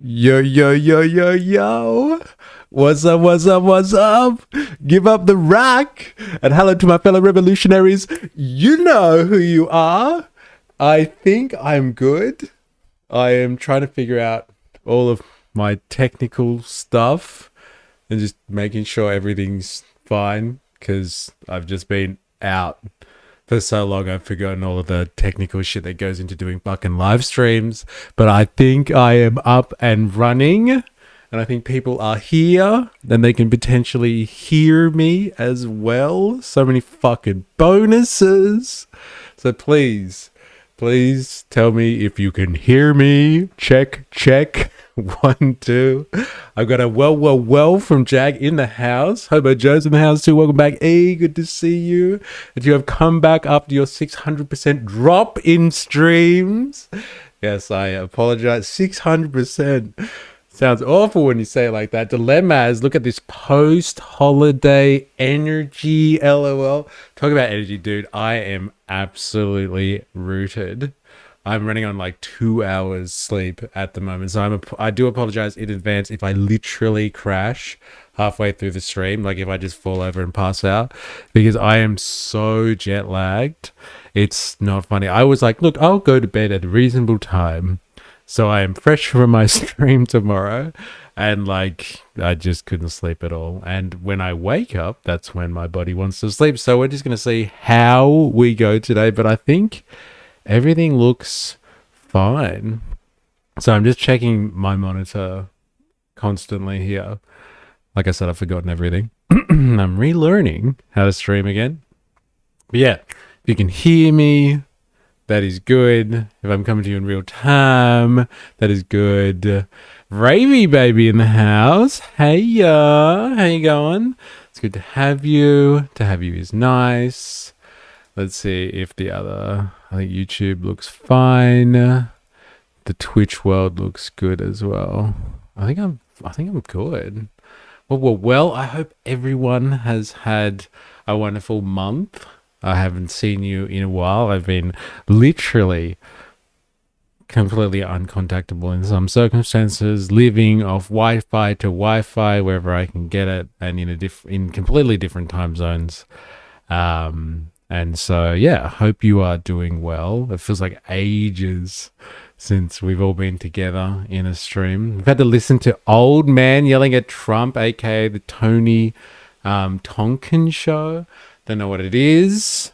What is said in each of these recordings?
Yo, yo, yo, yo, yo. What's up, what's up, what's up? Give up the rack. And hello to my fellow revolutionaries. You know who you are. I think I'm good. I am trying to figure out all of my technical stuff and just making sure everything's fine because I've just been out for so long. I've forgotten all of the technical shit that goes into doing fucking live streams. But I think I am up and running, and I think people are here and they can potentially hear me as well. So many fucking bonuses. So please tell me if you can hear me. Check. 1, 2. I've got a well from Jag in the house. Hobo Joe's in the house too. Welcome back. Hey, good to see you. That you have come back after your 600% drop in streams. Yes, I apologize. 600%. Sounds awful when you say it like that. Dilemmas. Look at this post-holiday energy. LOL. Talk about energy, dude. I am absolutely rooted. I'm running on like 2 hours sleep at the moment. So I do apologize in advance if I literally crash halfway through the stream. Like if I just fall over and pass out, because I am so jet lagged. It's not funny. I was like, look, I'll go to bed at a reasonable time, so I am fresh for my stream tomorrow. And like, I just couldn't sleep at all. And when I wake up, that's when my body wants to sleep. So we're just going to see how we go today. But I think everything looks fine. So I'm just checking my monitor constantly here. Like I said, I've forgotten everything. I'm relearning how to stream again. But yeah, if you can hear me, that is good. If I'm coming to you in real time, that is good. Ravy baby in the house. Hey, how you going? It's good to have you. To have you is nice. Let's see if the other, I think YouTube looks fine. The Twitch world looks good as well. I think I'm good. Well, I hope everyone has had a wonderful month. I haven't seen you in a while. I've been literally completely uncontactable in some circumstances, living off Wi-Fi to Wi-Fi wherever I can get it, and in completely different time zones. And so, yeah, I hope you are doing well. It feels like ages since we've all been together in a stream. We've had to listen to old man yelling at Trump, aka the Tony Tonkin show. Don't know what it is,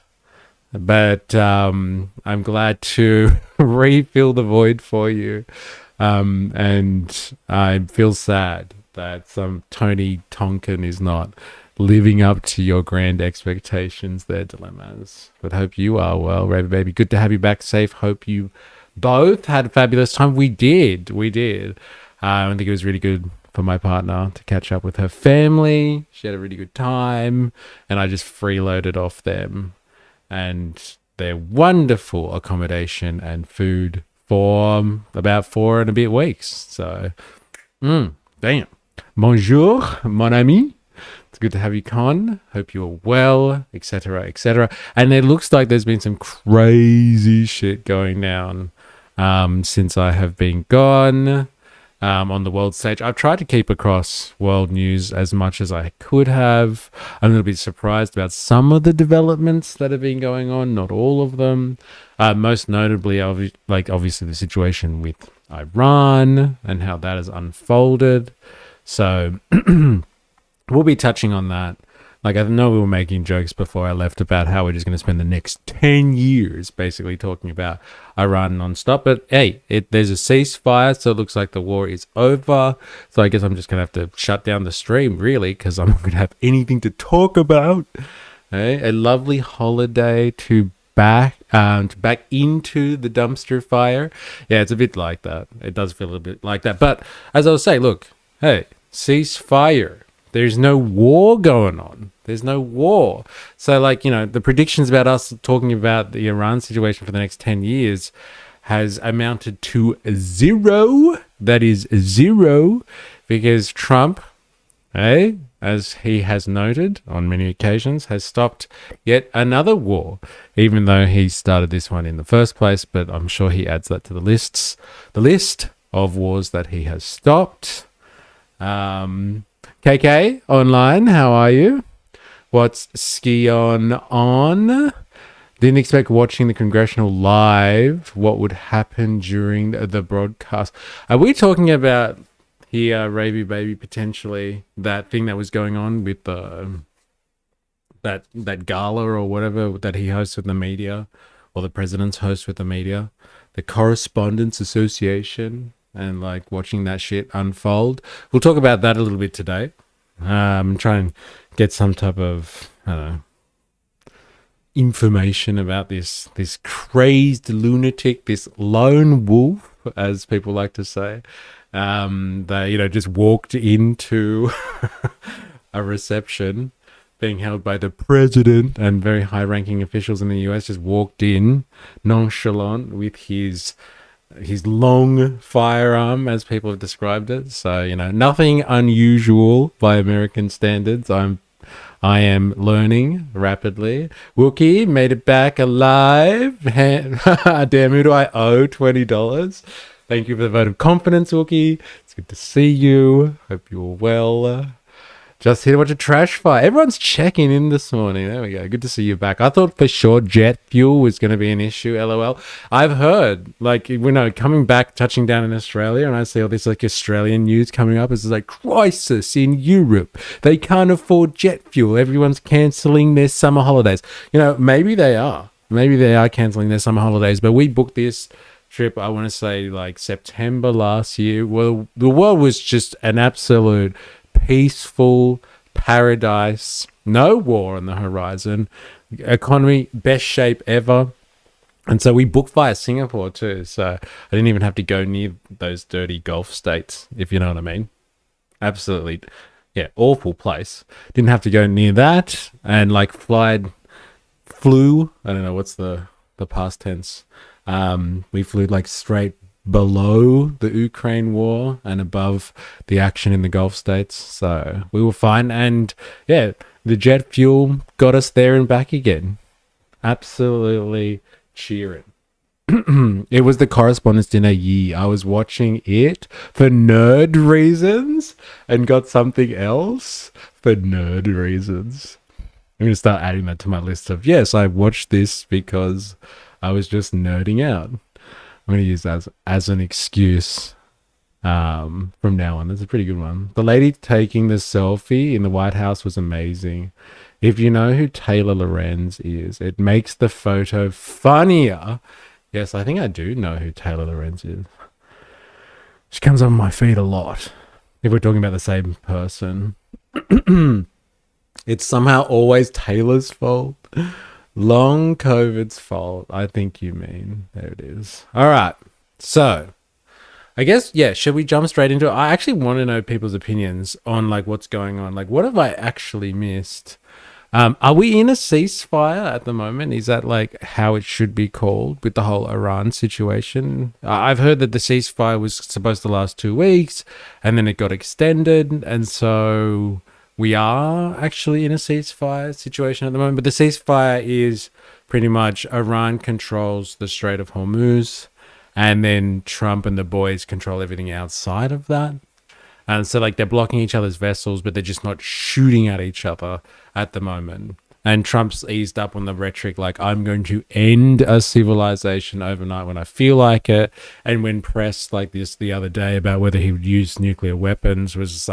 but I'm glad to refill the void for you. And I feel sad that some Tony Tonkin is not living up to your grand expectations there, Dilemmas. But hope you are well, Raven baby. Good to have you back safe. Hope you both had a fabulous time. We did. I think it was really good for my partner to catch up with her family. She had a really good time, and I just freeloaded off them and their wonderful accommodation and food for about 4 and a bit weeks. So, damn. Bonjour, mon ami. It's good to have you, Con. Hope you're well, etc., etc. And it looks like there's been some crazy shit going down since I have been gone on the world stage. I've tried to keep across world news as much as I could have. I'm a little bit surprised about some of the developments that have been going on, not all of them. Most notably, obviously the situation with Iran and how that has unfolded. So we'll be touching on that. Like, I know we were making jokes before I left about how we're just going to spend the next 10 years basically talking about Iran nonstop. But hey, there's a ceasefire, so it looks like the war is over. So I guess I'm just going to have to shut down the stream, really, because I'm not going to have anything to talk about. Hey, a lovely holiday to back into the dumpster fire. Yeah, it's a bit like that. It does feel a bit like that. But as I was saying, look, hey, ceasefire. There's no war going on. There's no war. So, like, the predictions about us talking about the Iran situation for the next 10 years has amounted to 0. That is 0, because Trump, as he has noted on many occasions, has stopped yet another war, even though he started this one in the first place. But I'm sure he adds that to the list. of wars that he has stopped. KK online, how are you? What's ski on? Didn't expect watching the congressional live. What would happen during the broadcast? Are we talking about here, Ravy Baby, potentially that thing that was going on with that gala or whatever that he hosts with the media, or the president's host with the media, the Correspondents Association, and like watching that shit unfold? We'll talk about that a little bit today. Try and get some type of, I don't know, information about this crazed lunatic, this lone wolf, as people like to say. They, just walked into a reception being held by the president and very high-ranking officials in the US, just walked in nonchalant with his long firearm, as people have described it. So, nothing unusual by American standards. I am learning rapidly. Wookie made it back alive. Damn, who do I owe $20? Thank you for the vote of confidence, Wookie. It's good to see you. Hope you're well. Just here to watch a trash fire. Everyone's checking in this morning. There we go. Good to see you back. I thought for sure jet fuel was going to be an issue, LOL. I've heard, coming back, touching down in Australia, and I see all this Australian news coming up. It's like crisis in Europe. They can't afford jet fuel. Everyone's cancelling their summer holidays. Maybe they are. Maybe they are cancelling their summer holidays. But we booked this trip, I want to say, September last year. Well, the world was just an absolute peaceful paradise, no war on the horizon, economy best shape ever. And so we booked via Singapore too, so I didn't even have to go near those dirty Gulf states, if you know what I mean. Absolutely, yeah, awful place. Didn't have to go near that, and flew, I don't know what's the past tense. We flew straight below the Ukraine war and above the action in the Gulf states, so we were fine. And yeah, the jet fuel got us there and back again. Absolutely cheering. It was the Correspondents' Dinner year. I was watching it for nerd reasons and got something else for nerd reasons. I'm going to start adding that to my list of, yes, I watched this because I was just nerding out. I'm going to use that as an excuse from now on. That's a pretty good one. The lady taking the selfie in the White House was amazing. If you know who Taylor Lorenz is, it makes the photo funnier. Yes, I think I do know who Taylor Lorenz is. She comes on my feed a lot. If we're talking about the same person. It's somehow always Taylor's fault. Long COVID's fault, I think you mean. There it is. All right. So, I guess, yeah, should we jump straight into it? I actually want to know people's opinions on, what's going on. What have I actually missed? Are we in a ceasefire at the moment? Is that, how it should be called with the whole Iran situation? I've heard that the ceasefire was supposed to last 2 weeks, and then it got extended, and so we are actually in a ceasefire situation at the moment. But the ceasefire is pretty much Iran controls the Strait of Hormuz, and then Trump and the boys control everything outside of that. And so they're blocking each other's vessels, but they're just not shooting at each other at the moment. And Trump's eased up on the rhetoric, I'm going to end a civilization overnight when I feel like it. And when pressed like this the other day about whether he would use nuclear weapons, was just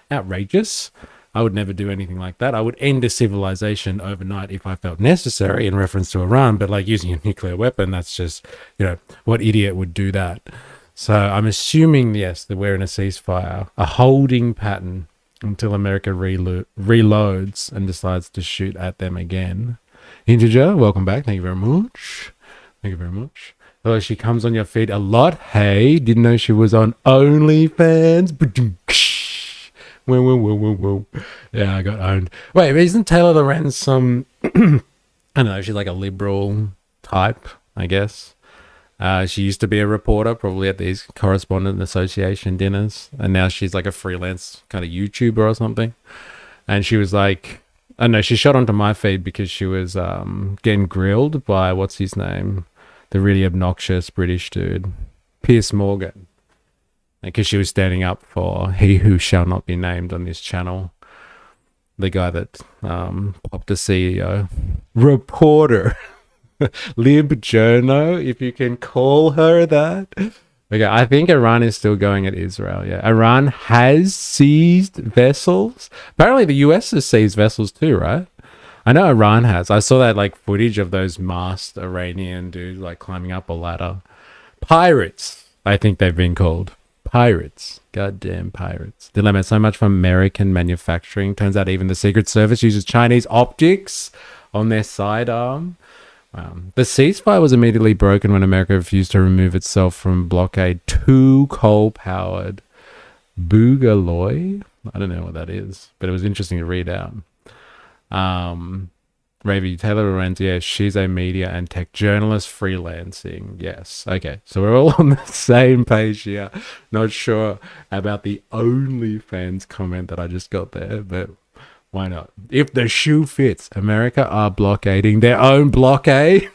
outrageous. I would never do anything like that. I would end a civilization overnight if I felt necessary, in reference to Iran, but using a nuclear weapon, that's just, what idiot would do that? So I'm assuming, yes, that we're in a ceasefire, a holding pattern until America reloads and decides to shoot at them again. Integer, welcome back. Thank you very much. Thank you very much. Although she comes on your feed a lot. Hey, didn't know she was on OnlyFans. Whoa. Yeah, I got owned. Wait, isn't Taylor Lorenz some, I don't know, she's a liberal type, I guess. She used to be a reporter, probably at these Correspondent Association dinners, and now she's a freelance kind of YouTuber or something. And she was I don't know, she shot onto my feed because she was getting grilled by, what's his name? The really obnoxious British dude, Piers Morgan. because she was standing up for he who shall not be named on this channel. The guy that popped a CEO. Reporter. Lib Journo, if you can call her that. Okay, I think Iran is still going at Israel. Yeah, Iran has seized vessels. Apparently, the US has seized vessels too, right? I know Iran has. I saw that like footage of those masked Iranian dudes like climbing up a ladder. Pirates, I think they've been called. Pirates. Goddamn pirates. Dilemma, so much for American manufacturing. Turns out even the Secret Service uses Chinese optics on their sidearm. The ceasefire was immediately broken when America refused to remove itself from blockade to coal-powered Boogaloo. I don't know what that is, but it was interesting to read out. Ravi, Taylor Lorenz, yes, she's a media and tech journalist freelancing. Yes. Okay. So we're all on the same page here. Not sure about the OnlyFans comment that I just got there, but why not? If the shoe fits, America are blockading their own blockade.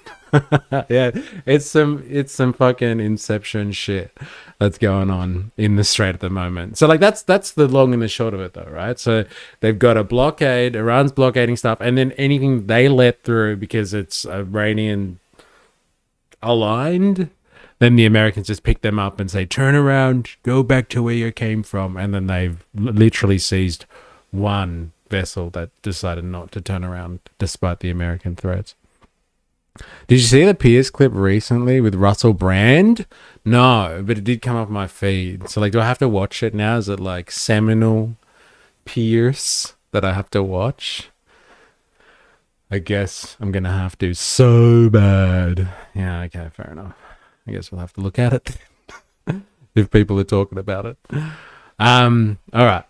Yeah, it's some fucking Inception shit that's going on in the Strait at the moment. So like that's the long and the short of it though, right? So they've got a blockade, Iran's blockading stuff, and then anything they let through because it's Iranian aligned, then the Americans just pick them up and say, turn around, go back to where you came from. And then they've literally seized one vessel that decided not to turn around despite the American threats. Did you see the Pierce clip recently with Russell Brand? No, but it did come up my feed. So like, do I have to watch it now? Is it like seminal Pierce that I have to watch? I guess I'm going to have to so bad. Yeah, okay, fair enough. I guess we'll have to look at it if people are talking about it. All right.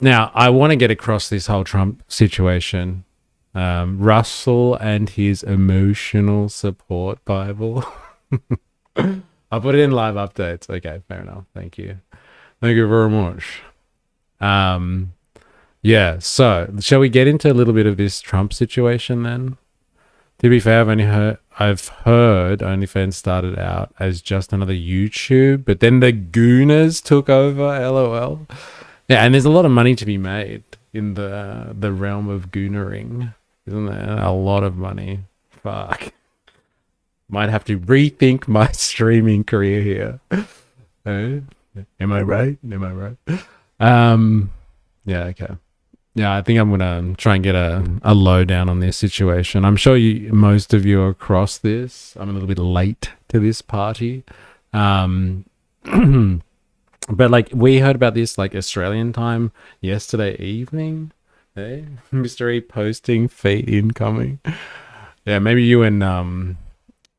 Now, I want to get across this whole Trump situation. Russell and his emotional support Bible. I'll put it in live updates. Okay, fair enough. Thank you. Thank you very much. Yeah, so shall we get into a little bit of this Trump situation then? To be fair, I've heard OnlyFans started out as just another YouTube, but then the Gooners took over, LOL. Yeah, and there's a lot of money to be made in the realm of goonering. Isn't there? A lot of money. Fuck. Might have to rethink my streaming career here. Am I right? Am I right? Yeah, okay. Yeah, I think I'm going to try and get a lowdown on this situation. I'm sure most of you are across this. I'm a little bit late to this party. But like we heard about this like Australian time yesterday evening. Hey, Mr. E posting feet incoming. Yeah, maybe you and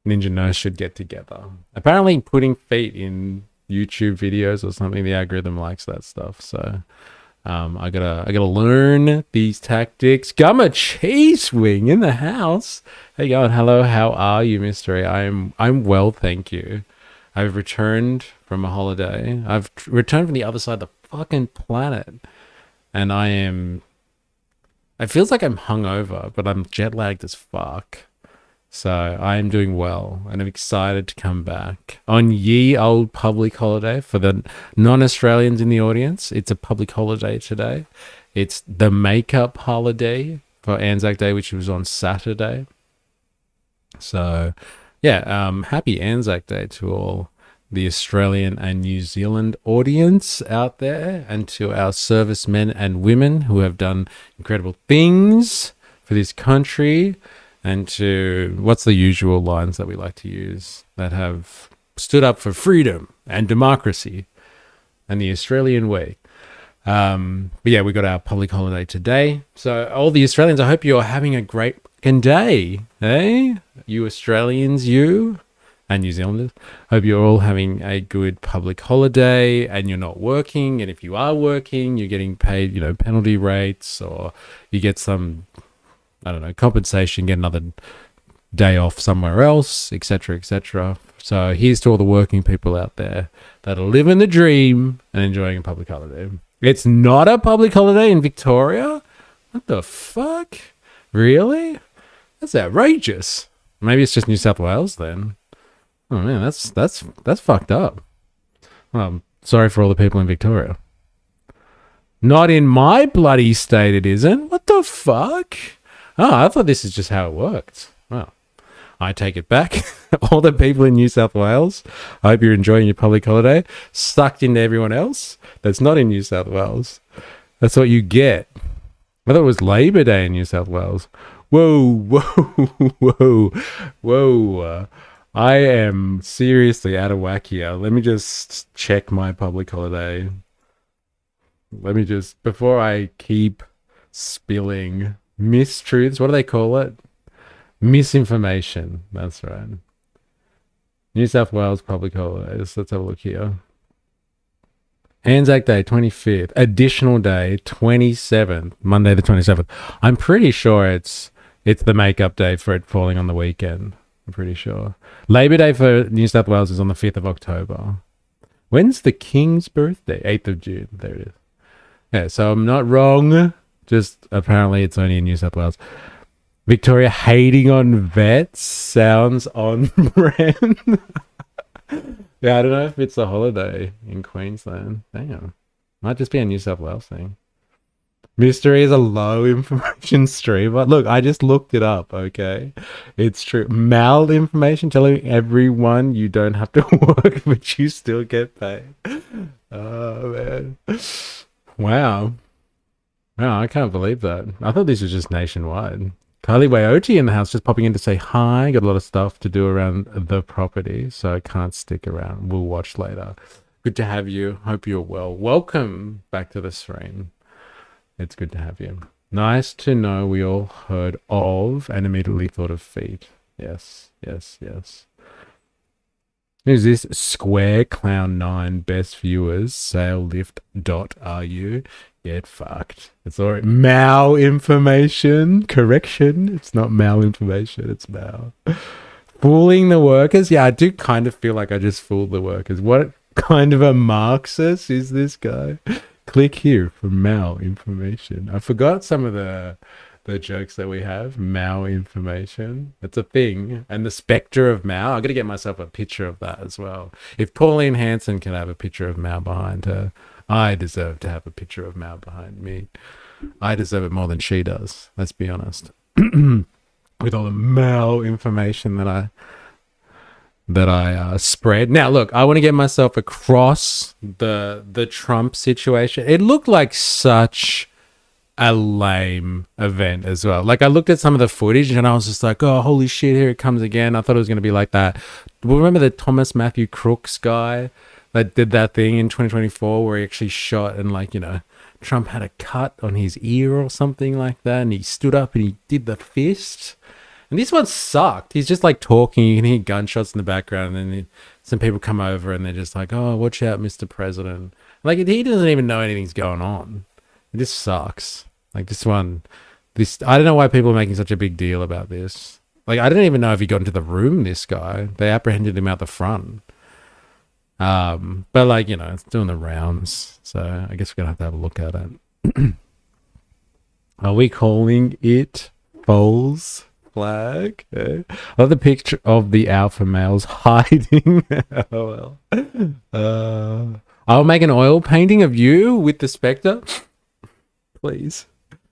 Ninja Nurse should get together. Apparently putting feet in YouTube videos or something, the algorithm likes that stuff. So I gotta learn these tactics. Gumma Cheese Wing in the house. Hey going, hello, how are you, Mr. E? I'm well, thank you. I've returned from a holiday. I've returned from the other side of the fucking planet. And it feels like I'm hungover, but I'm jet lagged as fuck. So I am doing well, and I'm excited to come back on ye old public holiday. For the non-Australians in the audience, it's a public holiday today. It's the makeup holiday for Anzac Day, which was on Saturday. So yeah, happy Anzac Day to all the Australian and New Zealand audience out there, and to our servicemen and women who have done incredible things for this country, and to what's the usual lines that we like to use, that have stood up for freedom and democracy and the Australian way. But yeah, we got our public holiday today. So all the Australians, I hope you're having a great fucking day, eh? You Australians, you and New Zealanders, hope you're all having a good public holiday and you're not working. And if you are working, you're getting paid, penalty rates, or you get some, I don't know, compensation, get another day off somewhere else, etc., etc. So here's to all the working people out there that are living the dream and enjoying a public holiday. It's not a public holiday in Victoria? What the fuck? Really? That's outrageous. Maybe it's just New South Wales then. Oh man, that's fucked up. Sorry for all the people in Victoria. Not in my bloody state it isn't. What the fuck? Oh, I thought this is just how it worked. Well, I take it back. All the people in New South Wales, I hope you're enjoying your public holiday, sucked into everyone else that's not in New South Wales. That's what you get. I thought it was Labor Day in New South Wales. Whoa, whoa, whoa, whoa. I am seriously out of whack here. Let me just check my public holiday. Let me just, before I keep spilling mistruths, what do they call it? Misinformation. That's right. New South Wales public holidays. Let's have a look here. Anzac Day, 25th. Additional day, 27th. Monday the 27th. I'm pretty sure it's the makeup day for it falling on the weekend. I'm pretty sure. Labor Day for New South Wales is on the 5th of October. When's the King's birthday? 8th of June. There it is. Yeah, so I'm not wrong. Just apparently it's only in New South Wales. Victoria hating on vets sounds on brand. Yeah, I don't know if it's a holiday in Queensland. Damn. Might just be a New South Wales thing. Mystery is a low information streamer. Look, I just looked it up, okay? It's true. Malinformation, telling everyone you don't have to work, but you still get paid. Oh, man. Wow. Wow, I can't believe that. I thought this was just nationwide. Kylie Wayoti in the house, just popping in to say hi. Got a lot of stuff to do around the property, so I can't stick around. We'll watch later. Good to have you. Hope you're well. Welcome back to the stream. It's good to have you. Nice to know we all heard of and immediately thought of feet. Yes, yes, yes. Who's this? Square Clown 9 best viewers salelift.ru. Get fucked. It's alright. Malinformation. Correction. It's not malinformation. It's mal. Fooling the workers. Yeah, I do kind of feel like I just fooled the workers. What kind of a Marxist is this guy? Click here for malinformation. I forgot some of the jokes that we have. Malinformation. It's a thing. And the spectre of Mao. I got to get myself a picture of that as well. If Pauline Hanson can have a picture of Mao behind her, I deserve to have a picture of Mao behind me. I deserve it more than she does. Let's be honest. With all the malinformation that I spread. Now, look, I want to get myself across the Trump situation. It looked like such a lame event as well. Like, I looked at some of the footage and I was just like, oh, holy shit, here it comes again. I thought it was going to be like that. Remember the Thomas Matthew Crooks guy that did that thing in 2024 where he actually shot and, like, you know, Trump had a cut on his ear or something like that, and he stood up and he did the fist. And this one sucked. He's just like talking. You can hear gunshots in the background, and then some people come over and they're just like, oh, watch out, Mr. President. Like, he doesn't even know anything's going on. This sucks. Like, this one, I don't know why people are making such a big deal about this. Like, I don't even know if he got into the room, this guy. They apprehended him out the front. But, like, you know, it's doing the rounds. So I guess we're going to have a look at it. Are we calling it false flag? I love the picture of the alpha males hiding. Oh, well. I'll make an oil painting of you with the Spectre. Please.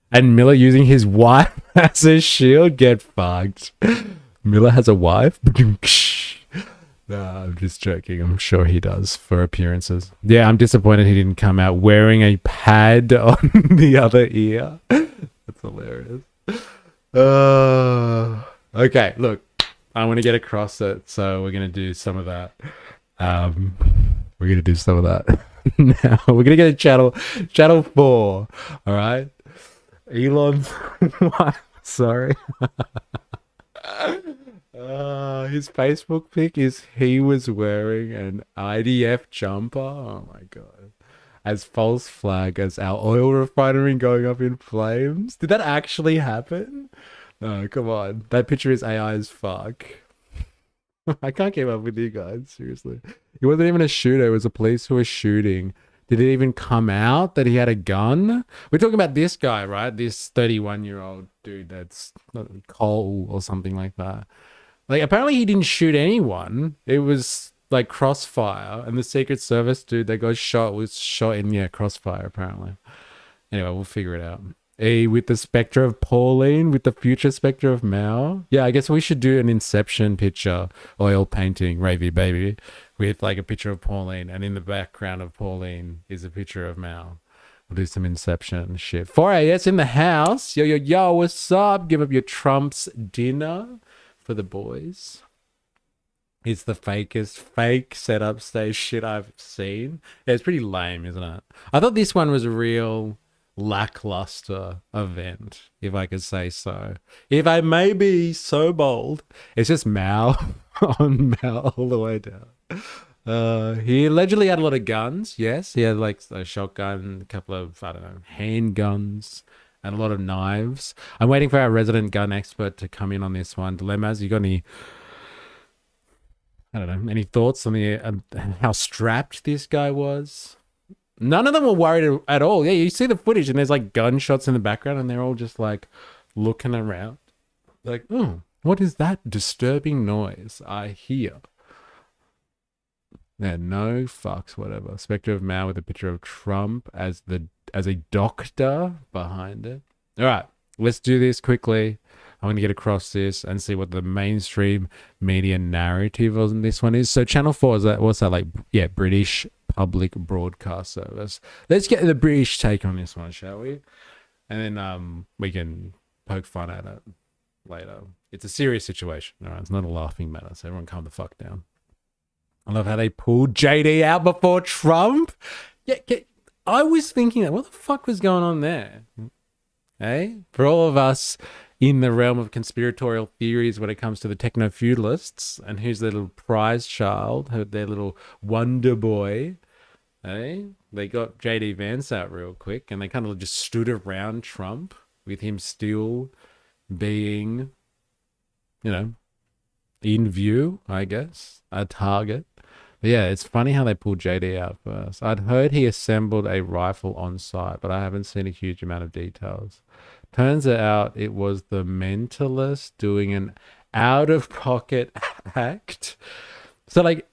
And Miller using his wife as a shield. Get fucked. Miller has a wife? Nah, I'm just joking. I'm sure he does for appearances. Yeah, I'm disappointed he didn't come out wearing a pad on the other ear. That's hilarious. Okay, look. I want to get across it, so we're going to do some of that. We're going to do some of that. Now, we're going to get a channel 4. All right? Elon's wife. Sorry. His Facebook pic is he was wearing an IDF jumper. Oh my god. As false flag as our oil refinery going up in flames. Did that actually happen? No, come on. That picture is AI as fuck. I can't keep up with you guys, seriously. It wasn't even a shooter, it was a police who was shooting. Did it even come out that he had a gun? We're talking about this guy, right? This 31-year-old dude that's Cole or something like that. Like, apparently he didn't shoot anyone. It was like Crossfire, and the Secret Service dude that got shot was shot in Crossfire apparently. Anyway, we'll figure it out. With the spectre of Pauline, with the future spectre of Mao. Yeah, I guess we should do an Inception picture, oil painting, Ravy Baby, with like a picture of Pauline, and in the background of Pauline is a picture of Mao. We'll do some Inception shit. 4AS in the house. Yo, yo, yo, what's up? Give up your Trump's dinner for the boys. It's the fakest fake setup stage shit I've seen. Yeah, it's pretty lame, isn't it? I thought this one was a real lackluster event, if I could say so. If I may be so bold, it's just Mao on Mao all the way down. He allegedly had a lot of guns. Yes, he had like a shotgun, a couple of, I don't know, handguns, and a lot of knives. I'm waiting for our resident gun expert to come in on this one. Dilemmas, you got any, I don't know, any thoughts on the how strapped this guy was? None of them were worried at all. Yeah, you see the footage and there's like gunshots in the background and they're all just like looking around. Like, oh, what is that disturbing noise I hear? Yeah, no fucks, whatever. Spectre of Mao with a picture of Trump as a doctor behind it. All right, let's do this quickly. I'm going to get across this and see what the mainstream media narrative on this one is. So Channel 4, what's that like? Yeah, British Public Broadcast Service. Let's get the British take on this one, shall we? And then we can poke fun at it later. It's a serious situation, all right? It's not a laughing matter, so everyone calm the fuck down. I love how they pulled JD out before Trump. Yeah, I was thinking that, what the fuck was going on there? Hey, for all of us in the realm of conspiratorial theories when it comes to the techno-feudalists and who's their little prize child, their little wonder boy, hey, they got JD Vance out real quick and they kind of just stood around Trump with him still being, you know, in view, I guess, a target. But yeah, it's funny how they pulled JD out first. I'd heard he assembled a rifle on site, but I haven't seen a huge amount of details. Turns out it was the mentalist doing an out-of-pocket act. So, like,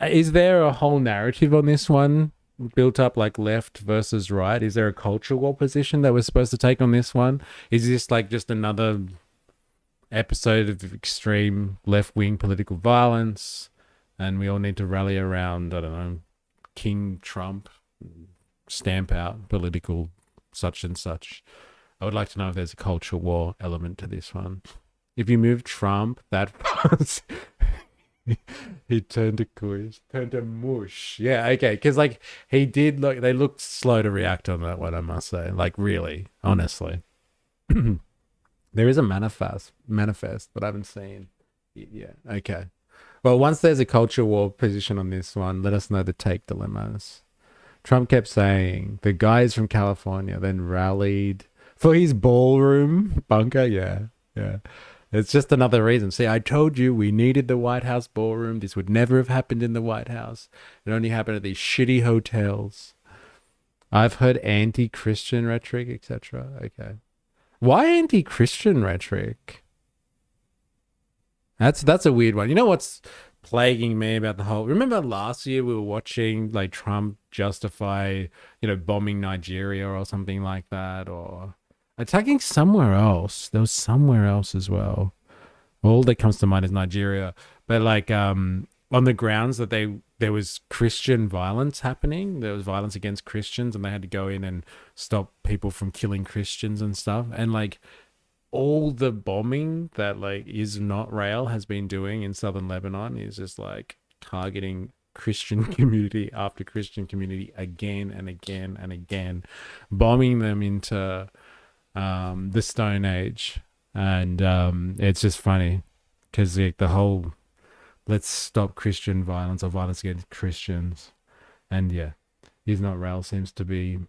is there a whole narrative on this one built up, like left versus right? Is there a culture war position that we're supposed to take on this one? Is this like just another episode of extreme left-wing political violence and we all need to rally around, I don't know, King Trump, stamp out political such and such? I would like to know if there's a culture war element to this one. If you move Trump that fast, he turned to kush, turned to mush. Yeah, okay, because like he did look, they looked slow to react on that one, I must say. Like really, honestly. There is a manifest, but I haven't seen it yet. Okay. Well, once there's a culture war position on this one, let us know the take dilemmas. Trump kept saying the guy is from California, then rallied for his ballroom bunker. Yeah. It's just another reason. See, I told you we needed the White House ballroom. This would never have happened in the White House. It only happened at these shitty hotels. I've heard anti-Christian rhetoric, etc. Okay. Why anti-Christian rhetoric? That's a weird one. You know what's plaguing me about the whole... Remember last year we were watching like Trump justify, you know, bombing Nigeria or something like that, or attacking somewhere else. There was somewhere else as well. All that comes to mind is Nigeria. But like on the grounds that there was Christian violence happening. There was violence against Christians and they had to go in and stop people from killing Christians and stuff. And like all the bombing that like is not rail has been doing in southern Lebanon is just like targeting Christian community after Christian community again and again and again, bombing them into the Stone Age. And it's just funny because like the whole let's stop Christian violence or violence against Christians, and yeah, Is Not Rail seems to be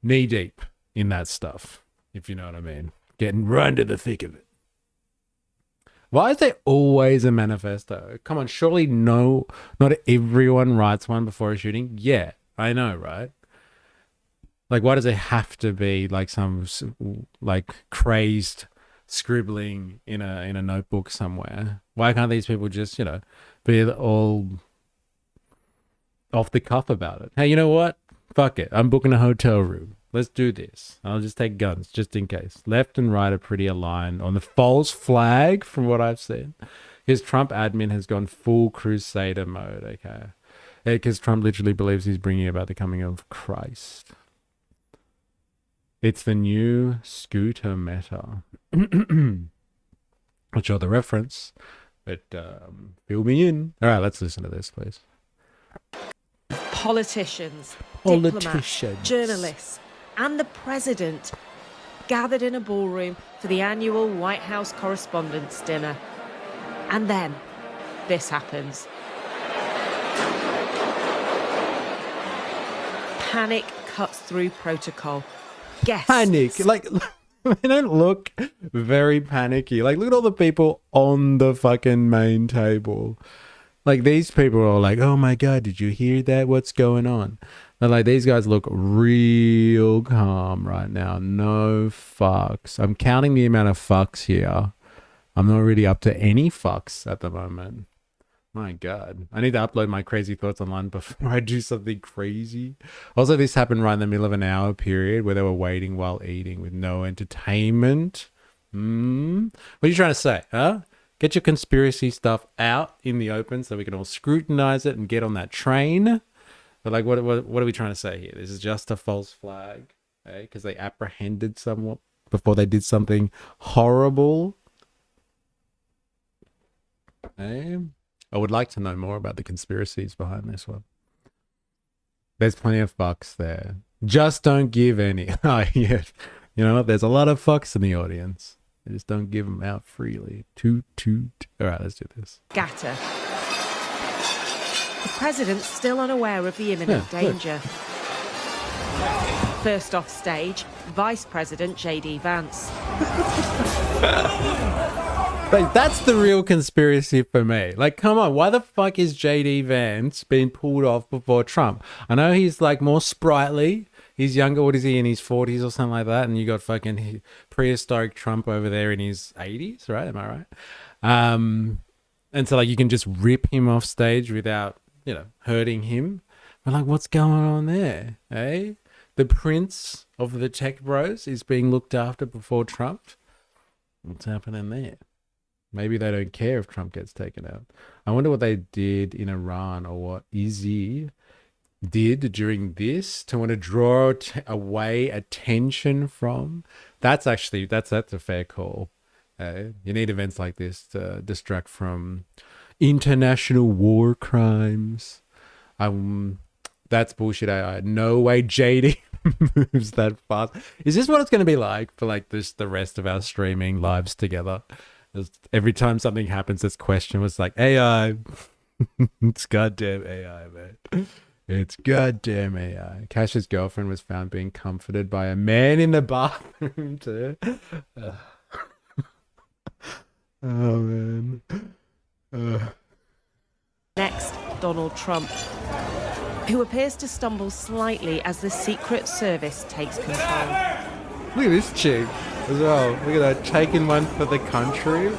knee deep in that stuff, if you know what I mean. Getting right into the thick of it. Why is there always a manifesto? Come on, surely not everyone writes one before a shooting. Yeah, I know, right? Like, why does it have to be like some like crazed scribbling in a notebook somewhere. Why can't these people just, be all off the cuff about it? Hey, you know what? Fuck it. I'm booking a hotel room. Let's do this. I'll just take guns just in case. Left and right are pretty aligned on the false flag from what I've seen. His Trump admin has gone full crusader mode, okay? Because Trump literally believes he's bringing about the coming of Christ. It's the new scooter meta. I'll show the reference, but fill me in. All right, let's listen to this, please. Politicians, diplomats, journalists, and the president gathered in a ballroom for the annual White House Correspondents' Dinner. And then this happens. Panic cuts through protocol. Guests. Panic. Like, they don't look very panicky. Like, look at all the people on the fucking main table. Like, these people are all like, oh my God, did you hear that? What's going on? But like, these guys look real calm right now. No fucks. I'm counting the amount of fucks here. I'm not really up to any fucks at the moment. My God. I need to upload my crazy thoughts online before I do something crazy. Also, this happened right in the middle of an hour period where they were waiting while eating with no entertainment. What are you trying to say, huh? Get your conspiracy stuff out in the open so we can all scrutinize it and get on that train. But like, what are we trying to say here? This is just a false flag, okay? Because they apprehended someone before they did something horrible. Okay? I would like to know more about the conspiracies behind this one. There's plenty of fucks there. Just don't give any. Oh, yeah. You know what? There's a lot of fucks in the audience. They just don't give them out freely. Toot, toot. All right, let's do this. Scatter. The president's still unaware of the imminent danger. First off stage, Vice President J.D. Vance. Like, that's the real conspiracy for me. Like, come on, why the fuck is J.D. Vance being pulled off before Trump? I know he's like more sprightly. He's younger. What is he, in his 40s or something like that? And you got fucking prehistoric Trump over there in his 80s, right? Am I right? And so like you can just rip him off stage without, hurting him. But like, what's going on there? Eh? The prince of the tech bros is being looked after before Trump. What's happening there? Maybe they don't care if Trump gets taken out. I wonder what they did in Iran, or what Izzy did during this to want to draw away attention from. That's a fair call. You need events like this to distract from international war crimes. That's bullshit. No way JD moves that fast. Is this what it's going to be like for like the rest of our streaming lives together? Every time something happens, this question was like, AI. It's goddamn AI, man. It's goddamn AI. Cash's girlfriend was found being comforted by a man in the bathroom too. Oh, man. Next, Donald Trump, who appears to stumble slightly as the Secret Service takes control. Look at this chick as well. Look at that, taking one for the country.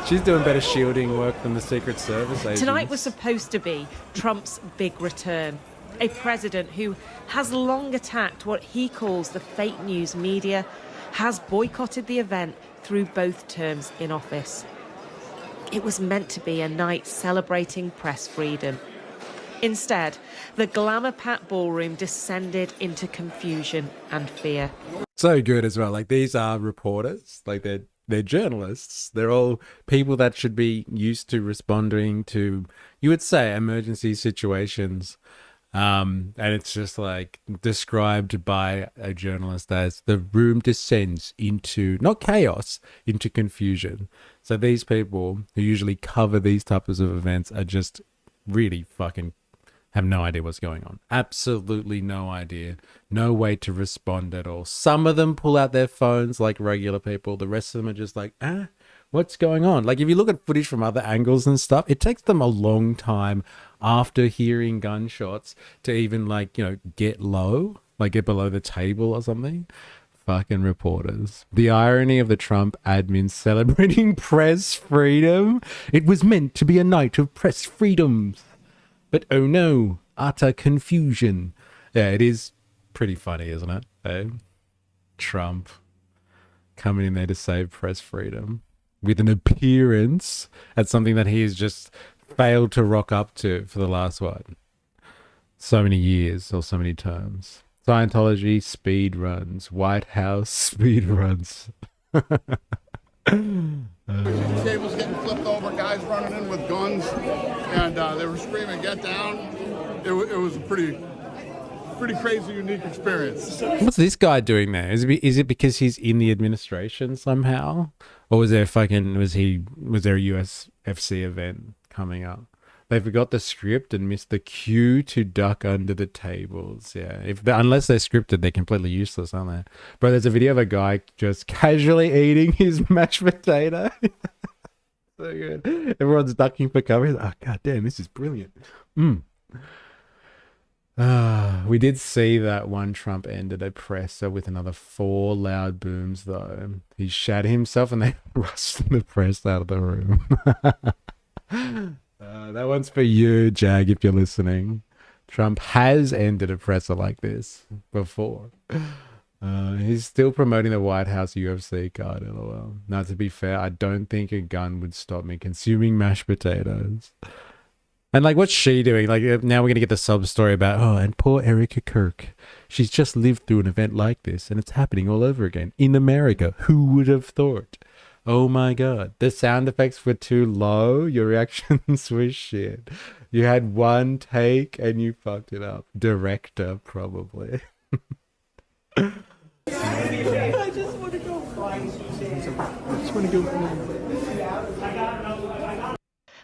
She's doing better shielding work than the Secret Service agents. Tonight was supposed to be Trump's big return. A president who has long attacked what he calls the fake news media, has boycotted the event through both terms in office. It was meant to be a night celebrating press freedom. Instead, the glamour-packed ballroom descended into confusion and fear. So good as well. Like, these are reporters. Like, they're journalists. They're all people that should be used to responding to, you would say, emergency situations. And it's just like described by a journalist as the room descends into, not chaos, into confusion. So these people who usually cover these types of events are just really fucking have no idea what's going on. Absolutely no idea. No way to respond at all. Some of them pull out their phones like regular people. The rest of them are just like, what's going on? Like, if you look at footage from other angles and stuff, it takes them a long time after hearing gunshots to even, like, get low, like get below the table or something. fucking reporters. The irony of the Trump admin celebrating press freedom. It was meant to be a night of press freedoms. But oh no, utter confusion. Yeah, it is pretty funny, isn't it? Trump coming in there to save press freedom with an appearance at something that he has just failed to rock up to for the last, so many years or so many terms. Scientology speed runs, White House speed runs. Tables getting flipped over, guys running in with guns, and they were screaming, "Get down!" It was a pretty crazy, unique experience. What's this guy doing there? Is it because he's in the administration somehow, or was there a USFC event coming up? They forgot the script and missed the cue to duck under the tables. Yeah, unless they're scripted, they're completely useless, aren't they? Bro, there's a video of a guy just casually eating his mashed potato. So good. Everyone's ducking for cover. Oh, god damn, this is brilliant. We did see that one Trump ended a presser with another 4 loud booms, though. He shat himself and they rushed the press out of the room. That one's for you, Jag, if you're listening. Trump has ended a presser like this before. He's still promoting the White House UFC card, lol. Now, to be fair, I don't think a gun would stop me consuming mashed potatoes. And, like, what's she doing? Like, now we're going to get the sub story about, and poor Erica Kirk. She's just lived through an event like this, and it's happening all over again. In America, who would have thought? Oh my god. The sound effects were too low. Your reactions were shit. You had one take and you fucked it up. Director, probably. I just want to go find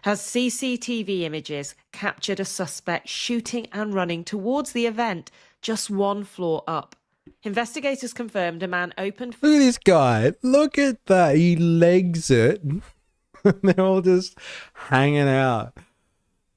Has CCTV images captured a suspect shooting and running towards the event just 1 floor up. Investigators confirmed a man opened... Look at this guy. Look at that. He legs it. They're all just hanging out.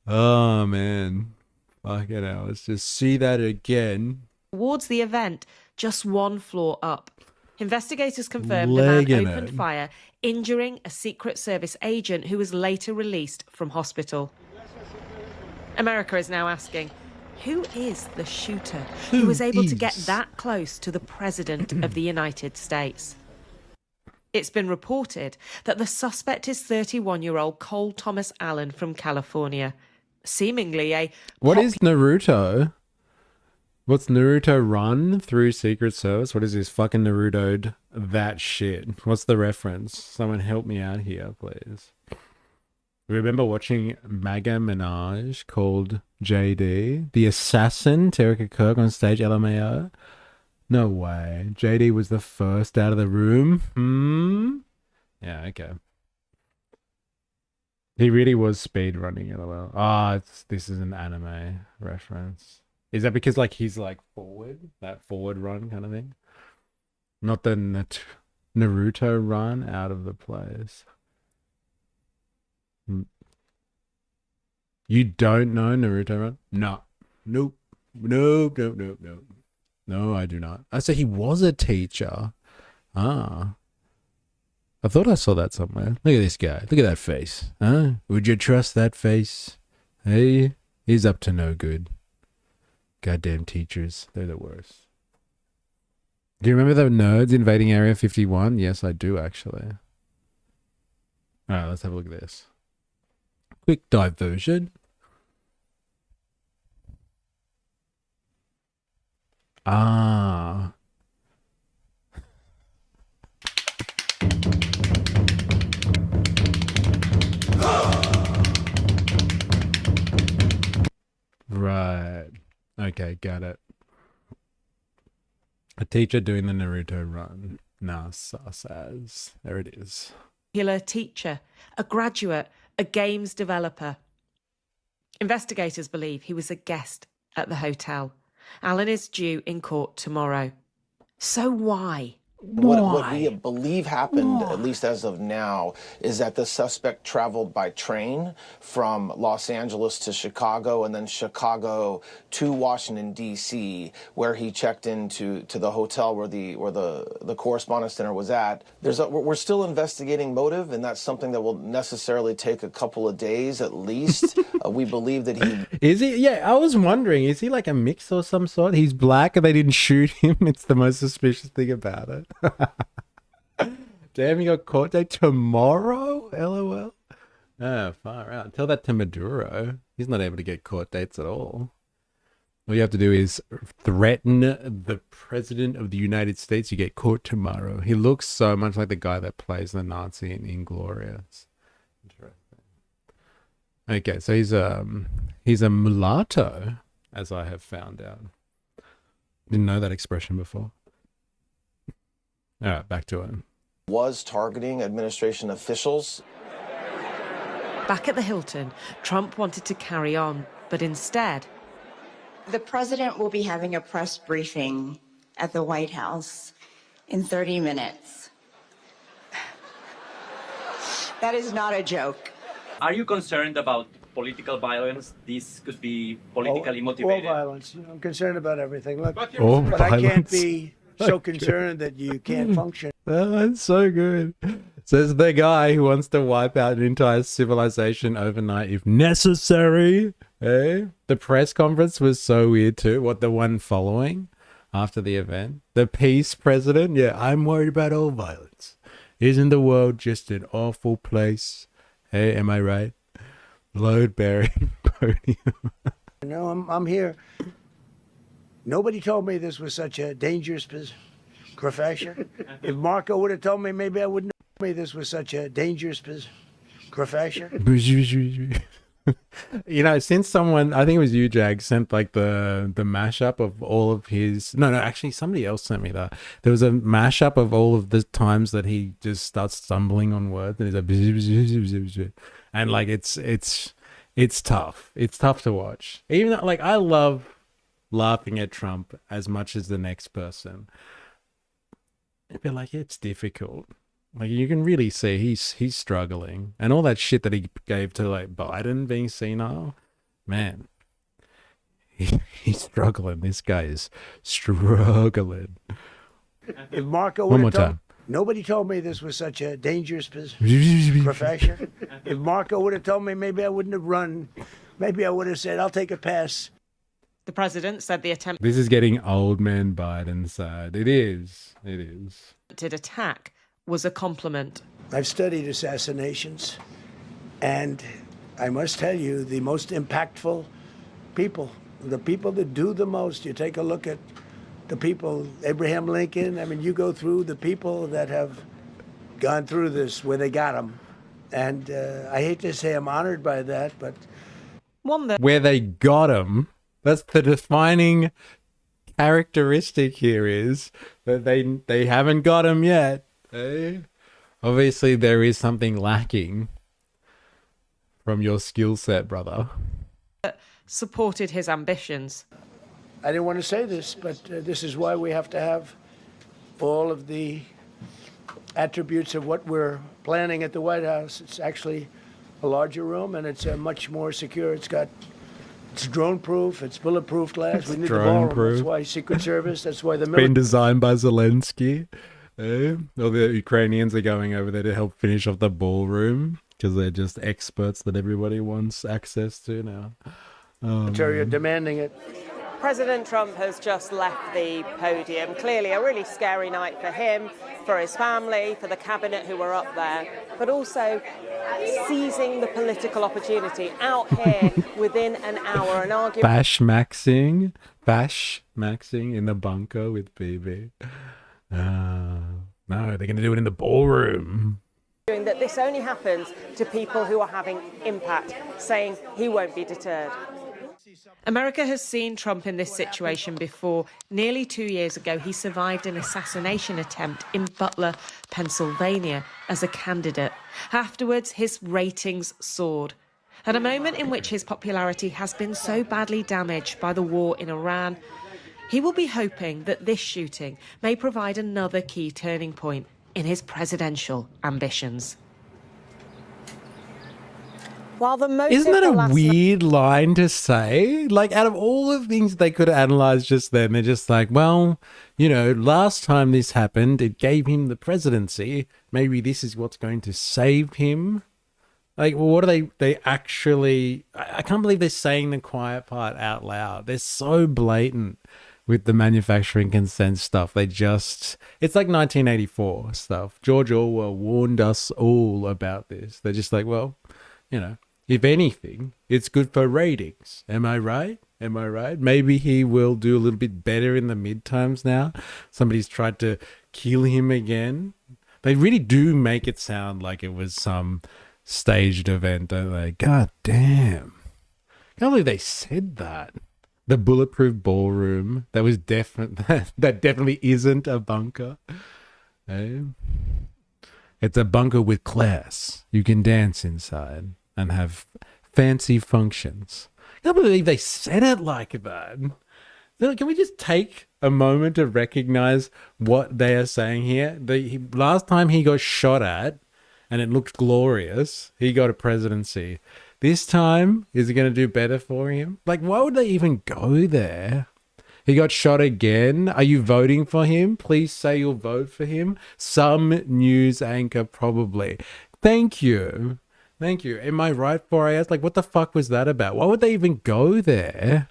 Oh, man. Fucking hell. Let's just see that again. Towards the event, just 1 floor up. Investigators confirmed a man opened fire, injuring a Secret Service agent who was later released from hospital. America is now asking, who is the shooter who was able to get that close to the President of the United States? It's been reported that the suspect is 31-year-old Cole Thomas Allen from California, seemingly a... What is Naruto? What's Naruto run through Secret Service? What is this fucking Naruto'd that shit? What's the reference? Someone help me out here, please. Remember watching Maga Minaj called JD? The assassin, Terrica Kirk on stage, LMAO? No way. JD was the first out of the room? Yeah, okay. He really was speed running, LOL. This is an anime reference. Is that because, like, he's, like, forward? That forward run kind of thing? Not the Naruto run out of the place. You don't know Naruto run? No. Nope. Nope. No, I do not. I said he was a teacher. I thought I saw that somewhere. Look at this guy. Look at that face. Huh? Would you trust that face? Hey, he's up to no good. Goddamn teachers. They're the worst. Do you remember the nerds invading Area 51? Yes, I do, actually. Alright, let's have a look at this. Quick diversion. Right. Okay, got it. A teacher doing the Naruto run. Nah, sus as. There it is. Popular teacher, a graduate, a games developer. Investigators believe he was a guest at the hotel. Allen is due in court tomorrow. So why? What we believe happened, at least as of now, is that the suspect traveled by train from Los Angeles to Chicago and then Chicago to Washington, D.C., where he checked into the hotel where the correspondence center was at. We're still investigating motive, and that's something that will necessarily take a couple of days at least. We believe that he... Is he? Yeah, I was wondering, is he like a mix or some sort? He's black and they didn't shoot him. It's the most suspicious thing about it. Damn, he got court date tomorrow? LOL. Oh, far out. Tell that to Maduro. He's not able to get court dates at all. All you have to do is threaten the president of the United States. You get court tomorrow. He looks so much like the guy that plays the Nazi in Inglourious. Interesting. Okay, so he's a mulatto, as I have found out. Didn't know that expression before. All right, back to it. Was targeting administration officials. Back at the Hilton, Trump wanted to carry on, but instead... The president will be having a press briefing at the White House in 30 minutes. That is not a joke. Are you concerned about political violence? This could be politically motivated. All violence. I'm concerned about everything. Look, but Violence. I can't be so concerned that you can't function. Oh, that's so good. Says the guy who wants to wipe out an entire civilization overnight if necessary. Hey? The press conference was so weird too. What, the one following after the event? The peace president? Yeah, I'm worried about all violence. Isn't the world just an awful place? Hey, am I right? Load bearing podium. No, I'm here. Nobody told me this was such a dangerous profession. If Marco would have told me, maybe I wouldn't have told me this was such a dangerous profession. You know, since someone, I think it was you, Jag, sent like the mashup of all of his... No, actually somebody else sent me that. There was a mashup of all of the times that he just starts stumbling on words and he's like... And like, it's tough. It's tough to watch. Even though, like, I love laughing at Trump as much as the next person. But like, it's difficult. Like, you can really see he's struggling, and all that shit that he gave to like Biden being senile, man, he's struggling. This guy is struggling. If Marco One more would have time. nobody told me this was such a dangerous profession. If Marco would have told me, maybe I wouldn't have run. Maybe I would have said, I'll take a pass. The president said the This is getting old man Biden side. It is. attempted attack was a compliment. I've studied assassinations, and I must tell you, the most impactful people, the people that do the most, you take a look at the people, Abraham Lincoln, I mean, you go through the people that have gone through this, where they got them. And I hate to say I'm honored by that, but... One that Where they got him. That's the defining characteristic here, is that they haven't got him yet. Eh? Obviously, there is something lacking from your skill set, brother. supported his ambitions. I didn't want to say this, but this is why we have to have all of the attributes of what we're planning at the White House. It's actually a larger room, and it's much more secure. It's drone-proof, it's bulletproof glass. We need the ballroom. That's why Secret Service, that's why the military... Been designed by Zelensky. All the Ukrainians are going over there to help finish off the ballroom because they're just experts that everybody wants access to now. Are demanding it. President Trump has just left the podium. Clearly a really scary night for him, for his family, for the cabinet who were up there, but also seizing the political opportunity out here within an hour. An argument. Bash maxing in the bunker with BB. No, they're going to do it in the ballroom. That this only happens to people who are having impact, saying he won't be deterred. America has seen Trump in this situation before. Nearly 2 years ago, he survived an assassination attempt in Butler, Pennsylvania, as a candidate. Afterwards, his ratings soared. At a moment in which his popularity has been so badly damaged by the war in Iran, He will be hoping that this shooting may provide another key turning point in his presidential ambitions. While the motive Isn't that for a last weird line to say? Like, out of all the things they could have analyzed just then, they're just like, well, you know, last time this happened, it gave him the presidency. Maybe this is what's going to save him. Like, well, what are they actually... I can't believe they're saying the quiet part out loud. They're so blatant with the manufacturing consent stuff. They just... It's like 1984 stuff. George Orwell warned us all about this. They're just like, well, you know, if anything, it's good for ratings. Am I right? Am I right? Maybe he will do a little bit better in the midterms now. Somebody's tried to kill him again. They really do make it sound like it was some staged event, don't they? God damn. Can't believe they said that. The bulletproof ballroom. That was that definitely isn't a bunker. Eh? It's a bunker with class. You can dance inside and have fancy functions. I can't believe they said it like that. Can we just take a moment to recognize what they are saying here? Last time he got shot at and it looked glorious, he got a presidency. This time, is it going to do better for him? Like, why would they even go there? He got shot again. Are you voting for him? Please say you'll vote for him. Some news anchor probably. Thank you. Thank you. Am I right, 4AS? Like, what the fuck was that about? Why would they even go there?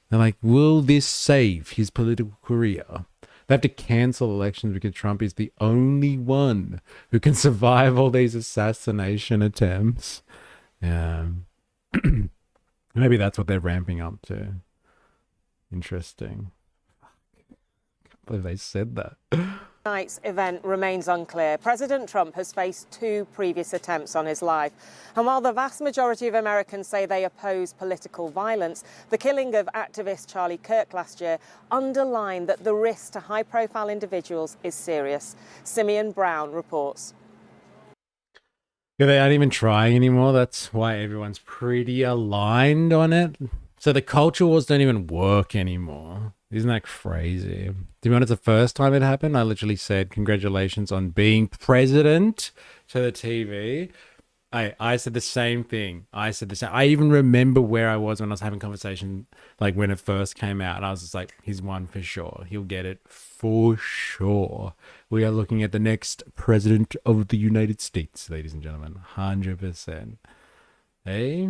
They're like, will this save his political career? They have to cancel elections because Trump is the only one who can survive all these assassination attempts. Yeah. Maybe that's what they're ramping up to. Interesting. Can't believe they said that. night's event remains unclear. President Trump has faced 2 previous attempts on his life. And while the vast majority of Americans say they oppose political violence, the killing of activist Charlie Kirk last year underlined that the risk to high-profile individuals is serious. Simeon Brown reports. Yeah, they aren't even trying anymore. That's why everyone's pretty aligned on it. So the culture wars don't even work anymore. Isn't that crazy? To be honest, the first time it happened, I literally said, congratulations on being president to the TV. I said the same thing. I said the same. I even remember where I was when I was having conversation, like when it first came out. And I was just like, he's won for sure. He'll get it for sure. We are looking at the next president of the United States, ladies and gentlemen. 100%. Hey?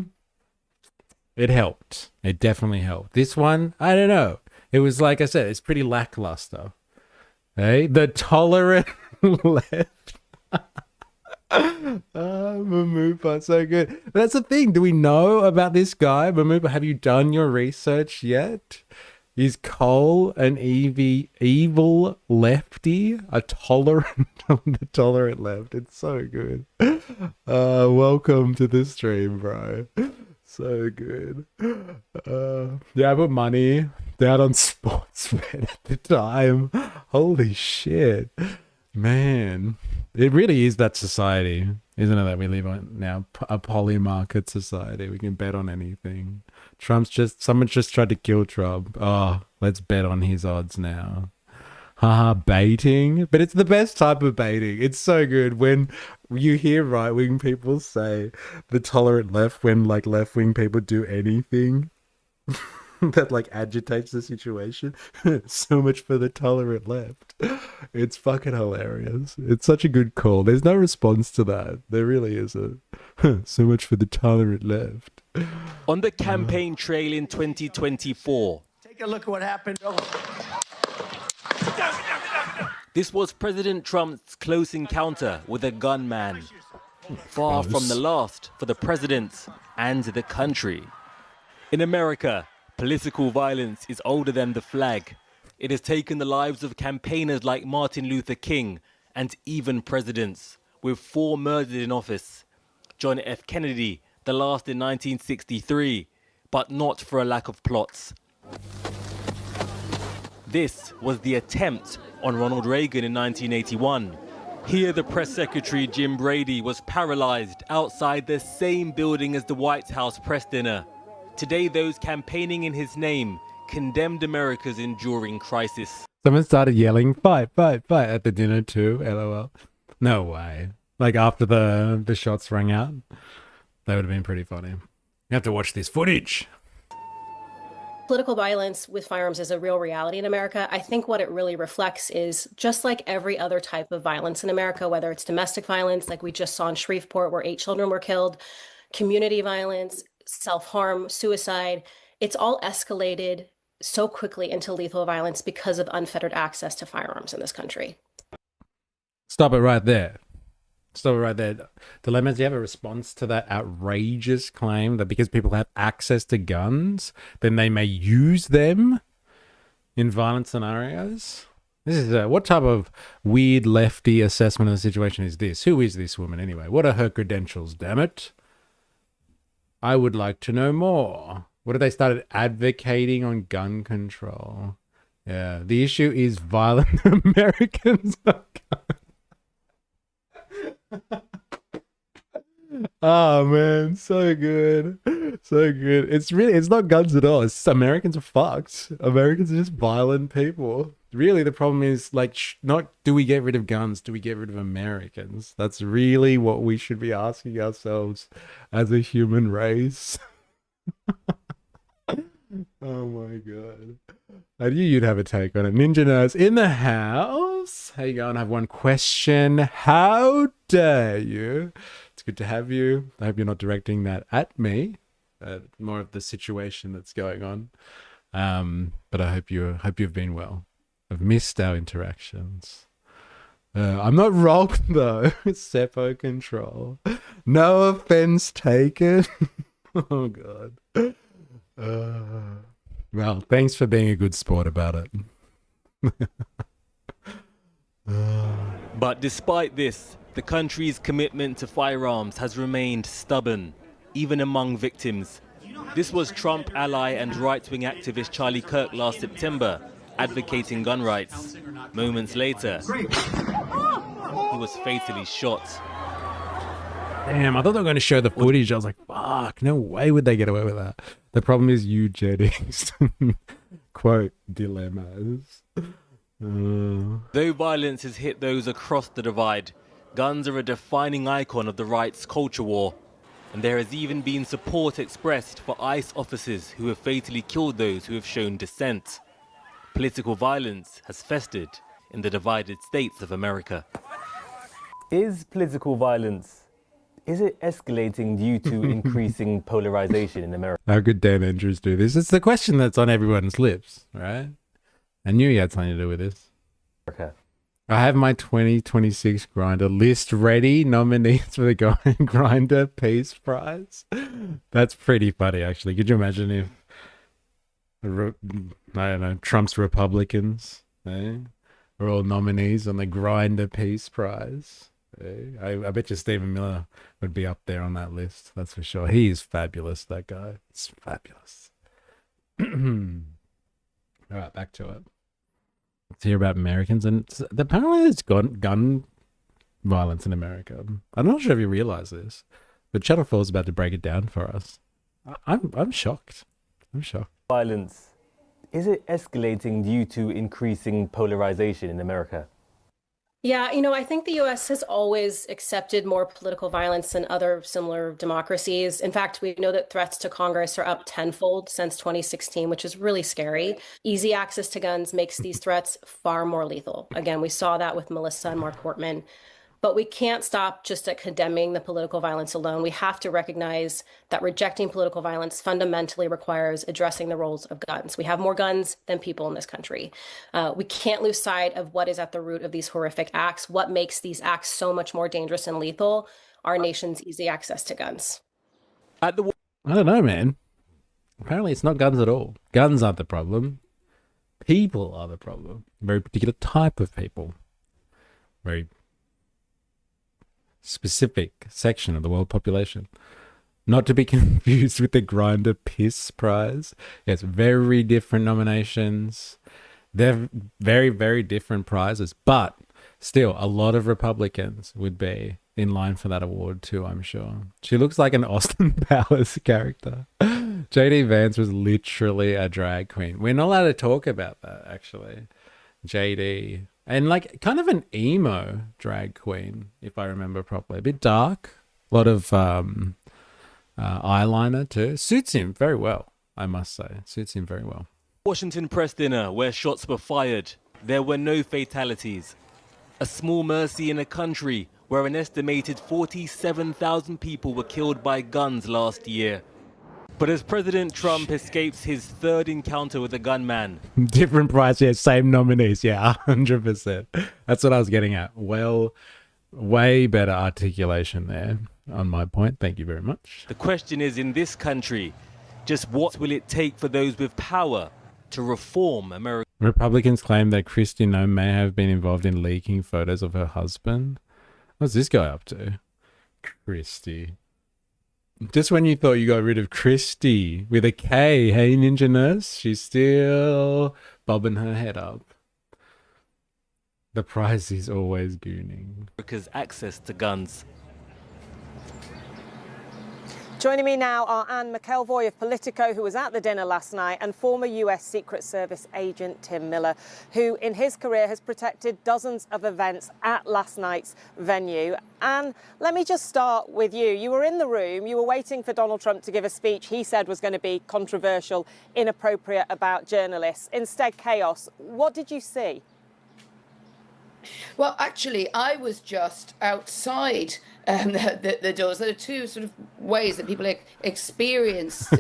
It helped. It definitely helped. This one, I don't know. It was, like I said, it's pretty lackluster. Hey? The tolerant left. Mamupa, so good. But that's the thing. Do we know about this guy? Mamupa, have you done your research yet? Is Cole an evil lefty? A tolerant the tolerant left. It's so good. Welcome to the stream, bro. So good. Yeah, I put money down on sports bet at the time. Holy shit. Man, it really is that society, isn't it, that we live on now? A poly market society. We can bet on anything. Someone's just tried to kill Trump. Oh, let's bet on his odds now. Haha, baiting. But it's the best type of baiting. It's so good when you hear right-wing people say the tolerant left when like left-wing people do anything that like agitates the situation. So much for the tolerant left. It's fucking hilarious. It's such a good call. There's no response to that. There really isn't. So much for the tolerant left. On the campaign trail in 2024. Take a look at what happened. This was President Trump's close encounter with a gunman. Far from the last for the president and the country. In America, political violence is older than the flag. It has taken the lives of campaigners like Martin Luther King and even presidents, with 4 murdered in office. John F. Kennedy, the last in 1963, but not for a lack of plots. This was the attempt on Ronald Reagan in 1981. Here, the press secretary, Jim Brady, was paralyzed outside the same building as the White House press dinner. Today, those campaigning in his name condemned America's enduring crisis. Someone started yelling, fight, fight, fight at the dinner too, LOL. No way. Like after the shots rang out. That would have been pretty funny. You have to watch this footage. Political violence with firearms is a real reality in America. I think what it really reflects is just like every other type of violence in America, whether it's domestic violence, like we just saw in Shreveport where 8 children were killed, community violence, self-harm, suicide, it's all escalated so quickly into lethal violence because of unfettered access to firearms in this country. Stop it right there. Stop it right there. Dilemmas, do you have a response to that outrageous claim that because people have access to guns, then they may use them in violent scenarios? This is what type of weird lefty assessment of the situation is this? Who is this woman anyway? What are her credentials, damn it? I would like to know more. What if they started advocating on gun control? Yeah, the issue is violent Americans. Oh man, so good. So good. It's not guns at all. It's just Americans are fucked. Americans are just violent people. Really, the problem is like not do we get rid of guns, do we get rid of Americans? That's really what we should be asking ourselves as a human race. Oh my god. I knew you'd have a take on it. Ninja Nerds in the house. How you going? I have one question. How dare you? It's good to have you. I hope you're not directing that at me. More of the situation that's going on. But I hope you've been well. I've missed our interactions. I'm not wrong though. Seppo control. No offense taken. Oh god. Well, thanks for being a good sport about it. But despite this, the country's commitment to firearms has remained stubborn, even among victims. This was Trump ally and right-wing activist Charlie Kirk last September, advocating gun rights. Moments later, he was fatally shot. Damn, I thought they were going to show the footage. I was like, fuck, no way would they get away with that. The problem is eugenics. Quote, dilemmas. Though violence has hit those across the divide, guns are a defining icon of the rights culture war. And there has even been support expressed for ICE officers who have fatally killed those who have shown dissent. Political violence has festered in the divided states of America. Is political violence, is it escalating due to increasing polarization in America? How could Dan Andrews do this? It's the question that's on everyone's lips, right? I knew he had something to do with this. Okay. I have my 2026 Grinder list ready. Nominees for the Grinder Peace Prize. That's pretty funny, actually. Could you imagine if, I don't know, Trump's Republicans are all nominees on the Grinder Peace Prize? I bet you Stephen Miller would be up there on that list. That's for sure. He is fabulous, that guy. It's fabulous. All right, back to it. Let's hear about Americans. And apparently there's gun violence in America. I'm not sure if you realize this, but Channel 4 is about to break it down for us. I'm shocked. I'm shocked. Violence, is it escalating due to increasing polarization in America? Yeah, I think the US has always accepted more political violence than other similar democracies. In fact, we know that threats to Congress are up tenfold since 2016, which is really scary. Easy access to guns makes these threats far more lethal. Again, we saw that with Melissa and Mark Portman. But we can't stop just at condemning the political violence alone. We have to recognize that rejecting political violence fundamentally requires addressing the roles of guns. We have more guns than people in this country. We can't lose sight of what is at the root of these horrific acts. What makes these acts so much more dangerous and lethal? Our nation's easy access to guns. I don't know, man. Apparently it's not guns at all. Guns aren't the problem. People are the problem. A very particular type of people. Very specific section of the world population. Not to be confused with the Grinder Piss Prize. It's very different nominations. They're very, very different prizes. But still, a lot of Republicans would be in line for that award too, I'm sure. She looks like an Austin Powers character. JD Vance was literally a drag queen. We're not allowed to talk about that, actually. JD. And like kind of an emo drag queen, if I remember properly. A bit dark. A lot of eyeliner too. Suits him very well, I must say. Suits him very well. Washington press dinner where shots were fired. There were no fatalities. A small mercy in a country where an estimated 47,000 people were killed by guns last year. But as President Trump escapes his third encounter with a gunman, Different price, yeah, same nominees, yeah, 100%. That's what I was getting at. Well, way better articulation there on my point. Thank you very much. the question is, in this country, just what will it take for those with power to reform America? Republicans claim that Kristi Noem may have been involved in leaking photos of her husband. What's this guy up to? Kristi. Just when you thought you got rid of Kristi with a K, hey Ninja Nurse, she's still bobbing her head up. The price is always gooning. America's access to guns. Joining me now are Anne McElvoy of Politico, who was at the dinner last night, and former US Secret Service agent Tim Miller, who in his career has protected dozens of events at last night's venue. Anne, let me just start with you. You were in the room, you were waiting for Donald Trump to give a speech he said was going to be controversial, inappropriate about journalists. Instead, chaos. What did you see? Well, actually, I was just outside the doors. There are two sort of ways that people experience.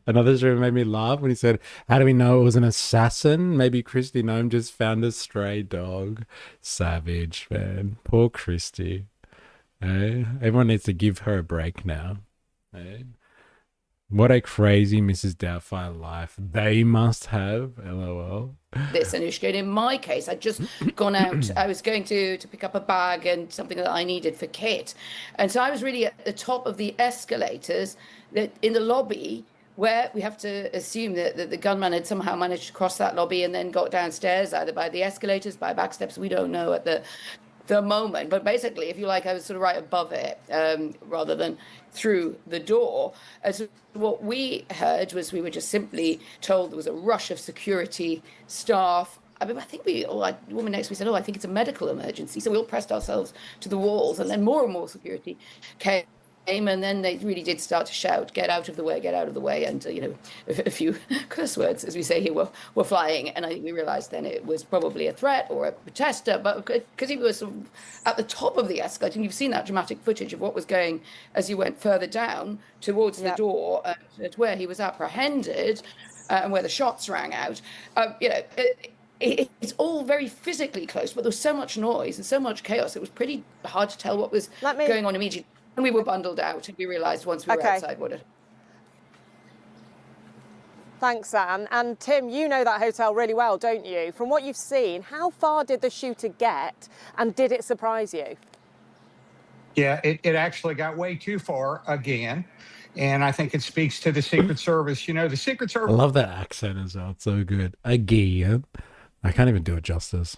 Another story made me laugh when he said, how do we know it was an assassin? Maybe Kristi Noem just found a stray dog. Savage, man. Poor Kristi. Eh? Everyone needs to give her a break now. Eh? What a crazy Mrs. Doubtfire life they must have. LOL. This, Anushka, and in my case, I'd just gone out. I was going to pick up a bag and something that I needed for Kit, and so I was really at the top of the escalators that in the lobby, where we have to assume that the gunman had somehow managed to cross that lobby and then got downstairs, either by the escalators, by back steps. We don't know at the moment, but basically, if you like, I was sort of right above it rather than through the door. So what we heard was we were just simply told there was a rush of security staff. I mean, I think the woman next to me said, I think it's a medical emergency. So we all pressed ourselves to the walls, and then more and more security came. And then they really did start to shout, get out of the way, get out of the way. And, a few curse words, as we say here, were flying. And I think we realized then it was probably a threat or a protester. But because he was sort of at the top of the escalator, and you've seen that dramatic footage of what was going as you went further down towards the door at where he was apprehended and where the shots rang out, it's all very physically close, but there was so much noise and so much chaos. It was pretty hard to tell what was going on immediately. And we were bundled out, and we realised once we were outside what it. Thanks, Anne. And Tim, you know that hotel really well, don't you? From what you've seen, how far did the shooter get, and did it surprise you? Yeah, it actually got way too far again. And I think it speaks to the Secret Service. The Secret Service. I love that accent as well. It's so good. Again. I can't even do it justice.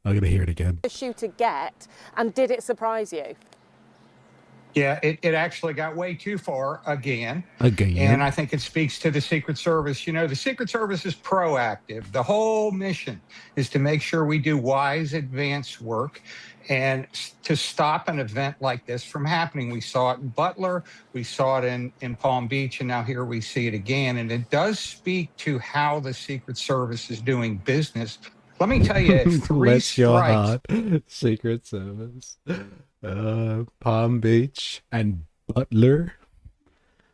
I'm going to hear it again. The shooter get, and did it surprise you? Yeah, it actually got way too far again. Again. And I think it speaks to the Secret Service. The Secret Service is proactive. The whole mission is to make sure we do wise, advanced work and to stop an event like this from happening. We saw it in Butler, we saw it in Palm Beach, and now here we see it again. And it does speak to how the Secret Service is doing business. Let me tell you, Bless your heart, Secret Service. Palm Beach and Butler.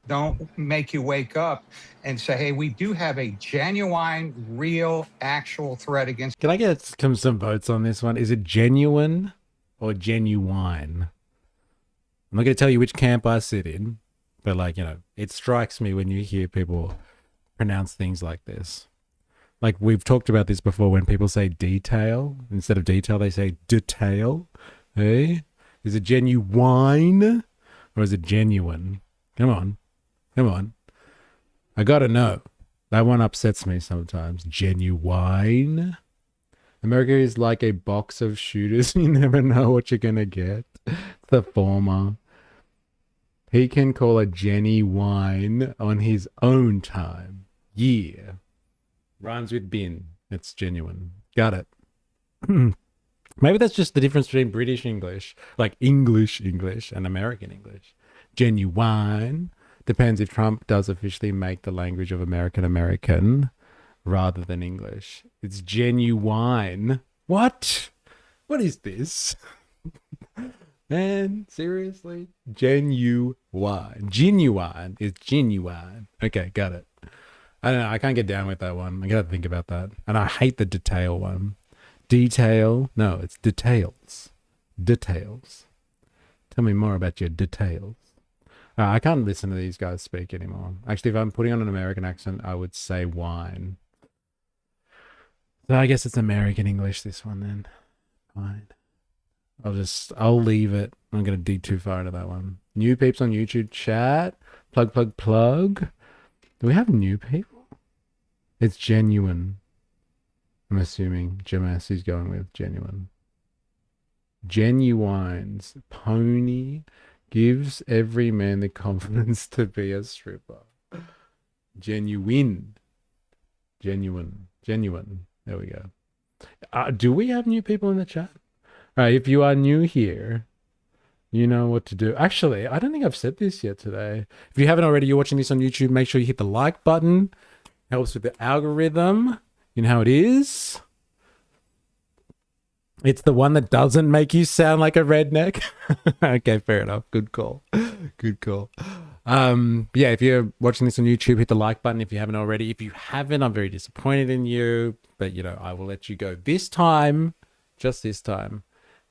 Don't make you wake up and say, hey, we do have a genuine, real, actual threat against. Can I get some votes on this one? Is it genuine or genuine? I'm not going to tell you which camp I sit in, but it strikes me when you hear people pronounce things like this. Like we've talked about this before, when people say detail, instead of detail, they say detail. Hey? Is it genuine or is it genuine? Come on. I gotta know. That one upsets me sometimes. Genuine. America is like a box of shooters. You never know what you're gonna get. The former. He can call a Jenny wine on his own time. Yeah. Rhymes with bin. It's genuine. Got it. Maybe that's just the difference between British English, like English and American English. Genuine. Depends if Trump does officially make the language of American rather than English. It's genuine. What? What is this? Man, seriously? Genuine. Genuine is genuine. Okay, got it. I don't know. I can't get down with that one. I gotta think about that. And I hate the detail one. Detail? No, it's details. Details. Tell me more about your details. I can't listen to these guys speak anymore. Actually, if I'm putting on an American accent, I would say wine. So I guess it's American English, this one then. Fine. I'll leave it. I'm not going to dig too far into that one. New peeps on YouTube chat. Plug. Do we have new people? It's genuine. I'm assuming Jamas is going with genuine. Genuines. Pony gives every man the confidence to be a stripper. Genuine. There we go. Do we have new people in the chat? All right, if you are new here, you know what to do. Actually, I don't think I've said this yet today. If you haven't already, you're watching this on YouTube, make sure you hit the like button. Helps with the algorithm. You know how it is. It's the one that doesn't make you sound like a redneck. Okay, fair enough. Good call. Yeah, if you're watching this on YouTube, hit the like button if you haven't already. If you haven't, I'm very disappointed in you. But, I will let you go this time. Just this time.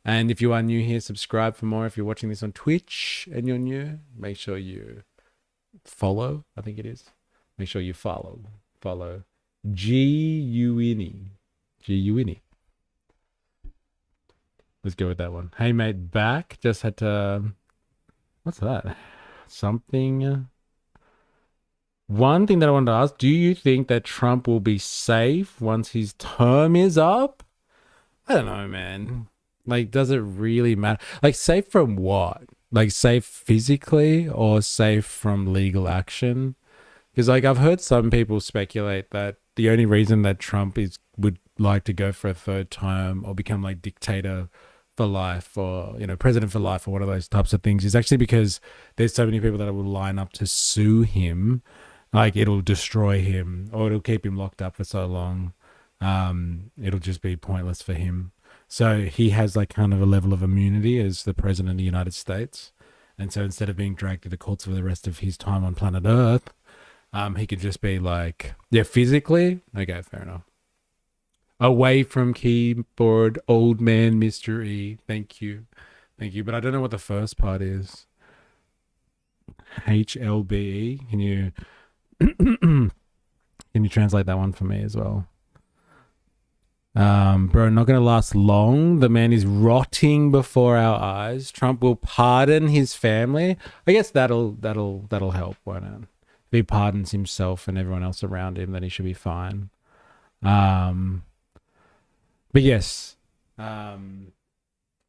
And if you are new here, subscribe for more. If you're watching this on Twitch and you're new, make sure you follow, I think it is. Make sure you follow. G-U-N-E. Let's go with that one. Hey, mate, back. Just had to... What's that? Something... One thing that I wanted to ask, do you think that Trump will be safe once his term is up? I don't know, man. Like, does it really matter? Like, safe from what? Like, safe physically or safe from legal action? Because, like, I've heard some people speculate that the only reason that Trump would like to go for a third term or become, like, dictator for life or, president for life or one of those types of things is actually because there's so many people that will line up to sue him. Like, it'll destroy him or it'll keep him locked up for so long. It'll just be pointless for him. So he has like kind of a level of immunity as the president of the United States. And so instead of being dragged to the courts for the rest of his time on planet Earth, he could just be like, yeah, physically. Okay, fair enough. Away from keyboard, old man mystery. Thank you. But I don't know what the first part is. HLBE. Can you translate that one for me as well? Bro, not gonna last long. The man is rotting before our eyes. Trump will pardon his family. I guess that'll help. Why not? If he pardons himself and everyone else around him, then he should be fine. But yes,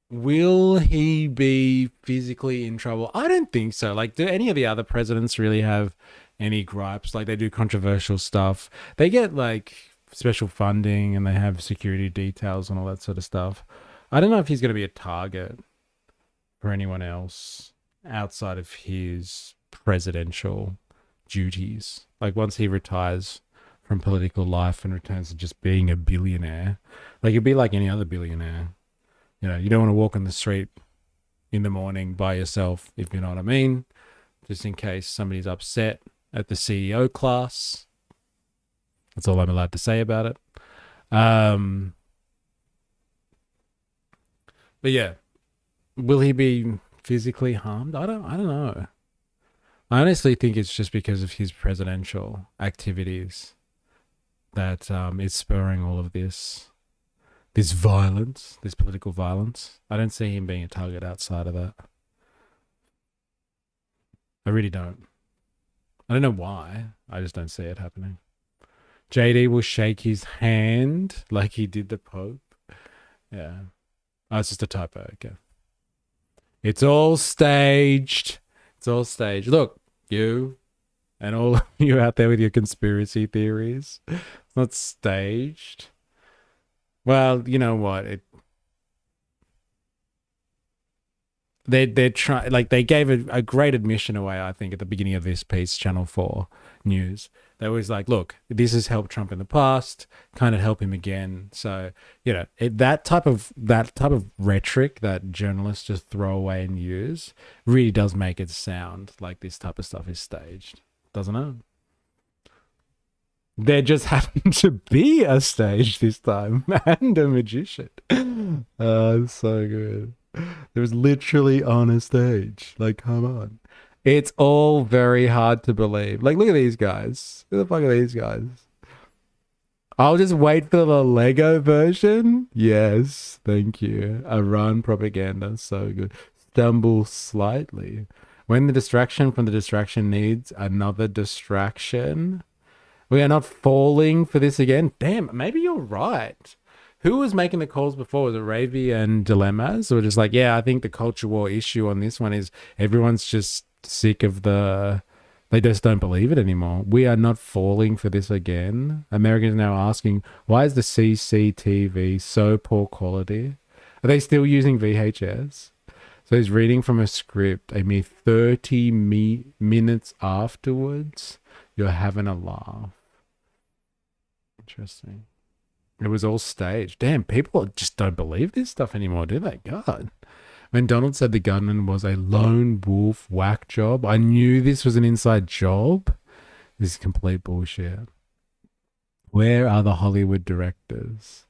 will he be physically in trouble? I don't think so. Like, do any of the other presidents really have any gripes? Like, they do controversial stuff. They get like special funding and they have security details and all that sort of stuff. I don't know if he's going to be a target for anyone else outside of his presidential duties. Like, once he retires from political life and returns to just being a billionaire, like, he'll be like any other billionaire. You don't want to walk on the street in the morning by yourself, if you know what I mean, just in case somebody's upset at the CEO class. That's all I'm allowed to say about it. But yeah, will he be physically harmed? I don't know. I honestly think it's just because of his presidential activities that is spurring all of this violence, this political violence. I don't see him being a target outside of that. I really don't. I don't know why. I just don't see it happening. JD will shake his hand like he did the Pope. Yeah. Oh, it's just a typo. Okay. It's all staged. It's all staged. Look, you and all of you out there with your conspiracy theories. It's not staged. Well, you know what? They're trying, like, they gave a great admission away, I think, at the beginning of this piece, Channel 4 News. They was like, look, this has helped Trump in the past, kind of help him again. So, you know, that type of rhetoric that journalists just throw away and use really does make it sound like this type of stuff is staged, doesn't it? There just happened to be a stage this time and a magician. Oh, it's so good. There was literally on a stage. Like, come on. It's all very hard to believe. Like, look at these guys. Who the fuck are these guys? I'll just wait for the Lego version. Yes, thank you. Iran propaganda, so good. Stumble slightly. When the distraction from the distraction needs another distraction. We are not falling for this again. Damn, maybe you're right. Who was making the calls before? Was it Ravi and Dilemmas? Or just like, yeah, I think the culture war issue on this one is everyone's just sick of they just don't believe it anymore. We are not falling for this again. Americans are now asking, why is the CCTV so poor quality? Are they still using VHS? So he's reading from a script a mere 30 minutes afterwards. You're having a laugh. Interesting. It was all staged. Damn, people just don't believe this stuff anymore, do they? God. When Donald said the gunman was a lone wolf whack job, I knew this was an inside job. This is complete bullshit. Where are the Hollywood directors?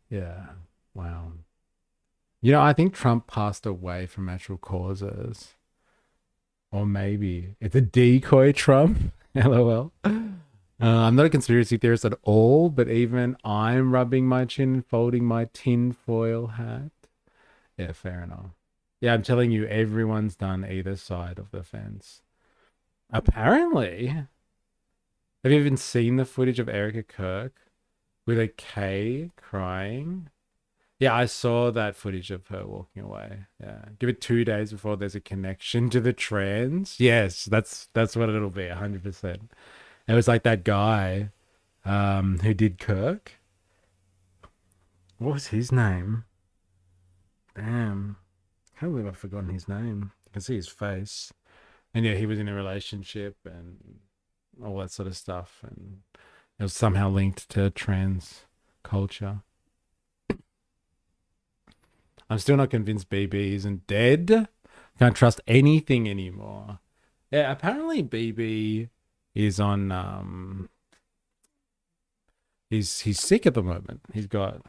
Yeah. Wow. You know, I think Trump passed away from natural causes. Or maybe it's a decoy Trump. LOL. I'm not a conspiracy theorist at all, but even I'm rubbing my chin and folding my tinfoil hat. Yeah, fair enough. Yeah, I'm telling you, everyone's done either side of the fence. Apparently. Have you even seen the footage of Erica Kirk with a K crying? Yeah, I saw that footage of her walking away. Yeah. Give it 2 days before there's a connection to the trans. Yes, that's what it'll be, 100%. It was like that guy who did Kirk. What was his name? Damn. I can't believe I've forgotten his name. I can see his face. And yeah, he was in a relationship and all that sort of stuff. And it was somehow linked to trans culture. I'm still not convinced BB isn't dead. Can't trust anything anymore. Yeah, apparently BB is on he's sick at the moment. He's got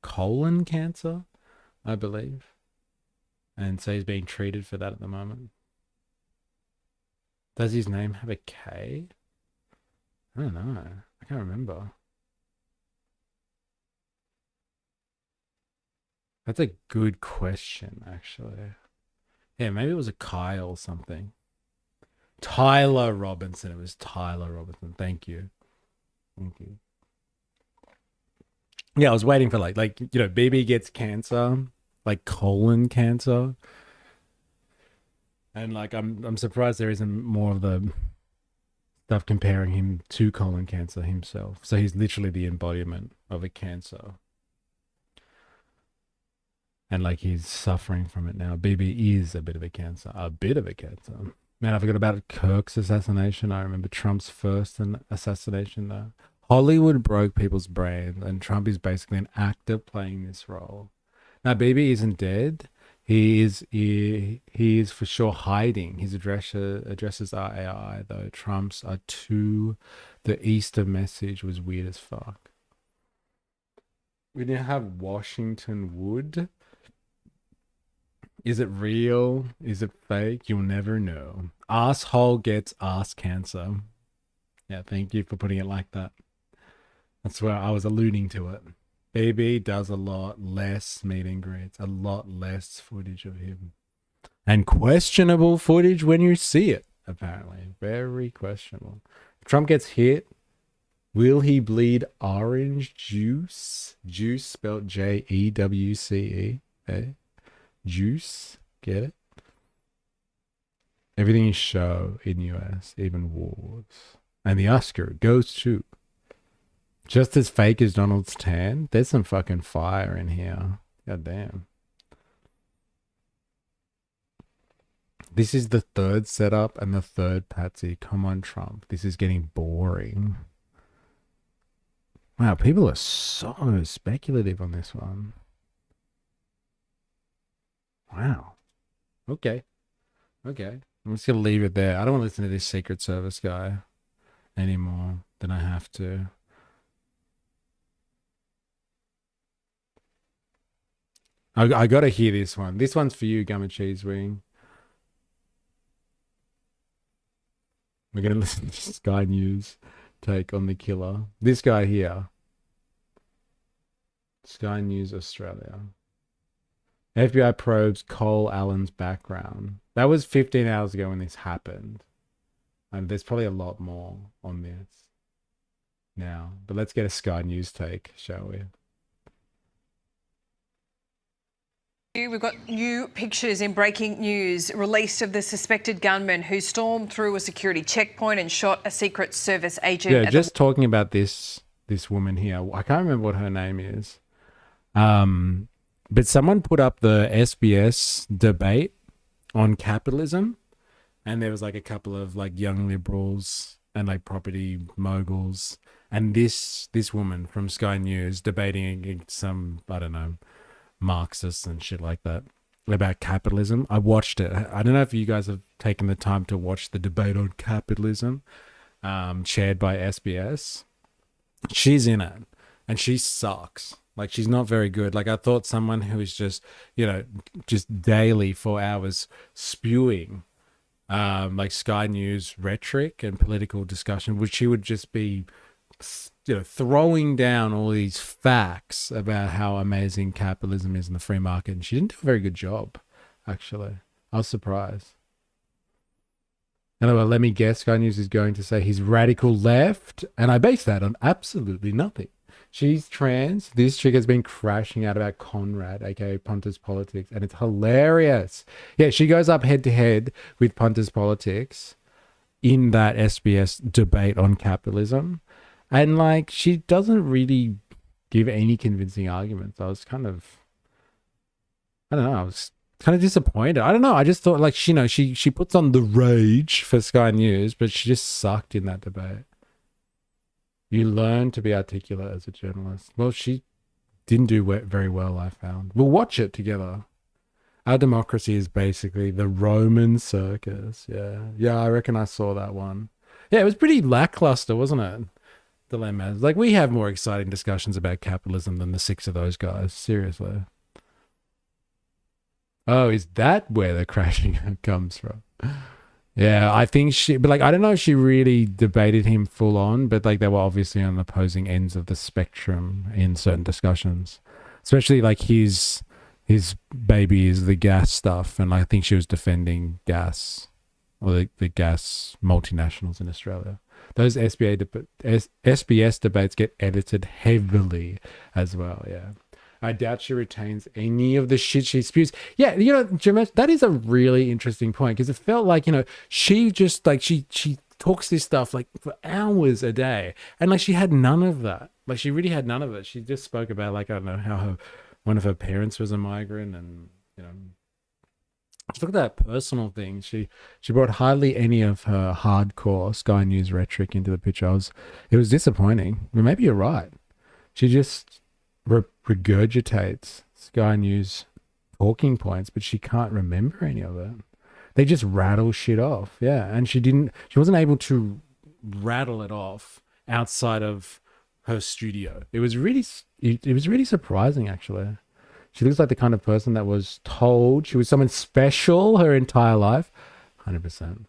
colon cancer, I believe. And so he's being treated for that at the moment. Does his name have a K? I don't know. I can't remember. That's a good question, actually. Yeah, maybe it was a Kyle something. Tyler Robinson. It was Tyler Robinson. Thank you. Thank you. Yeah, I was waiting for like you know, BB gets cancer, like colon cancer. And like I'm surprised there isn't more of the stuff comparing him to colon cancer himself. So he's literally the embodiment of a cancer. And like he's suffering from it now. BB is a bit of a cancer. A bit of a cancer. Man, I forgot about Kirk's assassination. I remember Trump's first assassination though. Hollywood broke people's brains, and Trump is basically an actor playing this role. Now, BB isn't dead. He is for sure hiding. His addresses are AI though. Trump's are to the Easter message was weird as fuck. We now have Washington Wood. Is it real? Is it fake? You'll never know. Asshole gets ass cancer. Yeah, thank you for putting it like that. That's where I was alluding to it. BB does a lot less meet and greets, a lot less footage of him. And questionable footage when you see it, apparently. Very questionable. If Trump gets hit, will he bleed orange juice? Juice spelled Jewce. Eh? Juice. Get it? Everything is show in US, even wars. And the Oscar goes to just as fake as Donald's tan. There's some fucking fire in here. God damn. This is the third setup and the third patsy. Come on, Trump. This is getting boring. Wow, people are so speculative on this one. Wow. Okay. Okay. I'm just going to leave it there. I don't want to listen to this Secret Service guy anymore than I have to. I got to hear this one. This one's for you, Gummy Cheese Wing. We're going to listen to Sky News take on the killer. This guy here. Sky News Australia. FBI probes Cole Allen's background. That was 15 hours ago when this happened. And there's probably a lot more on this now. But let's get a Sky News take, shall we? We've got new pictures in breaking news released of the suspected gunman who stormed through a security checkpoint and shot a Secret Service agent. Yeah, just talking about this woman here. I can't remember what her name is. But someone put up the SBS debate on capitalism, and there was like a couple of like young liberals and like property moguls, and this woman from Sky News debating against some, I don't know, Marxists and shit like that about capitalism. I watched it. I don't know if you guys have taken the time to watch the debate on capitalism, chaired by SBS. She's in it, and she sucks. Like, she's not very good. Like, I thought someone who is just, just daily for hours spewing, like Sky News rhetoric and political discussion, which she would just be, throwing down all these facts about how amazing capitalism is in the free market. And she didn't do a very good job, actually. I was surprised. Anyway, let me guess, Sky News is going to say he's radical left, and I base that on absolutely nothing. She's trans. This chick has been crashing out about Conrad, aka Punters Politics, and it's hilarious. Yeah, she goes up head to head with Punters Politics in that SBS debate on capitalism, and like she doesn't really give any convincing arguments. I was kind of disappointed. I don't know. I just thought like she puts on the rage for Sky News, but she just sucked in that debate. You learn to be articulate as a journalist. Well, she didn't do very well, I found. We'll watch it together. Our democracy is basically the Roman circus. Yeah, I reckon I saw that one. Yeah, it was pretty lackluster, wasn't it? Dilemmas. Like, we have more exciting discussions about capitalism than the six of those guys. Seriously. Oh, is that where the crashing comes from? Yeah, I think but like, I don't know if she really debated him full on, but like they were obviously on opposing ends of the spectrum in certain discussions, especially like his baby is the gas stuff. And I think she was defending gas or the gas multinationals in Australia. Those SBS debates get edited heavily as well. Yeah. I doubt she retains any of the shit she spews. Yeah, Jamesh, that is a really interesting point because it felt like, she just like, she talks this stuff like for hours a day. And like, she had none of that. Like, she really had none of it. She just spoke about like, I don't know, how one of her parents was a migrant and, just look at that personal thing. She brought hardly any of her hardcore Sky News rhetoric into the picture. It was disappointing. Well, maybe you're right. She just regurgitates Sky News talking points, but she can't remember any of it. They just rattle shit off. Yeah. And she wasn't able to rattle it off outside of her studio. It was really surprising, actually. She looks like the kind of person that was told she was someone special her entire life. 100%.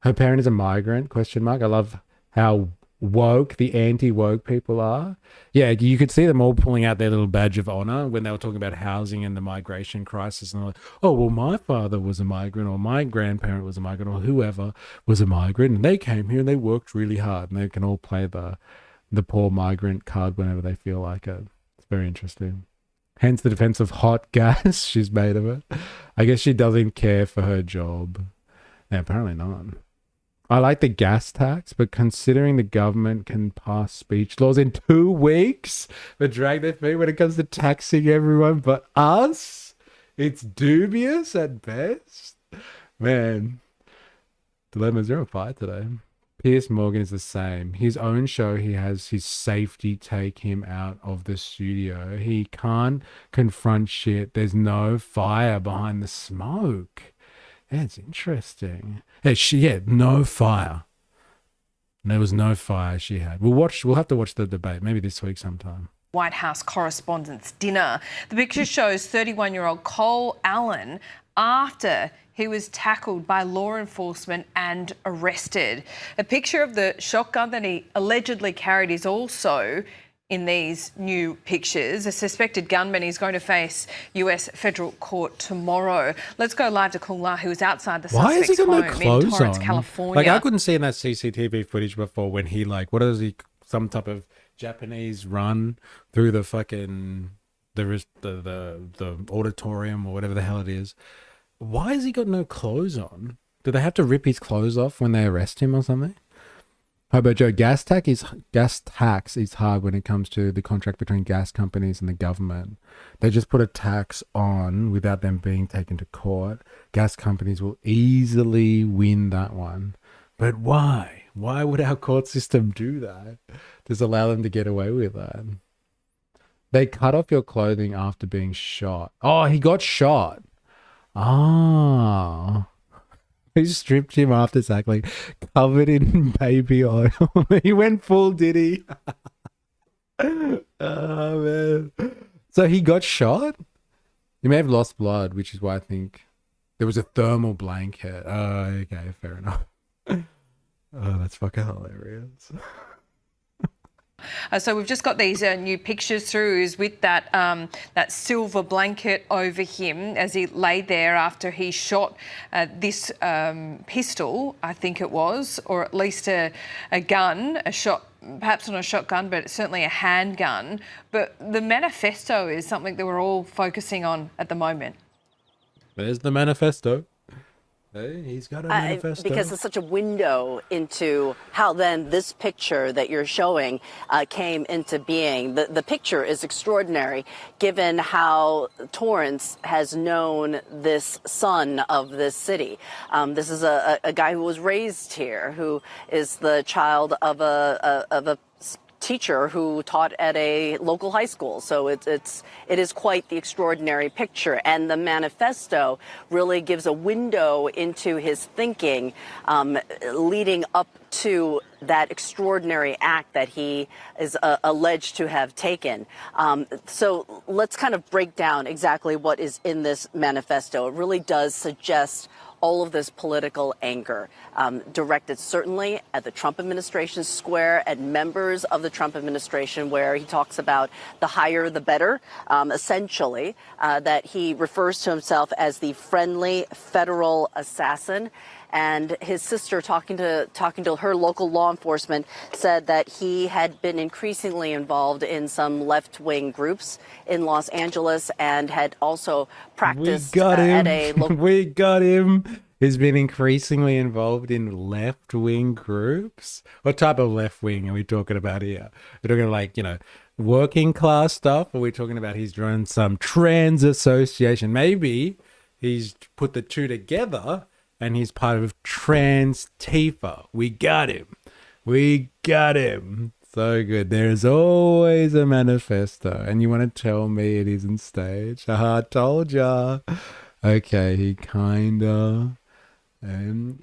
Her parent is a migrant, ? I love how woke the anti-woke people are. Yeah, you could see them all pulling out their little badge of honor when they were talking about housing and the migration crisis, and they're like, oh, well, my father was a migrant, or my grandparent was a migrant, or whoever was a migrant, and they came here and they worked really hard, and they can all play the poor migrant card whenever they feel like it. It's very interesting. Hence the defense of hot gas she's made of it. I guess she doesn't care for her job. Yeah, apparently not. I like the gas tax, but considering the government can pass speech laws in 2 weeks for drag their feet when it comes to taxing everyone but us, it's dubious at best. Man, dilemmas, you're on fire today. Piers Morgan is the same. His own show, he has his safety take him out of the studio. He can't confront shit. There's no fire behind the smoke. Yeah, it's interesting. Yeah, no fire. There was no fire she had. We'll have to watch the debate, maybe this week sometime. White House Correspondents' Dinner. The picture shows 31-year-old Cole Allen after he was tackled by law enforcement and arrested. A picture of the shotgun that he allegedly carried is also in these new pictures. A suspected gunman is going to face US federal court tomorrow. Let's go live to Kula, who is outside the Why has he suspect's got no home clothes in Torrance, on? California. Like, I couldn't see in that CCTV footage before when he, like, what is he, some type of Japanese run through the fucking, the auditorium or whatever the hell it is. Why has he got no clothes on? Do they have to rip his clothes off when they arrest him or something? How about Joe? Gas tax is hard when it comes to the contract between gas companies and the government. They just put a tax on without them being taken to court. Gas companies will easily win that one. But why? Why would our court system do that? Just allow them to get away with that. They cut off your clothing after being shot. Oh, he got shot. Ah. He stripped him after tackling, covered in baby oil. He went full, did he? Oh, man. So he got shot? He may have lost blood, which is why I think there was a thermal blanket. Oh, okay, fair enough. Oh, that's fucking hilarious. So we've just got these new pictures through. He's with that that silver blanket over him as he lay there after he shot this pistol, I think it was, or at least a gun, a shot, perhaps not a shotgun, but certainly a handgun. But the manifesto is something that we're all focusing on at the moment. There's the manifesto. Hey, he's got a manifesto. Because it's such a window into how then this picture that you're showing came into being. The picture is extraordinary given how Torrance has known this son of this city. This is a guy who was raised here, who is the child of a teacher who taught at a local high school. So it is quite the extraordinary picture. And the manifesto really gives a window into his thinking leading up to that extraordinary act that he is alleged to have taken. So let's kind of break down exactly what is in this manifesto. It really does suggest all of this political anger directed certainly at the Trump administration square, at members of the Trump administration, where he talks about the higher the better, essentially, that he refers to himself as the friendly federal assassin. And his sister, talking to her local law enforcement, said that he had been increasingly involved in some left-wing groups in Los Angeles and had also practiced at a local... We got him. He's been increasingly involved in left-wing groups. What type of left-wing are we talking about here? We're talking like, working class stuff? Or are we talking about he's run some trans association? Maybe he's put the two together and he's part of Trans Tifa. We got him. We got him. So good. There's always a manifesto. And you want to tell me it isn't staged? I told ya. Okay, he kinda...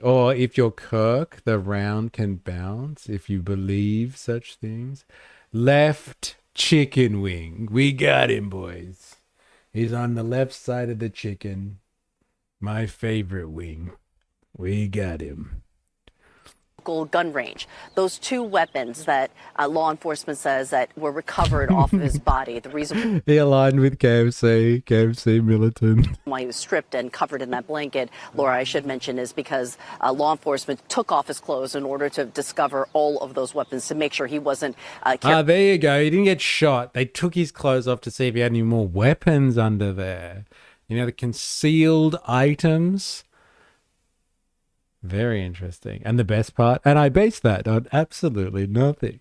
or if you're Kirk, the round can bounce if you believe such things. Left chicken wing. We got him, boys. He's on the left side of the chicken. My favorite wing. We got him. local gun range. Those 2 weapons that law enforcement says that were recovered off of his body. The reason He aligned with KFC militant. why he was stripped and covered in that blanket, Laura, I should mention, is because law enforcement took off his clothes in order to discover all of those weapons to make sure he wasn't There you go. He didn't get shot. They took his clothes off to see if he had any more weapons under there. You know, the concealed items. Very interesting. And the best part, and I base that on absolutely nothing.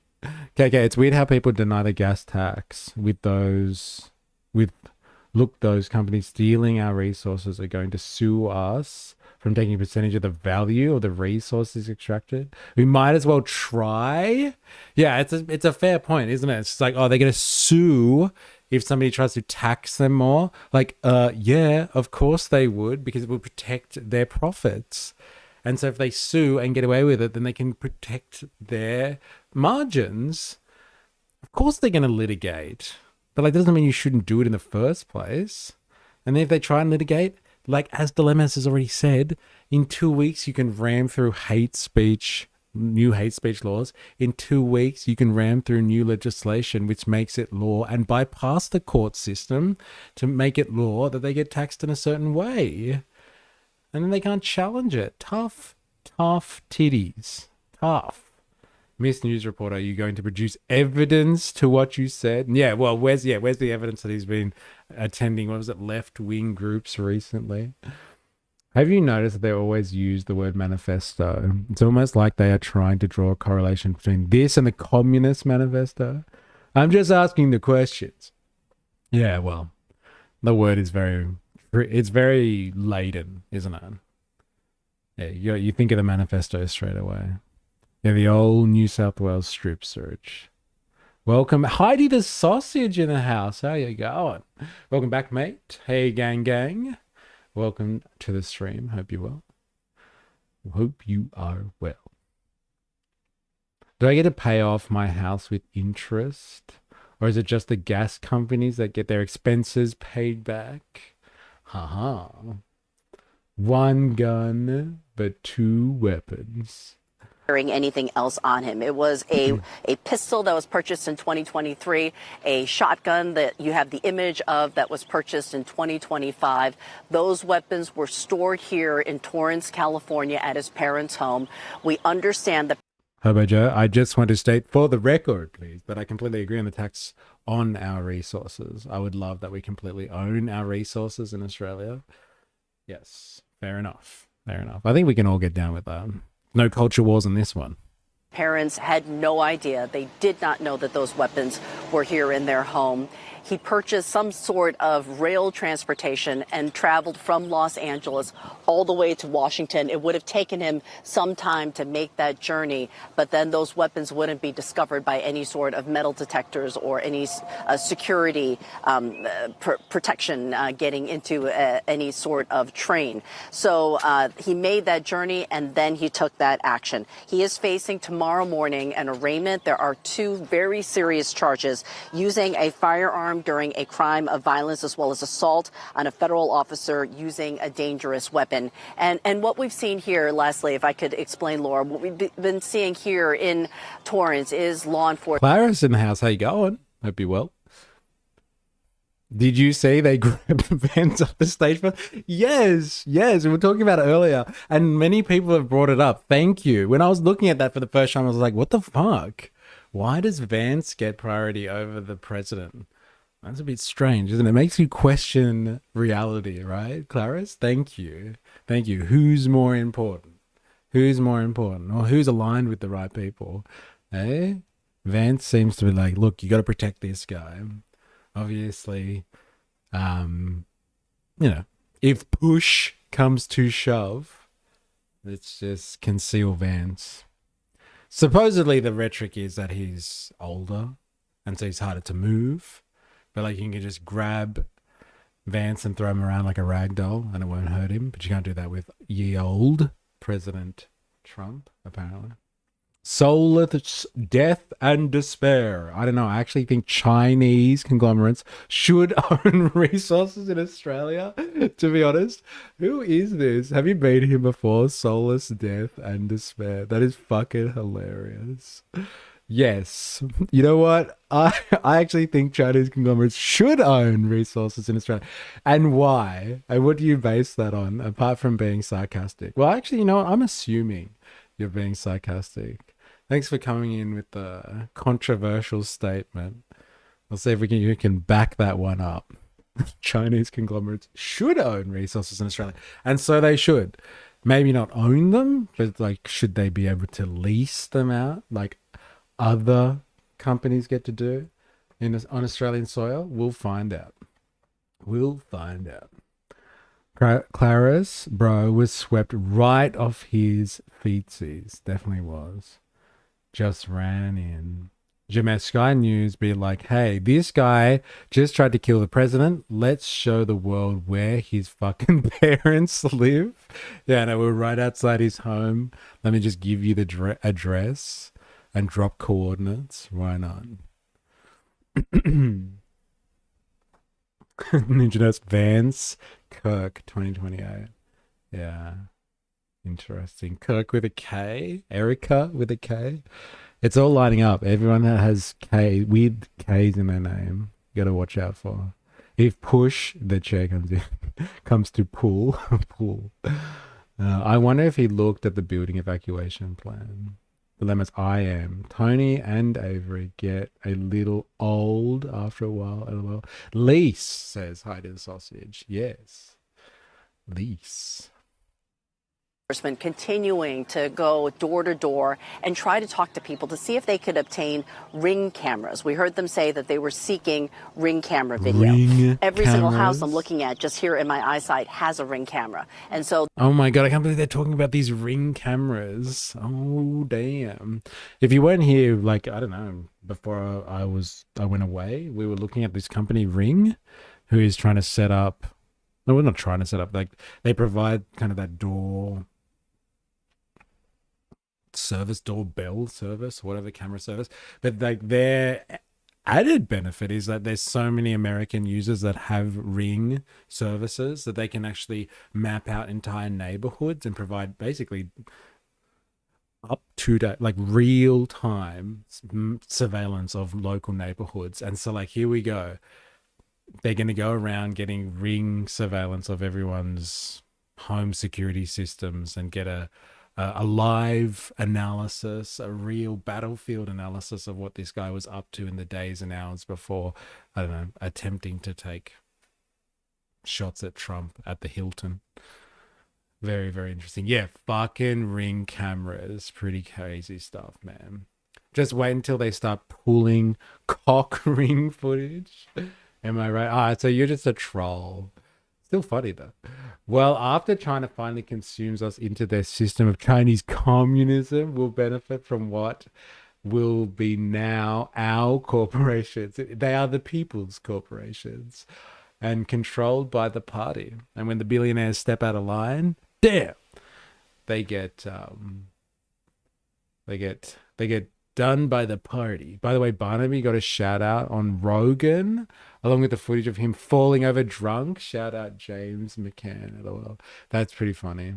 Okay, it's weird how people deny the gas tax with those companies stealing our resources are going to sue us from taking a percentage of the value of the resources extracted. We might as well try. Yeah, it's a fair point, isn't it? It's like, oh, they're going to sue if somebody tries to tax them more. Like, yeah, of course they would, because it will protect their profits. And so if they sue and get away with it, then they can protect their margins. Of course they're going to litigate. But like, that doesn't mean you shouldn't do it in the first place. And then if they try and litigate, like as Dilemmas has already said, in 2 weeks you can ram through new hate speech laws. In 2 weeks you can ram through new legislation which makes it law and bypass the court system to make it law that they get taxed in a certain way. And then they can't challenge it. Tough titties. Tough. Miss News Reporter, are you going to produce evidence to what you said? Yeah, well, where's the evidence that he's been attending, what was it, left-wing groups recently? Have you noticed that they always use the word manifesto? It's almost like they are trying to draw a correlation between this and the Communist Manifesto. I'm just asking the questions. Yeah, well, the word is very laden, isn't it? Yeah, you think of the manifesto straight away. Yeah, the old New South Wales strip search. Welcome, Heidi the Sausage in the house. How you going? Welcome back, mate. Hey, gang. Welcome to the stream. Hope you're well. Hope you are well. Do I get to pay off my house with interest? Or is it just the gas companies that get their expenses paid back? Haha. One gun, but 2 weapons. Carrying anything else on him. It was a pistol that was purchased in 2023, a shotgun that you have the image of that was purchased in 2025. Those weapons were stored here in Torrance, California at his parents' home. We understand that. Hobo Joe, I just want to state for the record, please, that I completely agree on the tax on our resources. I would love that we completely own our resources in Australia. Yes, fair enough. I think we can all get down with that. No culture wars on this one. Parents had no idea. They did not know that those weapons were here in their home. He purchased some sort of rail transportation and traveled from Los Angeles all the way to Washington. It would have taken him some time to make that journey, but then those weapons wouldn't be discovered by any sort of metal detectors or any security protection getting into any sort of train. So he made that journey and then he took that action. He is facing tomorrow morning an arraignment. There are 2 very serious charges: using a firearm during a crime of violence, as well as assault on a federal officer using a dangerous weapon. And what we've seen here, lastly, if I could explain, Laura, what we've been seeing here in Torrance is law enforcement. Clara's in the house. How you going? Hope you're well. Did you see they grabbed Vance off the stage? Yes. We were talking about it earlier, and many people have brought it up. Thank you. When I was looking at that for the first time, I was like, what the fuck? Why does Vance get priority over the president? That's a bit strange, isn't it? It makes you question reality, right, Clarice? Thank you. Who's more important? Or who's aligned with the right people? Eh? Vance seems to be like, look, you got to protect this guy. Obviously, if push comes to shove, let's just conceal Vance. Supposedly the rhetoric is that he's older and so he's harder to move. But like, you can just grab Vance and throw him around like a rag doll and it won't hurt him. But you can't do that with ye old President Trump, apparently. Soulless death and despair. I don't know. I actually think Chinese conglomerates should own resources in Australia, to be honest. Who is this? Have you been here before? Soulless death and despair. That is fucking hilarious. Yes. You know what? I actually think Chinese conglomerates should own resources in Australia. And why? And what do you base that on, apart from being sarcastic? Well, actually, you know what? I'm assuming you're being sarcastic. Thanks for coming in with the controversial statement. I'll see if you can back that one up. Chinese conglomerates should own resources in Australia. And so they should. Maybe not own them, but like, should they be able to lease them out like other companies get to do on Australian soil? We'll find out. We'll find out. Claris, bro, was swept right off his feetsies. Definitely was. Just ran in. Jamesh Sky News be like, hey, this guy just tried to kill the president. Let's show the world where his fucking parents live. Yeah, no, we're right outside his home. Let me just give you the address and drop coordinates. Why not? Ninja Nurse Vance Kirk 2028. Yeah. Interesting. Kirk with a K. Erica with a K. It's all lining up. Everyone that has weird K's in their name, you gotta watch out for. If push, the chair comes in. Comes to pull. Pull. I wonder if he looked at the building evacuation plan. Dilemmas I am. Tony and Avery get a little old after a while. LOL. Lise says hi to the sausage. Yes. Lise. Enforcement continuing to go door to door and try to talk to people to see if they could obtain Ring cameras. We heard them say that they were seeking Ring camera video. Every single house I'm looking at just here in my eyesight has a Ring camera. And so, oh my God, I can't believe they're talking about these Ring cameras. Oh, damn. If you weren't here, like, I don't know, before I went away, we were looking at this company Ring, who is trying to set up, no, we're not trying to set up, like, they provide kind of that door service, doorbell service, whatever, camera service, but like their added benefit is that there's so many American users that have Ring services that they can actually map out entire neighborhoods and provide basically up to date, like real time surveillance of local neighborhoods. And so like, here we go, they're going to go around getting Ring surveillance of everyone's home security systems and get a live analysis, a real battlefield analysis of what this guy was up to in the days and hours before, I don't know, attempting to take shots at Trump at the Hilton. Very, very interesting. Yeah, fucking Ring cameras. Pretty crazy stuff, man. Just wait until they start pulling cock ring footage. Am I right? So you're just a troll. Still funny though. Well, after China finally consumes us into their system of Chinese communism, we'll benefit from what will be now our corporations. They are the people's corporations and controlled by the party. And when the billionaires step out of line, damn, they get done by the party. By the way, Barnaby got a shout out on Rogan, along with the footage of him falling over drunk. Shout out James McCann. LOL. That's pretty funny.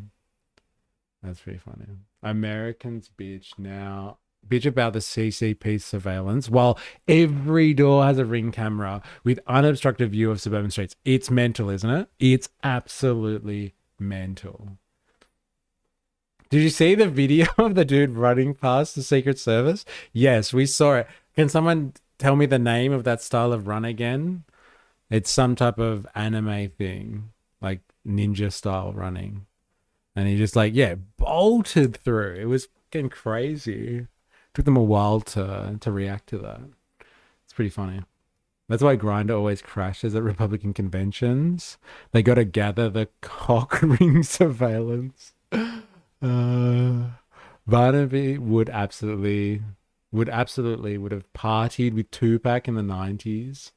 That's pretty funny. Americans bitch about the CCP surveillance while every door has a Ring camera with unobstructed view of suburban streets. It's mental, isn't it? It's absolutely mental. Did you see the video of the dude running past the Secret Service? Yes, we saw it. Can someone tell me the name of that style of run again? It's some type of anime thing, like ninja style running. And he just like, yeah, bolted through. It was fucking crazy. Took them a while to react to that. It's pretty funny. That's why Grindr always crashes at Republican conventions. They got to gather the cock ring surveillance. Barnaby would have partied with Tupac in the 90s.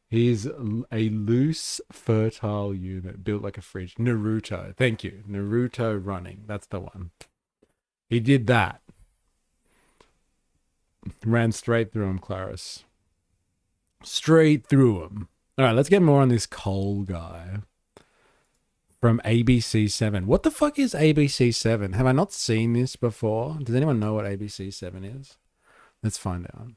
He's a loose, fertile unit built like a fridge. Naruto. Thank you. Naruto running. That's the one. He did that. Ran straight through him, Clarice. Straight through him. All right, let's get more on this Cole guy from ABC7. What the fuck is ABC7? Have I not seen this before? Does anyone know what ABC7 is? Let's find out.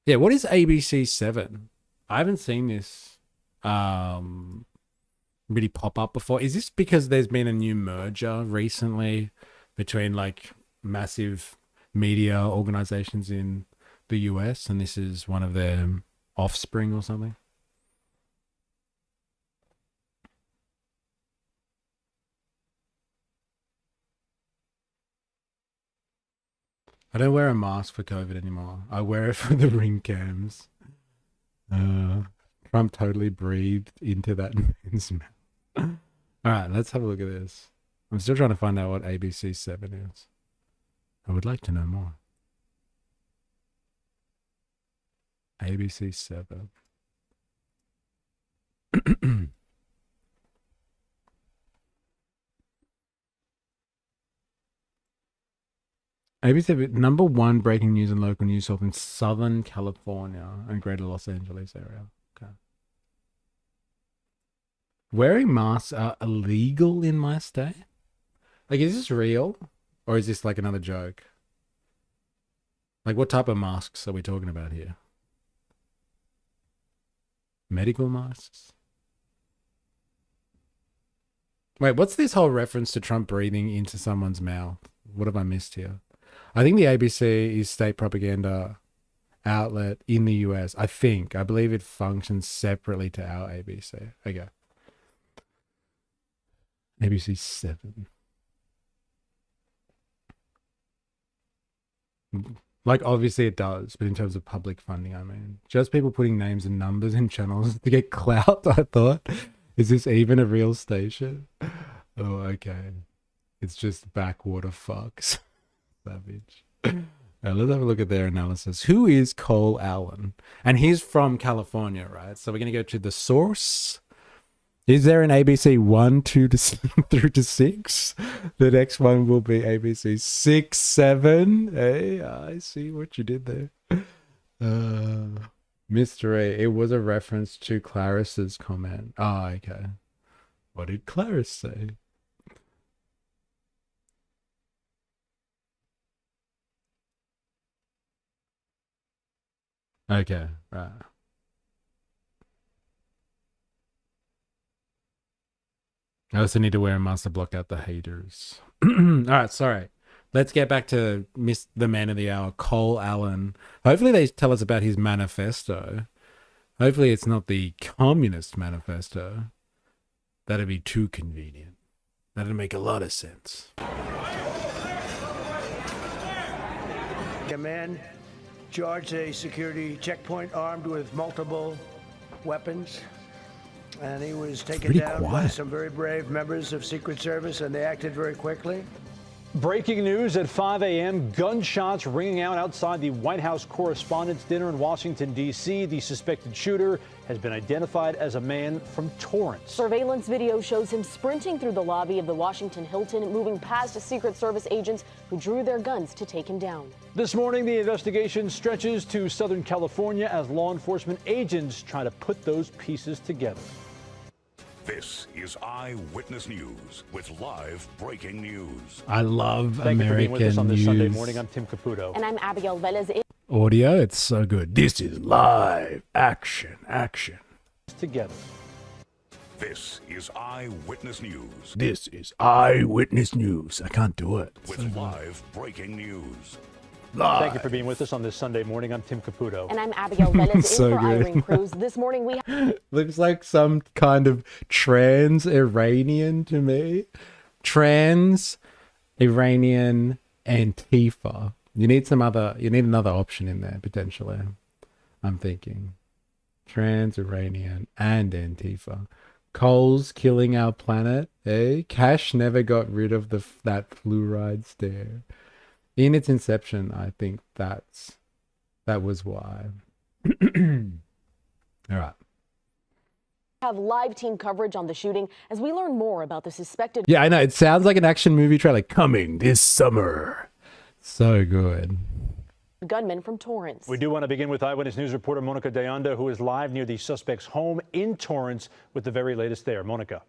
Yeah, what is ABC7? I haven't seen this really pop up before. Is this because there's been a new merger recently between like massive media organizations in the US and this is one of their offspring or something? I don't wear a mask for COVID anymore. I wear it for the ring cams. Trump totally breathed into that man's mouth. All right, let's have a look at this. I'm still trying to find out what ABC7 is. I would like to know more. ABC7. ABC #1 breaking news and local news source in Southern California and Greater Los Angeles area. Okay. Wearing masks are illegal in my state? Like, is this real? Or is this like another joke? Like, what type of masks are we talking about here? Medical masks? Wait, what's this whole reference to Trump breathing into someone's mouth? What have I missed here? I think the ABC is state propaganda outlet in the US. I believe it functions separately to our ABC. Okay. ABC 7. Like, obviously it does, but in terms of public funding, I mean, just people putting names and numbers in channels to get clout, I thought. Is this even a real station? Oh, okay. It's just backwater fucks. Savage. Let's have a look at their analysis. Who is Cole Allen? And he's from California, right? So we're going to go to the source. Is there an ABC 1, 2 through to 6? The next one will be ABC 6, 7. Hey, I see what you did there. Mystery. It was a reference to Clarice's comment. Oh, okay. What did Clarice say? Okay, right. I also need to wear a mask to block out the haters. All right, sorry. Let's get back to the man of the hour, Cole Allen. Hopefully they tell us about his manifesto. Hopefully it's not the Communist Manifesto. That'd be too convenient. That'd make a lot of sense. A man charged a security checkpoint armed with multiple weapons. And he was taken down by some very brave members of Secret Service, and they acted very quickly. Breaking news at 5 a.m. Gunshots ringing out outside the White House Correspondents' Dinner in Washington, D.C. The suspected shooter has been identified as a man from Torrance. Surveillance video shows him sprinting through the lobby of the Washington Hilton, moving past Secret Service agents who drew their guns to take him down. This morning, the investigation stretches to Southern California as law enforcement agents try to put those pieces together. This is Eyewitness News with live breaking news. I love Thank you for being with us on this news. Sunday morning. I'm Tim Caputo. And I'm Abigail Velez. Audio, it's so good. This is live action. Together. This is Eyewitness News. This is Eyewitness News. I can't do it. With live breaking news. Live. Thank you for being with us on this Sunday morning. I'm Tim Caputo. And I'm Abigail Velez So in for good. Irene Cruz. This morning we Looks like some kind of trans-Iranian to me. Trans-Iranian Antifa. You need another option in there, potentially. I'm thinking. Trans-Iranian and Antifa. Coal's killing our planet. Eh? Cash never got rid of that fluoride stare. In its inception, I think that was why. All right. Have live team coverage on the shooting as we learn more about the suspected. Yeah, I know. It sounds like an action movie trailer coming this summer. So good. Gunman from Torrance. We do want to begin with Eyewitness News reporter Monica de Anda, who is live near the suspect's home in Torrance with the very latest there. Monica.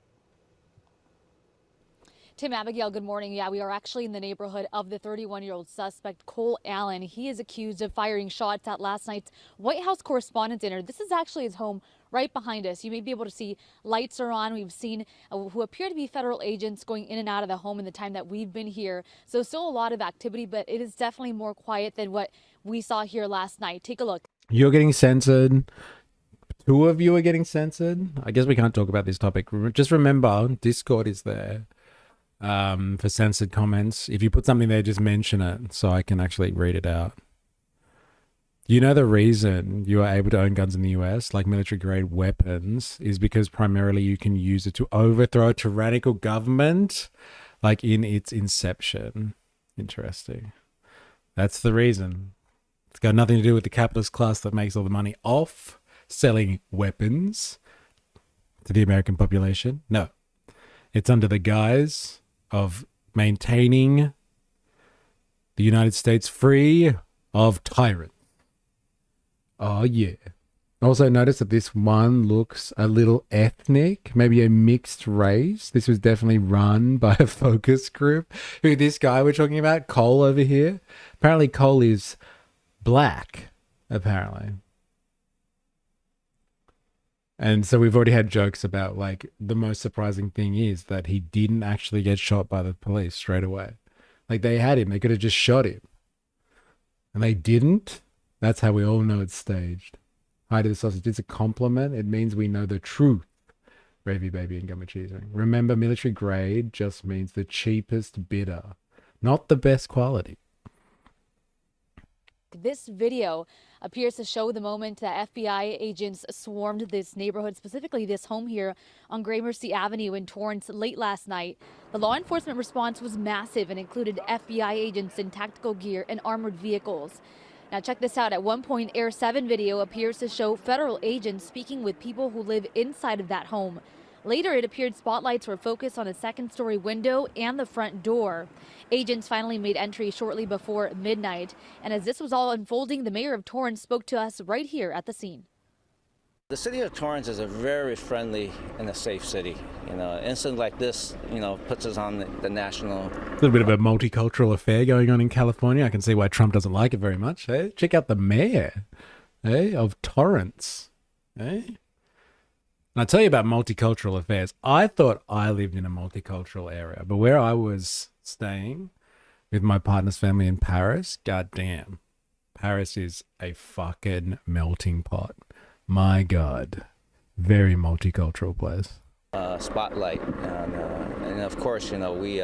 Tim, Abigail, good morning. Yeah, we are actually in the neighborhood of the 31-year-old suspect, Cole Allen. He is accused of firing shots at last night's White House Correspondents' Dinner. This is actually his home right behind us. You may be able to see lights are on. We've seen who appear to be federal agents going in and out of the home in the time that we've been here. So still a lot of activity, but it is definitely more quiet than what we saw here last night. Take a look. You're getting censored. Two of you are getting censored. I guess we can't talk about this topic. Just remember, Discord is there for censored comments. If you put something there, just mention it so I can actually read it out. You know, the reason you are able to own guns in the US, like military grade weapons, is because primarily you can use it to overthrow a tyrannical government, like in its inception. Interesting. That's the reason. It's got nothing to do with the capitalist class that makes all the money off selling weapons to the American population. No. It's under the guise of maintaining the United States free of tyrants. Oh, yeah. Also notice that this one looks a little ethnic, maybe a mixed race. This was definitely run by a focus group. Who this guy we're talking about, Cole over here. Apparently Cole is black, apparently. And so we've already had jokes about, like, the most surprising thing is that he didn't actually get shot by the police straight away. Like, they had him. They could have just shot him. And they didn't. That's how we all know it's staged. Hi to the sausage. It's a compliment. It means we know the truth. Gravy baby and gummy cheese ring. Remember, military grade just means the cheapest bidder, not the best quality. This video appears to show the moment that FBI agents swarmed this neighborhood, specifically this home here on Gramercy Avenue in Torrance late last night. The law enforcement response was massive and included FBI agents in tactical gear and armored vehicles. Now check this out. At one point, Air 7 video appears to show federal agents speaking with people who live inside of that home. Later, it appeared spotlights were focused on a second-story window and the front door. Agents finally made entry shortly before midnight. And as this was all unfolding, the mayor of Torrance spoke to us right here at the scene. The city of Torrance is a very friendly and a safe city. You know, an incident like this, you know, puts us on the national. A little bit of a multicultural affair going on in California. I can see why Trump doesn't like it very much. Hey, check out the mayor, of Torrance. And I tell you about multicultural affairs. I thought I lived in a multicultural area, but where I was staying with my partner's family in Paris, goddamn, Paris is a fucking melting pot. My God, very multicultural place. Spotlight, and of course, you know, we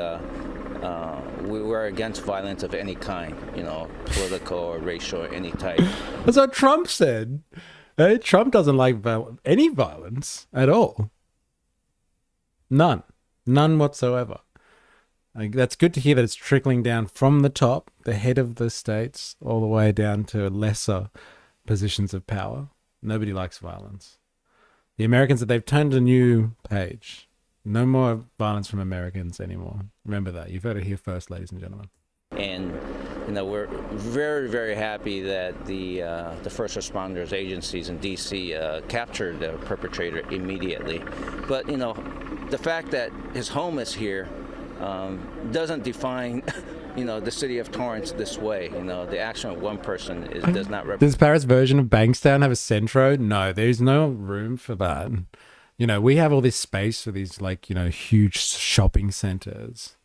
were against violence of any kind, you know, political or racial or any type. That's what Trump said. Hey, Trump doesn't like any violence at all. None whatsoever. Like, that's good to hear that it's trickling down from the top, the head of the states, all the way down to lesser positions of power. Nobody likes violence. The Americans, they've turned a new page. No more violence from Americans anymore. Remember that. You've heard it here first, ladies and gentlemen. And, you know, we're very, very happy that the first responders agencies in D.C. Captured the perpetrator immediately. But, you know, the fact that his home is here doesn't define, you know, the city of Torrance this way. You know, the action of one person does not represent. Does Paris' version of Bankstown have a centro? No, there's no room for that. You know, we have all this space for these, like, you know, huge shopping centers,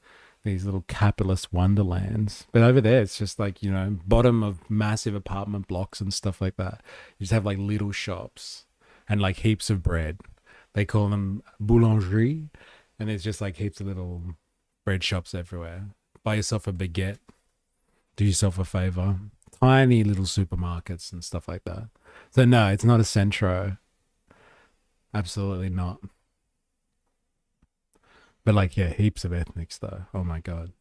these little capitalist wonderlands. But over there, it's just like, you know, bottom of massive apartment blocks and stuff like that. You just have like little shops and like heaps of bread. They call them boulangerie, and there's just like heaps of little bread shops everywhere. Buy yourself a baguette, do yourself a favor. Tiny little supermarkets and stuff like that. So no, it's not a centro. Absolutely not. But like, yeah, heaps of ethnics though. Oh my God.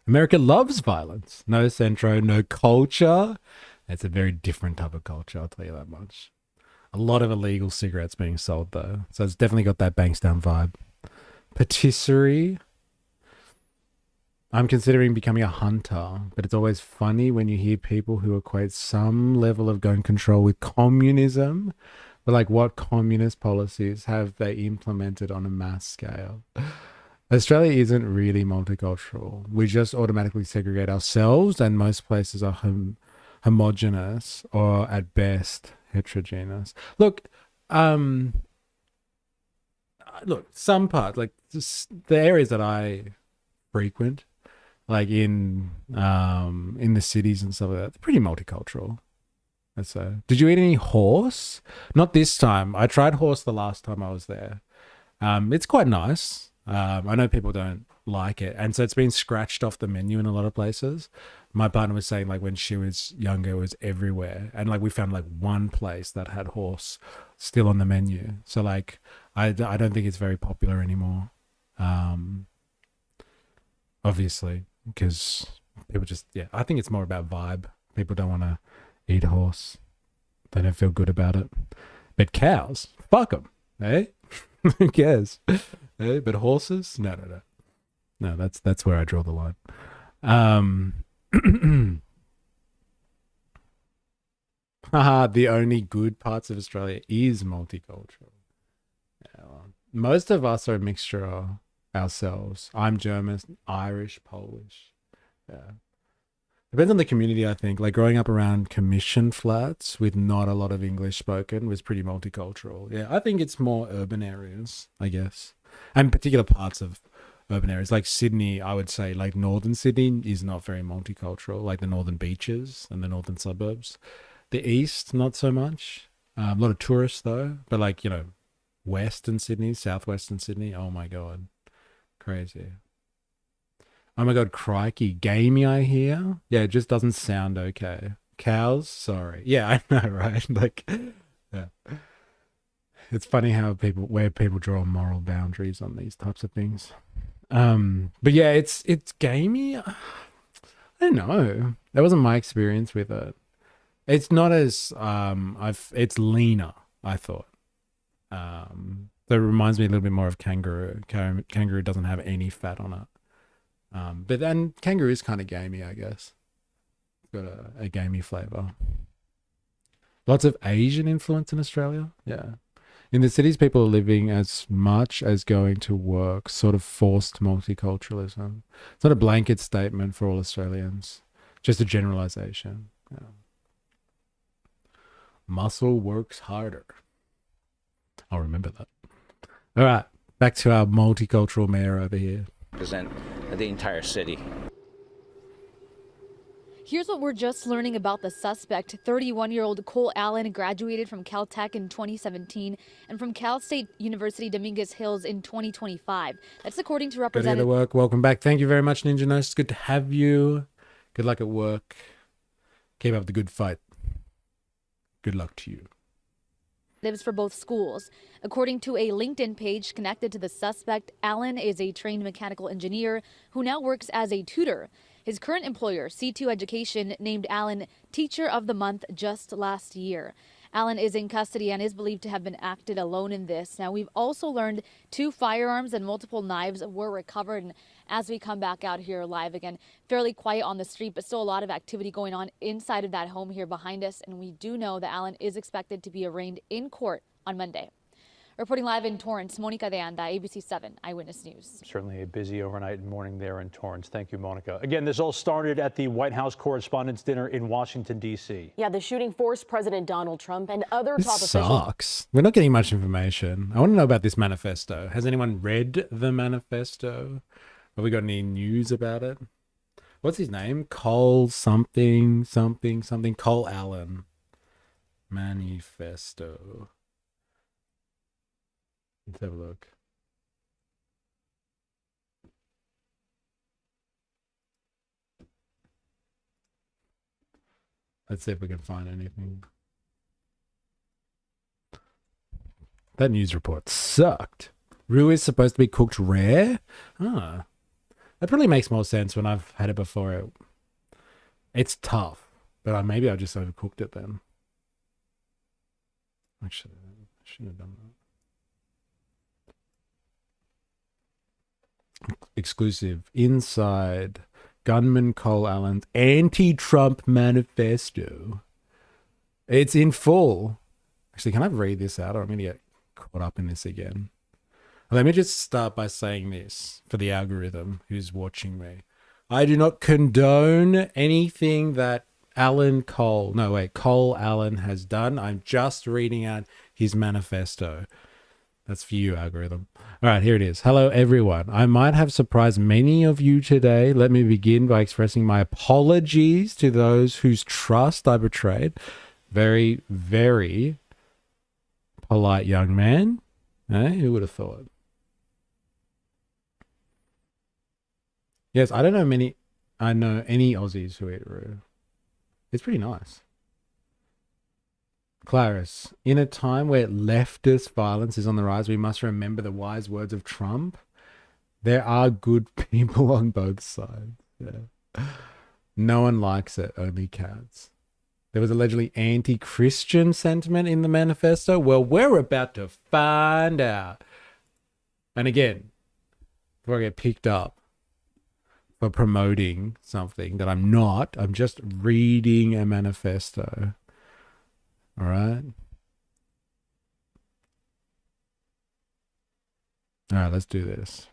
America loves violence. No centro, no culture. It's a very different type of culture, I'll tell you that much. A lot of illegal cigarettes being sold though, so it's definitely got that Bankstown vibe. Patisserie. I'm considering becoming a hunter, but it's always funny when you hear people who equate some level of gun control with communism. But like, what communist policies have they implemented on a mass scale? Australia isn't really multicultural. We just automatically segregate ourselves, and most places are homogenous or at best heterogeneous. Look, some parts, like the areas that I frequent, like in the cities and stuff like that, they're pretty multicultural. I'd say. Did you eat any horse? Not this time. I tried horse the last time I was there. It's quite nice. I know people don't like it, and so it's been scratched off the menu in a lot of places. My partner was saying like when she was younger, it was everywhere, and like we found like one place that had horse still on the menu. So like I don't think it's very popular anymore. Obviously, because people just I think it's more about vibe. People don't want to eat horse. They don't feel good about it. But cows, fuck them, eh? Who cares? Eh? But horses, no. That's where I draw the line. The only good parts of Australia is multicultural. Yeah, well, most of us are a mixture ourselves. I'm German, Irish, Polish. Yeah. Depends on the community, I think. Like growing up around commission flats with not a lot of English spoken was pretty multicultural. Yeah, I think it's more urban areas, I guess. And particular parts of urban areas. Like Sydney, I would say like northern Sydney is not very multicultural, like the northern beaches and the northern suburbs. The east, not so much. A lot of tourists though. But like, western Sydney, southwestern Sydney, oh my God. Crazy. Oh my God, crikey. Gamey, I hear. Yeah, it just doesn't sound okay. Cows? Sorry. Yeah, I know, right? Like, yeah. It's funny how where people draw moral boundaries on these types of things. But yeah, it's gamey. I don't know. That wasn't my experience with it. It's not as, it's leaner, I thought. So it reminds me a little bit more of kangaroo. Kangaroo doesn't have any fat on it. But then kangaroo is kind of gamey, I guess. Got a gamey flavor. Lots of Asian influence in Australia. Yeah. In the cities, people are living as much as going to work, sort of forced multiculturalism. It's not a blanket statement for all Australians, just a generalization. Yeah. Muscle works harder. I'll remember that. All right, back to our multicultural mayor over here. Represent the entire city. Here's what we're just learning about the suspect. 31-year-old Cole Allen graduated from Caltech in 2017 and from Cal State University Dominguez Hills in 2025. That's according to Good Representative. to work. Welcome back. Thank you very much, Ninja Nurse. It's good to have you. Good luck at work. Keep up the good fight. Good luck to you. For both schools. According to a LinkedIn page connected to the suspect, Allen is a trained mechanical engineer who now works as a tutor. His current employer, C2 Education, named Allen Teacher of the Month just last year. Allen is in custody and is believed to have been acted alone in this. Now, we've also learned 2 firearms and multiple knives were recovered. And as we come back out here live again, fairly quiet on the street, but still a lot of activity going on inside of that home here behind us. And we do know that Allen is expected to be arraigned in court on Monday. Reporting live in Torrance, Monica de Anda, ABC 7 Eyewitness News. Certainly a busy overnight and morning there in Torrance. Thank you, Monica. Again, this all started at the White House Correspondents' Dinner in Washington, D.C. Yeah, the shooting forced President Donald Trump and other This top officials. sucks. We're not getting much information. I want to know about this manifesto. Has anyone read the manifesto? Have we got any news about it? What's his name? Cole something. Cole Allen. Manifesto. Let's have a look. Let's see if we can find anything. That news report sucked. Roux is supposed to be cooked rare? Ah. That probably makes more sense when I've had it before. It's tough, but maybe I just overcooked it then. Actually, I shouldn't have done that. Exclusive. Inside gunman Cole Allen's anti-Trump manifesto. It's in full. Actually, can I read this out or I'm going to get caught up in this again? Let me just start by saying this for the algorithm who's watching me. I do not condone anything that Cole Allen has done. I'm just reading out his manifesto. That's for you, algorithm. All right, here it is. Hello, everyone. I might have surprised many of you today. Let me begin by expressing my apologies to those whose trust I betrayed. Very, very polite young man. Who would have thought? Yes, I know any Aussies who eat roux. It's pretty nice. Clarice, in a time where leftist violence is on the rise, we must remember the wise words of Trump. There are good people on both sides. Yeah. No one likes it, only cats. There was allegedly anti-Christian sentiment in the manifesto. Well, we're about to find out. And again, before I get picked up for promoting something that I'm not, I'm just reading a manifesto. All right. All right, let's do this.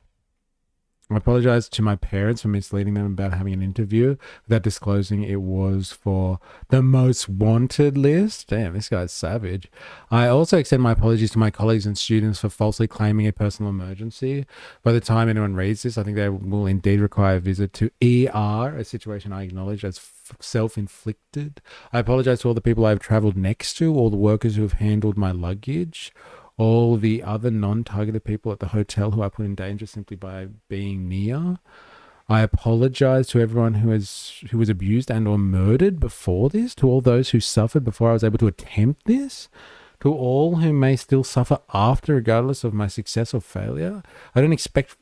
I apologize to my parents for misleading them about having an interview without disclosing it was for the most wanted list. Damn, this guy's savage. I also extend my apologies to my colleagues and students for falsely claiming a personal emergency. By the time anyone reads this, I think they will indeed require a visit to ER, a situation I acknowledge as self-inflicted. I apologize to all the people I've traveled next to, all the workers who have handled my luggage, all the other non-targeted people at the hotel who I put in danger simply by being near. I apologize to everyone who was abused and or murdered before this, to all those who suffered before I was able to attempt this, to all who may still suffer after, regardless of my success or failure. I don't expect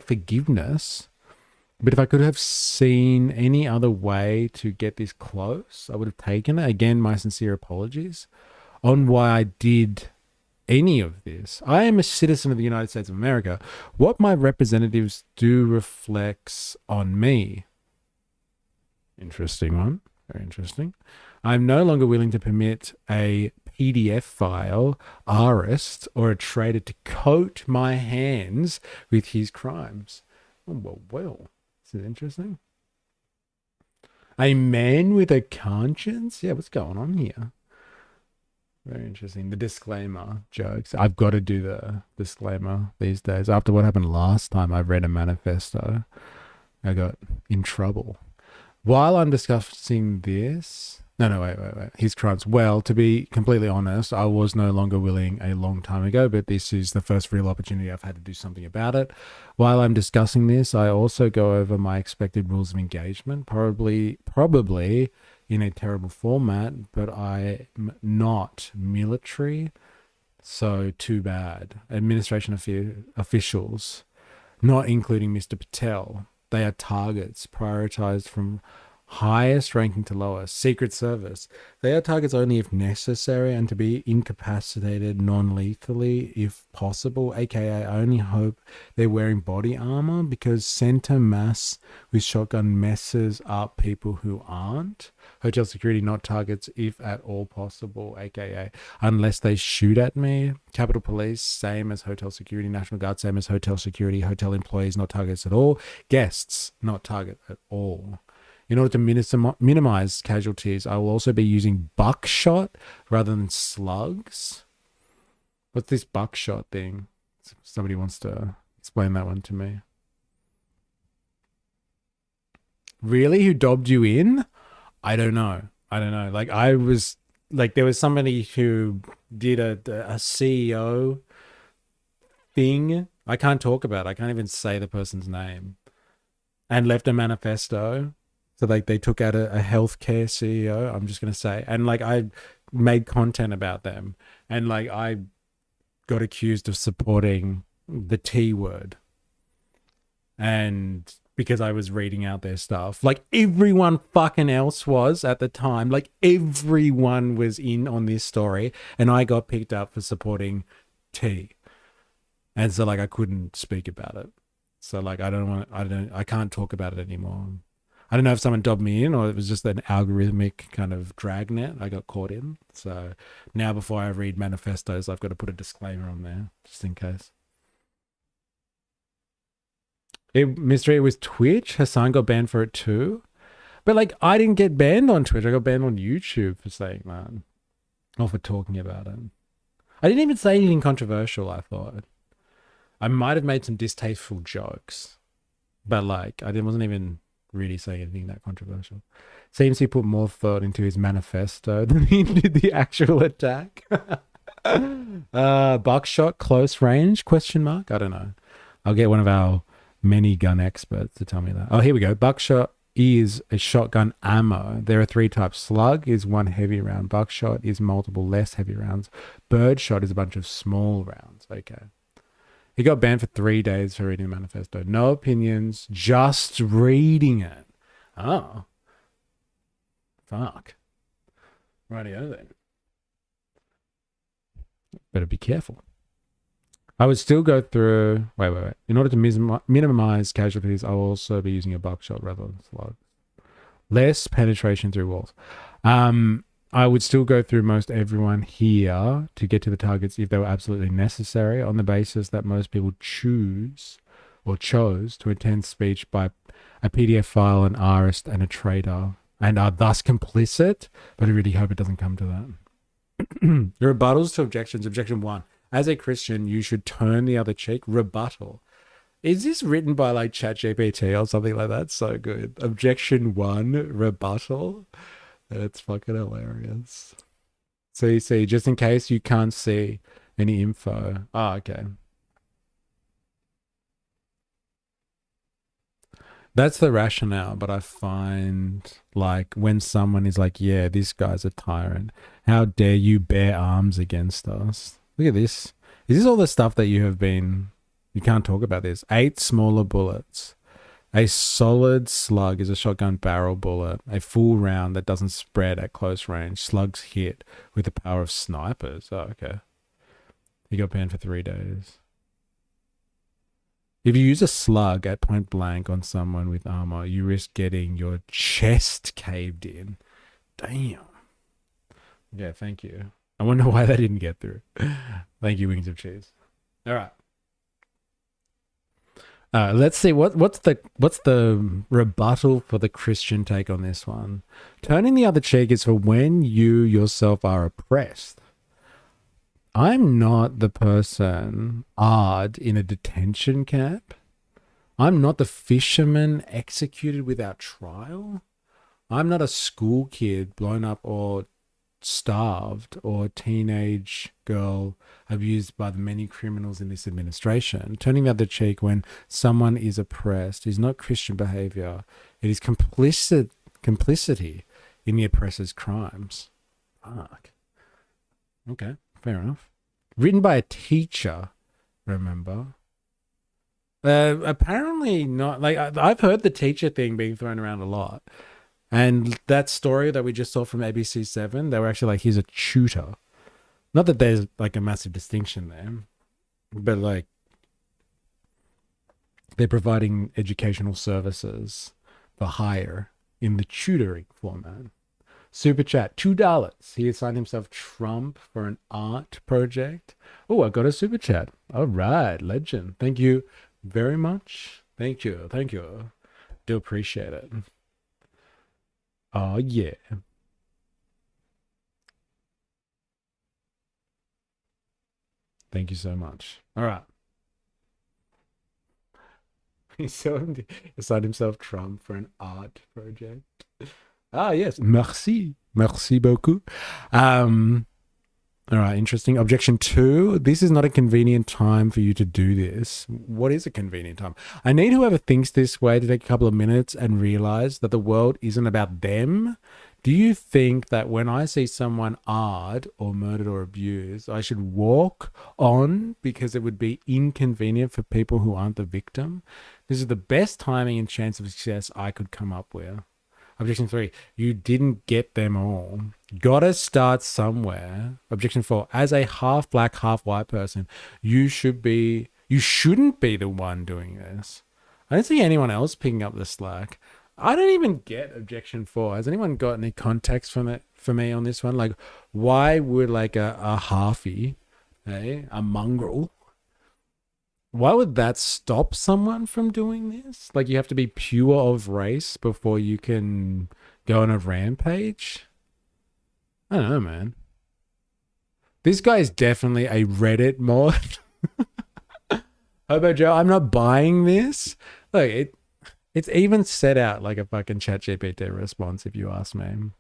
forgiveness, but if I could have seen any other way to get this close, I would have taken it. Again, my sincere apologies on why I did any of this. I am a citizen of the United States of America. What my representatives do reflects on me. Interesting one. Very interesting. I'm no longer willing to permit a PDF file, arrest, or a traitor to coat my hands with his crimes. Oh, well, this is interesting. A man with a conscience? Yeah, what's going on here? Very interesting. The disclaimer jokes. I've got to do the disclaimer these days. After what happened last time I read a manifesto, I got in trouble. While I'm discussing this... Wait. His crimes. Well, to be completely honest, I was no longer willing a long time ago, but this is the first real opportunity I've had to do something about it. While I'm discussing this, I also go over my expected rules of engagement, probably in a terrible format, but I'm not military, so too bad. Administration officials, not including Mr. Patel, they are targets prioritized from highest ranking to lowest. Secret Service, they are targets only if necessary and to be incapacitated non-lethally if possible, aka I only hope they're wearing body armor because center mass with shotgun messes up people who aren't. Hotel security, not targets if at all possible, aka unless they shoot at me. Capitol Police, same as hotel security. National Guard, same as hotel security. Hotel employees, not targets at all. Guests, not target at all. In order to minimize casualties, I will also be using buckshot rather than slugs. What's this buckshot thing? Somebody wants to explain that one to me. Really? Who dobbed you in? I don't know. Like there was somebody who did a CEO thing. I can't talk about it. I can't even say the person's name. And left a manifesto. So like they took out a healthcare CEO, I'm just going to say, and like I made content about them and like I got accused of supporting the T word. And because I was reading out their stuff. Like everyone fucking else was at the time. Like everyone was in on this story, and I got picked up for supporting T. And so like I couldn't speak about it. So like I can't talk about it anymore. I don't know if someone dobbed me in or it was just an algorithmic kind of dragnet I got caught in. So now before I read manifestos, I've got to put a disclaimer on there just in case. Mystery, it was Twitch. Hassan got banned for it too. But like I didn't get banned on Twitch. I got banned on YouTube for saying that. Or for talking about it. I didn't even say anything controversial, I thought. I might have made some distasteful jokes. But like I wasn't even really saying anything that controversial. Seems he put more thought into his manifesto than he did the actual attack. Buckshot close range? ? I don't know. I'll get one of our many gun experts to tell me that. Oh, here we go. Buckshot is a shotgun ammo. There are 3 types. Slug is 1 heavy round. Buckshot is multiple less heavy rounds. Birdshot is a bunch of small rounds. Okay. He got banned for 3 days for reading the manifesto. No opinions, just reading it. Oh. Fuck. Rightio then. Better be careful. I would still go through... Wait. In order to minimize casualties, I'll also be using a buckshot rather than slugs. Less penetration through walls. I would still go through most everyone here to get to the targets if they were absolutely necessary, on the basis that most people chose to attend speech by a PDF file, an artist, and a trader, and are thus complicit, but I really hope it doesn't come to that. Rebuttals to objections. Objection 1. As a Christian, you should turn the other cheek. Rebuttal. Is this written by like ChatGPT or something like that? So good. Objection 1, rebuttal. That's fucking hilarious. CC, just in case you can't see any info. Oh, okay. That's the rationale, but I find like when someone is like, yeah, this guy's a tyrant. How dare you bear arms against us? Look at this. Is this all the stuff that you can't talk about this? 8 smaller bullets. A solid slug is a shotgun barrel bullet. A full round that doesn't spread at close range. Slugs hit with the power of snipers. Oh, okay. He got banned for 3 days. If you use a slug at point blank on someone with armor, you risk getting your chest caved in. Damn. Yeah, thank you. I wonder why that didn't get through. Thank you, Wings of Cheese. All right. Let's see what's the rebuttal for the Christian take on this one. Turning the other cheek is for when you yourself are oppressed. I'm not the person in a detention camp. I'm not the fisherman executed without trial. I'm not a school kid blown up or starved or teenage girl abused by the many criminals in this administration. Turning the other cheek when someone is oppressed is not Christian behavior. It is complicity in the oppressor's crimes. Fuck. Okay, fair enough. Written by a teacher, remember? Apparently not. Like I've heard the teacher thing being thrown around a lot. And that story that we just saw from ABC7, they were actually like, he's a tutor. Not that there's like a massive distinction there, but like they're providing educational services for hire in the tutoring format. Super chat, $2. He assigned himself Trump for an art project. Oh, I got a super chat. All right, legend. Thank you very much. Thank you. Do appreciate it. Oh, yeah. Thank you so much. All right. He assigned himself Trump for an art project. Ah, yes. Merci. Merci beaucoup. All right, interesting. Objection 2. This is not a convenient time for you to do this. What is a convenient time? I need whoever thinks this way to take a couple of minutes and realize that the world isn't about them. Do you think that when I see someone odd or murdered or abused, I should walk on because it would be inconvenient for people who aren't the victim? This is the best timing and chance of success I could come up with. Objection 3, you didn't get them all. Gotta start somewhere. Objection 4, as a half black, half white person, you shouldn't be the one doing this. I don't see anyone else picking up the slack. I don't even get objection 4. Has anyone got any context from it for me on this one? Like, why would like a halfie, a mongrel, why would that stop someone from doing this? Like, you have to be pure of race before you can go on a rampage? I don't know, man. This guy is definitely a Reddit mod. Hobo Joe, I'm not buying this. Look, it's even set out like a fucking ChatGPT response, if you ask me.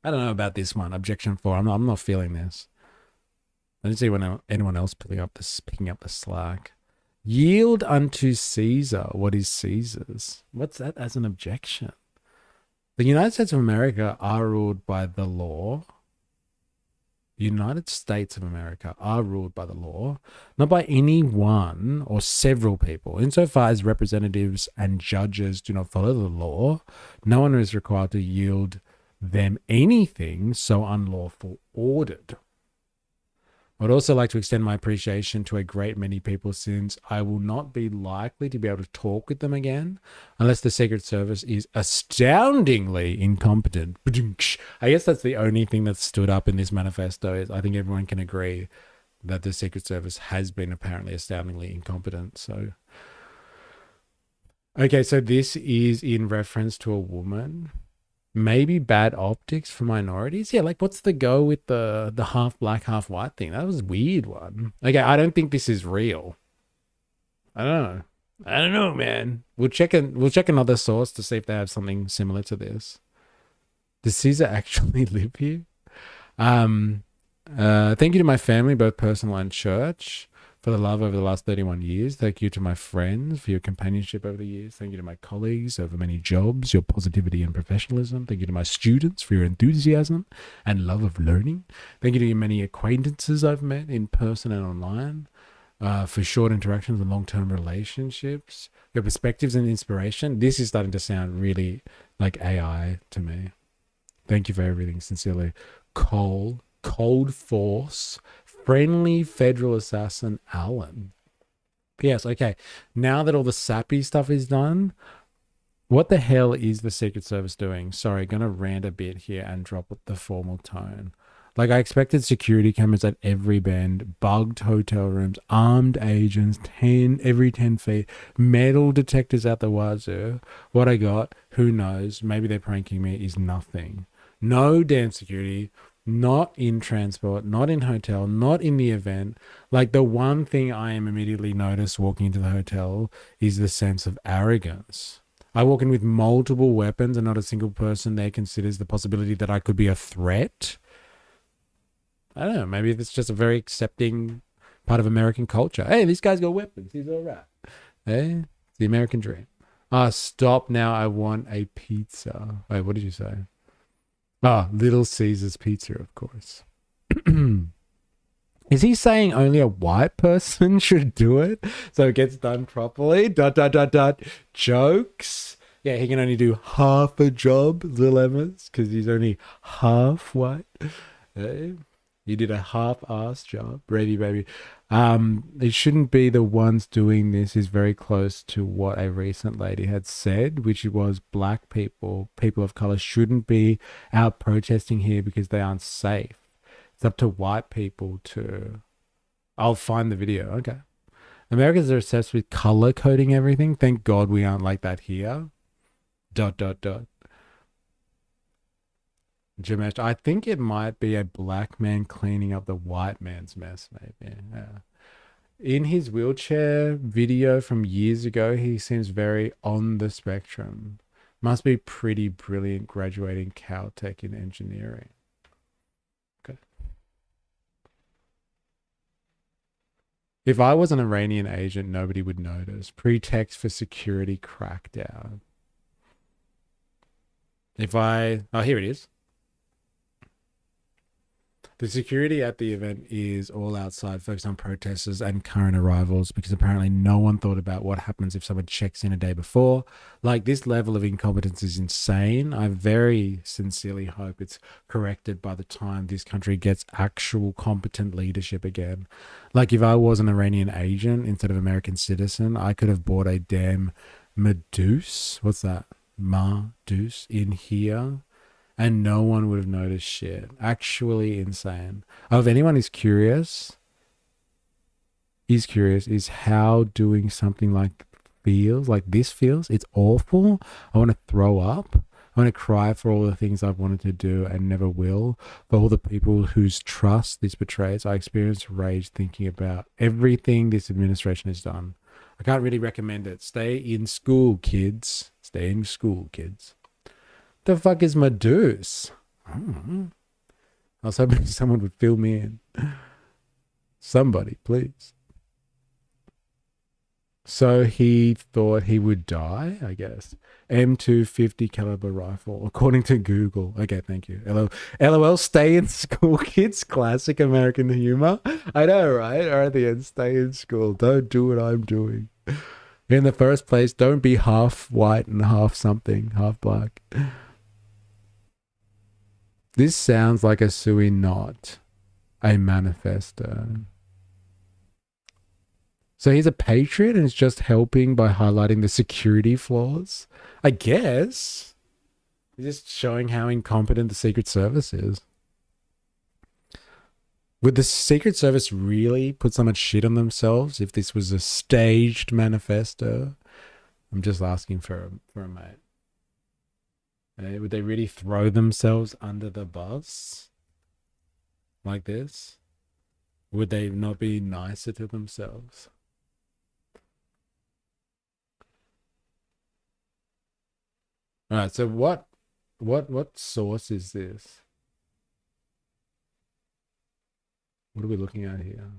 I don't know about this one. Objection 4. I'm not feeling this. I didn't see anyone else picking up the slack. Yield unto Caesar what is Caesar's. What's that as an objection? The United States of America are ruled by the law. United States of America are ruled by the law, not by any one or several people. Insofar as representatives and judges do not follow the law, no one is required to yield them anything so unlawful ordered. I'd also like to extend my appreciation to a great many people, since I will not be likely to be able to talk with them again unless the Secret Service is astoundingly incompetent. I guess that's the only thing that stood up in this manifesto. Is I think everyone can agree that the Secret Service has been apparently astoundingly incompetent. So, okay, so this is in reference to a woman. Maybe bad optics for minorities. Yeah, like what's the go with the half black, half white thing? That was a weird one. Okay, I don't think this is real. I don't know, man. We'll check another source to see if they have something similar to this. Does Caesar actually live here? Thank you to my family, both personal and church, for the love over the last 31 years. Thank you to my friends for your companionship over the years. Thank you to my colleagues over many jobs, your positivity and professionalism. Thank you to my students for your enthusiasm and love of learning. Thank you to your many acquaintances I've met in person and online, for short interactions and long-term relationships, your perspectives and inspiration. This is starting to sound really like AI to me. Thank you for everything. Sincerely, Cold Force, Friendly Federal Assassin Alan. P.S. Okay, now that all the sappy stuff is done, what the hell is the Secret Service doing? Sorry, gonna rant a bit here and drop the formal tone. Like, I expected security cameras at every bend, bugged hotel rooms, armed agents, every 10 feet, metal detectors at the wazoo. What I got, who knows? Maybe they're pranking me, is nothing. No damn security. Not in transport, not in hotel, not in the event. Like, the one thing I am immediately noticed walking into the hotel is the sense of arrogance. I walk in with multiple weapons and not a single person there considers the possibility that I could be a threat. I don't know, maybe it's just a very accepting part of American culture. Hey, this guy's got weapons, he's all right. Hey, it's the American dream. Stop now, I want a pizza. Wait, what did you say? Little Caesar's Pizza, of course. Is he saying only a white person should do it so it gets done properly? ... Jokes. Yeah, he can only do half a job, Lil Emma's, because he's only half white. Hey, he did a half-ass job, baby. It shouldn't be the ones doing this is very close to what a recent lady had said, which was black people of color shouldn't be out protesting here because they aren't safe. It's up to white people to... I'll find the video. Okay. Americans are obsessed with color coding everything. Thank God we aren't like that here. ... Jamesh, I think it might be a black man cleaning up the white man's mess, maybe. Yeah. In his wheelchair video from years ago, he seems very on the spectrum. Must be pretty brilliant graduating Caltech in engineering. Okay. If I was an Iranian agent, nobody would notice. Pretext for security crackdown. Oh, here it is. The security at the event is all outside, focused on protesters and current arrivals, because apparently no one thought about what happens if someone checks in a day before. Like, this level of incompetence is insane. I very sincerely hope it's corrected by the time this country gets actual competent leadership again. Like, if I was an Iranian agent instead of American citizen, I could have bought a damn Medusa. What's that? Medusa in here. And no one would have noticed shit. Actually insane. Oh, if anyone is curious, is how doing something like this feels. It's awful. I want to throw up. I want to cry for all the things I've wanted to do and never will. For all the people whose trust this betrays. I experience rage thinking about everything this administration has done. I can't really recommend it. Stay in school, kids. Stay in school, kids. The fuck is Medusa? I don't know. I was hoping someone would fill me in. Somebody, please. So he thought he would die, I guess. M250 caliber rifle, according to Google. Okay, thank you. LOL, stay in school, kids. Classic American humor. I know, right? Or at the end, stay in school. Don't do what I'm doing. In the first place, don't be half white and half something, half black. This sounds like a Sui, not a manifesto. So he's a patriot and is just helping by highlighting the security flaws? I guess. He's just showing how incompetent the Secret Service is. Would the Secret Service really put so much shit on themselves if this was a staged manifesto? I'm just asking for a mate. Would they really throw themselves under the bus like this? Would they not be nicer to themselves? All right, so what source is this? What are we looking at here?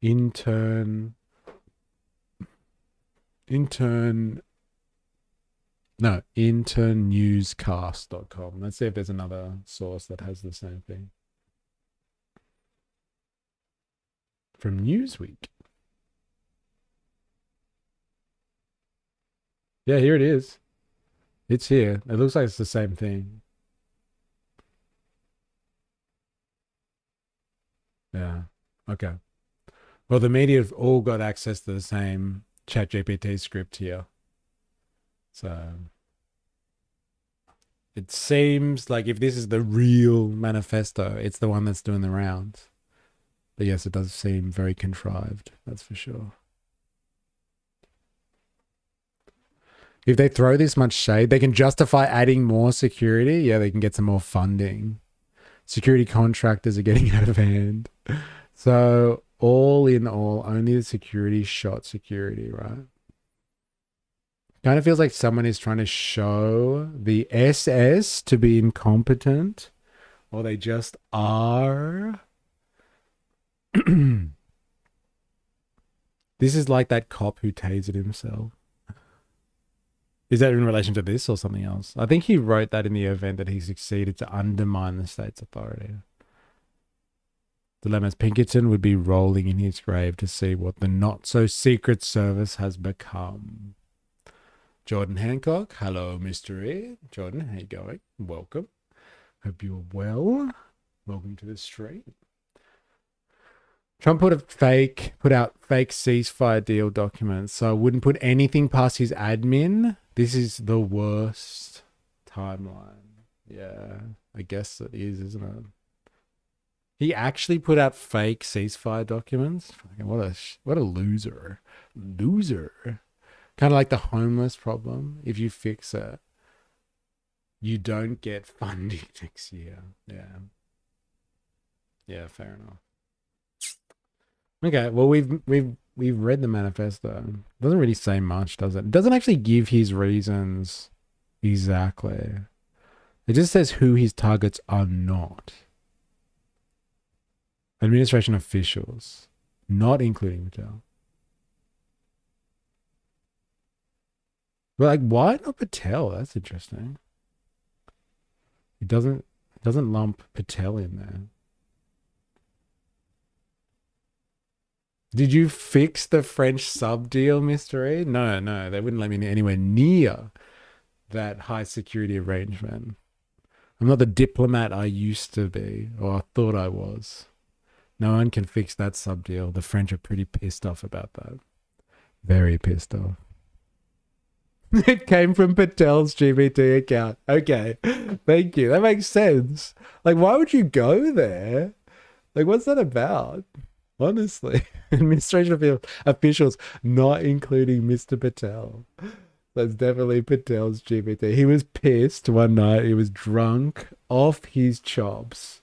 internnewscast.com. Let's see if there's another source that has the same thing. From Newsweek. Yeah, here it is. It's here. It looks like it's the same thing. Yeah. Okay. Well, the media have all got access to the same ChatGPT script here. So it seems like if this is the real manifesto, it's the one that's doing the rounds. But yes, it does seem very contrived. That's for sure. If they throw this much shade, they can justify adding more security. Yeah, they can get some more funding. Security contractors are getting out of hand. So all in all, only the security shot security, right? Kind of feels like someone is trying to show the SS to be incompetent, or they just are. This is like that cop who tasered himself. Is that in relation to this or something else? I think he wrote that in the event that he succeeded to undermine the state's authority. Dilemmas. Pinkerton would be rolling in his grave to see what the not-so-secret service has become. Jordan Hancock. Hello, mystery. Jordan, how you going? Welcome. Hope you're well. Welcome to the stream. Trump put out fake ceasefire deal documents, so I wouldn't put anything past his admin. This is the worst timeline. Yeah, I guess it is, isn't it? He actually put out fake ceasefire documents. What a loser. Loser. Kind of like the homeless problem. If you fix it, you don't get funding next year. Yeah. Yeah, fair enough. Okay, well we've read the manifesto. It doesn't really say much, does it? It doesn't actually give his reasons exactly. It just says who his targets are not. Administration officials, not including Patel. But like, why not Patel? That's interesting. It doesn't. Doesn't lump Patel in there. Did you fix the French sub deal, Mr. E? No, no, they wouldn't let me anywhere near that high security arrangement. I'm not the diplomat I used to be, or I thought I was. No one can fix that sub deal. The French are pretty pissed off about that. Very pissed off. It came from Patel's GBT account. Okay, thank you. That makes sense. Like, why would you go there? Like, what's that about? Honestly, administration officials, not including Mr. Patel. That's definitely Patel's GBT. He was pissed one night. He was drunk off his chops.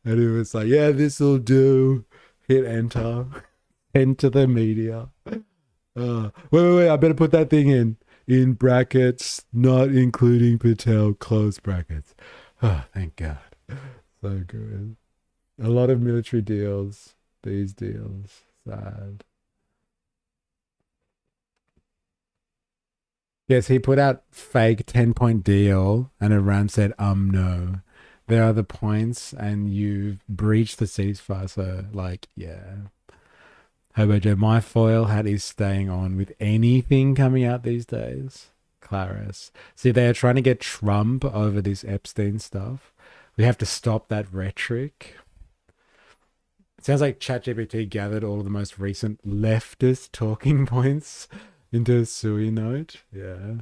And he was like, yeah, this'll do. Hit enter. Enter the media. Wait, I better put that thing in brackets, not including Patel, close brackets. Oh, thank God. So good. A lot of military deals. These deals. Sad. Yes, he put out fake 10-point deal and Iran said, no. There are the points and you've breached the ceasefire. So, like, yeah. Hobo Joe, my foil hat is staying on with anything coming out these days. Claris. See, they are trying to get Trump over this Epstein stuff. We have to stop that rhetoric. It sounds like ChatGPT gathered all of the most recent leftist talking points into a SUI note. Yeah.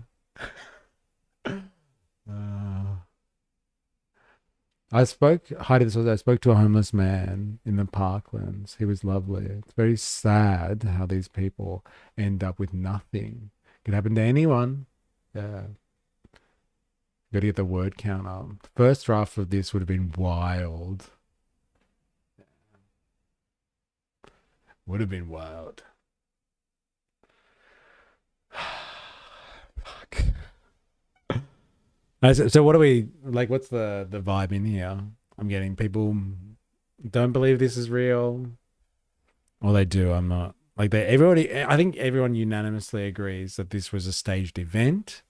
I spoke to a homeless man in the Parklands. He was lovely. It's very sad how these people end up with nothing. Could happen to anyone. Yeah. Got to get the word count up. The first draft of this would have been wild. Would have been wild. Fuck. So what are we, like, what's the vibe in here? I'm getting people don't believe this is real. Or they do, I'm not. Like, I think everyone unanimously agrees that this was a staged event.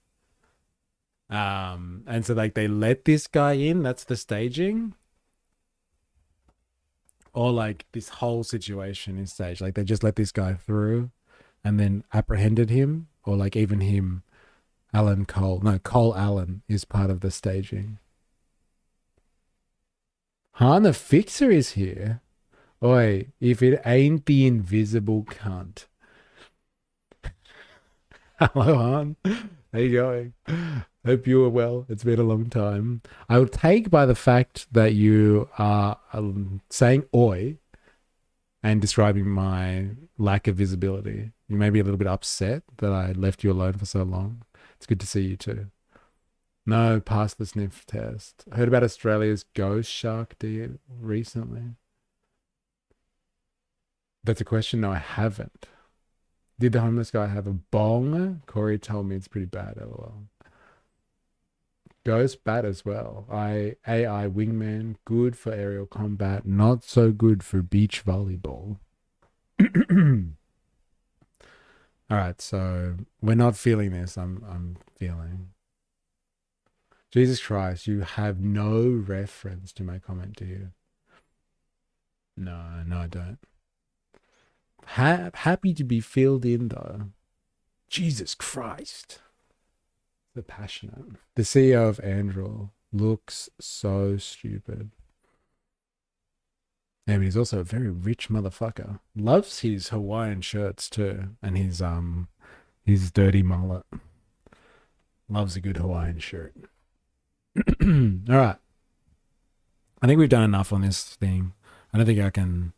And so, like, they let this guy in, that's the staging. Or, like, this whole situation is staged. Like, they just let this guy through and then apprehended him. Or, like, even him, Cole Allen is part of the staging. Han the Fixer is here. Oi, if it ain't the invisible cunt. Hello, Han. How you going? Hope you are well. It's been a long time. I will take by the fact that you are saying oi and describing my lack of visibility. You may be a little bit upset that I left you alone for so long. It's good to see you too. No, pass the sniff test. I heard about Australia's ghost shark deal recently. That's a question. No, I haven't. Did the homeless guy have a bong? Corey told me it's pretty bad, lol. Ghost bad as well. AI wingman, good for aerial combat, not so good for beach volleyball. All right, so we're not feeling this. I'm feeling. Jesus Christ, you have no reference to my comment, do you? No, I don't. Happy to be filled in though. Jesus Christ. The passionate. The CEO of Andrew looks so stupid. Yeah, but he's also a very rich motherfucker. Loves his Hawaiian shirts too, and his dirty mullet. Loves a good Hawaiian shirt. All right. I think we've done enough on this thing. I don't think I can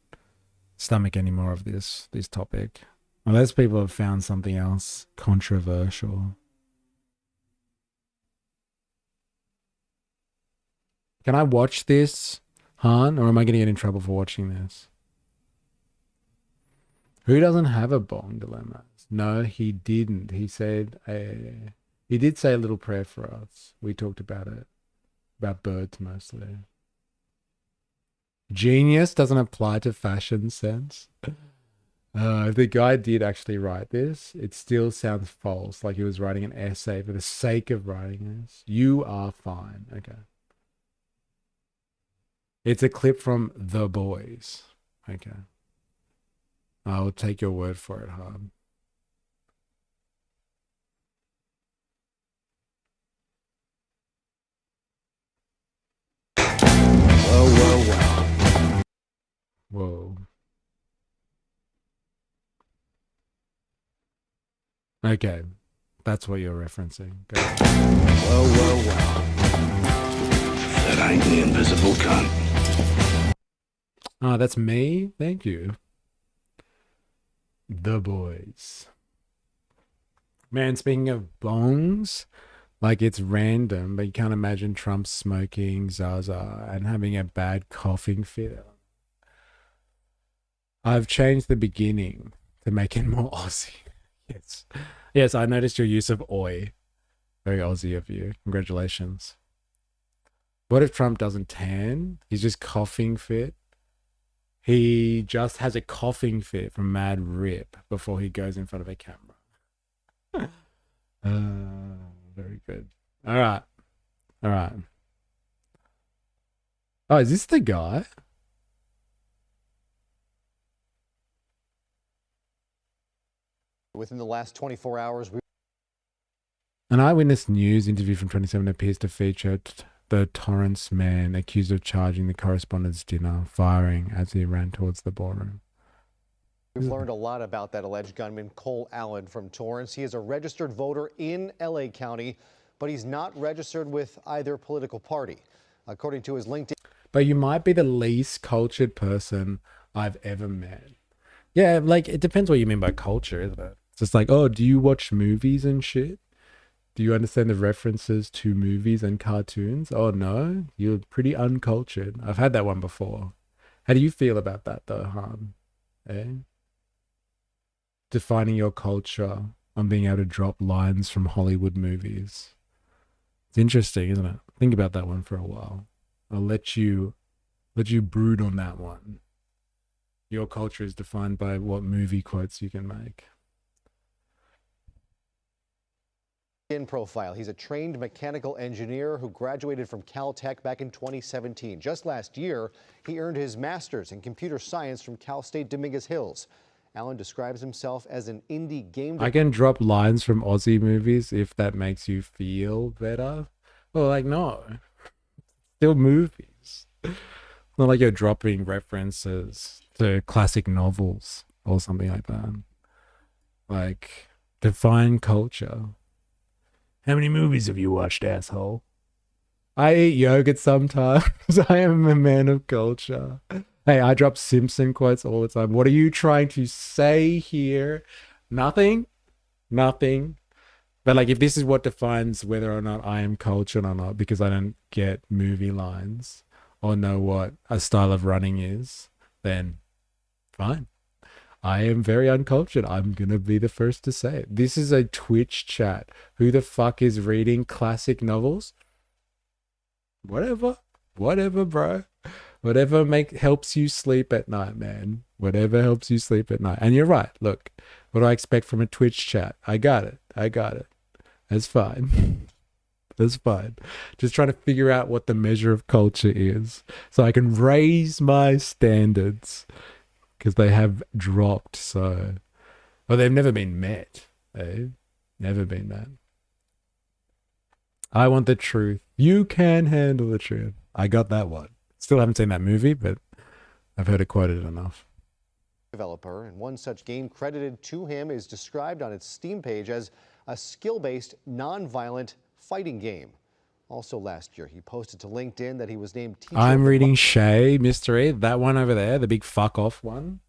stomach any more of this topic. Unless people have found something else controversial. Can I watch this, Han, or am I going to get in trouble for watching this? Who doesn't have a bong dilemma? No, he didn't. He said, he did say a little prayer for us. We talked about it. About birds mostly. Genius doesn't apply to fashion sense. If the guy did actually write this, it still sounds false, like he was writing an essay for the sake of writing this. You are fine. Okay. It's a clip from The Boys. Okay. I'll take your word for it, hon. Whoa. Whoa. Okay. That's what you're referencing. Go. Whoa. That ain't the invisible gun. Oh, that's me? Thank you. The Boys. Man, speaking of bongs, like it's random, but you can't imagine Trump smoking Zaza and having a bad coughing fit. I've changed the beginning to make it more Aussie. Yes. Yes, I noticed your use of oi. Very Aussie of you. Congratulations. What if Trump doesn't tan? He's just coughing fit. He just has a coughing fit from mad rip before he goes in front of a camera. Very good. All right. Oh, is this the guy? Within the last 24 hours, An Eyewitness News interview from 27 appears to feature the Torrance man accused of charging the correspondence dinner, firing as he ran towards the ballroom. we've learned a lot about that alleged gunman, Cole Allen from Torrance. He is a registered voter in LA County, but he's not registered with either political party. According to his LinkedIn. But you might be the least cultured person I've ever met. Yeah, like it depends what you mean by culture, isn't it? It's just like, oh, do you watch movies and shit? Do you understand the references to movies and cartoons? Oh no, you're pretty uncultured. I've had that one before. How do you feel about that though, Han? Defining your culture on being able to drop lines from Hollywood movies. It's interesting, isn't it? Think about that one for a while. I'll let you brood on that one. Your culture is defined by what movie quotes you can make. Profile. He's a trained mechanical engineer who graduated from Caltech back in 2017. Just last year, he earned his master's in computer science from Cal State Dominguez Hills. Allen describes himself as an indie game. I can drop lines from Aussie movies if that makes you feel better. Well, like, no. Still movies. Not like you're dropping references to classic novels or something like that. Like, define culture. How many movies have you watched, asshole? I eat yogurt sometimes. I am a man of culture. Hey, I drop Simpson quotes all the time. What are you trying to say here? Nothing? But like, if this is what defines whether or not I am cultured or not, because I don't get movie lines or know what a style of running is, then fine. I am very uncultured. I'm going to be the first to say it. This is a Twitch chat. Who the fuck is reading classic novels? Whatever, bro. Whatever helps you sleep at night, man. Whatever helps you sleep at night. And you're right. Look, what do I expect from a Twitch chat? I got it. That's fine. That's fine. Just trying to figure out what the measure of culture is so I can raise my standards. Because they have dropped so... Well, they've never been met. Never been met. I want the truth. You can handle the truth. I got that one. Still haven't seen that movie, but I've heard it quoted enough. Developer, and one such game credited to him is described on its Steam page as a skill-based, non-violent fighting game. Also last year, he posted to LinkedIn that he was named teacher. I'm reading Shay Mystery, that one over there, the big fuck off one.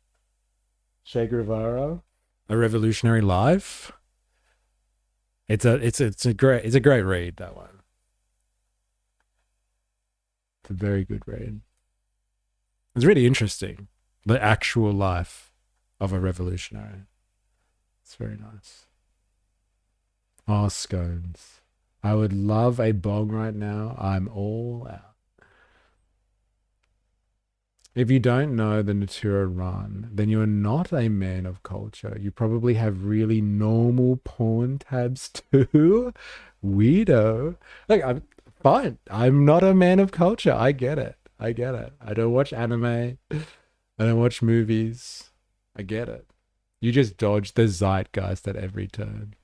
Che Guevara, A Revolutionary Life. It's a great read, that one. It's a very good read. It's really interesting. The actual life of a revolutionary. It's very nice. Oh, scones. I would love a bong right now. I'm all out. If you don't know the Natura run, then you're not a man of culture. You probably have really normal porn tabs too. Weirdo. Like, I'm fine. I'm not a man of culture. I get it. I get it. I don't watch anime. I don't watch movies. I get it. You just dodge the zeitgeist at every turn.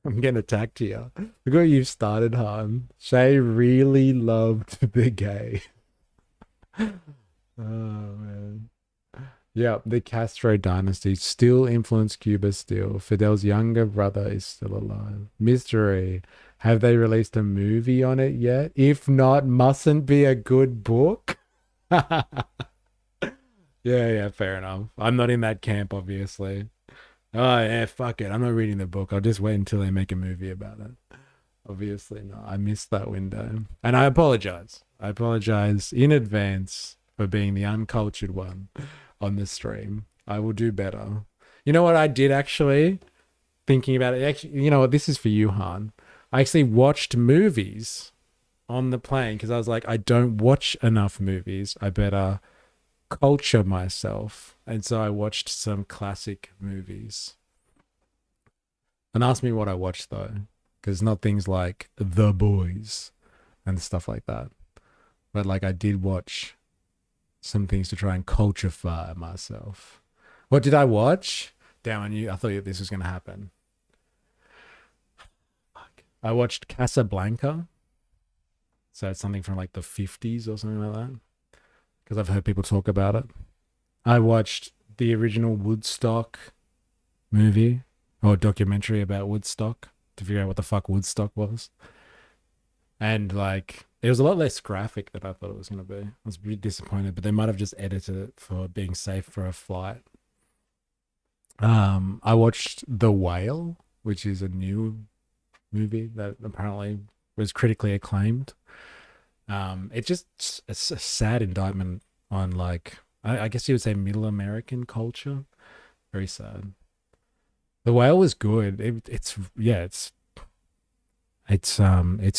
I'm getting attacked here. Look what you've started, hon. Shay really loved the gay. Oh, man. Yeah, the Castro dynasty still influence Cuba still. Fidel's younger brother is still alive. Mystery. Have they released a movie on it yet? If not, mustn't be a good book. Yeah, fair enough. I'm not in that camp, obviously. Oh, yeah, fuck it. I'm not reading the book. I'll just wait until they make a movie about it. Obviously not. I missed that window. And I apologize. I apologize in advance for being the uncultured one on this stream. I will do better. You know what I did actually? Thinking about it. Actually, you know what? This is for you, Han. I actually watched movies on the plane because I was like, I don't watch enough movies. I better culture myself. And so I watched some classic movies. And ask me what I watched though, because not things like The Boys and stuff like that. But like I did watch some things to try and culturify myself. What did I watch? Damn, I thought this was going to happen. Fuck. I watched Casablanca. So it's something from like the 50s or something like that. Because I've heard people talk about it. I watched the original Woodstock movie or documentary about Woodstock to figure out what the fuck Woodstock was. And like, it was a lot less graphic than I thought it was going to be. I was really disappointed, but they might have just edited it for being safe for a flight. I watched The Whale, which is a new movie that apparently was critically acclaimed. It's a sad indictment on like, I guess you would say middle American culture. Very sad. The Whale was good. It's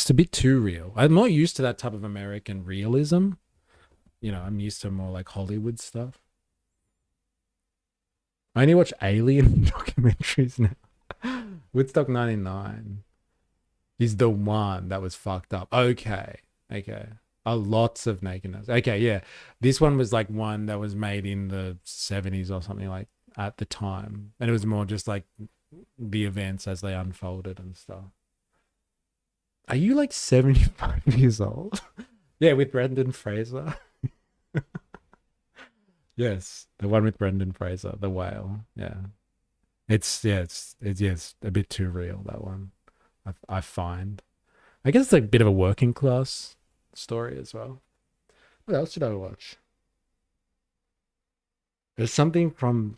a bit too real. I'm not used to that type of American realism. You know, I'm used to more like Hollywood stuff. I only watch alien documentaries now. Woodstock 99 is the one that was fucked up. Okay. Lots of nakedness. Okay, yeah. This one was like one that was made in the 70s or something like at the time. And it was more just like the events as they unfolded and stuff. Are you like 75 years old? Yeah, with Brendan Fraser. Yes, the one with Brendan Fraser, The Whale. Yeah. It's a bit too real, that one. I find. I guess it's like a bit of a working class story as well. What else did I watch? There's something from,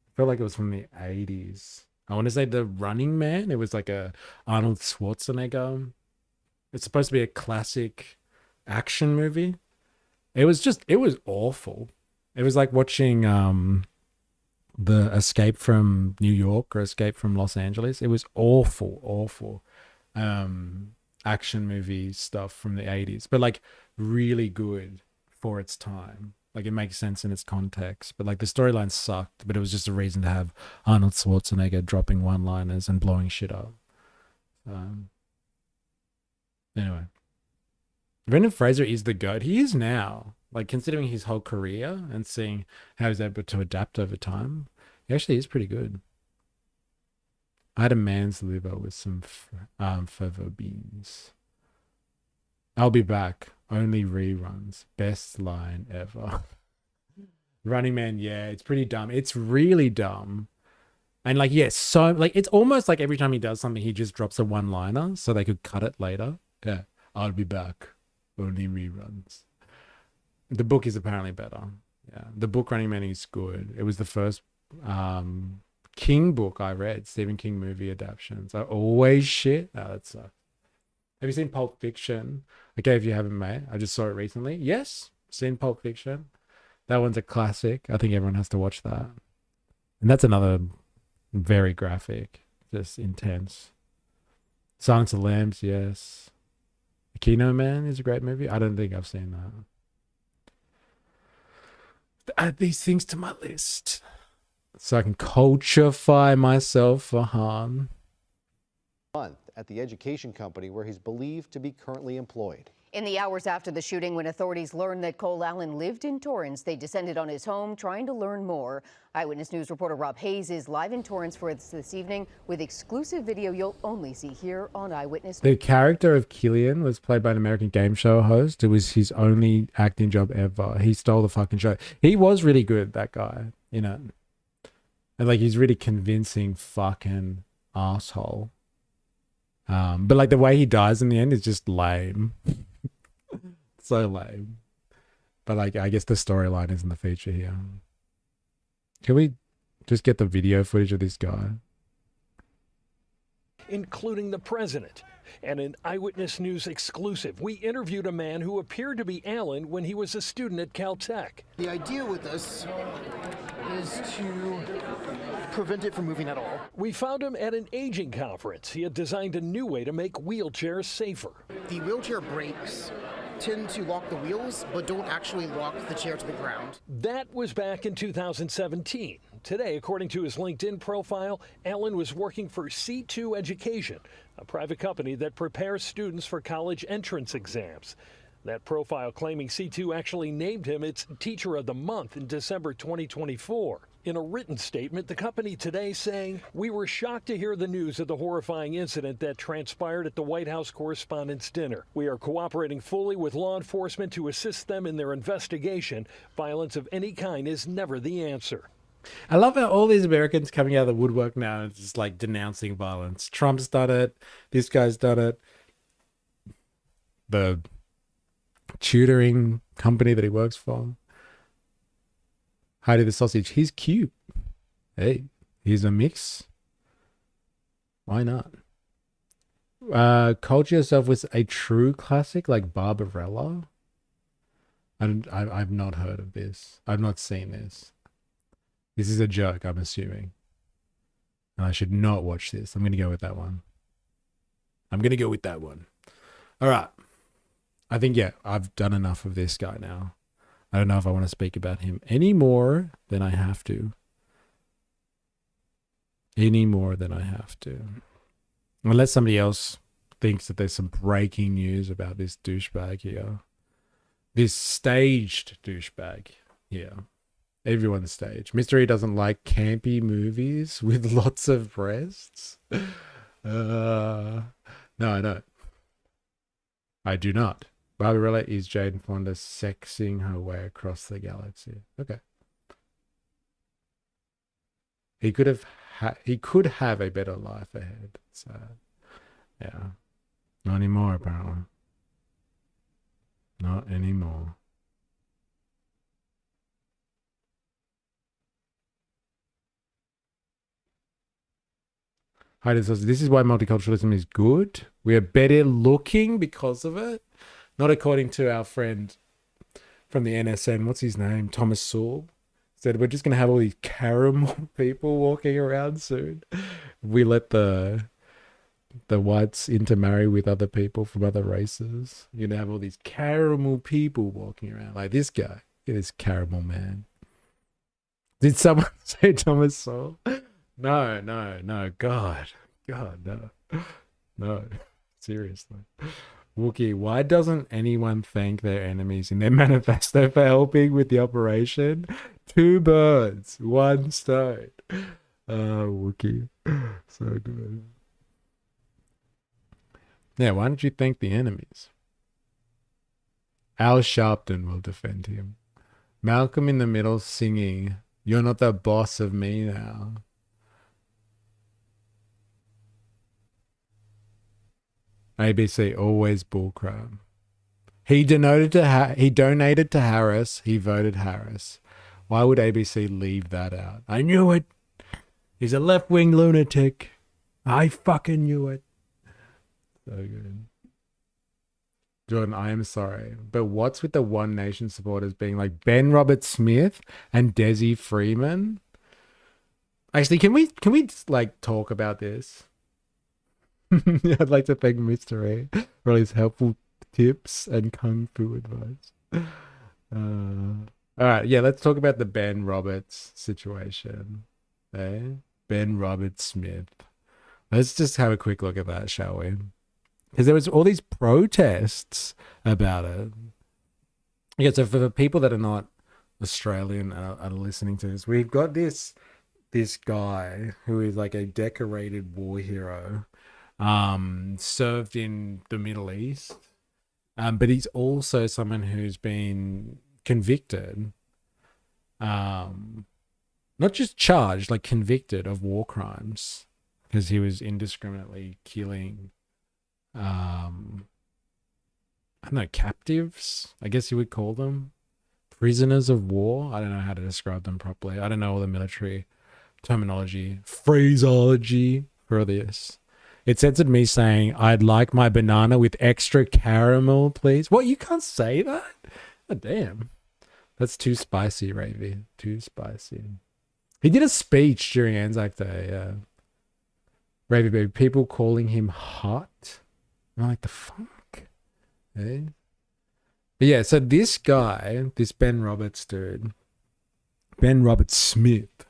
I feel like it was from the 80s. I want to say The Running Man. It was like a Arnold Schwarzenegger. It's supposed to be a classic action movie. It was awful. It was like watching the Escape from New York or Escape from Los Angeles. It was awful. Action movie stuff from the 80s, but like really good for its time. Like it makes sense in its context, but like the storyline sucked, but it was just a reason to have Arnold Schwarzenegger dropping one-liners and blowing shit up. Anyway, Brendan Fraser is the GOAT. He is now, like considering his whole career and seeing how he's able to adapt over time. He actually is pretty good. I had a man's liver with some fava beans. I'll be back. Only reruns. Best line ever. Running Man, yeah, it's pretty dumb. It's really dumb. And like, yes, so like it's almost like every time he does something, he just drops a one-liner so they could cut it later. Yeah, I'll be back. Only reruns. The book is apparently better. Yeah, the book Running Man is good. It was the first King book I read. Stephen King movie adaptations are always shit. Oh, that sucks. Have you seen Pulp Fiction? Okay, if you haven't, mate. I just saw it recently. Yes, seen Pulp Fiction. That one's a classic. I think everyone has to watch that. And that's another very graphic, just intense. Silence of the Lambs, yes. Kino Man is a great movie. I don't think I've seen that. Add these things to my list so I can culturify myself for Han. Month at the education company where he's believed to be currently employed. In the hours after the shooting, when authorities learned that Cole Allen lived in Torrance, they descended on his home trying to learn more. Eyewitness News reporter Rob Hayes is live in Torrance for us this evening with exclusive video you'll only see here on Eyewitness. The character of Killian was played by an American game show host. It was his only acting job ever. He stole the fucking show. He was really good, that guy, you know. And like, he's really convincing fucking asshole. But like the way he dies in the end is just lame. So lame. But like, I guess the storyline isn't the feature here. Can we just get the video footage of this guy? Including the president. And an Eyewitness News exclusive, we interviewed a man who appeared to be Allen when he was a student at Caltech. The idea with this is to prevent it from moving at all. We found him at an aging conference. He had designed a new way to make wheelchairs safer. The wheelchair brakes tend to lock the wheels, but don't actually lock the chair to the ground. That was back in 2017. Today, according to his LinkedIn profile, Allen was working for C2 Education, a private company that prepares students for college entrance exams. That profile claiming C2 actually named him its Teacher of the Month in December 2024. In a written statement, the company today saying, "We were shocked to hear the news of the horrifying incident that transpired at the White House Correspondents' Dinner. We are cooperating fully with law enforcement to assist them in their investigation. Violence of any kind is never the answer." I love how all these Americans coming out of the woodwork now and just like denouncing violence. Trump's done it. This guy's done it. The tutoring company that he works for. Heidi the sausage. He's cute. Hey, he's a mix. Why not? Culture Yourself was a true classic like Barbarella. I've not heard of this. I've not seen this. This is a joke, I'm assuming. And I should not watch this. I'm going to go with that one. All right. I think, yeah, I've done enough of this guy now. I don't know if I want to speak about him any more than I have to. Unless somebody else thinks that there's some breaking news about this douchebag here. This staged douchebag here. Everyone's staged. Mystery doesn't like campy movies with lots of breasts. No, I don't. I do not. Barbarella is Jane Fonda sexing her way across the galaxy. Okay. He could have a better life ahead. So, yeah. Not anymore, apparently. Not anymore. This is why multiculturalism is good. We are better looking because of it. Not according to our friend from the NSN, what's his name? Thomas Sewell. Said we're just going to have all these caramel people walking around soon. We let the whites intermarry with other people from other races. You're going to have all these caramel people walking around. Like this guy. This caramel man. Did someone say Thomas Sewell? No. God, no. No. Seriously. Wookie, why doesn't anyone thank their enemies in their manifesto for helping with the operation? 2 birds, 1 stone. Wookie. So good. Yeah, why don't you thank the enemies? Al Sharpton will defend him. Malcolm in the Middle singing, "You're not the boss of me now." ABC, always bullcrap. He donated to Harris. He voted Harris. Why would ABC leave that out? I knew it. He's a left-wing lunatic. I fucking knew it. So good. Jordan, I am sorry, but what's with the One Nation supporters being like Ben Roberts-Smith and Desi Freeman? Actually, can we like talk about this? I'd like to thank Mr. A for all his helpful tips and kung fu advice. All right, yeah, let's talk about the Ben Roberts situation. Okay? Ben Roberts-Smith. Let's just have a quick look at that, shall we? because there was all these protests about it. Yeah, so for the people that are not Australian and are listening to this, we've got this guy who is like a decorated war hero, served in the Middle East, but he's also someone who's been convicted, not just charged, like convicted of war crimes, because he was indiscriminately killing, I don't know, captives, I guess you would call them, prisoners of war. I don't know how to describe them properly. I don't know all the military terminology, phraseology for this. It censored me saying, "I'd like my banana with extra caramel, please." What? You can't say that? Oh, damn. That's too spicy, Ravy. Too spicy. He did a speech during Anzac Day. Ravy baby, people calling him hot. I'm like, the fuck? Eh? But yeah, so this guy, this Ben Roberts dude, Ben Roberts Smith,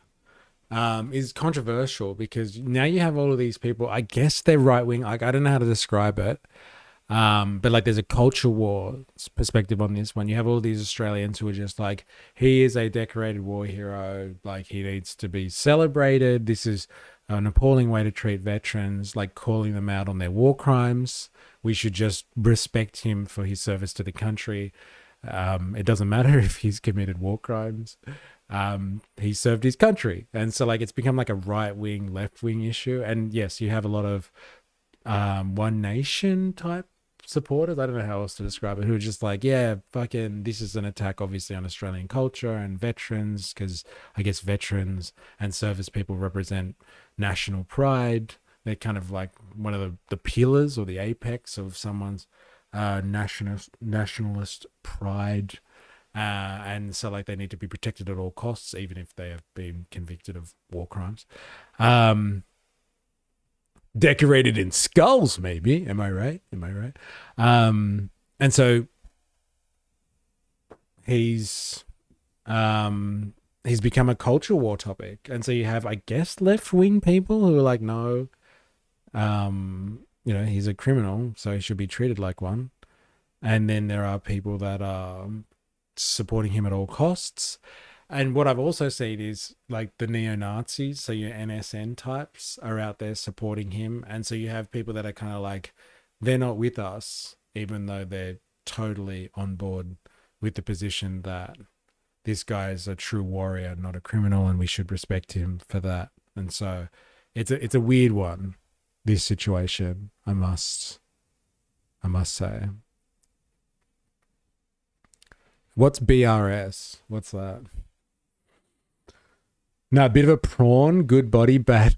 is controversial because now you have all of these people, I guess they're right wing, like I don't know how to describe it, but like there's a culture war perspective on this one. You have all these Australians who are just like, he is a decorated war hero, like he needs to be celebrated, this is an appalling way to treat veterans, like calling them out on their war crimes. We should just respect him for his service to the country. It doesn't matter if he's committed war crimes. He served his country. And so like it's become like a right-wing, left-wing issue. And yes, you have a lot of One Nation type supporters, I don't know how else to describe it, who are just like, yeah, fucking, this is an attack obviously on Australian culture and veterans, because I guess veterans and service people represent national pride. They're kind of like one of the pillars or the apex of someone's nationalist pride. And so like they need to be protected at all costs, even if they have been convicted of war crimes. Decorated in skulls, maybe. Am I right? And so he's become a culture war topic. And so you have, I guess, left-wing people who are like, no, he's a criminal, so he should be treated like one. And then there are people that are supporting him at all costs. And what I've also seen is like the neo-Nazis, so your NSN types are out there supporting him. And so you have people that are kind of like, they're not with us, even though they're totally on board with the position that this guy is a true warrior, not a criminal, and we should respect him for that. And so it's a weird one, this situation, I must say. What's BRS? What's that? No, a bit of a prawn, good body, bad.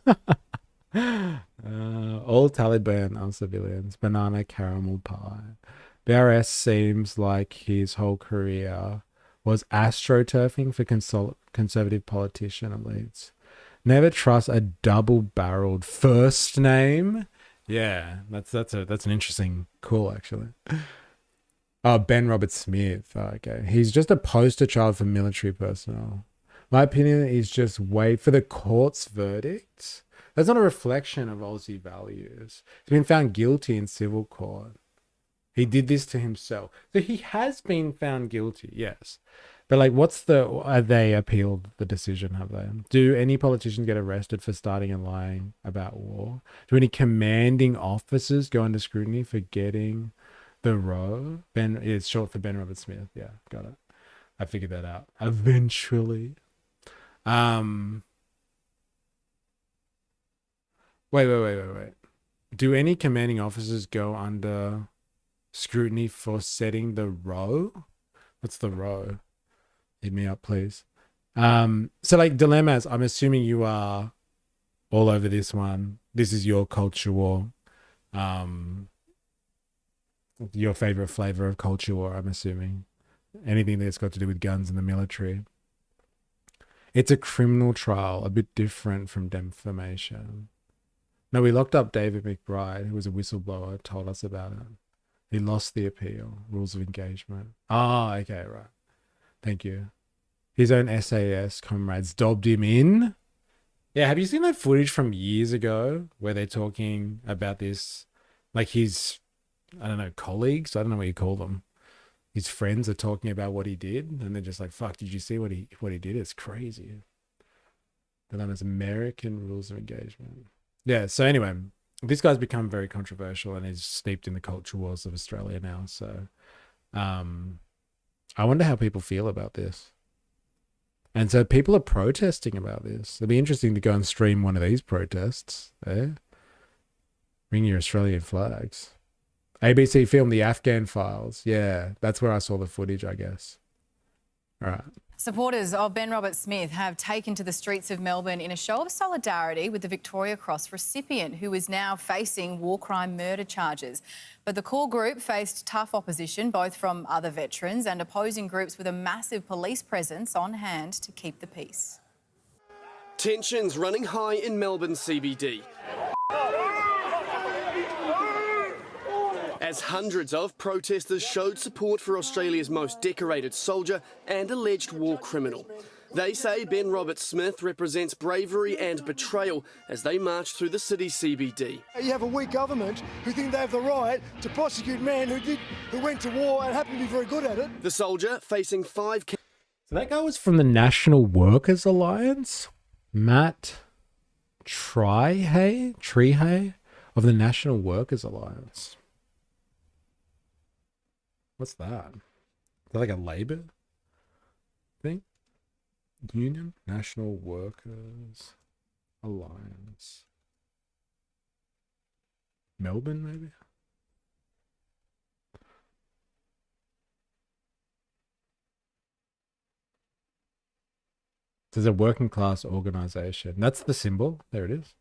All Taliban are civilians. Banana caramel pie. BRS seems like his whole career was astroturfing for conservative politician elites. Never trust a double-barreled first name. Yeah, that's an interesting call, actually. Oh, Ben Roberts Smith. Oh, okay. He's just a poster child for military personnel. My opinion is just wait for the court's verdict. That's not a reflection of Aussie values. He's been found guilty in civil court. He did this to himself. So he has been found guilty, yes. But like, have they appealed the decision, have they? Do any politicians get arrested for starting and lying about war? Do any commanding officers go under scrutiny for getting the row? Ben is short for Ben Robert Smith. Yeah, got it. I figured that out eventually. Wait. Do any commanding officers go under scrutiny for setting the row? What's the row? Hit me up, please. So like dilemmas, I'm assuming you are all over this one. This is your culture war. Your favorite flavor of culture war, I'm assuming. Anything that's got to do with guns and the military. It's a criminal trial, a bit different from defamation. No, we locked up David McBride, who was a whistleblower, told us about it. He lost the appeal, rules of engagement. Oh, okay, right. Thank you. His own SAS comrades dobbed him in. Yeah, have you seen that footage from years ago where they're talking about this Like his, I don't know, colleagues, I don't know what you call them. His friends are talking about what he did, and they're just like, fuck, did you see what he did? It's crazy. The name is American Rules of Engagement. Yeah, so anyway, this guy's become very controversial and is steeped in the culture wars of Australia now. So I wonder how people feel about this. And so people are protesting about this. It'll be interesting to go and stream one of these protests. Bring your Australian flags. ABC filmed the Afghan files. Yeah, that's where I saw the footage, I guess. All right. Supporters of Ben Roberts-Smith have taken to the streets of Melbourne in a show of solidarity with the Victoria Cross recipient, who is now facing war crime murder charges. But the core group faced tough opposition, both from other veterans and opposing groups with a massive police presence on hand to keep the peace. Tensions running high in Melbourne CBD, as hundreds of protesters showed support for Australia's most decorated soldier and alleged war criminal. They say Ben Roberts-Smith represents bravery and betrayal as they march through the city's CBD. You have a weak government who think they have the right to prosecute men who went to war and happen to be very good at it. The soldier facing 5... So that guy was from the National Workers Alliance, Matt Trehay of the National Workers Alliance. What's that? Is that like a Labour thing? Union? National Workers Alliance. Melbourne, maybe? There's a working class organization. That's the symbol. There it is.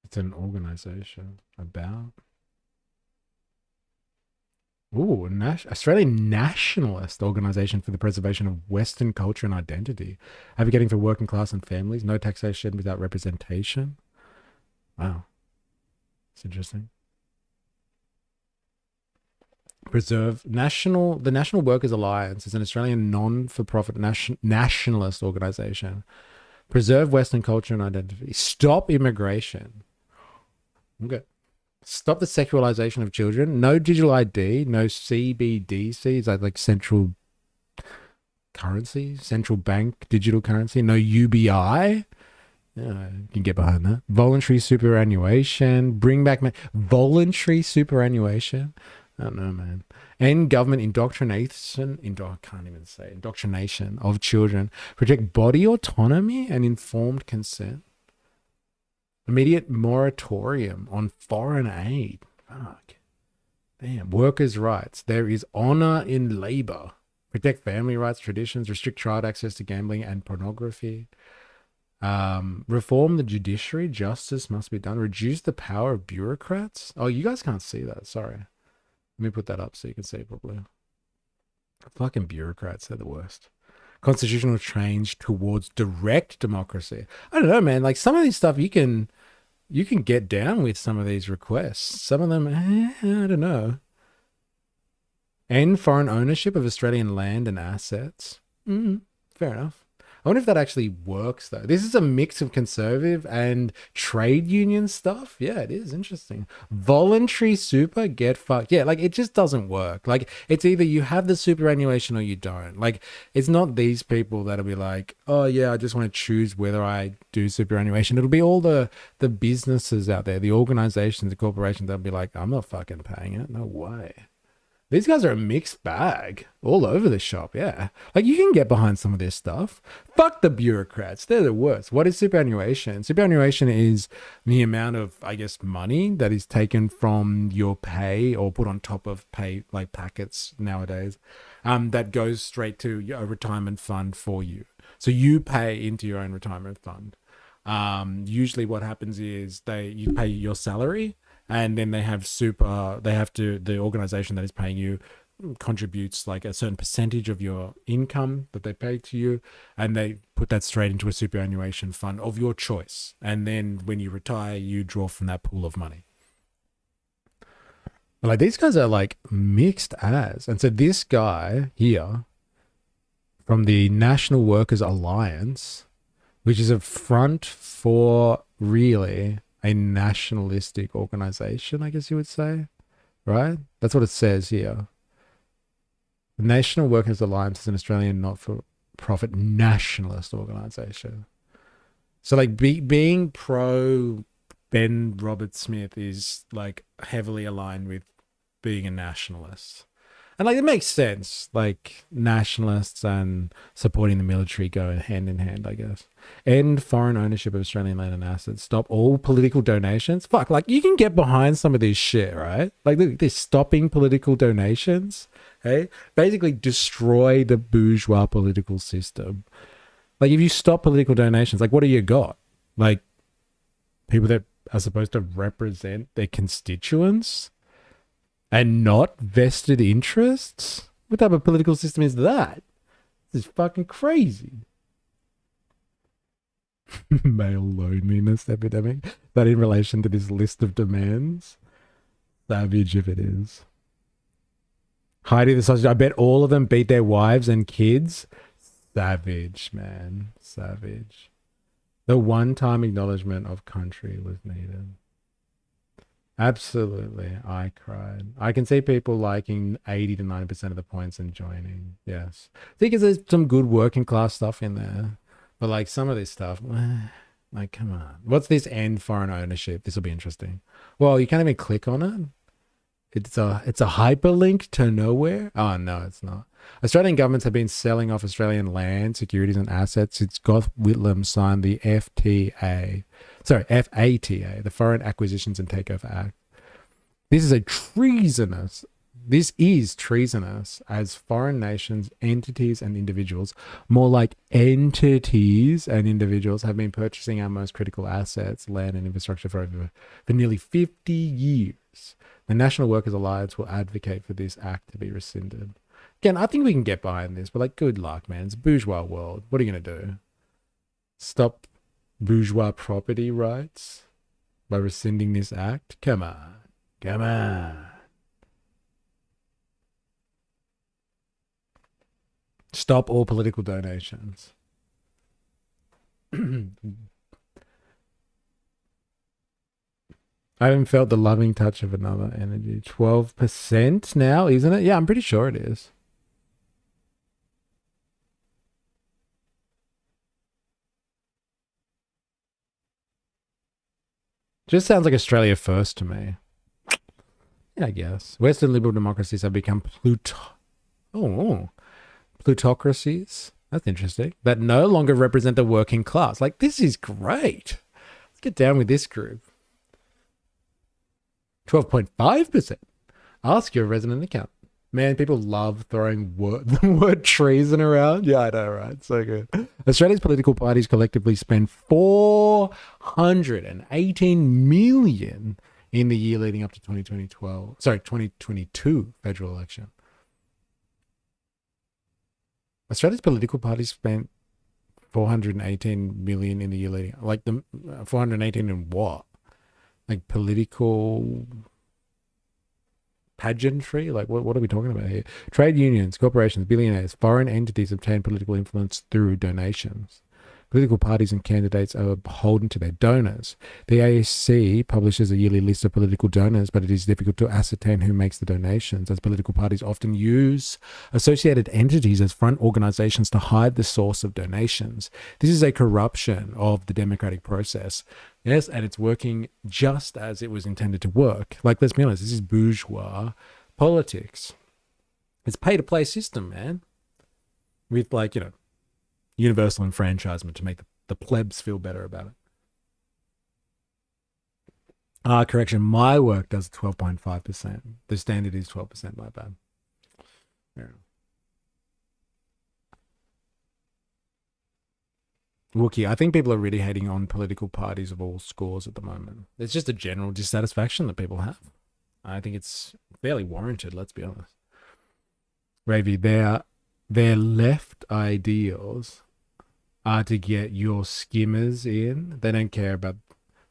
It's an organization about... Ooh, Australian Nationalist Organisation for the Preservation of Western Culture and Identity. Advocating for working class and families. No taxation without representation. Wow. It's interesting. The National Workers Alliance is an Australian non-for-profit nationalist organisation. Preserve Western culture and identity. Stop immigration. Okay. Stop the sexualization of children. No digital ID. No CBDC. Is that like central currency? Central bank digital currency. No UBI. Yeah, you can get behind that. Voluntary superannuation. Bring back voluntary superannuation. I don't know, man. End government indoctrination. I can't even say indoctrination of children. Protect body autonomy and informed consent. Immediate moratorium on foreign aid. Fuck. Damn. Workers' rights. There is honor in labor. Protect family rights, traditions. Restrict child access to gambling and pornography. Reform the judiciary. Justice must be done. Reduce the power of bureaucrats. Oh, you guys can't see that. Sorry. Let me put that up so you can see it properly. Fucking bureaucrats. They're the worst. Constitutional change towards direct democracy. I don't know, man. Like some of these stuff you can get down with some of these requests. Some of them, I don't know. End foreign ownership of Australian land and assets. Fair enough. I wonder if that actually works though. This is a mix of conservative and trade union stuff. Yeah, it is interesting. Voluntary super, get fucked. Yeah, like it just doesn't work. Like it's either you have the superannuation or you don't. Like it's not these people that'll be like, oh yeah, I just want to choose whether I do superannuation. It'll be all the businesses out there, the organizations, the corporations that'll be like, I'm not fucking paying it. No way. These guys are a mixed bag all over the shop, yeah. Like, you can get behind some of this stuff. Fuck the bureaucrats. They're the worst. What is superannuation? Superannuation is the amount of, I guess, money that is taken from your pay or put on top of pay, like packets nowadays, that goes straight to a retirement fund for you. So you pay into your own retirement fund. Usually what happens is you pay your salary, and then the organization that is paying you contributes like a certain percentage of your income that they pay to you, and they put that straight into a superannuation fund of your choice. And then when you retire, you draw from that pool of money. But like these guys are like mixed as. And so this guy here from the National Workers Alliance which is a front for really a nationalistic organization, I guess you would say, right? That's what it says here. The National Workers Alliance is an Australian not-for-profit nationalist organization. So like being pro Ben Roberts-Smith is like heavily aligned with being a nationalist. And like it makes sense. Like nationalists and supporting the military go hand in hand, I guess. End foreign ownership of Australian land and assets. Stop all political donations. Fuck, like you can get behind some of this shit, right? Like they're stopping political donations. Hey? Basically destroy the bourgeois political system. Like if you stop political donations, like what do you got? Like people that are supposed to represent their constituents and not vested interests? What type of political system is that? This is fucking crazy. Male loneliness epidemic. That in relation to this list of demands? Savage if it is. Heidi the sausage. I bet all of them beat their wives and kids. Savage, man. Savage. The one-time acknowledgement of country was needed. Absolutely. I cried. I can see people liking 80 to 90% of the points and joining. Yes. I think there's some good working class stuff in there. But like some of this stuff, like, come on. What's this end foreign ownership? This will be interesting. Well, you can't even click on it. It's a hyperlink to nowhere. Oh, no, it's not. Australian governments have been selling off Australian land, securities and assets since Gough Whitlam signed the FTA, the Foreign Acquisitions and Takeover Act. This is treasonous as foreign nations, entities and individuals, more like entities and individuals, have been purchasing our most critical assets, land and infrastructure for nearly 50 years. The National Workers Alliance will advocate for this act to be rescinded. Again, I think we can get behind this, but like, good luck, man. It's a bourgeois world. What are you going to do? Stop bourgeois property rights by rescinding this act? Come on. Come on. Stop all political donations. I haven't felt the loving touch of another energy. 12% now, isn't it? Yeah, I'm pretty sure it is. Just sounds like Australia first to me. Yeah, I guess. Western liberal democracies have become plutocracies. That's interesting. That no longer represent the working class. Like, this is great. Let's get down with this group. 12.5%. Ask your resident accountant. Man, people love throwing the word treason around. Yeah, I know, right? So good. Australia's political parties collectively spend $418 million in the year leading up to 2022 federal election. Australia's political parties spent 418 million in the year leading, like the 418 in what? Like political pageantry? Like what are we talking about here? Trade unions, corporations, billionaires, foreign entities obtain political influence through donations. Political parties and candidates are beholden to their donors. The ASC publishes a yearly list of political donors, but it is difficult to ascertain who makes the donations, as political parties often use associated entities as front organizations to hide the source of donations. This is a corruption of the democratic process. Yes, and it's working just as it was intended to work. Like, let's be honest, this is bourgeois politics. It's pay-to-play system, man. With, like, universal enfranchisement to make the plebs feel better about it. Correction, my work does 12.5%. The standard is 12%, my bad. Yeah. Wookie, I think people are really hating on political parties of all scores at the moment. It's just a general dissatisfaction that people have. I think it's fairly warranted, let's be honest. Ravi, their left ideals are to get your skimmers in. They don't care about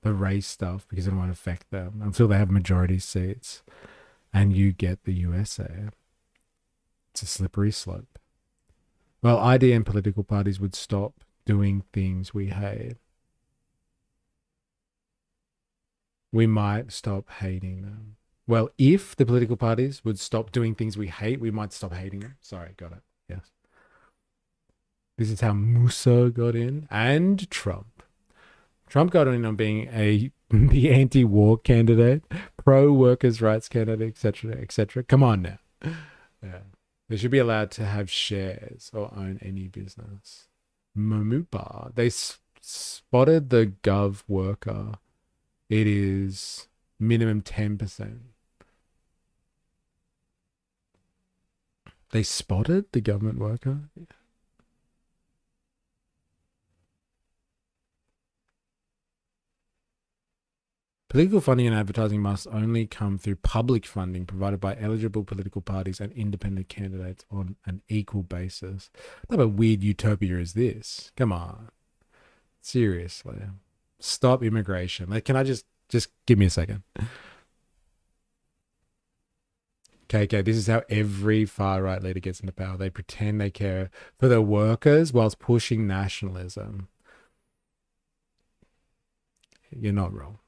the race stuff because it won't affect them until they have majority seats and you get the USA. It's a slippery slope. Well, ID and political parties would stop doing things we hate, we might stop hating them. Well, if the political parties would stop doing things we hate, we might stop hating them. Sorry, got it. Yes. This is how Musa got in, and Trump. Trump got in on being the anti-war candidate, pro-workers' rights candidate, etc., etc. Come on now. Yeah. They should be allowed to have shares or own any business. Momupa. They spotted the gov worker. It is minimum 10%. They spotted the government worker? Political funding and advertising must only come through public funding provided by eligible political parties and independent candidates on an equal basis. What type of weird utopia is this? Come on. Seriously. Stop immigration. Like, can I just give me a second? Okay, this is how every far-right leader gets into power. They pretend they care for the workers whilst pushing nationalism. You're not wrong.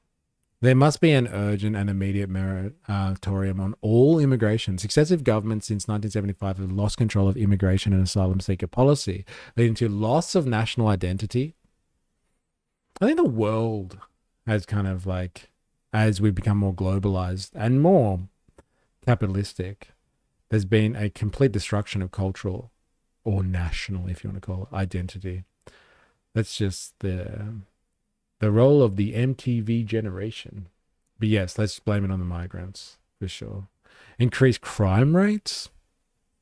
There must be an urgent and immediate moratorium on all immigration. Successive governments since 1975 have lost control of immigration and asylum seeker policy, leading to loss of national identity. I think the world has kind of like, as we become more globalized and more capitalistic, there's been a complete destruction of cultural or national, if you want to call it, identity. That's just the role of the MTV generation. But yes, let's blame it on the migrants, for sure. Increased crime rates?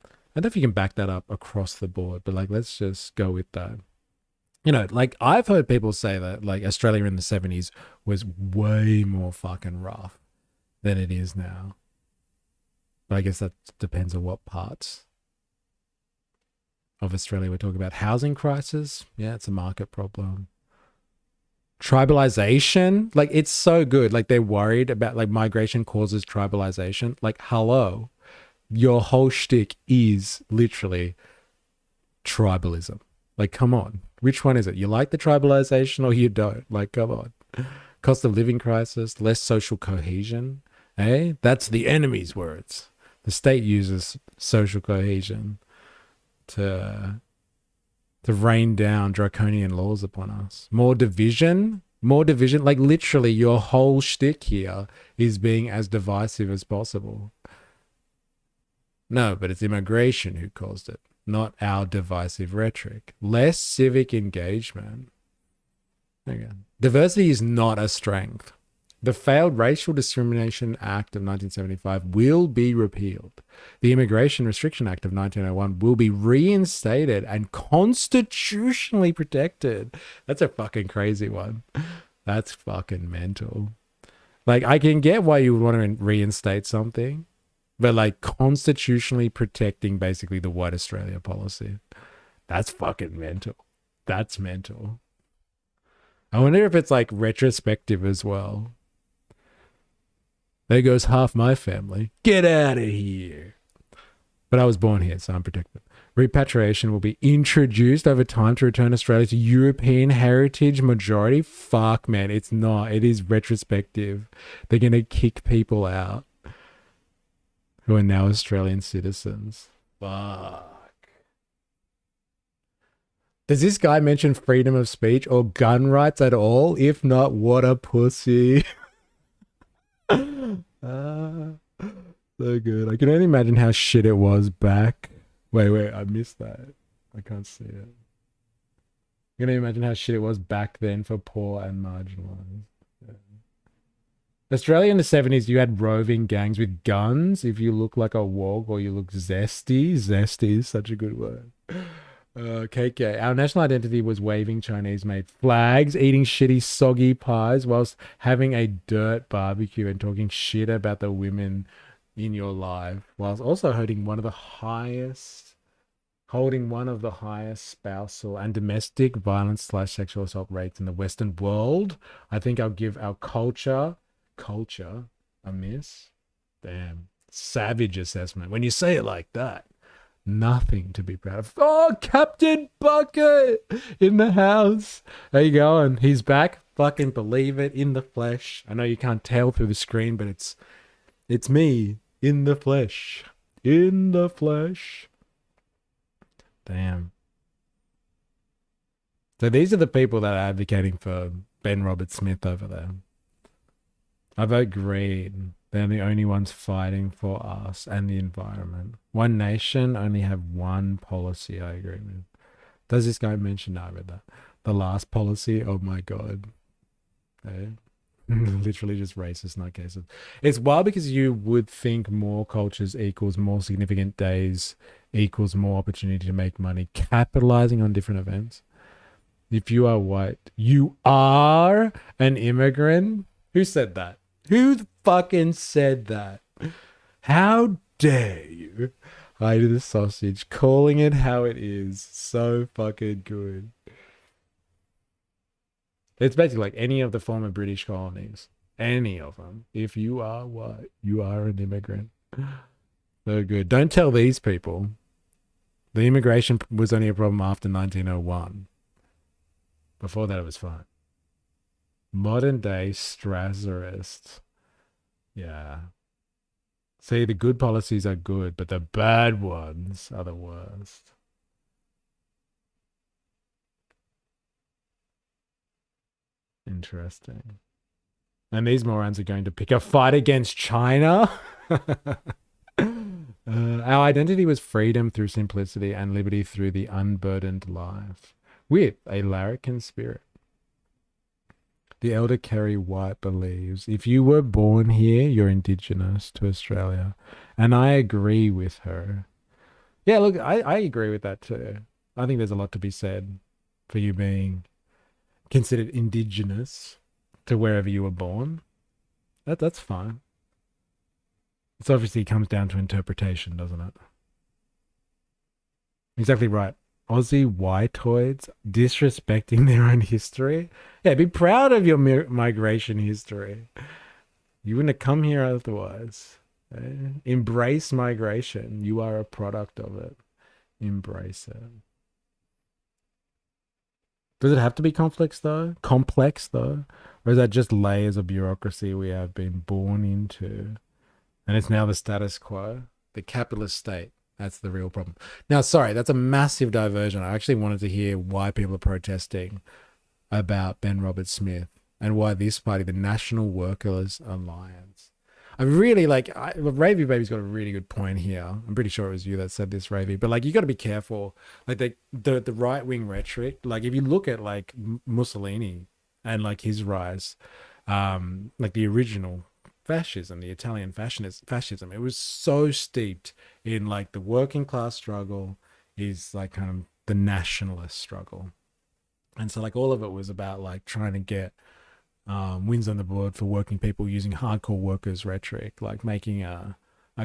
I don't know if you can back that up across the board, but like, let's just go with that. You know, like, I've heard people say that like Australia in the 70s was way more fucking rough than it is now. But I guess that depends on what parts of Australia we're talking about. Housing crisis? Yeah, it's a market problem. Tribalization, like, it's so good. Like, they're worried about like migration causes tribalization. Like, hello, your whole shtick is literally tribalism. Like, come on, which one is it? You like the tribalization or you don't? Like, come on. Cost of living crisis, less social cohesion. That's the enemy's words. The state uses social cohesion to rain down draconian laws upon us. More division. Like, literally, your whole shtick here is being as divisive as possible. No, but it's immigration who caused it, not our divisive rhetoric. Less civic engagement. Okay. Diversity is not a strength. The failed Racial Discrimination Act of 1975 will be repealed. The Immigration Restriction Act of 1901 will be reinstated and constitutionally protected. That's a fucking crazy one. That's fucking mental. Like, I can get why you would want to reinstate something, but like constitutionally protecting basically the White Australia policy. That's fucking mental. That's mental. I wonder if it's like retrospective as well. There goes half my family. Get out of here. But I was born here, so I'm protected. Repatriation will be introduced over time to return Australia to European heritage majority. Fuck, man, it's not. It is retrospective. They're going to kick people out who are now Australian citizens. Fuck. Does this guy mention freedom of speech or gun rights at all? If not, what a pussy. So good. I can only imagine how shit it was back. Wait, I missed that. I can't see it. I can only imagine how shit it was back then for poor and marginalized. Yeah. Australia in the 70s, you had roving gangs with guns. If you look like a wog or you look zesty. Zesty is such a good word. KK. Our national identity was waving Chinese-made flags, eating shitty soggy pies whilst having a dirt barbecue and talking shit about the women in your life, whilst also holding one of the highest spousal and domestic violence / sexual assault rates in the Western world. I think I'll give our culture a miss. Damn. Savage assessment. When you say it like that, Nothing to be proud of. Oh, Captain Bucket in the house. How you going? He's back. Fucking believe it, in the flesh. I know you can't tell through the screen, but it's me in the flesh. In the flesh. Damn. So these are the people that are advocating for Ben Roberts-Smith over there. I vote green. They're the only ones fighting for us and the environment. One nation, only have one policy. I agree with. Does this guy mention? No, I read that. The last policy. Oh my god. Okay. Literally just racist nutcases. It's wild because you would think more cultures equals more significant days equals more opportunity to make money, capitalizing on different events. If you are white, you are an immigrant. Who said that? Who fucking said that? How dare you? Hide the sausage, calling it how it is. So fucking good. It's basically like any of the former British colonies. Any of them. If you are white, you are an immigrant. So good. Don't tell these people. The immigration was only a problem after 1901. Before that, it was fine. Modern day Strasserist. Yeah. See, the good policies are good, but the bad ones are the worst. Interesting. And these morons are going to pick a fight against China? Our identity was freedom through simplicity and liberty through the unburdened life, with a larrikin spirit. The elder Kerry White believes, if you were born here, you're indigenous to Australia. And I agree with her. Yeah, look, I agree with that too. I think there's a lot to be said for you being considered indigenous to wherever you were born. That's fine. It obviously comes down to interpretation, doesn't it? Exactly right. Aussie whitoids disrespecting their own history. Yeah, be proud of your migration history. You wouldn't have come here otherwise. Embrace migration. You are a product of it. Embrace it. Does it have to be complex though? Or is that just layers of bureaucracy we have been born into? And it's now the status quo, the capitalist state. That's the real problem. Now, sorry, that's a massive diversion. I actually wanted to hear why people are protesting about Ben Roberts-Smith and why this party, the National Workers Alliance. I really Ravy Baby's got a really good point here. I'm pretty sure it was you that said this, Ravy. But you got to be careful. The right wing rhetoric. If you look at Mussolini and his rise, the original fascism, the Italian fascism, it was so steeped in the working class struggle is kind of the nationalist struggle. And so all of it was about trying to get wins on the board for working people using hardcore workers rhetoric, making a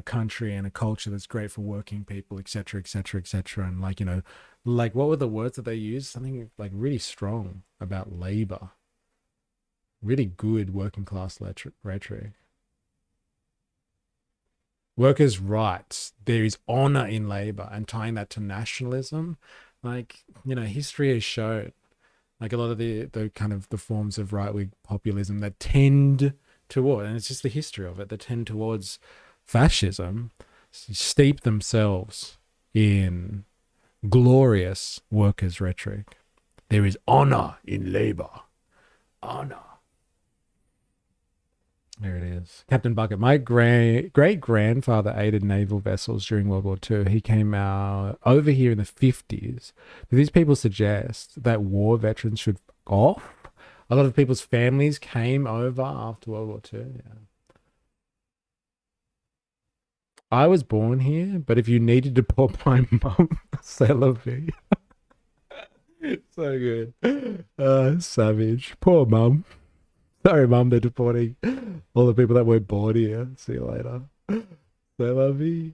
country and a culture that's great for working people, etc., etc., etc. And what were the words that they used? Something really strong about labor. Really good working class rhetoric. Workers' rights. There is honor in labor, and tying that to nationalism, history has shown, a lot of the kind of the forms of right-wing populism that tend toward, and it's just the history of it, that tend towards fascism, steep themselves in glorious workers' rhetoric. There is honor in labor. Honor. There it is. Captain Bucket. My great-grandfather aided naval vessels during World War II. He came out over here in the 50s. Do these people suggest that war veterans should off? A lot of people's families came over after World War II. Yeah. I was born here, but if you needed to deport my mum, c'est la vie. So good. Savage. Poor mum. Sorry, Mum, they're deporting all the people that weren't born here. See you later. C'est la vie.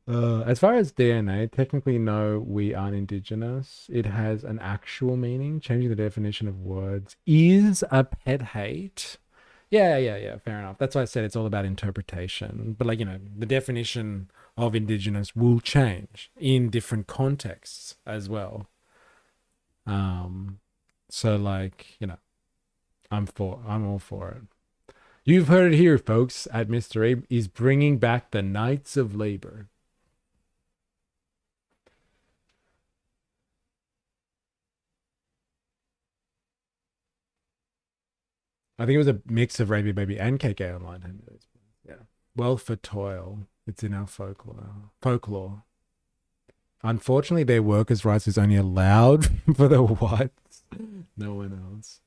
As far as DNA, technically, no, we aren't indigenous. It has an actual meaning. Changing the definition of words is a pet hate. Yeah, fair enough. That's why I said it's all about interpretation. But the definition of Indigenous will change in different contexts as well. So like, you know, I'm all for it. You've heard it here, folks, at Mr. Abe is bringing back the Knights of Labor. I think it was a mix of Rainbow Baby and KK Online. Yeah. Wealth for toil. It's in our folklore. Unfortunately, their workers' rights is only allowed for the whites. No one else.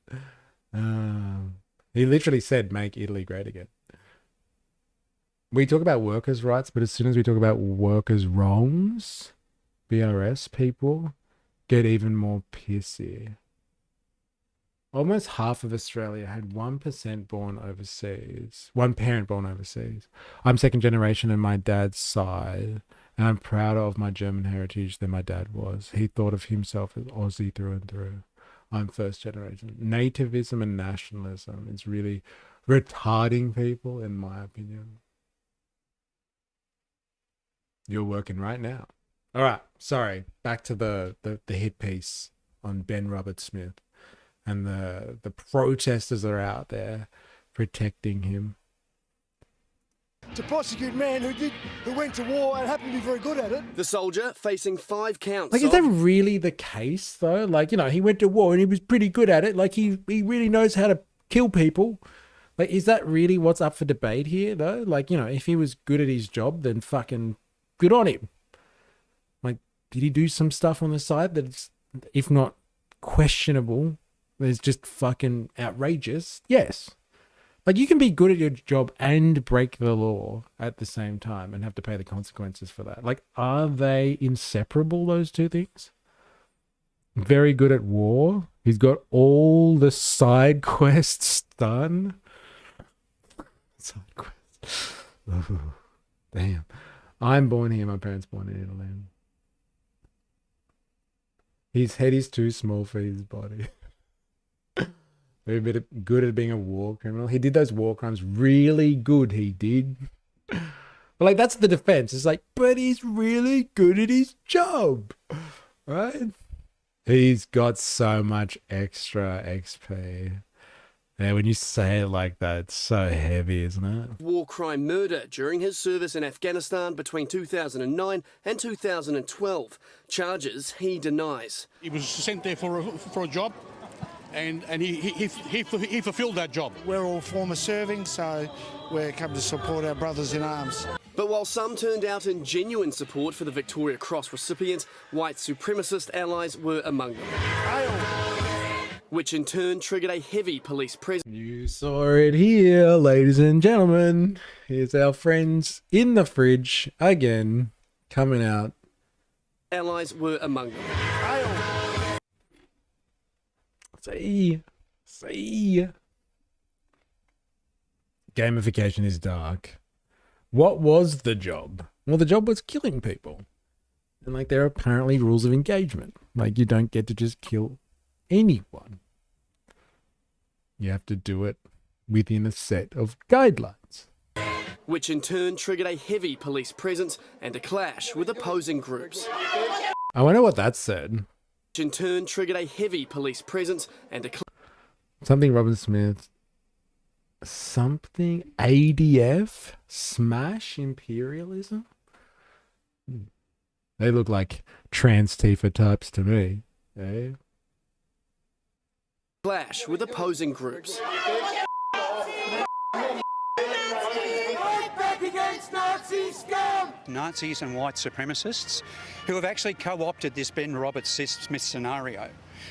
He literally said, make Italy great again. We talk about workers' rights, but as soon as we talk about workers' wrongs, BRS people get even more pissy. Almost half of Australia had 1% born overseas. One parent born overseas. I'm second generation on my dad's side, and I'm prouder of my German heritage than my dad was. He thought of himself as Aussie through and through. I'm first generation. Nativism and nationalism is really retarding people, in my opinion. You're working right now. All right, sorry. Back to the hit piece on Ben Roberts-Smith and the protesters that are out there protecting him. To prosecute men who went to war and happened to be very good at it. The soldier facing 5 counts. Like, is that really the case, though? Like, you know, he went to war and he was pretty good at it. Like, he really knows how to kill people. Like, is that really what's up for debate here, though? Like, you know, if he was good at his job, then fucking good on him. Like, did he do some stuff on the side that's, if not questionable, is just fucking outrageous? Yes. Like, you can be good at your job and break the law at the same time and have to pay the consequences for that. Like, are they inseparable, those two things? Very good at war. He's got all the side quests done. Side quests. Ooh, damn. I'm born here. My parents born in Italy. His head is too small for his body. Very bit good at being a war criminal. He did those war crimes really good. He did. But like, that's the defense. It's like, but he's really good at his job, right? He's got so much extra XP. Yeah, when you say it like that, it's so heavy, isn't it? War crime murder during his service in Afghanistan between 2009 and 2012. Charges he denies. He was sent there for a job. And he fulfilled that job. We're all former serving, so we're come to support our brothers in arms. But while some turned out in genuine support for the Victoria Cross recipient, white supremacist allies were among them. Which in turn triggered a heavy police presence. You saw it here, ladies and gentlemen. Here's our friends in the fridge again, coming out. Allies were among them. See. Gamification is dark. What was the job? Well, the job was killing people. And like, there are apparently rules of engagement. Like, you don't get to just kill anyone. You have to do it within a set of guidelines. Which in turn triggered a heavy police presence and a clash with opposing groups. I wonder what that said. In turn triggered a heavy police presence and a something Roberts-Smith, something ADF, smash imperialism. They look like trans Tifa types to me. Eh? Clash with opposing groups. Nazis and white supremacists who have actually co-opted this Ben Roberts-Smith scenario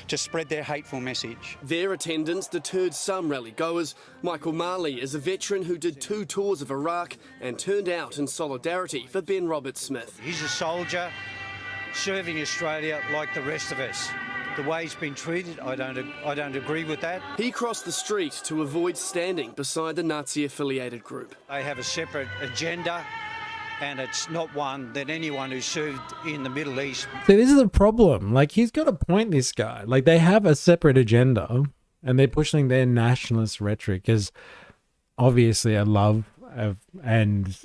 to spread their hateful message. Their attendance deterred some rally goers. Michael Marley is a veteran who did 2 tours of Iraq and turned out in solidarity for Ben Roberts-Smith. He's a soldier serving Australia like the rest of us. The way he's been treated, I don't agree with that. He crossed the street to avoid standing beside the Nazi-affiliated group. They have a separate agenda, and it's not one that anyone who served in the Middle East... So this is a problem. Like, he's got a point, this guy. Like, they have a separate agenda, and they're pushing their nationalist rhetoric as obviously a love of, and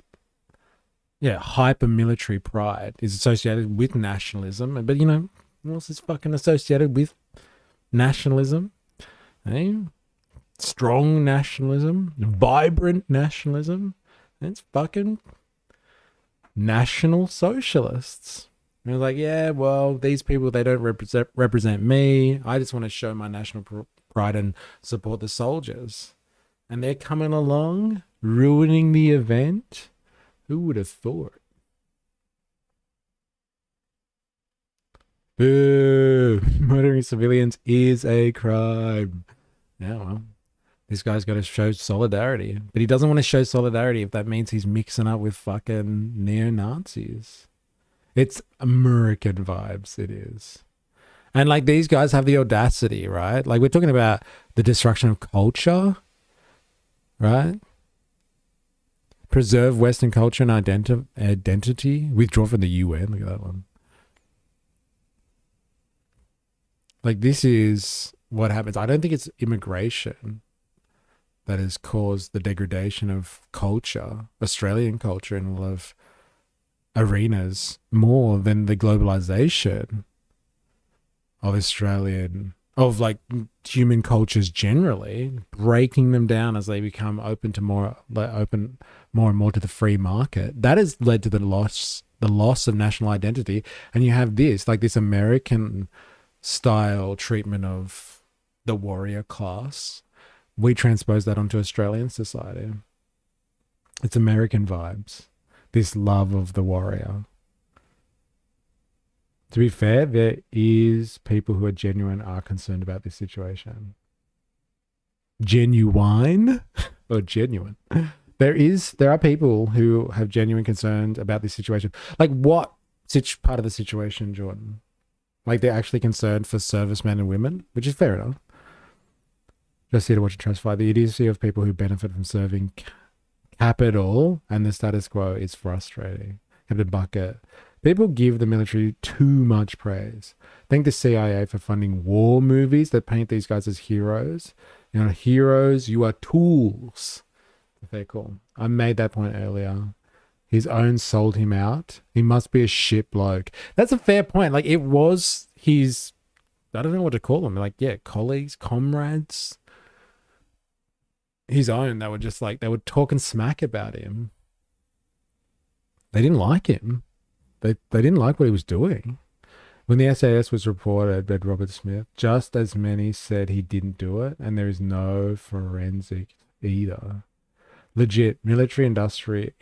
Yeah, hyper military pride is associated with nationalism. But, you know, what else is fucking associated with nationalism? Eh? Strong nationalism, vibrant nationalism. It's fucking National Socialists. And it's like, yeah, well, these people, they don't represent me. I just want to show my national pride and support the soldiers. And they're coming along, ruining the event. Who would have thought? Boo! Murdering civilians is a crime. Yeah, well, this guy's got to show solidarity. But he doesn't want to show solidarity if that means he's mixing up with fucking neo-Nazis. It's American vibes, it is. And like these guys have the audacity, right? Like we're talking about the destruction of culture, right? Preserve Western culture and identity. Withdraw from the UN. Look at that one. Like this is what happens. I don't think it's immigration that has caused the degradation of culture, Australian culture in a lot of arenas, more than the globalization of like human cultures generally, breaking them down as they become open more and more to the free market. That has led to the loss of national identity. And you have this American style treatment of the warrior class. We transpose that onto Australian society. It's American vibes. This love of the warrior. To be fair, there is people who are concerned about this situation. Genuine or genuine? There are people who have genuine concerns about this situation. Like what part of the situation, Jordan? Like they're actually concerned for servicemen and women, which is fair enough. Just here to watch it transpire. The idiocy of people who benefit from serving capital and the status quo is frustrating. Captain Bucket. People give the military too much praise. Thank the CIA for funding war movies that paint these guys as heroes. You're not heroes, you are tools. Very cool. I made that point earlier. His own sold him out. He must be a shit bloke. That's a fair point. Like it was his, I don't know what to call them. Like, yeah, colleagues, comrades. His own, they were just like, they were talking smack about him. They didn't like him. They didn't like what he was doing. When the SAS was reported, read Robert Smith, just as many said he didn't do it, and there is no forensic either. Legit, military industry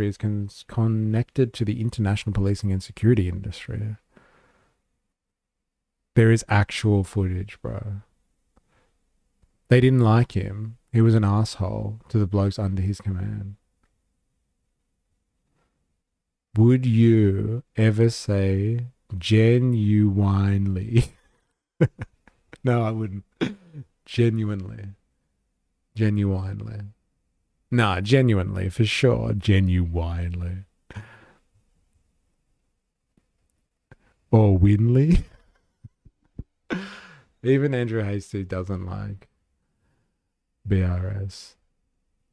is connected to the international policing and security industry. There is actual footage, bro. They didn't like him. He was an asshole to the blokes under his command. Would you ever say genuinely? No, I wouldn't. Genuinely. Nah, genuinely, for sure. Genuinely. Or Winley. Even Andrew Hastie doesn't like BRS.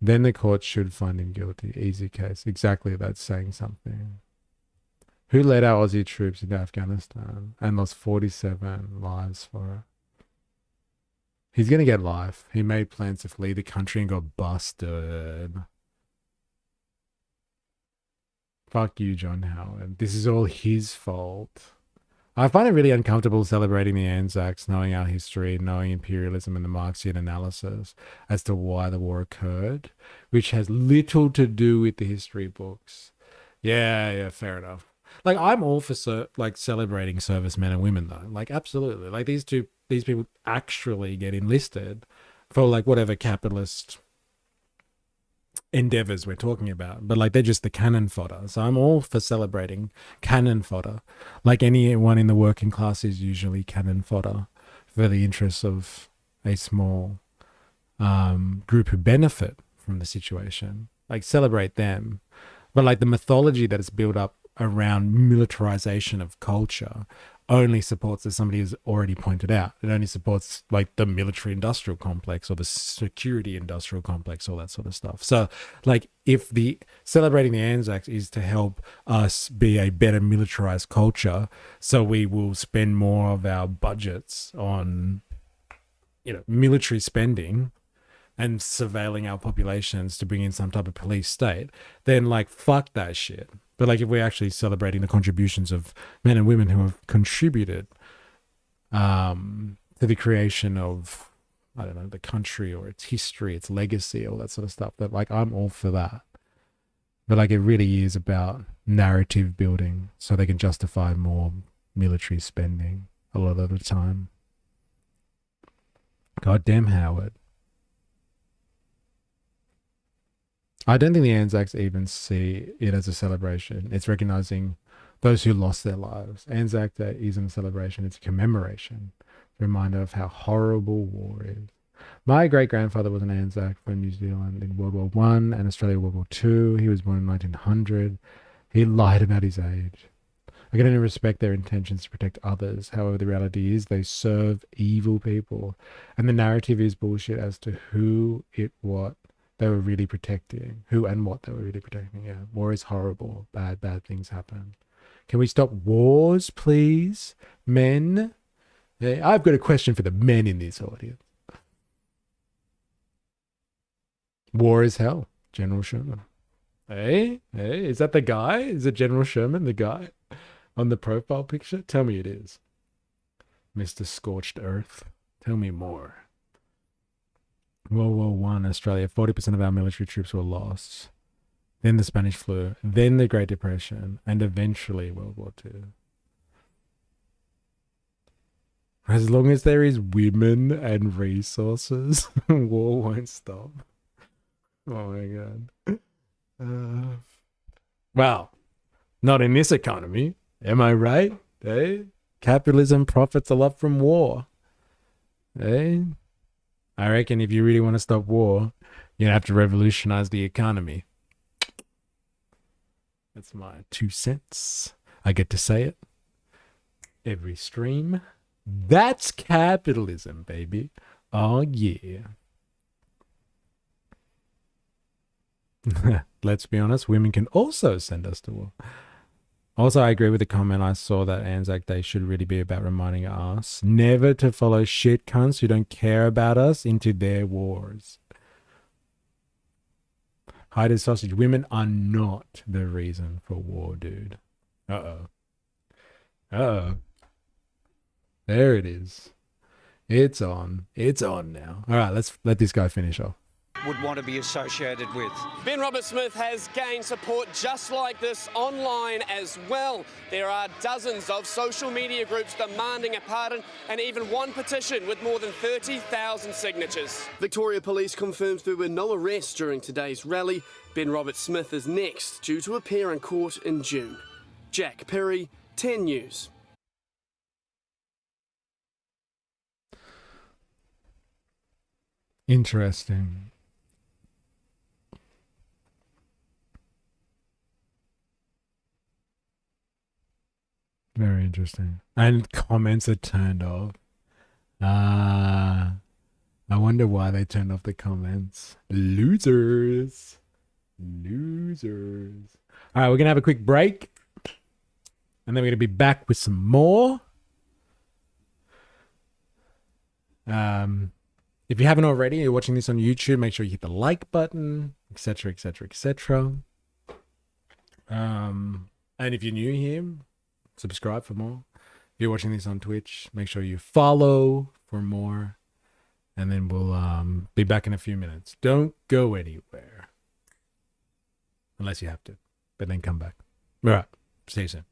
Then the court should find him guilty. Easy case. Exactly, that's saying something. Who led our Aussie troops into Afghanistan and lost 47 lives for it? He's going to get life. He made plans to flee the country and got busted. Fuck you, John Howard. This is all his fault. I find it really uncomfortable celebrating the Anzacs, knowing our history, knowing imperialism and the Marxian analysis as to why the war occurred, which has little to do with the history books. Yeah, fair enough. Like, I'm all for celebrating servicemen and women, though. Like, absolutely. Like, these people actually get enlisted for like whatever capitalist endeavors we're talking about, but like they're just the cannon fodder. So I'm all for celebrating cannon fodder. Like anyone in the working class is usually cannon fodder for the interests of a small group who benefit from the situation. Like celebrate them. But like the mythology that is built up around militarization of culture only supports, as somebody has already pointed out, it only supports like the military industrial complex or the security industrial complex, all that sort of stuff. So like if the celebrating the Anzacs is to help us be a better militarized culture, so we will spend more of our budgets on, you know, military spending and surveilling our populations to bring in some type of police state, then like fuck that shit. But like if we're actually celebrating the contributions of men and women who have contributed to the creation of, I don't know, the country or its history, its legacy, all that sort of stuff, that like I'm all for that. But like it really is about narrative building so they can justify more military spending a lot of the time. Goddamn Howard. I don't think the Anzacs even see it as a celebration. It's recognizing those who lost their lives. Anzac Day isn't a celebration, it's a commemoration. A reminder of how horrible war is. My great-grandfather was an Anzac for New Zealand in World War I and Australia World War II. He was born in 1900. He lied about his age. I can only respect their intentions to protect others. However, the reality is they serve evil people. And the narrative is bullshit as to what they were really protecting. Who and what they were really protecting. Yeah, war is horrible. Bad things happen. Can we stop wars, please? Men? Yeah, I've got a question for the men in this audience. War is hell. General Sherman. Hey, is that the guy? Is it General Sherman, the guy on the profile picture? Tell me it is. Mr. Scorched Earth. Tell me more. World War I, Australia, 40% of our military troops were lost. Then the Spanish flu, then the Great Depression, and eventually World War II. As long as there is women and resources, war won't stop. Oh my god. Well, not in this economy. Am I right? Eh? Capitalism profits a lot from war. Eh? I reckon if you really want to stop war, you're going to have to revolutionize the economy. That's my 2 cents. I get to say it every stream. That's capitalism, baby. Oh, yeah. Let's be honest, women can also send us to war. Also, I agree with the comment I saw that Anzac Day should really be about reminding us never to follow shit cunts who don't care about us into their wars. Hide as sausage. Women are not the reason for war, dude. Uh-oh. Uh-oh. There it is. It's on. It's on now. All right, let's let this guy finish off. Would want to be associated with. Ben Roberts-Smith has gained support just like this online as well. There are dozens of social media groups demanding a pardon and even one petition with more than 30,000 signatures. Victoria Police confirmed there were no arrests during today's rally. Ben Roberts-Smith is next, due to appear in court in June. Jack Perry, 10 News. Interesting. Very interesting. And comments are turned off. I wonder why they turned off the comments. Losers. Losers. All right, we're going to have a quick break. And then we're going to be back with some more. If you haven't already, you're watching this on YouTube, make sure you hit the like button, etc., etc., etc. And if you're new here, subscribe for more. If you're watching this on Twitch, make sure you follow for more. And then we'll be back in a few minutes. Don't go anywhere. Unless you have to. But then come back. All right. See you soon.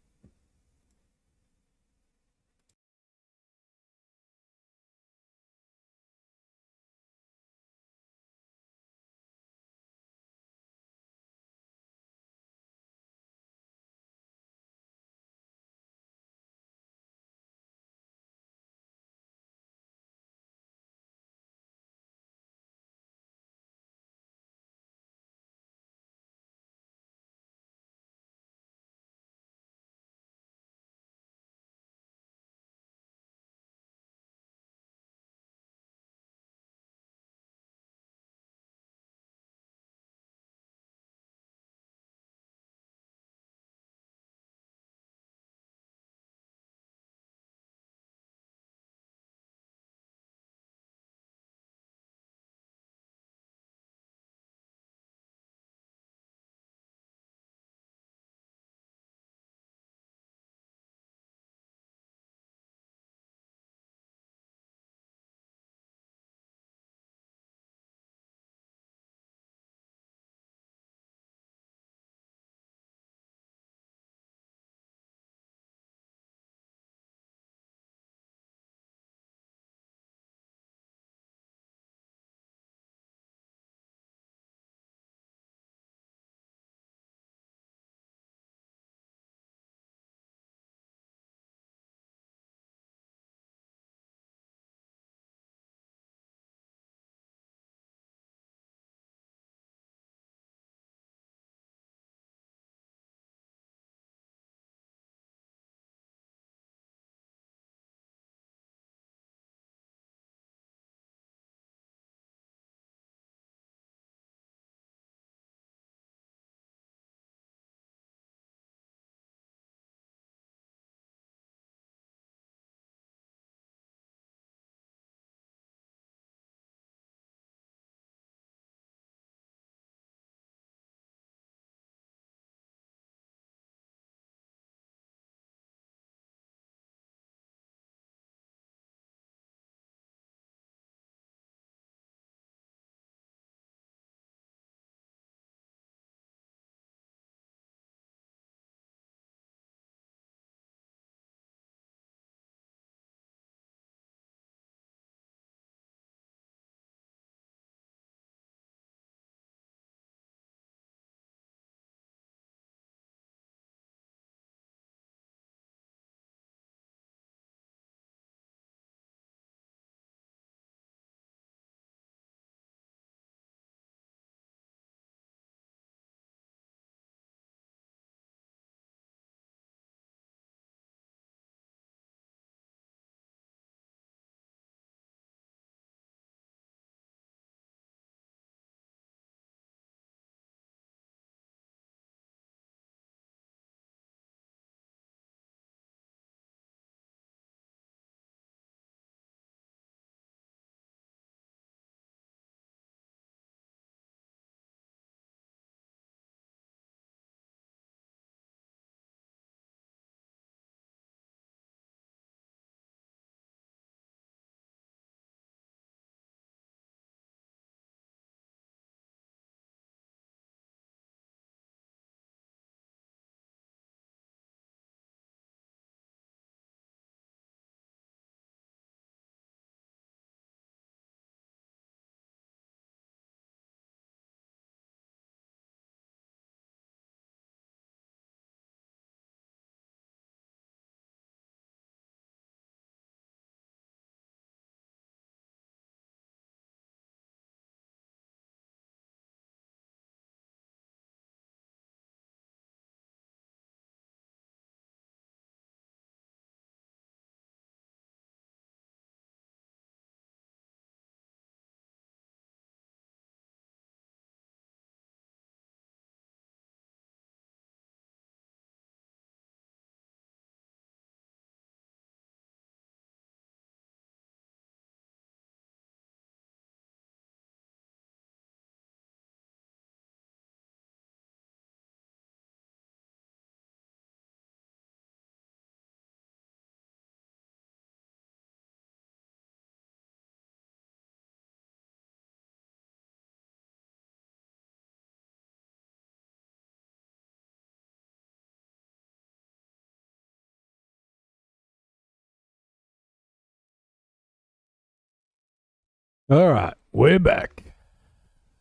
All right, we're back.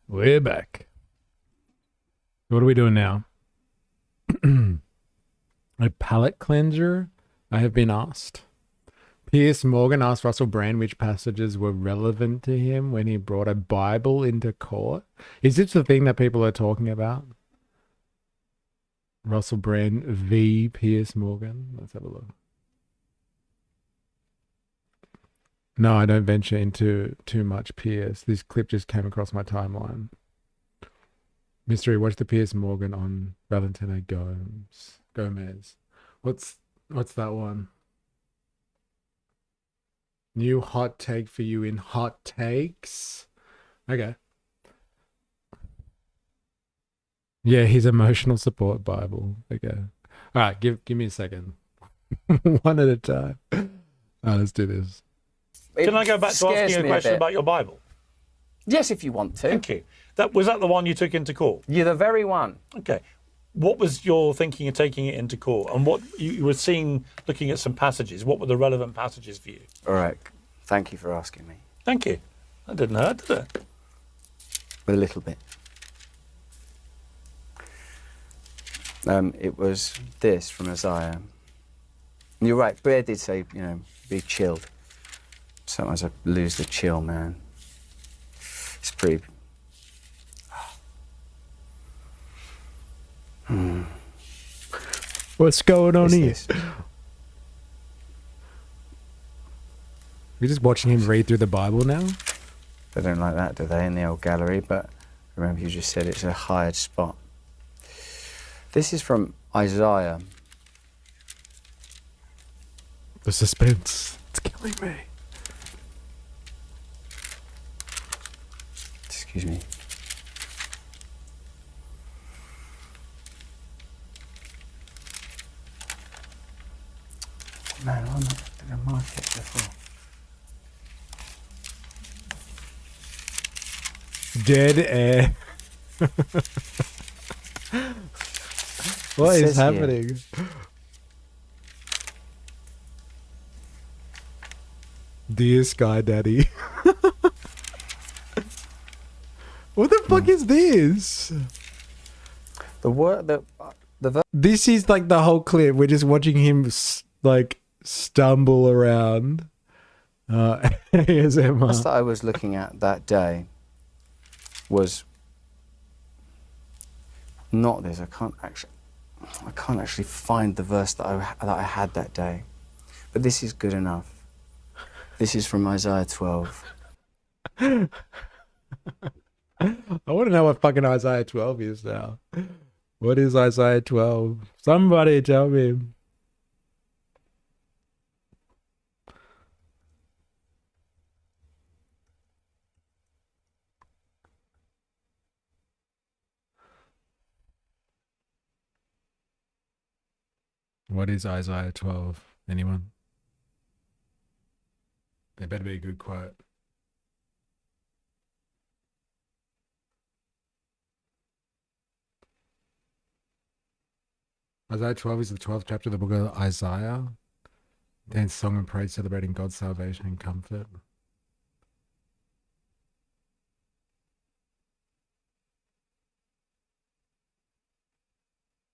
We're back. What are we doing now? A palate cleanser? I have been asked. Piers Morgan asked Russell Brand which passages were relevant to him when he brought a Bible into court. Is this the thing that people are talking about? Russell Brand v. Piers Morgan. Let's have a look. No, I don't venture into too much Piers. This clip just came across my timeline. Mystery, watch the Piers Morgan on Valentino Gomez. What's that one? New hot take for you in hot takes. Okay. Yeah, his emotional support Bible. Okay. All right, give me a second. One at a time. All right, let's do this. Can I go back to asking you a question about your Bible? Yes, if you want to. Thank you. Was that the one you took into court? You're the very one. Okay. What was your thinking of taking it into court? And what you were seeing, looking at some passages, what were the relevant passages for you? All right. Thank you for asking me. Thank you. That didn't hurt, did it? A little bit. It was this from Isaiah. And you're right, Bear did say, be chilled. Sometimes I lose the chill, man. It's pretty... What's going on here? We're just watching him read through the Bible now? They don't like that, do they, in the old gallery? But remember, you just said it's a hired spot. This is from Isaiah. The suspense. It's killing me. Excuse me. Man, I'm not going to mark it before. Dead air. What is happening? Here. Dear Sky Daddy. What the fuck is this? This is like the whole clip. We're just watching him stumble around. ASMR. What I was looking at that day was not this. I can't actually find the verse that I had that day, but this is good enough. This is from Isaiah 12. I want to know what fucking Isaiah 12 is now. What is Isaiah 12? Somebody tell me. What is Isaiah 12? Anyone? There better be a good quote. Isaiah 12 is the 12th chapter of the book of Isaiah. It contains song and praise celebrating God's salvation and comfort.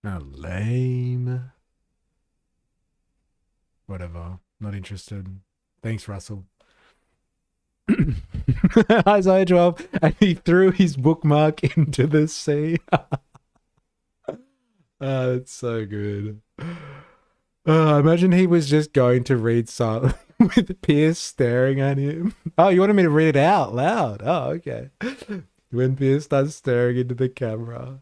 Oh, lame. Whatever. Not interested. Thanks, Russell. Isaiah 12, and he threw his bookmark into the sea. Oh, it's so good. Imagine he was just going to read silently with Pierce staring at him. Oh, you wanted me to read it out loud? Oh, okay. When Pierce starts staring into the camera.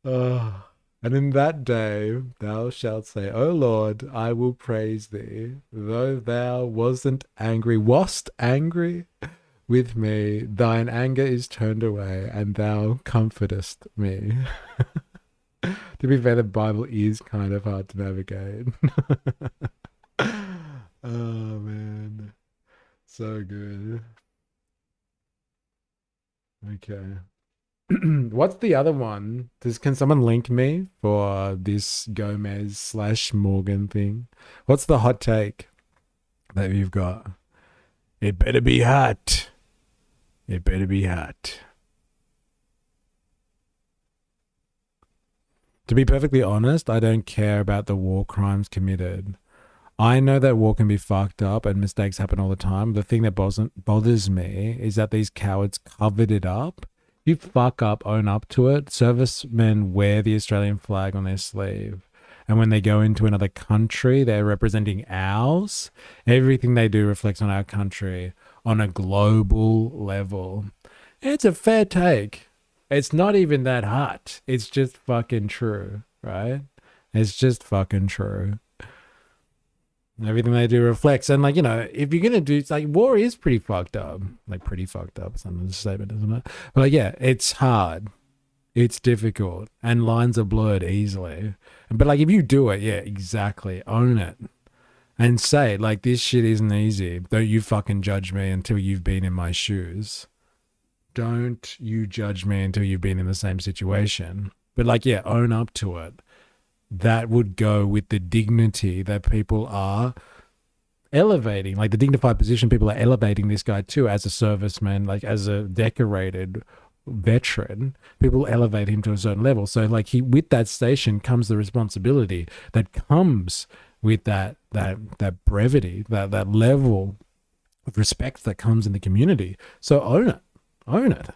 Oh. And in that day thou shalt say, O Lord, I will praise thee, though thou wast angry with me, thine anger is turned away, and thou comfortest me. To be fair, the Bible is kind of hard to navigate. Oh, man. So good. Okay. What's the other one? Can someone link me for this Gomez/Morgan thing? What's the hot take that you've got? It better be hot. It better be hot. To be perfectly honest, I don't care about the war crimes committed. I know that war can be fucked up and mistakes happen all the time. The thing that bothers me is that these cowards covered it up. You fuck up, own up to it. Servicemen wear the Australian flag on their sleeve. And when they go into another country, they're representing ours. Everything they do reflects on our country on a global level. It's a fair take. It's not even that hot. It's just fucking true, right? It's just fucking true. Everything they do reflects. And, like, you know, if you're going to do, it's like, war is pretty fucked up. Like, pretty fucked up. It's not a statement, isn't it? But, like, yeah, it's hard. It's difficult. And lines are blurred easily. But, like, if you do it, yeah, exactly. Own it. And say, like, this shit isn't easy. Don't you fucking judge me until you've been in my shoes. Don't you judge me until you've been in the same situation. But, like, yeah, own up to it. That would go with the dignity that people are elevating, like the dignified position people are elevating this guy to as a serviceman, like as a decorated veteran. People elevate him to a certain level. So, like, with that station comes the responsibility that comes with that brevity, that level of respect that comes in the community. So own it.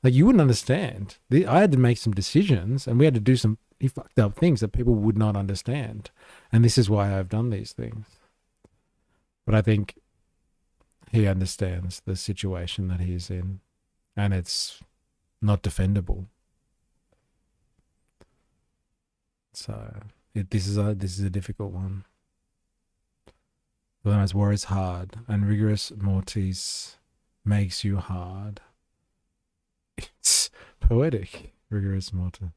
Like, you wouldn't understand. I had to make some decisions, and we had to do some fucked up things that people would not understand. And this is why I've done these things. But I think he understands the situation that he's in, and it's not defendable. So this is a difficult one. Otherwise, war is hard, and rigorous mortis makes you hard. It's poetic, rigorous mortis.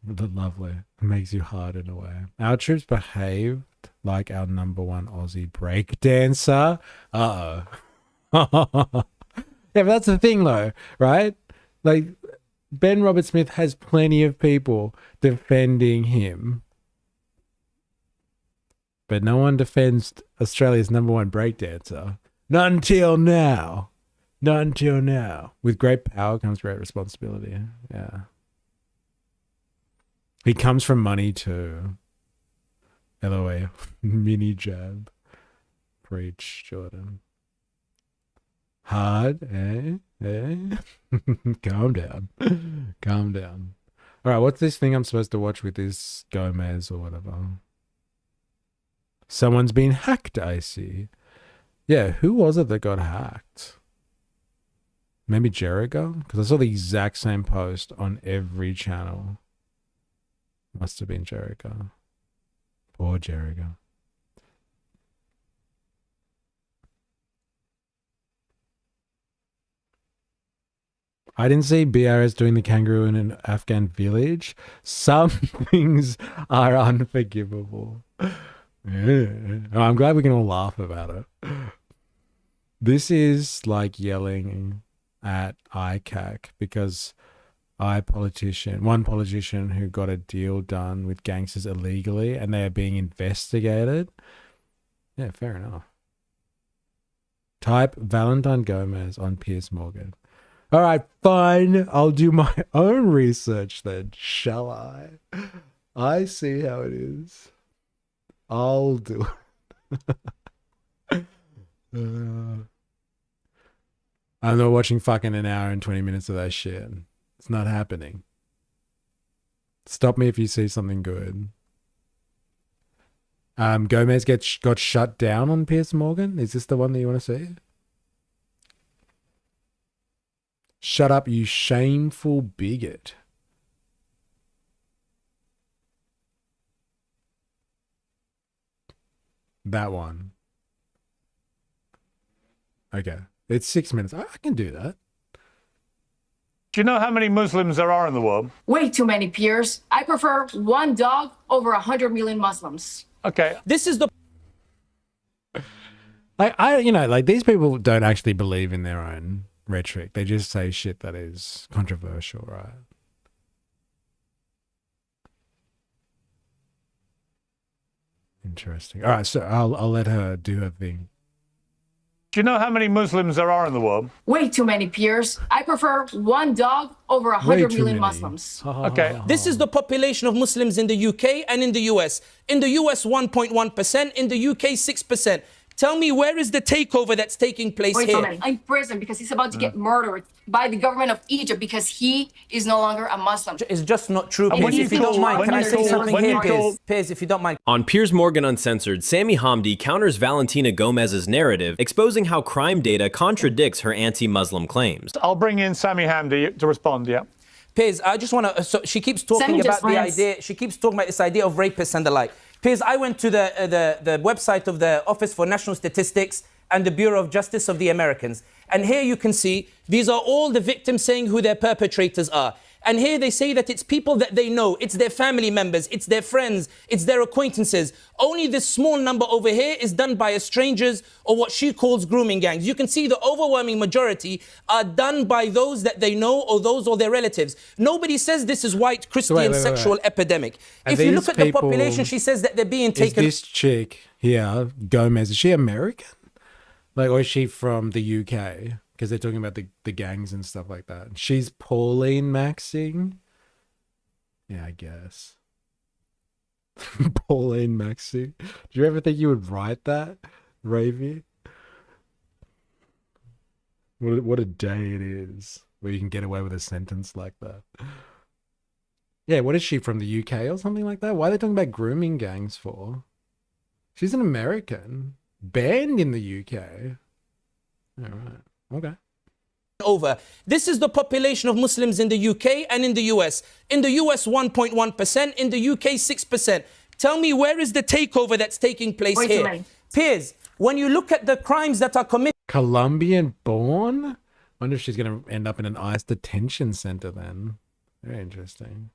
Lovely. It makes you hard in a way. Our troops behaved like our number one Aussie breakdancer. Uh-oh. Yeah, but that's the thing though, right? Like, Ben Roberts-Smith has plenty of people defending him. But no one defends Australia's number one breakdancer. Not until now. Not until now. With great power comes great responsibility. Yeah. He comes from money too. LOA. Mini jab. Preach, Jordan. Hard, eh? Calm down. Calm down. All right, what's this thing I'm supposed to watch with this Gomez or whatever? Someone's been hacked, I see. Yeah, who was it that got hacked? Maybe Jericho? Because I saw the exact same post on every channel. Must have been Jericho. Poor Jericho. I didn't see BRS doing the kangaroo in an Afghan village. Some things are unforgivable. Yeah. I'm glad we can all laugh about it. This is like yelling at ICAC because one politician who got a deal done with gangsters illegally and they are being investigated. Yeah, fair enough. Type Valentine Gomez on Piers Morgan. All right, fine. I'll do my own research then, shall I? I see how it is. I'll do it. I'm not watching fucking an hour and 20 minutes of that shit. It's not happening. Stop me if you see something good. Gomez got shut down on Piers Morgan. Is this the one that you want to see? Shut up, you shameful bigot. That one. Okay. It's 6 minutes. I can do that. Do you know how many Muslims there are in the world? Way too many, Piers. I prefer one dog over 100 million Muslims. Okay. This is the... Like these people don't actually believe in their own rhetoric. They just say shit that is controversial, right? Interesting. All right, so I'll let her do her thing. Do you know how many Muslims there are in the world? Way too many, Piers. I prefer one dog over 100 million Muslims. Okay. This is the population of Muslims in the UK and in the US. In the US, 1.1%. In the UK, 6%. Tell me, where is the takeover that's taking place Wait here? a minute. In prison because he's about to get murdered by the government of Egypt because he is no longer a Muslim. It's just not true. And Piers, if you don't mind, can I say something here, Piers? Piers, if you don't mind. On Piers Morgan Uncensored, Sammy Hamdi counters Valentina Gomez's narrative, exposing how crime data contradicts her anti-Muslim claims. I'll bring in Sammy Hamdi to respond, yeah. Piers, I just want to... So she keeps talking about the idea... She keeps talking about this idea of rapists and the like. Piers, I went to the website of the Office for National Statistics and the Bureau of Justice of the Americans. And here you can see, these are all the victims saying who their perpetrators are. And here they say that it's people that they know, it's their family members, it's their friends, it's their acquaintances. Only this small number over here is done by strangers or what she calls grooming gangs. You can see the overwhelming majority are done by those that they know or those or their relatives. Nobody says this is white Christian sexual epidemic. If you look at the population, she says that they're being taken... Is this chick here, Gomez, is she American? Like, or is she from the UK? Because they're talking about the gangs and stuff like that. She's Pauline Maxing? Yeah, I guess. Pauline Maxing. Do you ever think you would write that, Ravy? What a day it is where you can get away with a sentence like that. Yeah, what is she, from the UK or something like that? Why are they talking about grooming gangs for? She's an American. Banned in the UK. All right. Okay. Over. This is the population of Muslims in the UK and in the US. In the US, 1.1%. In the UK, 6%. Tell me, where is the takeover that's taking place here? Piers, when you look at the crimes that are committed... Colombian born? Wonder if she's going to end up in an ICE detention center then. Very interesting.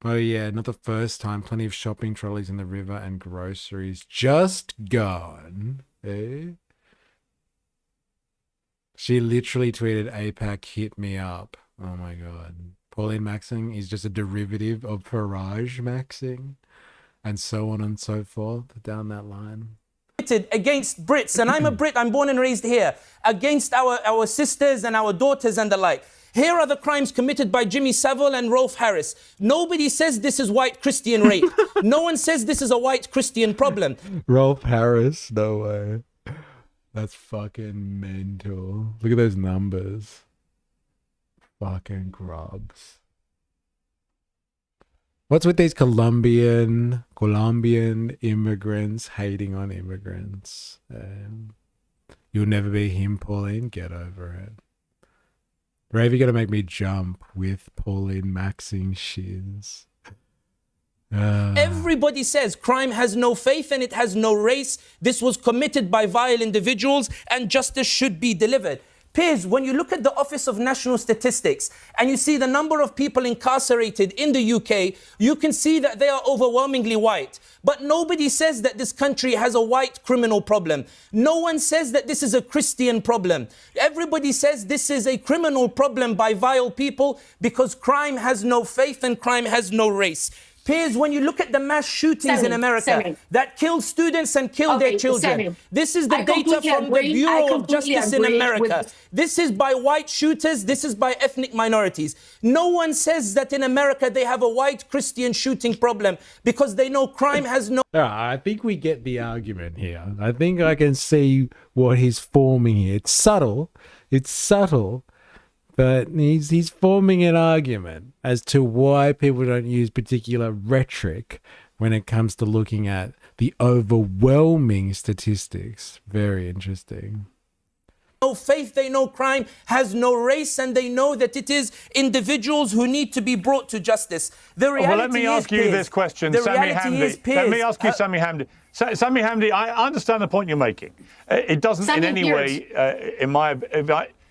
Oh yeah, not the first time. Plenty of shopping trolleys in the river and groceries just gone. Eh? She literally tweeted, APAC hit me up. Oh my god. Pauline Maxing is just a derivative of Farage Maxing. And so on and so forth down that line. Against Brits, and I'm a Brit, I'm born and raised here, against our sisters and our daughters and the like. Here are the crimes committed by Jimmy Savile and Rolf Harris. Nobody says this is white Christian rape. No one says this is a white Christian problem. Rolf Harris? No way. That's fucking mental. Look at those numbers. Fucking grubs. What's with these Colombian immigrants hating on immigrants? You'll never be him, Pauline. Get over it. Ravy gonna make me jump with Pauline Maxing shiz. Everybody says crime has no faith and it has no race. This was committed by vile individuals and justice should be delivered. Piers, when you look at the Office of National Statistics and you see the number of people incarcerated in the UK, you can see that they are overwhelmingly white. But nobody says that this country has a white criminal problem. No one says that this is a Christian problem. Everybody says this is a criminal problem by vile people because crime has no faith and crime has no race. Piers, when you look at the mass shootings in America that kill students and kill their children, this is the data from the Bureau of Justice in America. This is by white shooters, this is by ethnic minorities. No one says that in America they have a white Christian shooting problem because they know crime has no... I think we get the argument here. I think I can see what he's forming here. It's subtle. But he's forming an argument as to why people don't use particular rhetoric when it comes to looking at the overwhelming statistics. Very interesting. No faith, they know crime has no race, and they know that it is individuals who need to be brought to justice. The reality well, let me ask you this question, Sammy Hamdi. Let me ask you, Sammy Hamdi. Sammy Hamdi, I understand the point you're making. It doesn't in any way,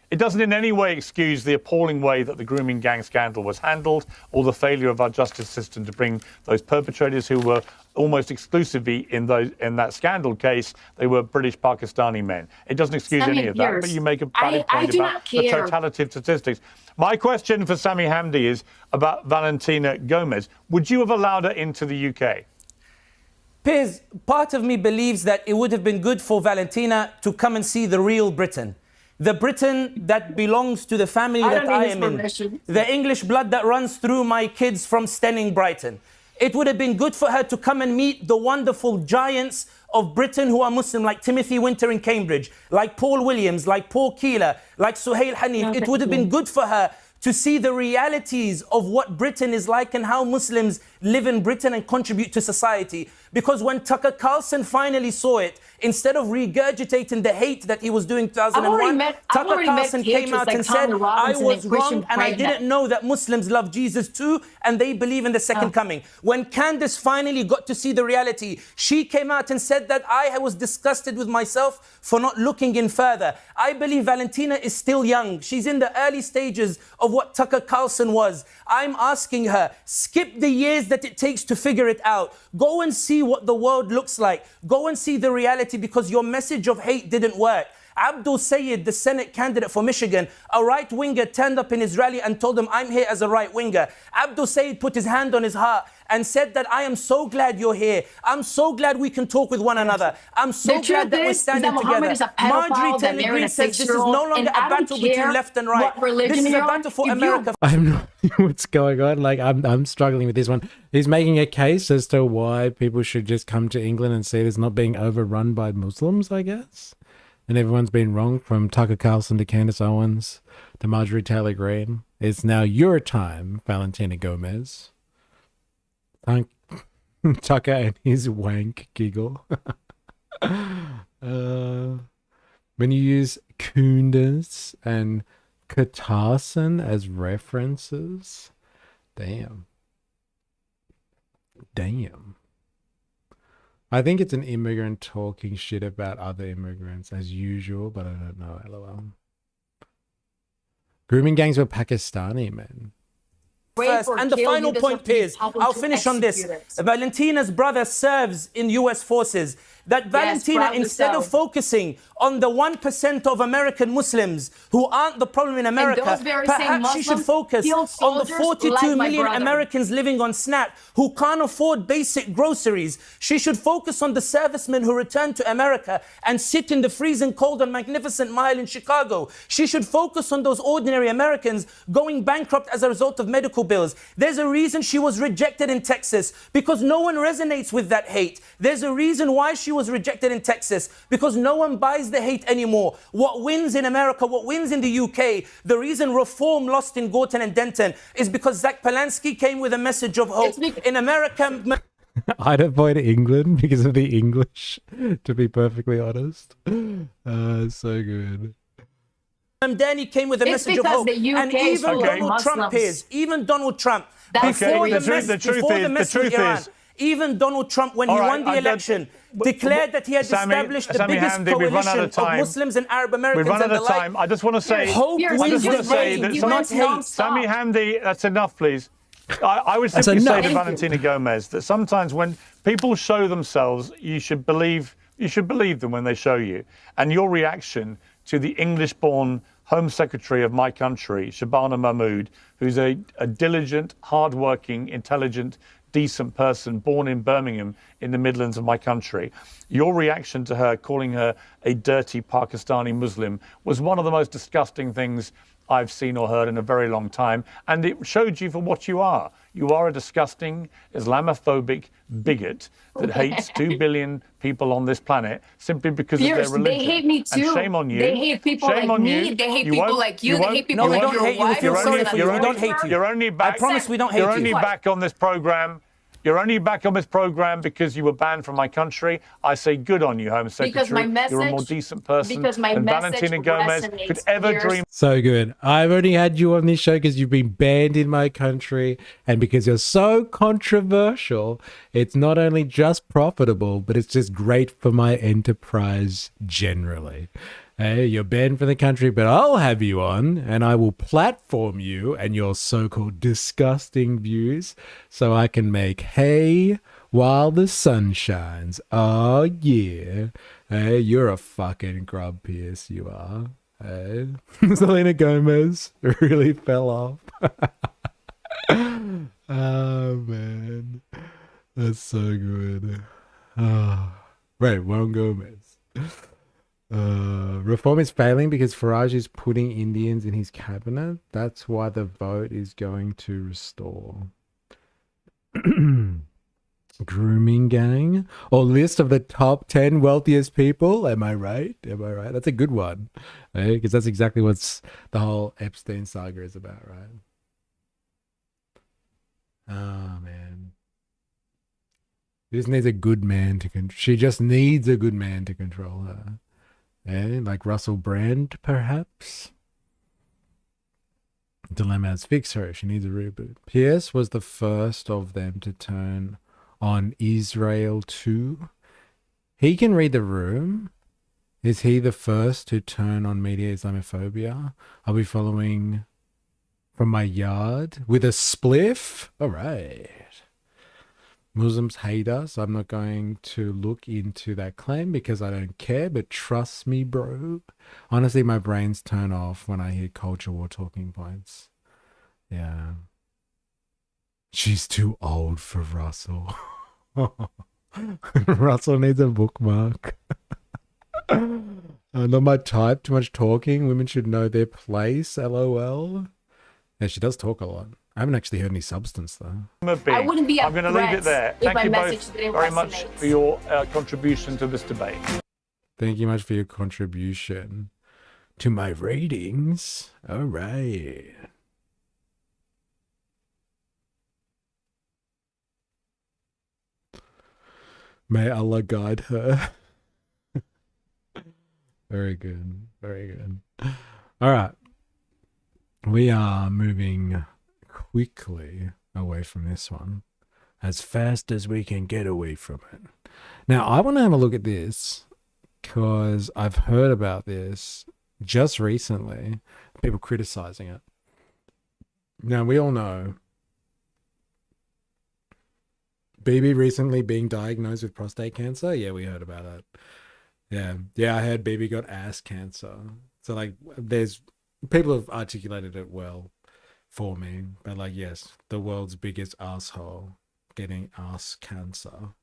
it doesn't in any way excuse the appalling way that the grooming gang scandal was handled or the failure of our justice system to bring those perpetrators who were almost exclusively in that scandal case, they were British Pakistani men. It doesn't excuse any of that, but you make a valid point about the totality of statistics. My question for Sammy Hamdi is about Valentina Gomez. Would you have allowed her into the UK? Piers, part of me believes that it would have been good for Valentina to come and see the real Britain. The Britain that belongs to the family that I am in. The English blood that runs through my kids from Stenning, Brighton. It would have been good for her to come and meet the wonderful giants of Britain who are Muslim, like Timothy Winter in Cambridge, like Paul Williams, like Paul Keeler, like Suhail Hanif. It would have been good for her to see the realities of what Britain is like and how Muslims live in Britain and contribute to society. Because when Tucker Carlson finally saw it, instead of regurgitating the hate that he was doing in 2001, Tucker Carlson came out and said, I was wrong and I didn't know that Muslims love Jesus too and they believe in the second coming. When Candace finally got to see the reality, she came out and said that I was disgusted with myself for not looking in further. I believe Valentina is still young. She's in the early stages of what Tucker Carlson was. I'm asking her, skip the years that it takes to figure it out. Go and see what the world looks like. Go and see the reality, because your message of hate didn't work. Abdul Sayed, the Senate candidate for Michigan, a right-winger turned up in his rally and told him, I'm here as a right-winger. Abdul Sayed put his hand on his heart and said that I am so glad you're here. I'm so glad we can talk with one another. I'm so glad that we're standing together. Marjorie Taylor Greene says this is no longer a battle between left and right. This is a battle for America. I'm not what's going on. Like I'm struggling with this one. He's making a case as to why people should just come to England and see it as not being overrun by Muslims, I guess. And everyone's been wrong, from Tucker Carlson to Candace Owens to Marjorie Taylor Greene. It's now your time, Valentina Gomez. Tucker and his wank giggle. When you use Kunduz and Katarson as references, damn. I think it's an immigrant talking shit about other immigrants as usual, but I don't know. LOL. Grooming gangs were Pakistani, man. First, and the final point, Piers, I'll finish on this. Valentina's brother serves in US forces. That Valentina, instead of focusing on the 1% of American Muslims who aren't the problem in America, perhaps she should focus on the 42 million Americans living on SNAP who can't afford basic groceries. She should focus on the servicemen who return to America and sit in the freezing cold on Magnificent Mile in Chicago. She should focus on those ordinary Americans going bankrupt as a result of medical bills. There's a reason she was rejected in Texas, because no one resonates with that hate. There's a reason why she was rejected in Texas, because no one buys the hate anymore. What wins in America, what wins in the UK, the reason reform lost in Gorton and Denton is because Zach Polanski came with a message of hope. In America... I'd avoid England because of the English, to be perfectly honest. So good. Danny came with a message of hope. And even Donald Trump is, even Donald Trump, before the mess with Iran, even Donald Trump, when he won the election, declared that he had established the biggest coalition of Muslims and Arab Americans. We've run out of time. I just want to say, Sami Hamdi, that's enough, please. I would simply say to Valentina Gomez that sometimes when people show themselves, you should believe them when they show you. And your reaction to the English-born Home Secretary of my country, Shabana Mahmood, who's a diligent, hard-working, intelligent, decent person born in Birmingham in the Midlands of my country. Your reaction to her, calling her a dirty Pakistani Muslim, was one of the most disgusting things I've seen or heard in a very long time. And it showed you for what you are. You are a disgusting, Islamophobic bigot that hates 2 billion people on this planet simply because of their religion. They hate me too. And shame on you. They hate people like me. They hate people like you. They hate people like your wife. We don't hate you. You're only back. I promise we don't hate you. You're only back on this program. You're only back on this program because you were banned from my country. I say good on you, Home Secretary. Because my message, you're a more decent person because my than message Valentina Gomez could ever dream. So good. I've only had you on this show because you've been banned in my country, and because you're so controversial, it's not only just profitable, but it's just great for my enterprise generally. Hey, you're banned from the country, but I'll have you on and I will platform you and your so-called disgusting views so I can make hay while the sun shines. Oh, yeah. Hey, you're a fucking grub, Pierce, you are. Hey, Selena Gomez really fell off. Oh, man. That's so good. Right, Juan Gomez. Reform is failing because Farage is putting Indians in his cabinet. That's why the vote is going to restore. Grooming gang or list of the top 10 wealthiest people. Am I right? Am I right? That's a good one. Because that's exactly what's the whole Epstein saga is about, right? Oh, man. She just needs a good man to she just needs a good man to control her. Eh? Like Russell Brand, perhaps? Dilemma has fixed her. She needs a reboot. Pierce was the first of them to turn on Israel too. He can read the room. Is he the first to turn on media Islamophobia? I'll be following from my yard with a spliff. All right. Muslims hate us. I'm not going to look into that claim because I don't care, but trust me, bro. Honestly, my brains turn off when I hear culture war talking points. Yeah. She's too old for Russell. Russell needs a bookmark. Not my type, too much talking. Women should know their place, LOL. Yeah, she does talk a lot. I haven't actually heard any substance, though. I wouldn't be I'm going to leave it there. Thank you both didn't very resonate. much for your contribution to this debate. Thank you much for your contribution to my ratings. All right. May Allah guide her. Very good. Very good. All right. We are moving quickly away from this one as fast as we can get away from it. Now, I want to have a look at this because I've heard about this just recently, people criticizing it. Now, we all know BB recently being diagnosed with prostate cancer. Yeah, we heard about that. Yeah, I heard BB got ass cancer. So, like, there's people have articulated it well for me, but like, yes, the world's biggest asshole getting ass cancer.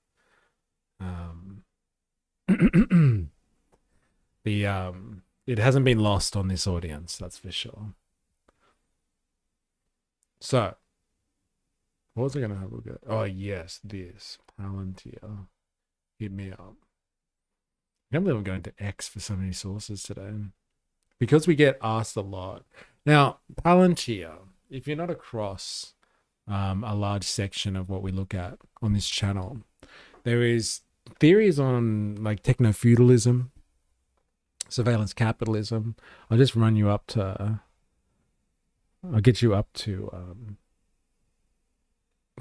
It hasn't been lost on this audience, that's for sure. So, what was I gonna have a look at? Oh yes, this Palantir. Hit me up. I can't believe I'm going to X for so many sources today. Because we get asked a lot. Now, Palantir, if you're not across a large section of what we look at on this channel, there is theories on like techno-feudalism, surveillance capitalism. I'll just run you up to, I'll get you up to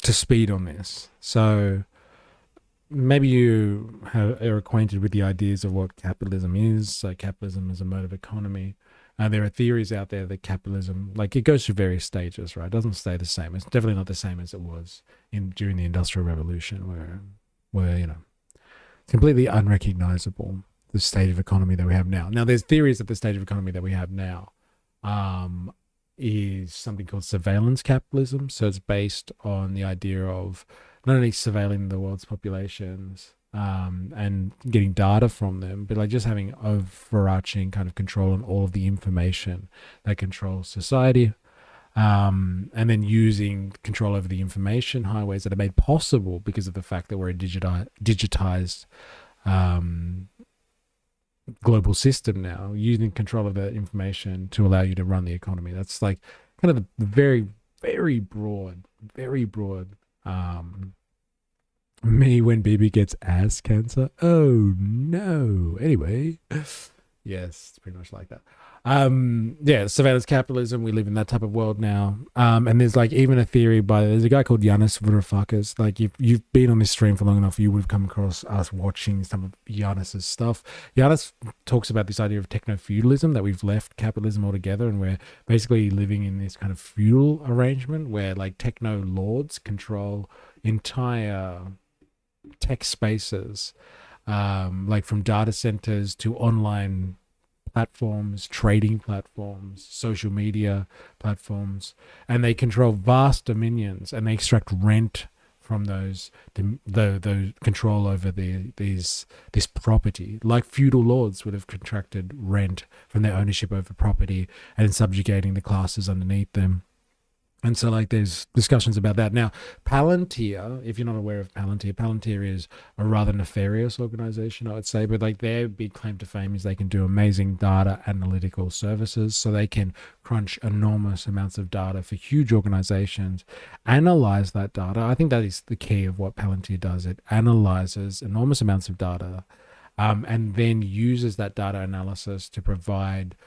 speed on this. So maybe you are acquainted with the ideas of what capitalism is. So capitalism is a mode of economy. There are theories out there that capitalism, like it goes through various stages, right? It doesn't stay the same. It's definitely not the same as it was during the Industrial Revolution, where you know, it's completely unrecognizable, the state of economy that we have now. Now, there's theories that the state of economy that we have now is something called surveillance capitalism. So it's based on the idea of not only surveilling the world's populations and getting data from them, but like just having overarching kind of control on all of the information that controls society, and then using control over the information highways that are made possible because of the fact that we're a digitized global system now, using control of that information to allow you to run the economy. That's like kind of the very, very broad me when baby gets ass cancer. Oh no. Anyway, yes, it's pretty much like that. Yeah, surveillance capitalism. We live in that type of world now. And there's like even a theory there's a guy called Yanis Varoufakis. Like if you've been on this stream for long enough, you would have come across us watching some of Yanis's stuff. Yanis talks about this idea of techno-feudalism, that we've left capitalism altogether and we're basically living in this kind of feudal arrangement where like techno lords control entire tech spaces, like from data centers to online platforms, trading platforms, social media platforms, and they control vast dominions and they extract rent from those the control over this property, like feudal lords would have contracted rent from their ownership over property and subjugating the classes underneath them. And so, like, there's discussions about that. Now, Palantir, if you're not aware of Palantir, Palantir is a rather nefarious organization, I would say, but like their big claim to fame is they can do amazing data analytical services. So they can crunch enormous amounts of data for huge organizations, analyze that data. I think that is the key of what Palantir does. It analyzes enormous amounts of data and then uses that data analysis to provide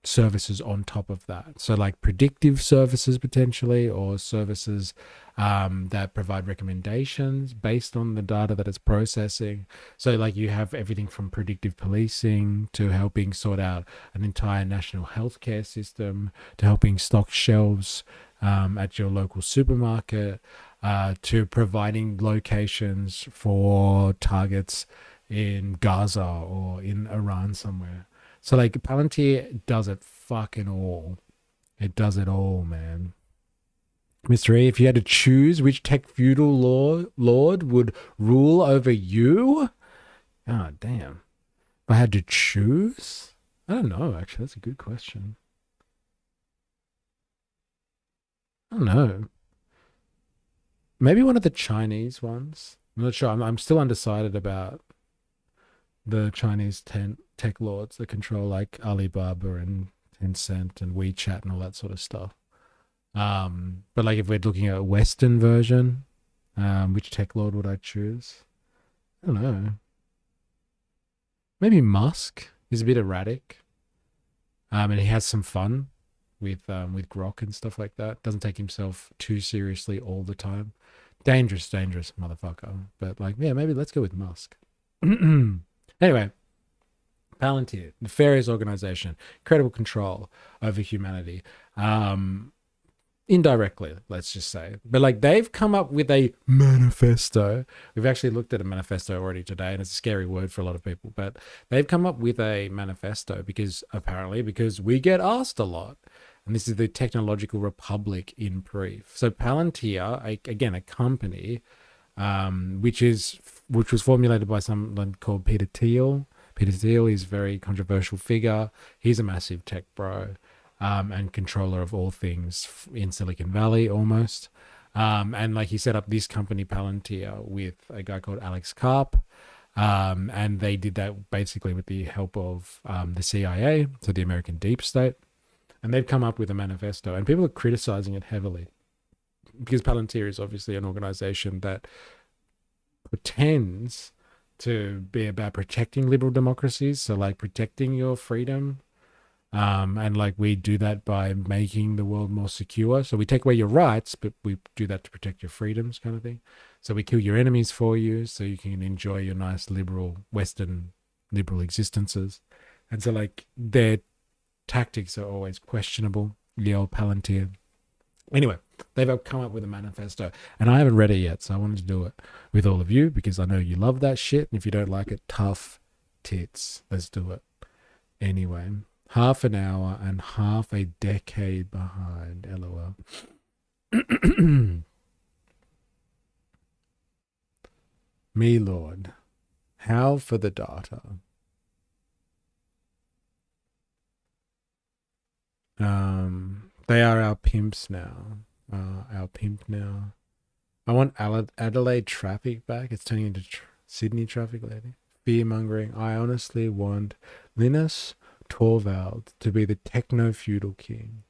services on top of that. So like predictive services potentially, or services that provide recommendations based on the data that it's processing. So like you have everything from predictive policing to helping sort out an entire national healthcare system, to helping stock shelves at your local supermarket, to providing locations for targets in Gaza or in Iran somewhere. So like Palantir does it fucking all. It does it all, man. Mr. E, if you had to choose which tech feudal lord would rule over you? Oh, damn. If I had to choose? I don't know, actually. That's a good question. I don't know. Maybe one of the Chinese ones. I'm not sure. I'm still undecided about the Chinese tech lords that control like Alibaba and Tencent and WeChat and all that sort of stuff. But like if we're looking at a Western version, which tech lord would I choose? I don't know. Maybe Musk. He's a bit erratic. And he has some fun with Grok and stuff like that. Doesn't take himself too seriously all the time. Dangerous motherfucker. But like, yeah, maybe let's go with Musk. Anyway, Palantir, nefarious organization, incredible control over humanity. Indirectly, let's just say. But like they've come up with a manifesto. We've actually looked at a manifesto already today, and it's a scary word for a lot of people. But they've come up with a manifesto because we get asked a lot. And this is the Technological Republic in brief. So Palantir, again, a company, which was formulated by someone called Peter Thiel. Peter Thiel is a very controversial figure. He's a massive tech bro and controller of all things in Silicon Valley almost. And like he set up this company Palantir with a guy called Alex Karp. And they did that basically with the help of the CIA, so the American deep state. And they've come up with a manifesto, and people are criticizing it heavily because Palantir is obviously an organization that pretends to be about protecting liberal democracies, so like protecting your freedom, and like we do that by making the world more secure. So we take away your rights, but we do that to protect your freedoms, kind of thing. So we kill your enemies for you, so you can enjoy your nice liberal Western liberal existences. And so like their tactics are always questionable, the old Palantir. Anyway, they've come up with a manifesto, and I haven't read it yet, so I wanted to do it with all of you because I know you love that shit, and if you don't like it, tough tits. Let's do it. Anyway, half an hour and half a decade behind, LOL. Me, Lord, how for the data? They are our pimps now. Our pimp now. I want Adelaide traffic back. It's turning into Sydney traffic lately. Fear-mongering. I honestly want Linus Torvald to be the techno-feudal king.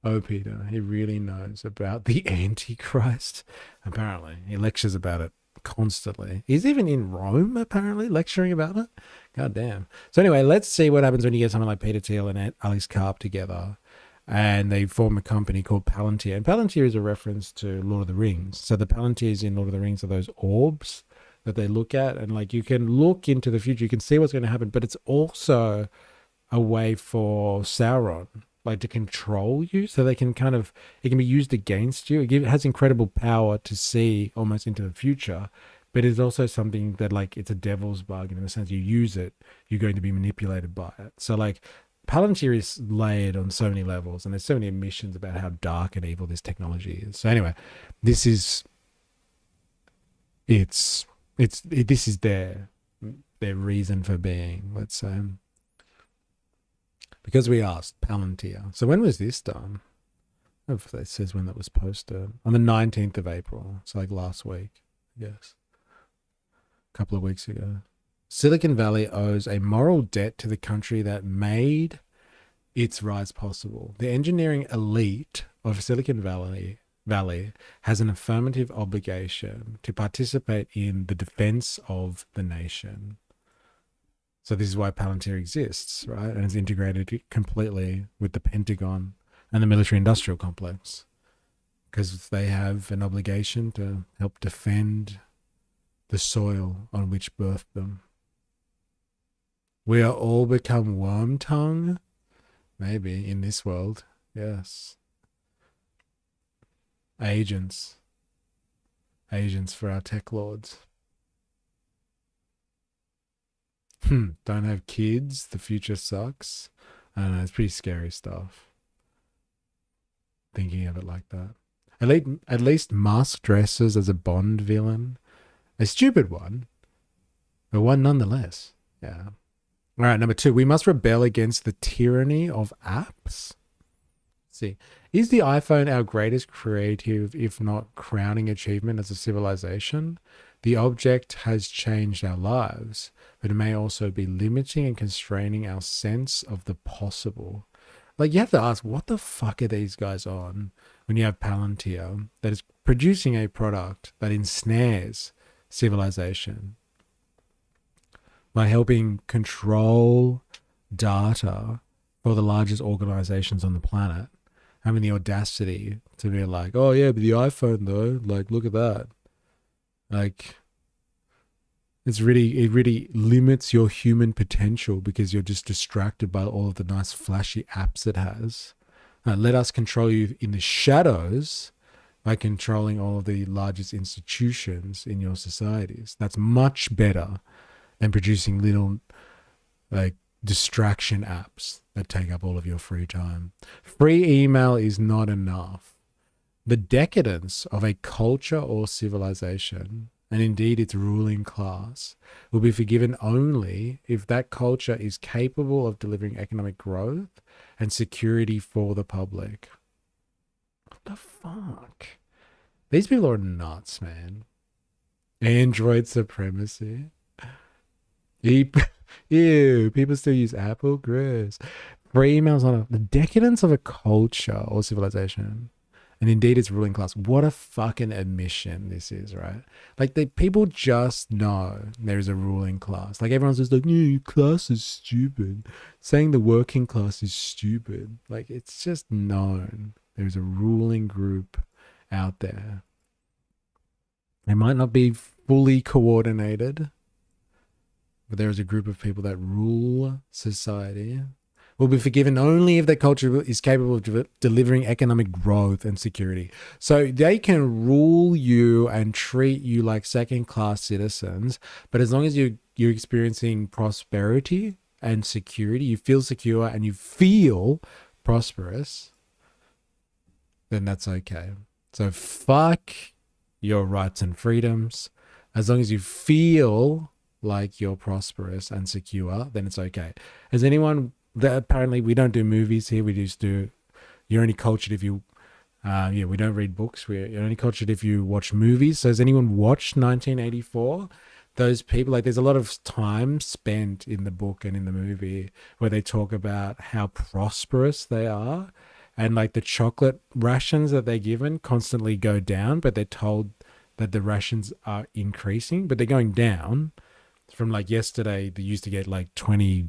Oh, Peter, he really knows about the Antichrist. Apparently. He lectures about it constantly. He's even in Rome, apparently, lecturing about it. God damn. So anyway, let's see what happens when you get someone like Peter Thiel and Alex Karp together. And they form a company called Palantir. And Palantir is a reference to Lord of the Rings. So the Palantirs in Lord of the Rings are those orbs that they look at. And like you can look into the future, you can see what's going to happen. But it's also a way for Sauron, like to control you. So they can kind of, it can be used against you. It has incredible power to see almost into the future. But it's also something that like it's a devil's bargain in the sense you use it, you're going to be manipulated by it. So like Palantir is layered on so many levels, and there's so many admissions about how dark and evil this technology is. So anyway, this is this is their reason for being, let's say. Because we asked Palantir. So when was this done? I don't know if it says when that was posted. On the 19th of April. So like last week, I guess. A couple of weeks ago. Silicon Valley owes a moral debt to the country that made its rise possible. The engineering elite of Silicon Valley has an affirmative obligation to participate in the defense of the nation. So this is why Palantir exists, right? And it's integrated completely with the Pentagon and the military-industrial complex, because they have an obligation to help defend the soil on which birthed them. We are all become worm tongue, maybe, in this world, yes. Agents for our tech lords. Don't have kids, the future sucks. I don't know, it's pretty scary stuff. Thinking of it like that. At least Musk dresses as a Bond villain. A stupid one, but one nonetheless. Yeah. All right, number 2, we must rebel against the tyranny of apps. Let's see. Is the iPhone our greatest creative, if not crowning achievement as a civilization? The object has changed our lives, but it may also be limiting and constraining our sense of the possible. Like, you have to ask, what the fuck are these guys on when you have Palantir that is producing a product that ensnares civilization by helping control data for the largest organizations on the planet, having the audacity to be like, oh yeah, but the iPhone though, like, look at that. Like, it really limits your human potential because you're just distracted by all of the nice flashy apps it has. Let us control you in the shadows by controlling all of the largest institutions in your societies. That's much better than producing little like distraction apps that take up all of your free time. Free email is not enough. The decadence of a culture or civilization, and indeed its ruling class, will be forgiven only if that culture is capable of delivering economic growth and security for the public. What the fuck? These people are nuts, man. Android supremacy. Ew, people still use Apple? Gross. Free emails on the decadence of a culture or civilization, and indeed its ruling class. What a fucking admission this is, right? Like, the people just know there is a ruling class. Like, everyone's just like, your class is stupid. Saying the working class is stupid. Like, it's just known. There's a ruling group out there. They might not be fully coordinated, but there is a group of people that rule society. Will be forgiven only if their culture is capable of delivering economic growth and security. So they can rule you and treat you like second-class citizens, but as long as you're experiencing prosperity and security, you feel secure and you feel prosperous, then that's okay. So fuck your rights and freedoms. As long as you feel like you're prosperous and secure, then it's okay. Has anyone... apparently we don't do movies here, we just do, you're only cultured if you we don't read books, you're only cultured if you watch movies. So has anyone watched 1984? Those people, like, there's a lot of time spent in the book and in the movie where they talk about how prosperous they are, and like the chocolate rations that they're given constantly go down, but they're told that the rations are increasing, but they're going down. From like yesterday, they used to get like 20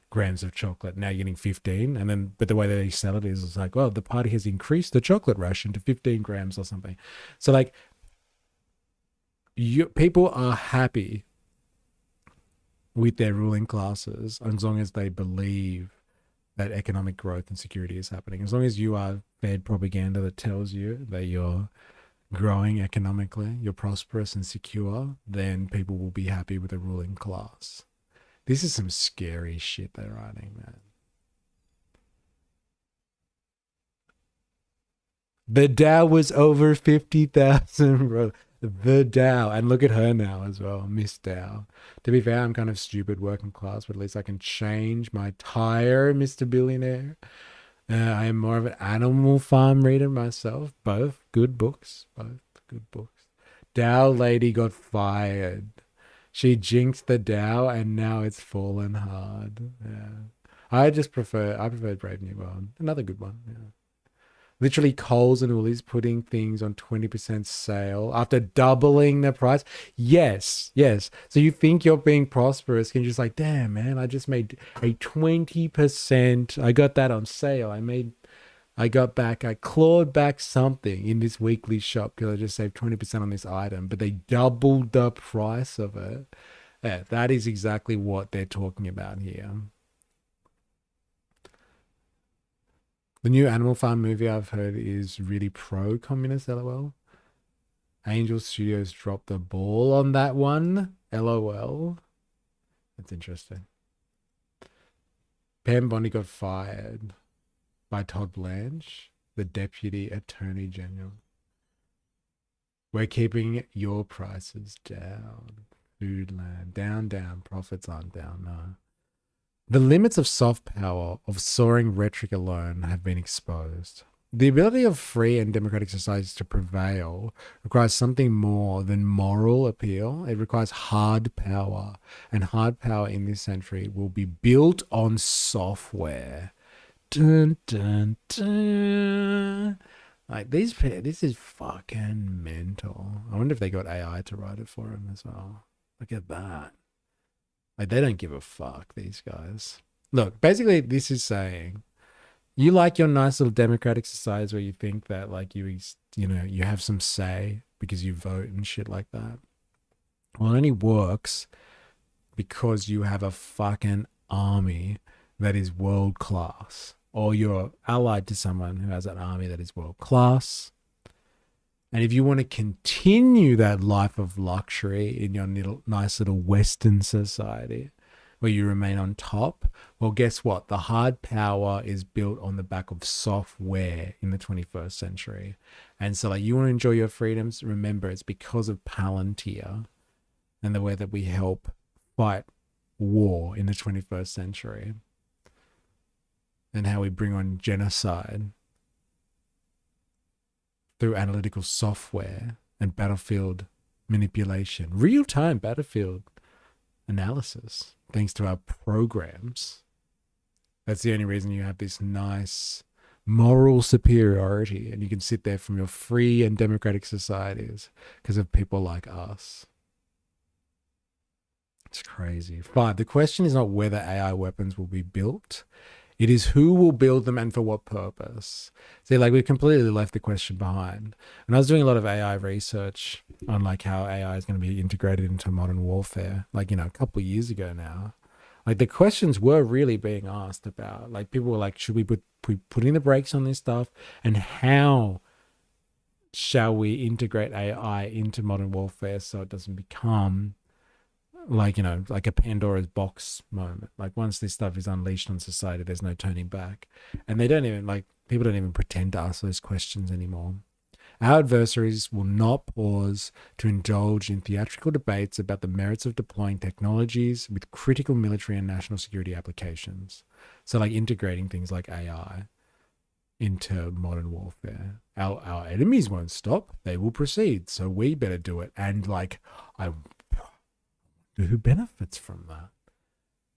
grams of chocolate, now you're getting 15, and then, but the way that they sell it is, it's like, well, the party has increased the chocolate ration to 15 grams or something. So like, people are happy with their ruling classes as long as they believe that economic growth and security is happening. As long as you are fed propaganda that tells you that you're growing economically, you're prosperous and secure, then people will be happy with the ruling class. This is some scary shit they're writing, man. The Dow was over 50,000, bro. The Dow. And look at her now as well, Miss Dow. To be fair, I'm kind of stupid working class, but at least I can change my tire, Mr. Billionaire. I am more of an Animal Farm reader myself. Both good books. Both good books. Dow lady got fired. She jinxed the Dow and now it's fallen hard. Yeah. I prefer Brave New World. Another good one. Yeah. Literally Coles and Woolies putting things on 20% sale after doubling the price. Yes. So you think you're being prosperous and you're just like, damn, man, I just made a 20%. I got that on sale. I clawed back something in this weekly shop because I just saved 20% on this item, but they doubled the price of it. Yeah, that is exactly what they're talking about here. The new Animal Farm movie I've heard is really pro-communist, lol. Angel Studios dropped the ball on that one, lol. That's interesting. Pam Bondi got fired by Todd Blanche, the Deputy Attorney General. We're keeping your prices down. Foodland, down. Profits aren't down, no. The limits of soft power of soaring rhetoric alone have been exposed. The ability of free and democratic societies to prevail requires something more than moral appeal. It requires hard power. And hard power in this century will be built on software. Dun, dun, dun. Like, this is fucking mental. I wonder if they got AI to write it for them as well. Look at that. Like, they don't give a fuck, these guys. Look, basically, this is saying, you like your nice little democratic societies where you think that, like, you have some say because you vote and shit like that. Well, it only works because you have a fucking army that is world class, or you're allied to someone who has an army that is world class. And if you want to continue that life of luxury in your nice little Western society where you remain on top, well, guess what? The hard power is built on the back of software in the 21st century. And so, like, you want to enjoy your freedoms? Remember, it's because of Palantir and the way that we help fight war in the 21st century and how we bring on genocide through analytical software and battlefield manipulation, real-time battlefield analysis, thanks to our programs. That's the only reason you have this nice moral superiority, and you can sit there from your free and democratic societies because of people like us. It's crazy. 5, the question is not whether AI weapons will be built. It is who will build them and for what purpose. See, like, we completely left the question behind. And I was doing a lot of AI research on, like, how AI is going to be integrated into modern warfare, like, a couple of years ago now. Like, the questions were really being asked about, like, people were like, should we be putting the brakes on this stuff? And how shall we integrate AI into modern warfare so it doesn't become like, like a Pandora's box moment. Like, once this stuff is unleashed on society, there's no turning back. And they don't even, like, people don't even pretend to ask those questions anymore. Our adversaries will not pause to indulge in theatrical debates about the merits of deploying technologies with critical military and national security applications. So, like, integrating things like AI into modern warfare. Our enemies won't stop. They will proceed. So we better do it. And, like, who benefits from that?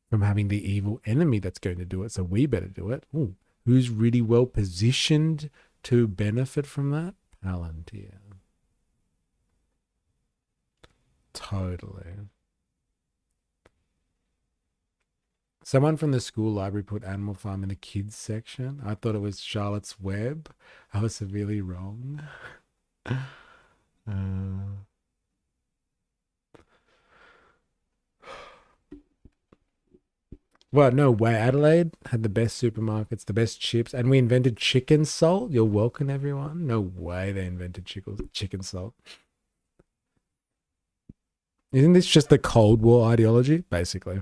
From having the evil enemy that's going to do it, so we better do it. Ooh, who's really well positioned to benefit from that? Palantir. Totally. Someone from the school library put Animal Farm in the kids section. I thought it was Charlotte's Web. I was severely wrong. Well, no way. Adelaide had the best supermarkets, the best chips, and we invented chicken salt. You're welcome, everyone. No way they invented chicken salt. Isn't this just the Cold War ideology, basically?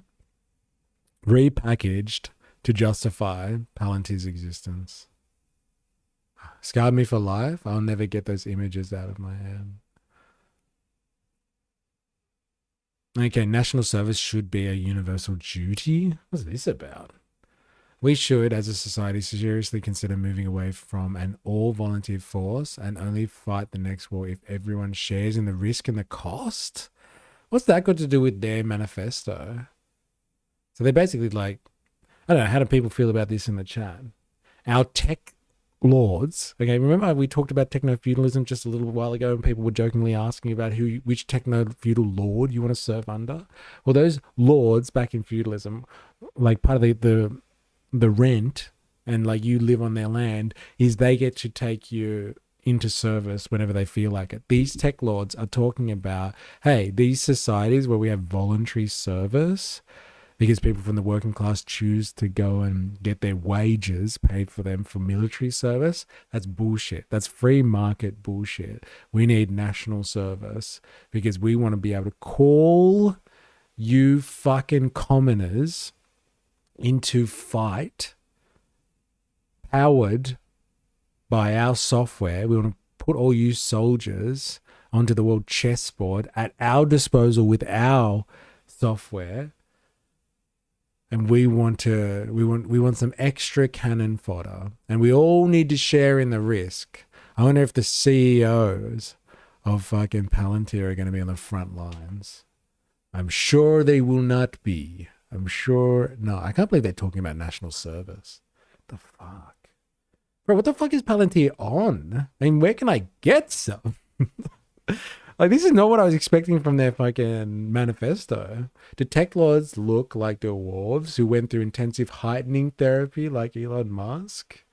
Repackaged to justify Palantir's existence. Scarred me for life. I'll never get those images out of my head. Okay, national service should be a universal duty. What's this about? We should, as a society, seriously consider moving away from an all-volunteer force and only fight the next war if everyone shares in the risk and the cost. What's that got to do with their manifesto? So they're basically like, I don't know, how do people feel about this in the chat? Our tech lords, okay, remember we talked about techno-feudalism just a little while ago and people were jokingly asking about which techno-feudal lord you want to serve under? Well, those lords back in feudalism, like part of the rent and like you live on their land, is they get to take you into service whenever they feel like it. These tech lords are talking about, hey, these societies where we have voluntary service because people from the working class choose to go and get their wages paid for them for military service, that's bullshit. That's free market bullshit. We need national service because we want to be able to call you fucking commoners into fight powered by our software. We want to put all you soldiers onto the world chessboard at our disposal with our software, and we want some extra cannon fodder, and we all need to share in the risk. I wonder if the CEOs of fucking Palantir are going to be on the front lines. I'm sure they will not be. I'm sure. No, I can't believe they're talking about national service. What the fuck? Bro, what the fuck is Palantir on? I mean, where can I get some? Like, this is not what I was expecting from their fucking manifesto. Do tech lords look like dwarves who went through intensive heightening therapy like Elon Musk?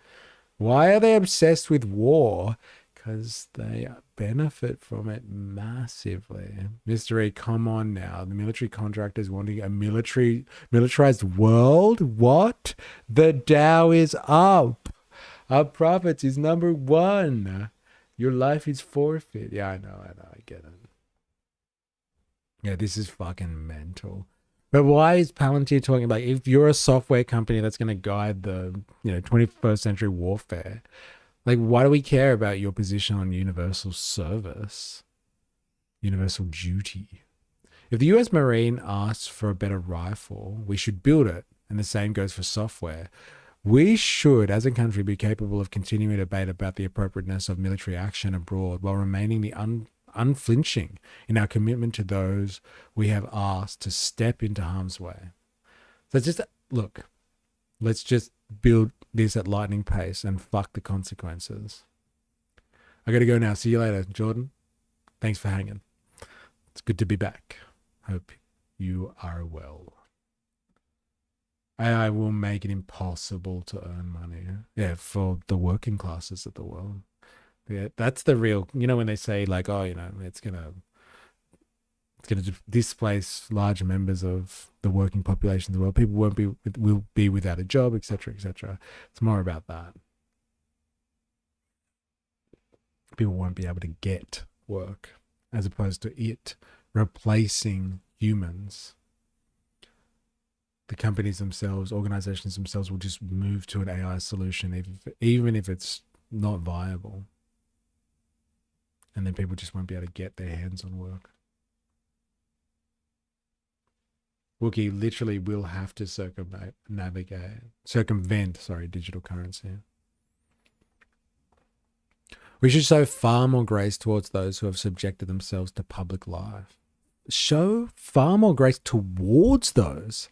Why are they obsessed with war? Because they benefit from it massively. Mr. E, come on now. The military contractors wanting a militarized world? What? The Dow is up. Our profits is number one. Your life is forfeit. Yeah, I know, I get it. Yeah, this is fucking mental. But why is Palantir talking about, if you're a software company that's going to guide the 21st century warfare, like, why do we care about your position on universal service, universal duty? If the US Marine asks for a better rifle, we should build it, and the same goes for software. We should, as a country, be capable of continuing debate about the appropriateness of military action abroad while remaining unflinching in our commitment to those we have asked to step into harm's way. So just, look, let's just build this at lightning pace and fuck the consequences. I got to go now. See you later, Jordan. Thanks for hanging. It's good to be back. Hope you are well. AI will make it impossible to earn money. Yeah, for the working classes of the world. Yeah, that's the real, when they say like, oh, it's gonna displace large members of the working population of the world. People will be without a job, etc., etc. It's more about that. People won't be able to get work, as opposed to it replacing humans. The companies themselves, organizations themselves will just move to an AI solution, even if it's not viable. And then people just won't be able to get their hands on work. Wookie literally will have to circumvent digital currency. We should show far more grace towards those who have subjected themselves to public life. Show far more grace towards those.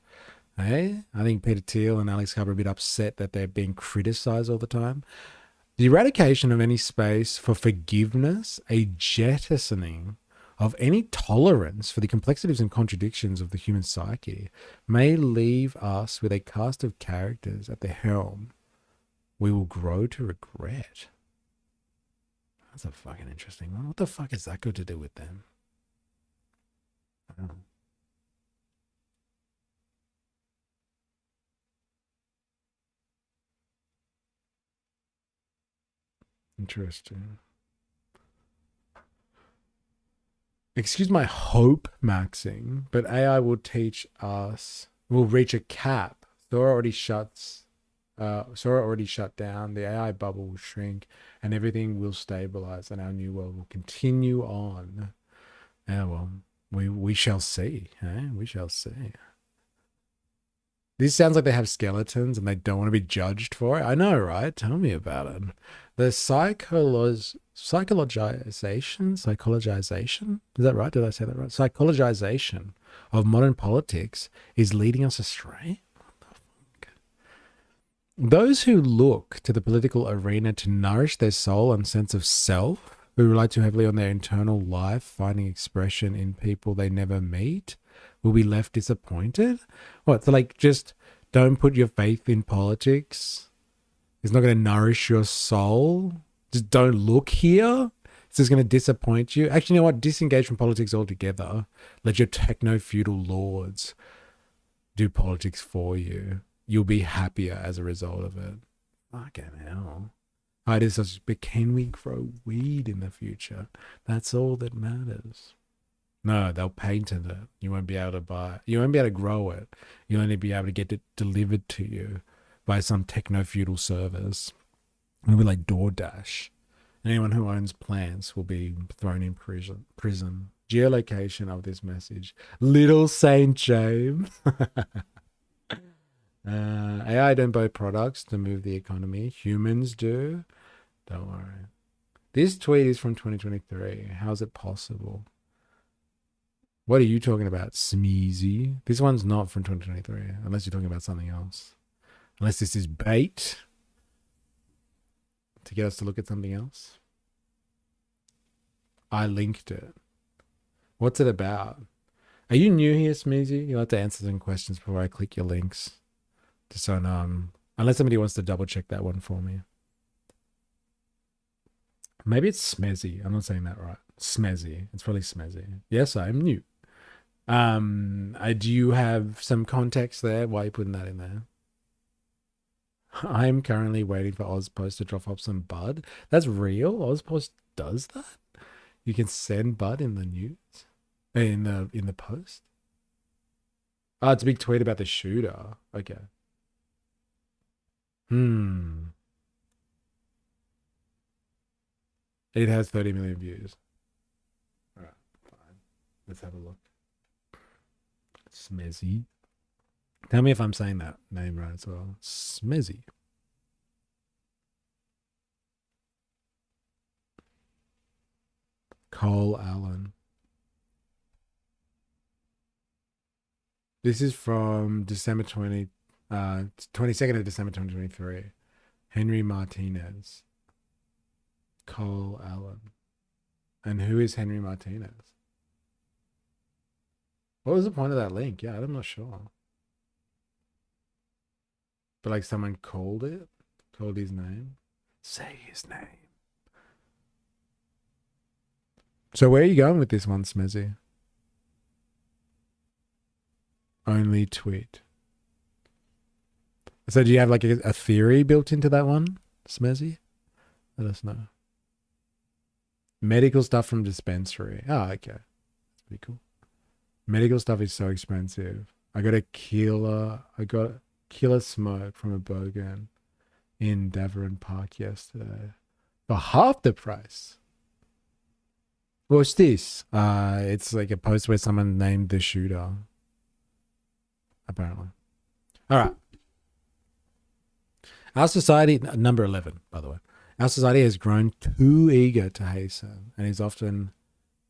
Hey, I think Peter Thiel and Alex Carr are a bit upset that they're being criticized all the time. The eradication of any space for forgiveness, a jettisoning of any tolerance for the complexities and contradictions of the human psyche, may leave us with a cast of characters at the helm we will grow to regret. That's a fucking interesting one. What the fuck has that got to do with them? I don't know. Interesting. Excuse my hope maxing, but AI will reach a cap. Sora already shut down. The AI bubble will shrink and everything will stabilize and our new world will continue on. Yeah, well, We shall see. Eh? We shall see. This sounds like they have skeletons and they don't want to be judged for it. I know, right? Tell me about it. The psychologization, is that right? Did I say that right? Psychologization of modern politics is leading us astray. What the fuck? Those who look to the political arena to nourish their soul and sense of self, who rely too heavily on their internal life, finding expression in people they never meet, will be left disappointed. What? So like, just don't put your faith in politics. It's not going to nourish your soul. Just don't look here. It's just going to disappoint you. Actually, you know what? Disengage from politics altogether. Let your techno-feudal lords do politics for you. You'll be happier as a result of it. Fucking hell. But can we grow weed in the future? That's all that matters. No, they'll patent it. You won't be able to buy it. You won't be able to grow it. You'll only be able to get it delivered to you by some techno-feudal service. It'll be like DoorDash. Anyone who owns plants will be thrown in prison. Geolocation of this message. Little St. James. AI don't buy products to move the economy. Humans do. Don't worry. This tweet is from 2023. How's it possible? What are you talking about, Smeezy? This one's not from 2023, unless you're talking about something else. Unless this is bait to get us to look at something else. I linked it. What's it about? Are you new here, Smeezy? You'll have to answer some questions before I click your links. Just on, unless somebody wants to double check that one for me. Maybe it's Smezzy. I'm not saying that right. Smezzy. It's probably Smezzy. Yes, I'm new. Do you have some context there? Why are you putting that in there? I'm currently waiting for Ozpost to drop off some bud. That's real? Ozpost does that? You can send bud in the news? In the post? Oh, it's a big tweet about the shooter. Okay. It has 30 million views. All right, fine. Let's have a look. Smezzy. Tell me if I'm saying that name right as well. Smezzy. Cole Allen. This is from December 22nd of December 2023. Henry Martinez. Cole Allen. And who is Henry Martinez? What was the point of that link? Yeah, I'm not sure. But like someone called it? Called his name? Say his name. So where are you going with this one, Smezzy? Only tweet. So do you have like a theory built into that one, Smezzy? Let us know. Medical stuff from dispensary. Oh, okay. That's pretty cool. Medical stuff is so expensive. I got killer smoke from a bogan in Davoren Park yesterday for half the price. What's this? It's like a post where someone named the shooter. Apparently. All right. Our society, number 11, by the way. Our society has grown too eager to hasten and is often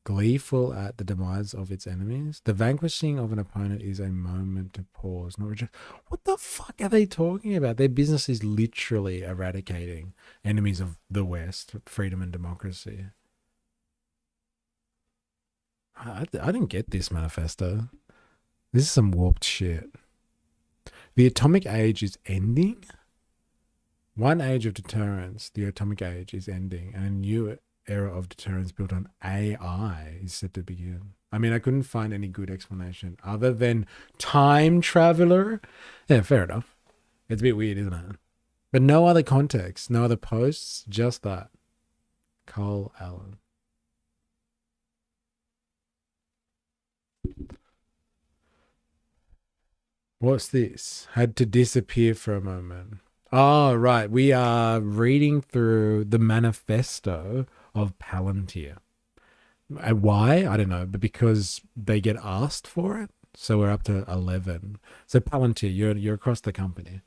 gleeful at the demise of its enemies. The vanquishing of an opponent is a moment to pause, not reject. What the fuck are they talking about? Their business is literally eradicating enemies of the West, freedom and democracy. I didn't get this manifesto. This is some warped shit. The atomic age is ending? One age of deterrence, the atomic age, is ending, and a new era of deterrence built on AI is set to begin. I mean, I couldn't find any good explanation other than time traveler. Yeah, fair enough. It's a bit weird, isn't it? But no other context, no other posts, just that. Cole Allen. What's this? Had to disappear for a moment. Oh, right. We are reading through the manifesto of Palantir. And why? I don't know, but because they get asked for it. So we're up to 11. So Palantir, you're across the company.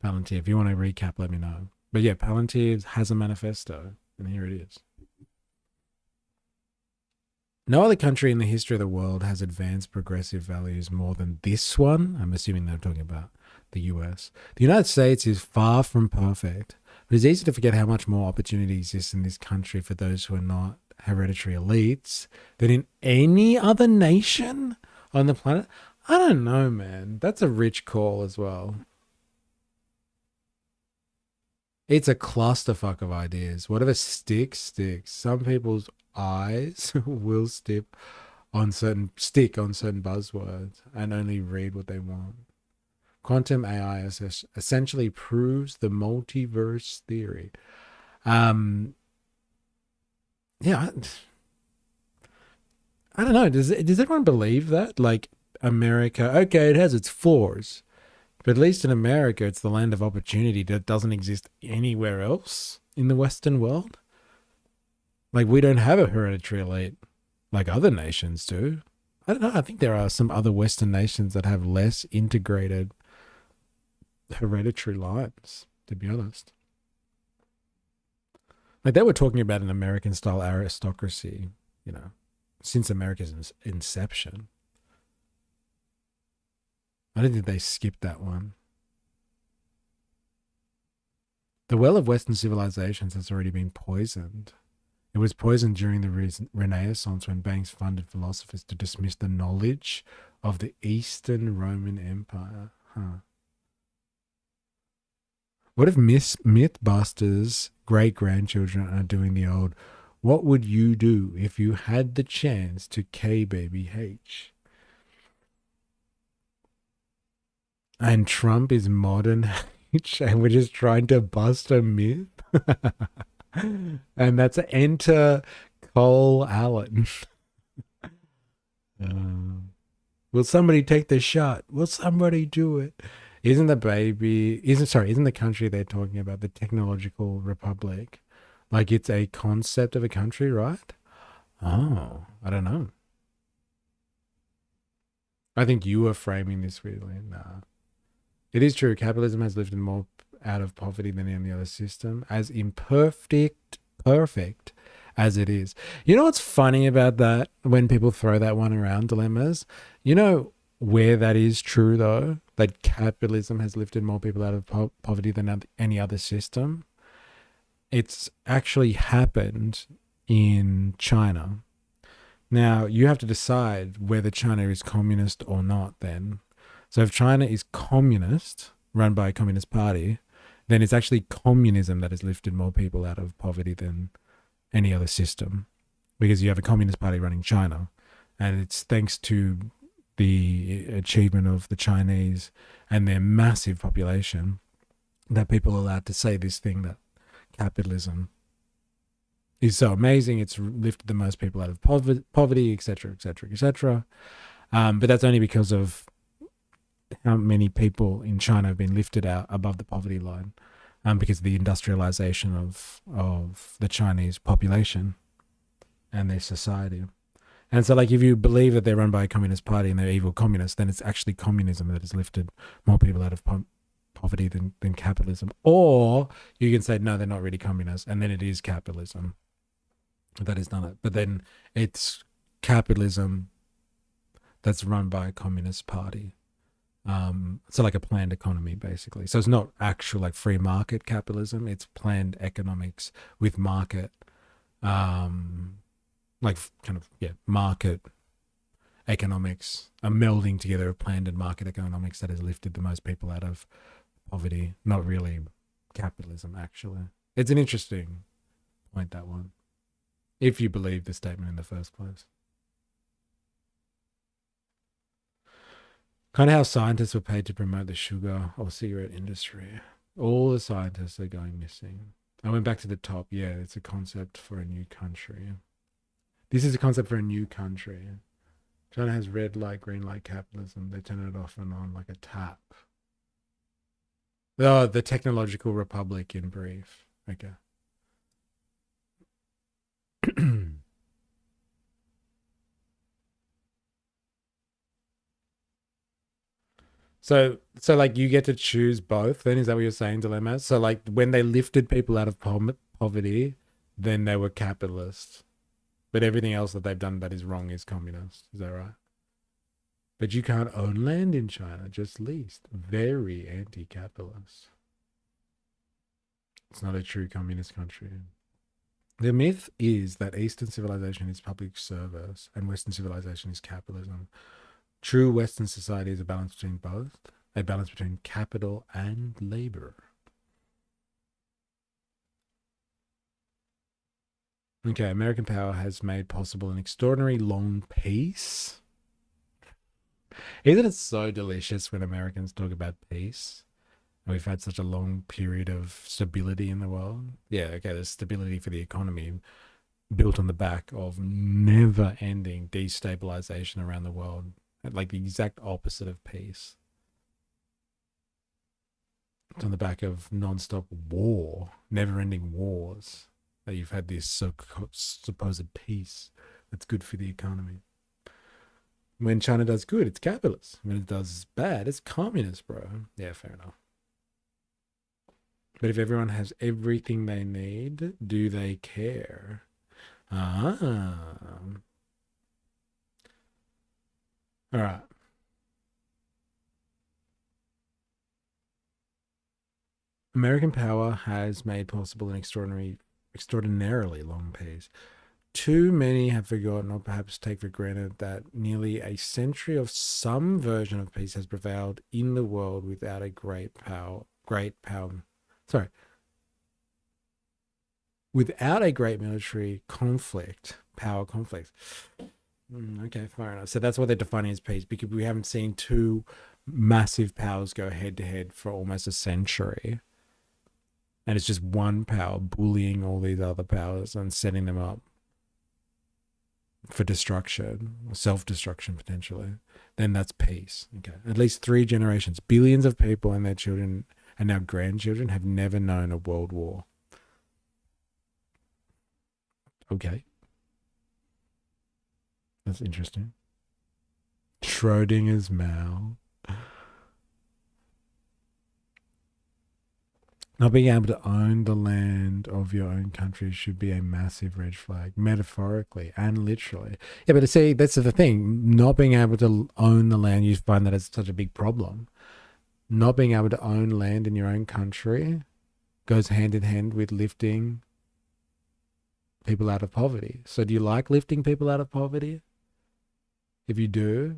Palantir, if you want to recap, let me know. But yeah, Palantir has a manifesto, and here it is. No other country in the history of the world has advanced progressive values more than this one. I'm assuming they're talking about the US. The United States is far from perfect, but it's easy to forget how much more opportunity exists in this country for those who are not hereditary elites than in any other nation on the planet. I don't know, man. That's a rich call as well. It's a clusterfuck of ideas. Whatever sticks. Some people's eyes will stick on certain buzzwords and only read what they want. Quantum AI essentially proves the multiverse theory. Yeah, I don't know. Does everyone believe that? Like America, okay, it has its flaws, but at least in America, it's the land of opportunity that doesn't exist anywhere else in the Western world. Like, we don't have a hereditary elite like other nations do. I don't know. I think there are some other Western nations that have less integrated hereditary lines, to be honest. Like, they were talking about an American-style aristocracy, since America's inception. I don't think they skipped that one. The well of Western civilizations has already been poisoned. It was poisoned during the Renaissance when banks funded philosophers to dismiss the knowledge of the Eastern Roman Empire. What if Mythbusters' great-grandchildren are doing the old, what would you do if you had the chance to K-Baby H? And Trump is modern H, and we're just trying to bust a myth? And that's enter Cole Allen. Will somebody take the shot? Will somebody do it? Isn't the country they're talking about the technological republic? Like, it's a concept of a country, right? Oh, I don't know. I think you are framing this weirdly. Nah. It is true. Capitalism has lifted more out of poverty than any other system, as perfect as it is. You know what's funny about that when people throw that one around, dilemmas? You know where that is true, though? That capitalism has lifted more people out of poverty than any other system? It's actually happened in China. Now, you have to decide whether China is communist or not then. So if China is communist, run by a communist party, then it's actually communism that has lifted more people out of poverty than any other system, because you have a communist party running China, and it's thanks to the achievement of the Chinese and their massive population that people are allowed to say this thing, that capitalism is so amazing, it's lifted the most people out of poverty, etc., etc., etc. But that's only because of how many people in China have been lifted out above the poverty line, because of the industrialization of the Chinese population and their society. And so, like, if you believe that they're run by a communist party and they're evil communists, then it's actually communism that has lifted more people out of poverty than capitalism. Or you can say, no, they're not really communists, and then it is capitalism that has done it. But then it's capitalism that's run by a communist party. So like a planned economy, basically. So it's not actual like free market capitalism. It's planned economics with market, market economics, a melding together of planned and market economics that has lifted the most people out of poverty. Not really capitalism, actually. It's an interesting point, that one, if you believe the statement in the first place. Kind of how scientists were paid to promote the sugar or cigarette industry. All the scientists are going missing. I went back to the top. Yeah, it's a concept for a new country. This is a concept for a new country. China has red light, green light capitalism. They turn it off and on like a tap. Oh, the technological republic in brief. Okay. So like you get to choose both. Then is that what you're saying, Dilemma? So like when they lifted people out of poverty, then they were capitalists. But everything else that they've done that is wrong is communist. Is that right? But you can't own land in China, just leased. Very anti-capitalist. It's not a true communist country. The myth is that Eastern civilization is public service and Western civilization is capitalism. True Western society is a balance between both, a balance between capital and labor. Okay, American power has made possible an extraordinary long peace. Isn't it so delicious when Americans talk about peace? We've had such a long period of stability in the world. Yeah, okay, there's stability for the economy built on the back of never-ending destabilization around the world. Like the exact opposite of peace. It's on the back of non-stop war, never-ending wars, that you've had this supposed peace that's good for the economy. When China does good, it's capitalist. When it does bad, it's communist, bro. Yeah, fair enough. But if everyone has everything they need, do they care? All right. American power has made possible an extraordinarily long peace. Too many have forgotten or perhaps take for granted that nearly a century of some version of peace has prevailed in the world without a without a great military conflict, power conflict. Okay, fair enough. So that's what they're defining as peace, because we haven't seen two massive powers go head to head for almost a century. And it's just one power bullying all these other powers and setting them up for destruction, self-destruction potentially. Then that's peace. Okay. At least 3 generations, billions of people and their children and now grandchildren have never known a world war. Okay. That's interesting. Schrodinger's Mao. Not being able to own the land of your own country should be a massive red flag, metaphorically and literally. Yeah, but see, that's the thing. Not being able to own the land, you find that it's such a big problem. Not being able to own land in your own country goes hand in hand with lifting people out of poverty. So do you like lifting people out of poverty? If you do,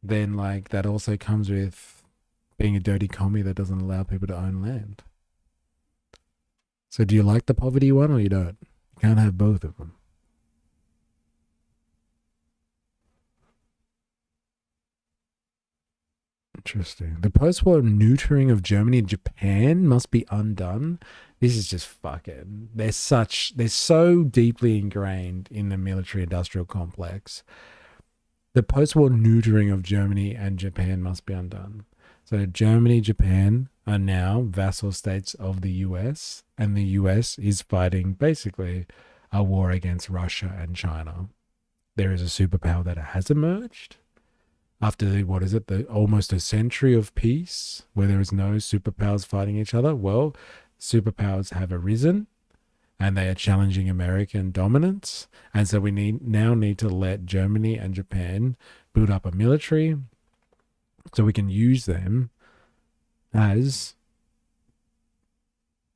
then like that also comes with being a dirty commie that doesn't allow people to own land. So do you like the poverty one or you don't? You can't have both of them. Interesting. The post-war neutering of Germany and Japan must be undone. This is just fucking... They're so deeply ingrained in the military-industrial complex. The post-war neutering of Germany and Japan must be undone. So Germany, Japan are now vassal states of the US, and the US is fighting basically a war against Russia and China. There is a superpower that has emerged after almost a century of peace where there is no superpowers fighting each other. Well, superpowers have arisen and they are challenging American dominance. And so we now need to let Germany and Japan build up a military so we can use them as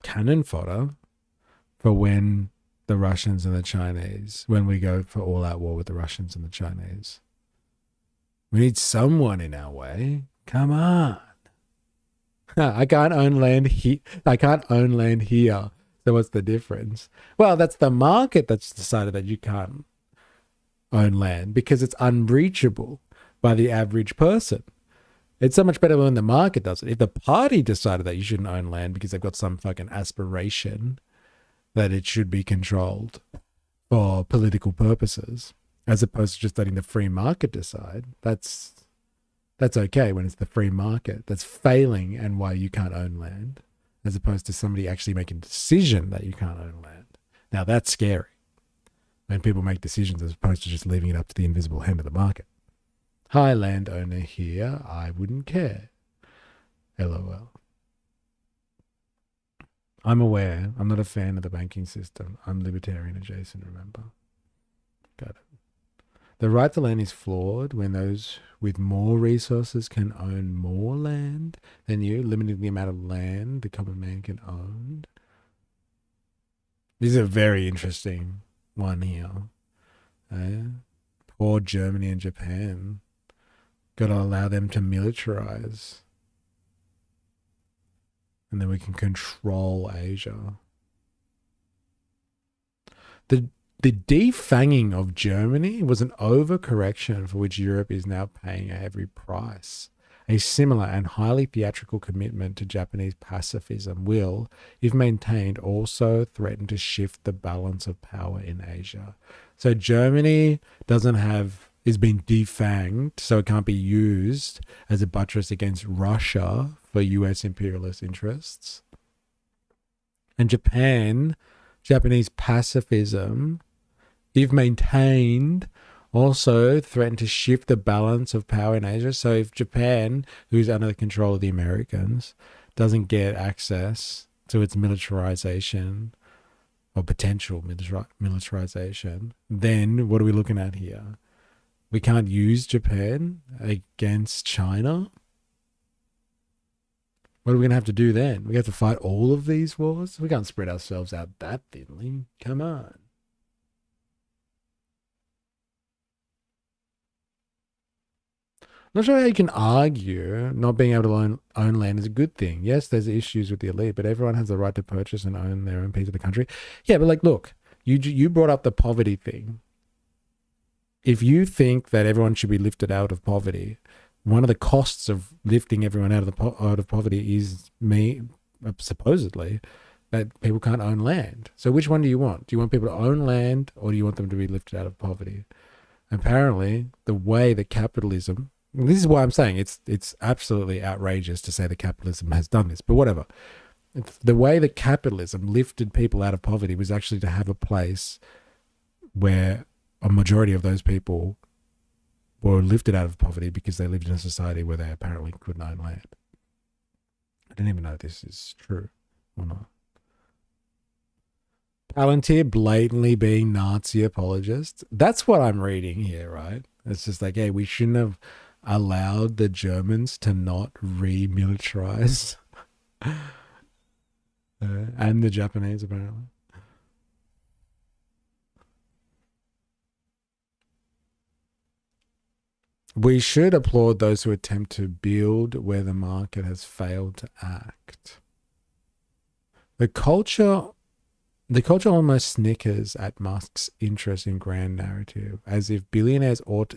cannon fodder for when the Russians and the Chinese, when we go for all-out war with the Russians and the Chinese. We need someone in our way. Come on. I can't own land here. So what's the difference? Well, that's the market that's decided that you can't own land because it's unreachable by the average person. It's so much better when the market does it. If the party decided that you shouldn't own land because they've got some fucking aspiration that it should be controlled for political purposes, as opposed to just letting the free market decide, that's okay when it's the free market that's failing and why you can't own land, as opposed to somebody actually making a decision that you can't own land. Now that's scary when people make decisions as opposed to just leaving it up to the invisible hand of the market. Hi, landowner here. I wouldn't care. LOL. I'm aware. I'm not a fan of the banking system. I'm libertarian adjacent, remember? Got it. The right to land is flawed when those with more resources can own more land than you, limiting the amount of land the common man can own. This is a very interesting one here. Poor Germany and Japan. Got to allow them to militarize. And then we can control Asia. The defanging of Germany was an overcorrection for which Europe is now paying a heavy price. A similar and highly theatrical commitment to Japanese pacifism will, if maintained, also threaten to shift the balance of power in Asia. So Germany is being defanged, so it can't be used as a buttress against Russia for US imperialist interests. And Japanese pacifism, if maintained, also threaten to shift the balance of power in Asia. So if Japan, who's under the control of the Americans, doesn't get access to its militarization or potential militarization, then what are we looking at here? We can't use Japan against China. What are we going to have to do then? We have to fight all of these wars? We can't spread ourselves out that thinly. Come on. Not sure how you can argue not being able to own land is a good thing. Yes, there's issues with the elite, but everyone has the right to purchase and own their own piece of the country. Yeah, but like, look, you brought up the poverty thing. If you think that everyone should be lifted out of poverty, one of the costs of lifting everyone out of poverty is supposedly that people can't own land. So which one do you want? Do you want people to own land, or do you want them to be lifted out of poverty? Apparently, the way that capitalism, this is why I'm saying it's absolutely outrageous to say that capitalism has done this, but whatever. The way that capitalism lifted people out of poverty was actually to have a place where a majority of those people were lifted out of poverty because they lived in a society where they apparently couldn't own land. I don't even know if this is true or not. Palantir blatantly being Nazi apologists. That's what I'm reading here, right? It's just like, hey, we shouldn't have allowed the Germans to not remilitarize. And the Japanese, apparently. We should applaud those who attempt to build where the market has failed to act. The culture almost snickers at Musk's interest in grand narrative, as if billionaires ought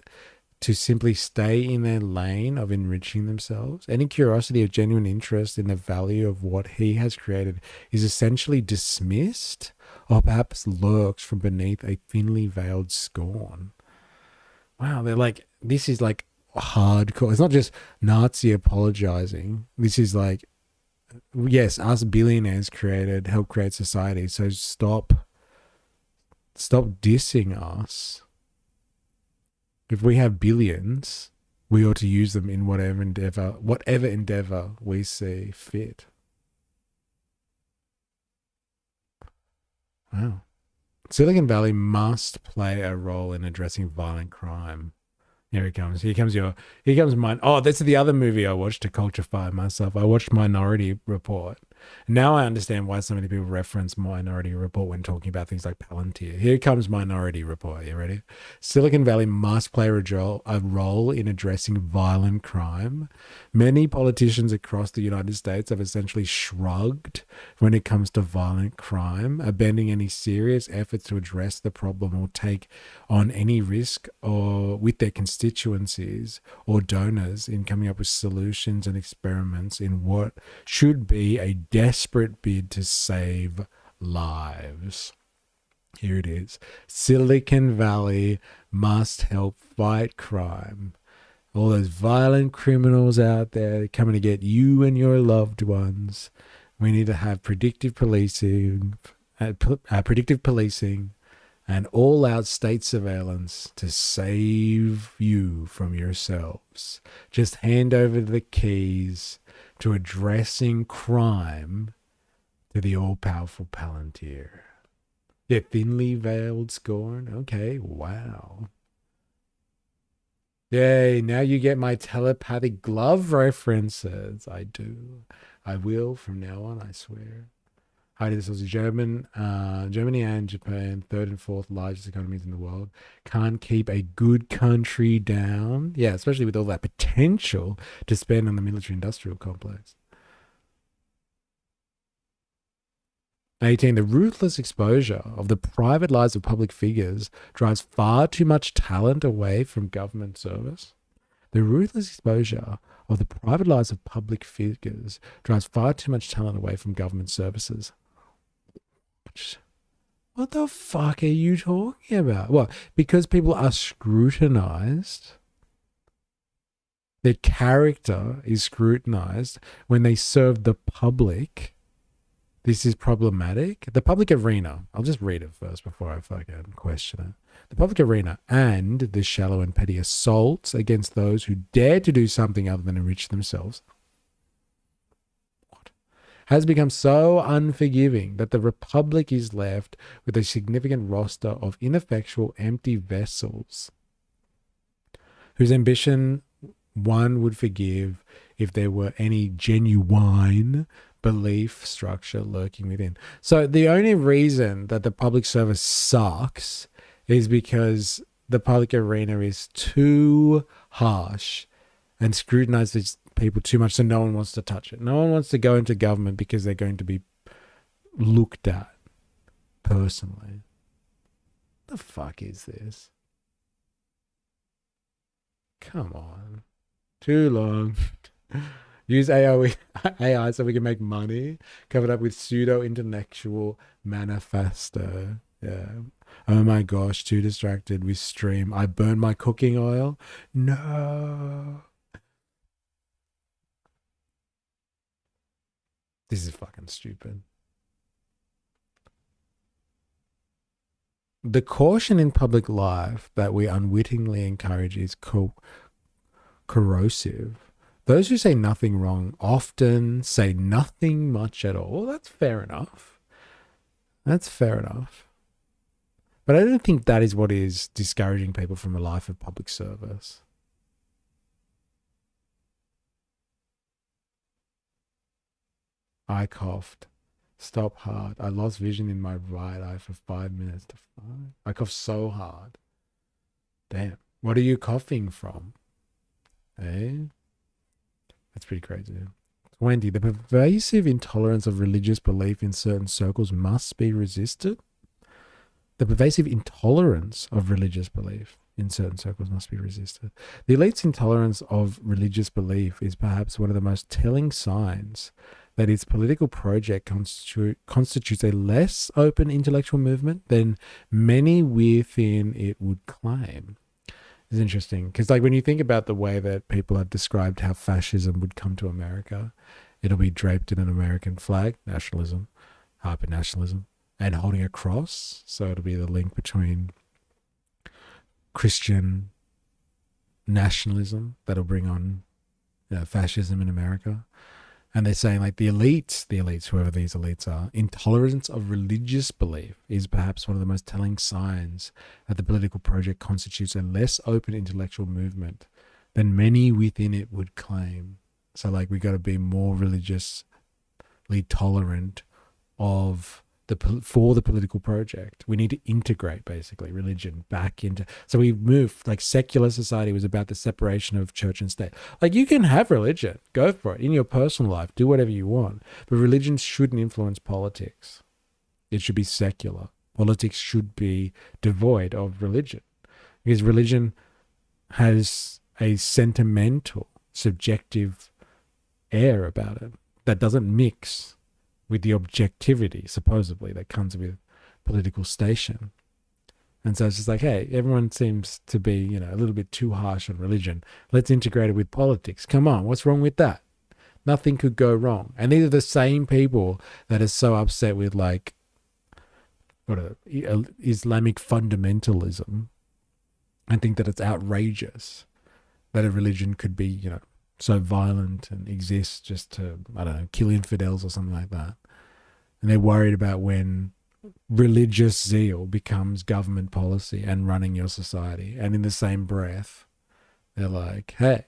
to simply stay in their lane of enriching themselves. Any curiosity or genuine interest in the value of what he has created is essentially dismissed, or perhaps lurks from beneath a thinly veiled scorn. Wow, they're like, this is like hardcore. It's not just Nazi apologizing. This is like, yes, us billionaires helped create society. So stop dissing us. If we have billions, we ought to use them in whatever endeavor we see fit. Wow. Silicon Valley must play a role in addressing violent crime. Here he comes. Here comes mine. Oh, this is the other movie I watched to culturify myself. I watched Minority Report. Now I understand why so many people reference Minority Report when talking about things like Palantir. Here comes Minority Report. You ready? Silicon Valley must play a role in addressing violent crime. Many politicians across the United States have essentially shrugged when it comes to violent crime, abandoning any serious efforts to address the problem or take on any risk or with their constituencies or donors in coming up with solutions and experiments in what should be a desperate bid to save lives. Here it is. Silicon Valley must help fight crime. All those violent criminals out there coming to get you and your loved ones. We need to have predictive policing, and all-out state surveillance to save you from yourselves. Just hand over the keys to addressing crime to the all-powerful Palantir. Yeah, thinly veiled scorn. Okay, wow. Yay, now you get my telepathic glove references. I do. I will from now on, I swear. Hi, this was Germany and Japan, third and fourth largest economies in the world. Can't keep a good country down. Yeah, especially with all that potential to spend on the military-industrial complex. 18. The ruthless exposure of the private lives of public figures drives far too much talent away from government service. The ruthless exposure of the private lives of public figures drives far too much talent away from government services. What the fuck are you talking about? Well, because people are scrutinized, their character is scrutinized when they serve the public. This is problematic. The public arena, I'll just read it first before I fucking question it. The public arena and the shallow and petty assaults against those who dare to do something other than enrich themselves has become so unforgiving that the Republic is left with a significant roster of ineffectual, empty vessels whose ambition one would forgive if there were any genuine belief structure lurking within. So the only reason that the public service sucks is because the public arena is too harsh and scrutinizes people too much, so no one wants to touch it. No one wants to go into government because they're going to be looked at personally. The fuck is this? Come on. Too long. Use AI so we can make money. Covered up with pseudo-intellectual manifesto. Yeah. Oh my gosh, too distracted with stream. I burned my cooking oil. No. This is fucking stupid. The caution in public life that we unwittingly encourage is corrosive. Those who say nothing wrong often say nothing much at all. Well, that's fair enough. That's fair enough. But I don't think that is what is discouraging people from a life of public service. I coughed. Stop hard. I lost vision in my right eye for 5 minutes to 5. I coughed so hard. Damn. What are you coughing from? Eh? That's pretty crazy. 20. The pervasive intolerance of religious belief in certain circles must be resisted. The pervasive intolerance of religious belief in certain circles must be resisted. The elite's intolerance of religious belief is perhaps one of the most telling signs that its political project constitutes a less open intellectual movement than many within it would claim. It's interesting because, like, when you think about the way that people have described how fascism would come to America, it'll be draped in an American flag, nationalism, hyper-nationalism, and holding a cross. So it'll be the link between Christian nationalism that'll bring on, fascism in America. And they're saying, like, the elites, whoever these elites are, intolerance of religious belief is perhaps one of the most telling signs that the political project constitutes a less open intellectual movement than many within it would claim. So, like, we got to be more religiously tolerant for the political project. We need to integrate, basically, religion back into... So we move, like, secular society was about the separation of church and state. Like, you can have religion. Go for it. In your personal life, do whatever you want. But religion shouldn't influence politics. It should be secular. Politics should be devoid of religion. Because religion has a sentimental, subjective air about it that doesn't mix with the objectivity, supposedly, that comes with political station. And so it's just like, hey, everyone seems to be, a little bit too harsh on religion. Let's integrate it with politics. Come on, what's wrong with that? Nothing could go wrong. And these are the same people that are so upset with, like, Islamic fundamentalism and think that it's outrageous that a religion could be, you know, so violent and exist just to, I don't know, kill infidels or something like that. And they're worried about when religious zeal becomes government policy and running your society. And in the same breath, they're like, hey,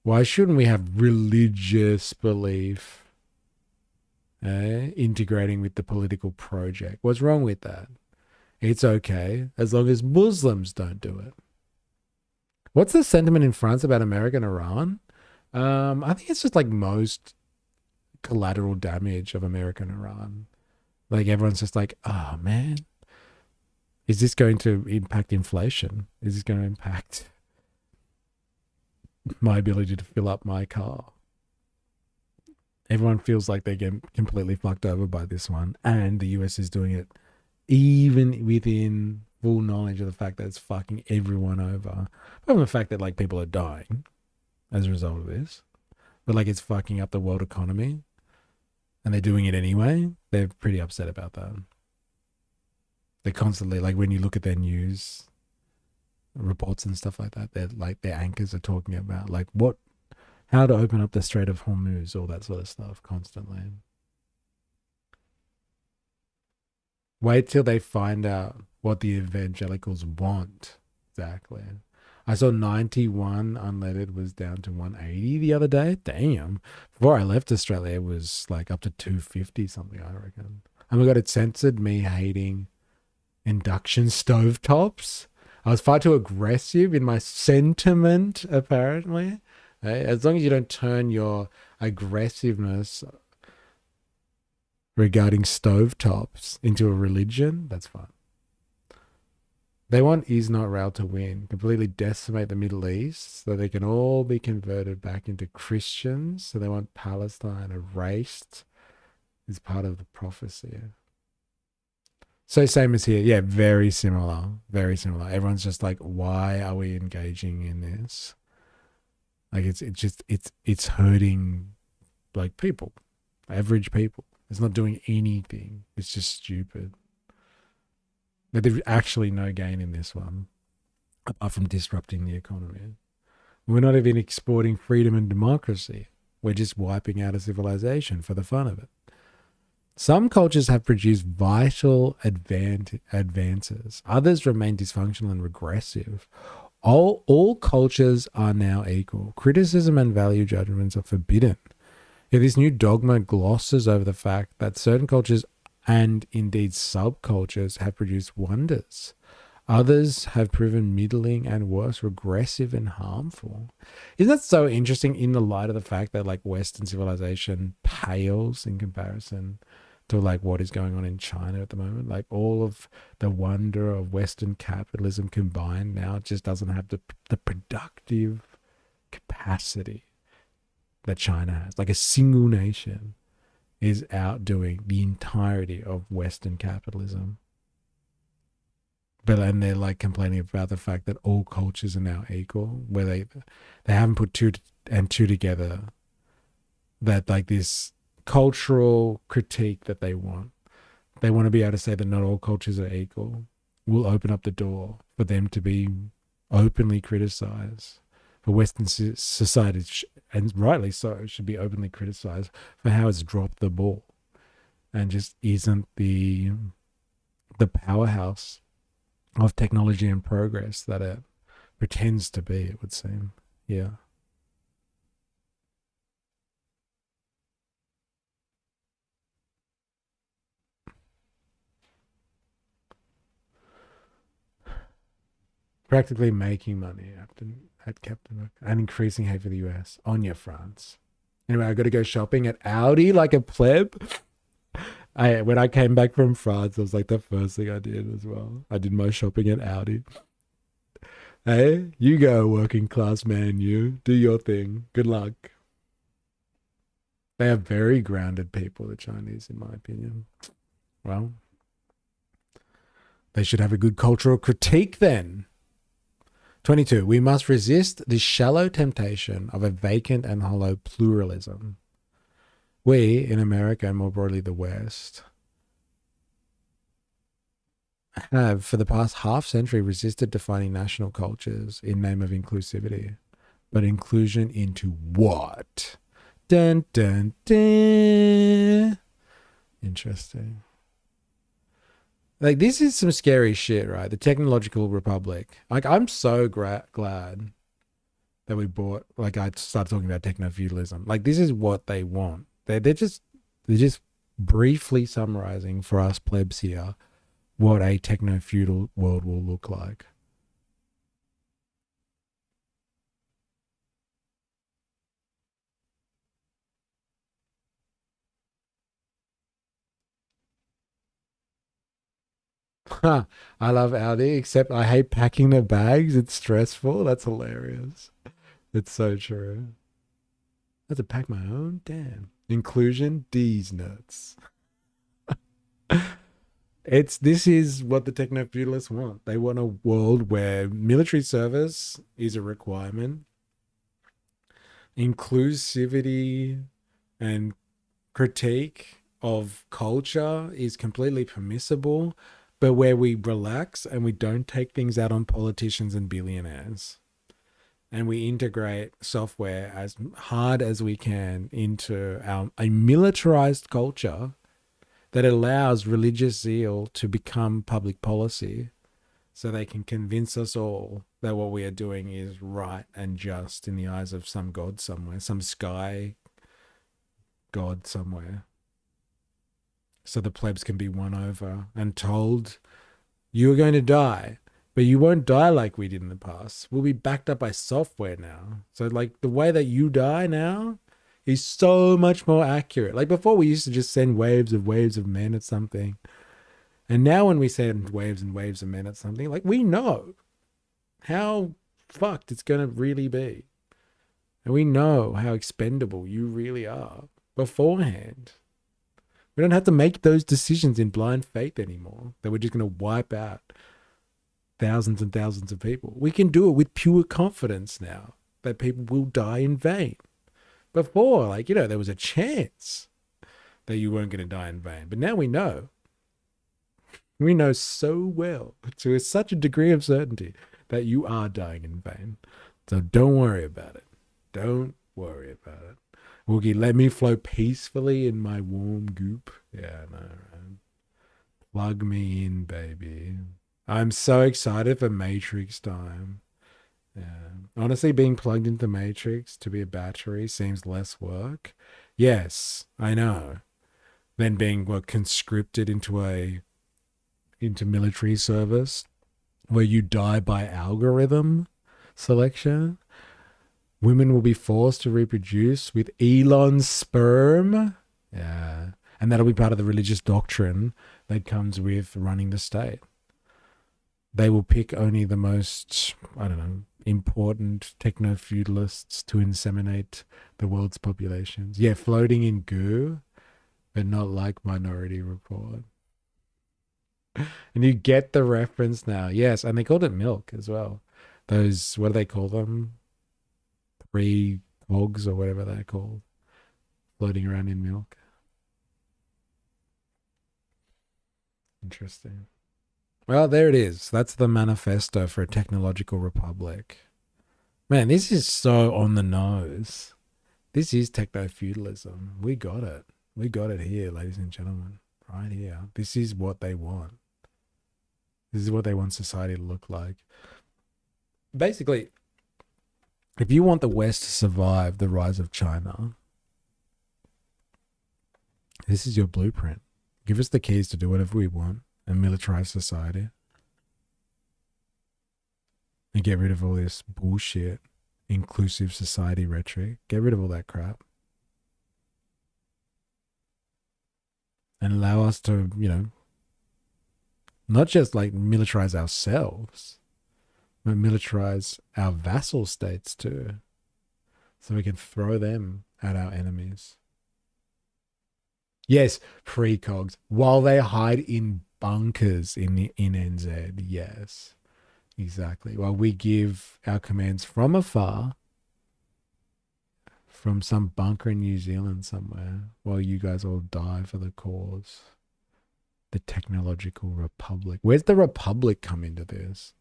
why shouldn't we have religious belief integrating with the political project? What's wrong with that? It's okay as long as Muslims don't do it. What's the sentiment in France about America and Iran? I think it's just like most collateral damage of America and Iran. Like everyone's just like, oh man, is this going to impact inflation? Is this going to impact my ability to fill up my car? Everyone feels like they get completely fucked over by this one. And the US is doing it even within full knowledge of the fact that it's fucking everyone over. Apart from the fact that like people are dying as a result of this. But like it's fucking up the world economy. And they're doing it anyway. They're pretty upset about that. They're constantly, like when you look at their news reports and stuff like that, they're like their anchors are talking about like how to open up the Strait of Hormuz, all that sort of stuff constantly. Wait till they find out what the evangelicals want exactly. I saw 91 unleaded was down to 180 the other day. Damn. Before I left Australia, it was like up to 250 something, I reckon. Oh my God, it censored me hating induction stovetops. I was far too aggressive in my sentiment, apparently. As long as you don't turn your aggressiveness regarding stovetops into a religion, that's fine. They want Israel to win, completely decimate the Middle East so they can all be converted back into Christians. So they want Palestine erased as part of the prophecy. So same as here. Yeah, very similar. Very similar. Everyone's just like, why are we engaging in this? Like it's hurting like people, average people. It's not doing anything. It's just stupid. But there's actually no gain in this one, apart from disrupting the economy. We're not even exporting freedom and democracy. We're just wiping out a civilization for the fun of it. Some cultures have produced vital advances. Others remain dysfunctional and regressive. All cultures are now equal. Criticism and value judgments are forbidden. Yet this new dogma glosses over the fact that certain cultures and indeed subcultures have produced wonders. Others have proven middling and worse, regressive and harmful. Isn't that so interesting in the light of the fact that like Western civilization pales in comparison to like what is going on in China at the moment? Like all of the wonder of Western capitalism combined now just doesn't have the productive capacity that China has. Like a single nation is outdoing the entirety of Western capitalism. And they're like complaining about the fact that all cultures are now equal, where they haven't put two and two together, that like this cultural critique that they want to be able to say that not all cultures are equal, will open up the door for them to be openly criticized. For Western society, and rightly so, should be openly criticized for how it's dropped the ball and just isn't the powerhouse of technology and progress that it pretends to be, it would seem. Yeah. Practically making money at Captain Hook and increasing hate for the US. On your France. Anyway, I got to go shopping at Audi like a pleb. When I came back from France, it was like the first thing I did as well. I did my shopping at Audi. Hey, you go, working class man, you. Do your thing. Good luck. They are very grounded people, the Chinese, in my opinion. Well, they should have a good cultural critique then. 22. We must resist the shallow temptation of a vacant and hollow pluralism. We, in America and more broadly the West, have for the past half century resisted defining national cultures in name of inclusivity. But inclusion into what? Dun, dun, dun. Interesting. Like, this is some scary shit, right? The technological republic. Like, I'm so glad that we bought, like, I started talking about techno-feudalism. Like, this is what they want. They're just briefly summarizing for us plebs here what a techno-feudal world will look like. I love Audi, except I hate packing the bags. It's stressful. That's hilarious. It's so true. I have to pack my own? Damn. Inclusion, D's nuts. This is what the techno-feudalists want. They want a world where military service is a requirement. Inclusivity and critique of culture is completely permissible, but where we relax and we don't take things out on politicians and billionaires. And we integrate software as hard as we can into a militarized culture that allows religious zeal to become public policy, so they can convince us all that what we are doing is right and just in the eyes of some god somewhere, some sky god somewhere. So the plebs can be won over and told, you are going to die, but you won't die like we did in the past. We'll be backed up by software now. So like the way that you die now is so much more accurate. Like before, we used to just send waves of men at something. And now when we send waves and waves of men at something, like we know how fucked it's going to really be. And we know how expendable you really are beforehand. We don't have to make those decisions in blind faith anymore, that we're just going to wipe out thousands and thousands of people. We can do it with pure confidence now that people will die in vain. Before, like, you know, there was a chance that you weren't going to die in vain. But now we know. We know so well, to such a degree of certainty, that you are dying in vain. So don't worry about it. Don't worry about it. Woogie, let me flow peacefully in my warm goop. Yeah, no, right? Plug me in, baby. I'm so excited for Matrix time. Yeah. Honestly, being plugged into Matrix to be a battery seems less work. Yes, I know. Than being conscripted into military service where you die by algorithm selection. Women will be forced to reproduce with Elon's sperm. Yeah. And that'll be part of the religious doctrine that comes with running the state. They will pick only the most, I don't know, important techno-feudalists to inseminate the world's populations. Yeah, floating in goo, but not like Minority Report. And you get the reference now. Yes, and they called it milk as well. Those, what do they call them? 3 cogs or whatever they're called. Floating around in milk. Interesting. Well, there it is. That's the manifesto for a technological republic. Man, this is so on the nose. This is techno-feudalism. We got it. We got it here, ladies and gentlemen. Right here. This is what they want. This is what they want society to look like. Basically, if you want the West to survive the rise of China, this is your blueprint. Give us the keys to do whatever we want and militarize society. And get rid of all this bullshit, inclusive society rhetoric. Get rid of all that crap. And allow us to, you know, not just like militarize ourselves, but militarize our vassal states too. So we can throw them at our enemies. Yes, precogs. While they hide in bunkers in NZ. Yes, exactly. While we give our commands from afar, from some bunker in New Zealand somewhere, while you guys all die for the cause. The technological republic. Where's the republic come into this?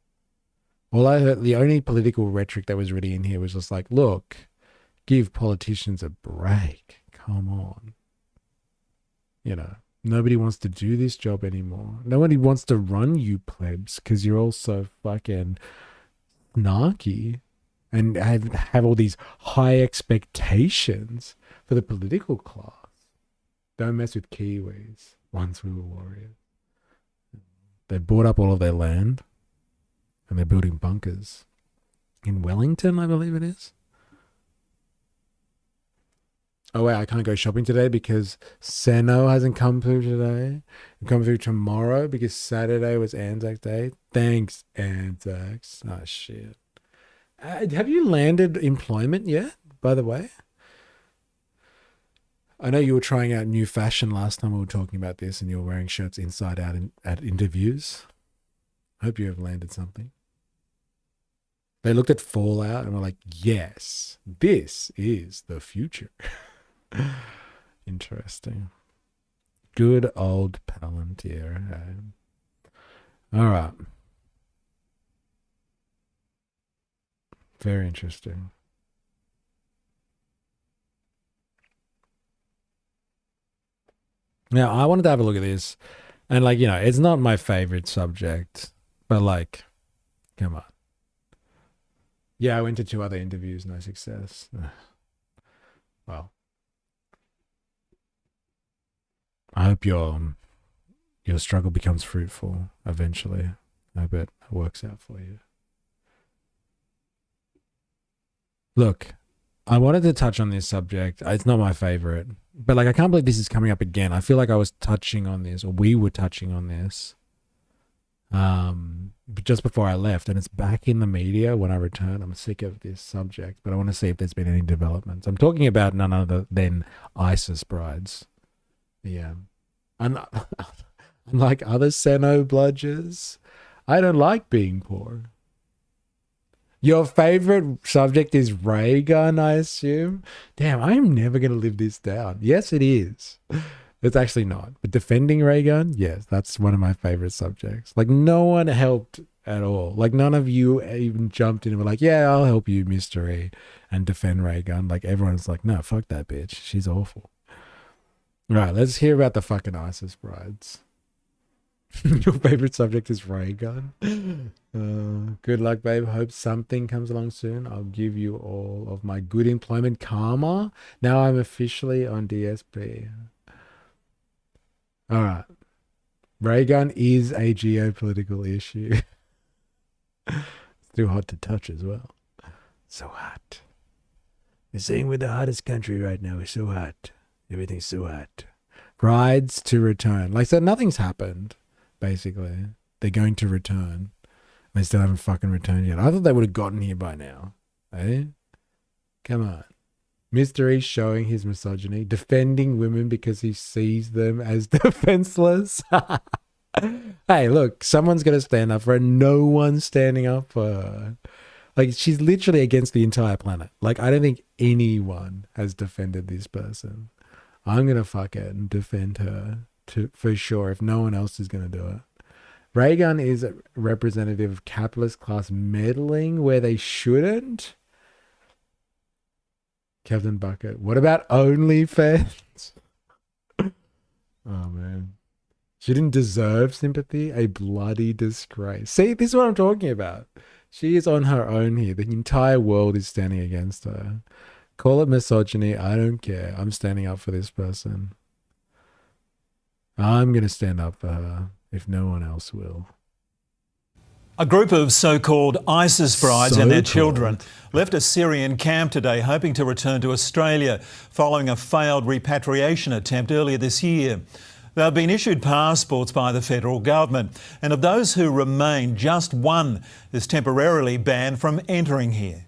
All I heard, the only political rhetoric that was really in here was just like, look, give politicians a break. Come on. You know, nobody wants to do this job anymore. Nobody wants to run you plebs because you're all so fucking snarky and have all these high expectations for the political class. Don't mess with Kiwis. Once we were warriors. They bought up all of their land and they're building bunkers in Wellington, I believe it is. Oh wait, I can't go shopping today because Seno hasn't come through today. It'll come through tomorrow because Saturday was Anzac Day. Thanks, Anzacs. Oh shit. Have you landed employment yet, by the way? I know you were trying out new fashion last time we were talking about this and you were wearing shirts inside out at interviews. I hope you have landed something. They looked at Fallout and were like, yes, this is the future. Interesting. Good old Palantir. All right. Very interesting. Now, I wanted to have a look at this. And, like, you know, it's not my favorite subject. But, like, come on. Yeah, I went to 2 other interviews. No success. Well. I hope your struggle becomes fruitful eventually. I hope it works out for you. Look, I wanted to touch on this subject. It's not my favorite. But, like, I can't believe this is coming up again. I feel like I was touching on this, or we were touching on this just before I left. And it's back in the media when I return. I'm sick of this subject, but I want to see if there's been any developments. I'm talking about none other than ISIS brides. Yeah. Unlike other Seno bludgers, I don't like being poor. Your favorite subject is ray gun, I assume? Damn, I'm never going to live this down. Yes, it is. It's actually not. But defending ray gun, yes, that's one of my favorite subjects. Like, no one helped at all. Like, none of you even jumped in and were like, yeah, I'll help you, mystery, and defend ray gun. Like, everyone's like, no, fuck that bitch. She's awful. Right, let's hear about the fucking ISIS brides. Your favorite subject is ray gun. Good luck, babe. Hope something comes along soon. I'll give you all of my good employment karma. Now I'm officially on DSP. All right. Ray gun is a geopolitical issue. It's too hot to touch as well. So hot. You're saying we're the hottest country right now. We're so hot. Everything's so hot. Brides to return. Like, so nothing's happened. Basically, they're going to return. They still haven't fucking returned yet. I thought they would have gotten here by now. Eh? Come on. Mystery showing his misogyny, defending women because he sees them as defenseless. Hey, look, someone's going to stand up for her. No one's standing up for her. Like, she's literally against the entire planet. Like, I don't think anyone has defended this person. I'm going to fucking defend her. For sure, if no one else is going to do it. Ray gun is a representative of capitalist class meddling where they shouldn't. Captain Bucket. What about OnlyFans? Oh, man. She didn't deserve sympathy. A bloody disgrace. See, this is what I'm talking about. She is on her own here. The entire world is standing against her. Call it misogyny. I don't care. I'm standing up for this person. I'm going to stand up for her if no one else will. A group of so-called ISIS brides and their children left a Syrian camp today hoping to return to Australia following a failed repatriation attempt earlier this year. They've been issued passports by the federal government, and of those who remain, just one is temporarily banned from entering here.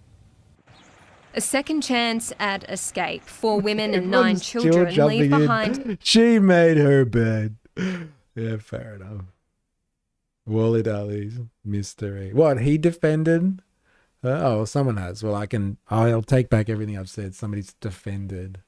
A second chance at escape. 4 women and 9 children leave behind. She made her bed. Yeah, fair enough. Wally Dali's mystery. What, he defended? Oh, well, someone has. Well, I'll take back everything I've said. Somebody's defended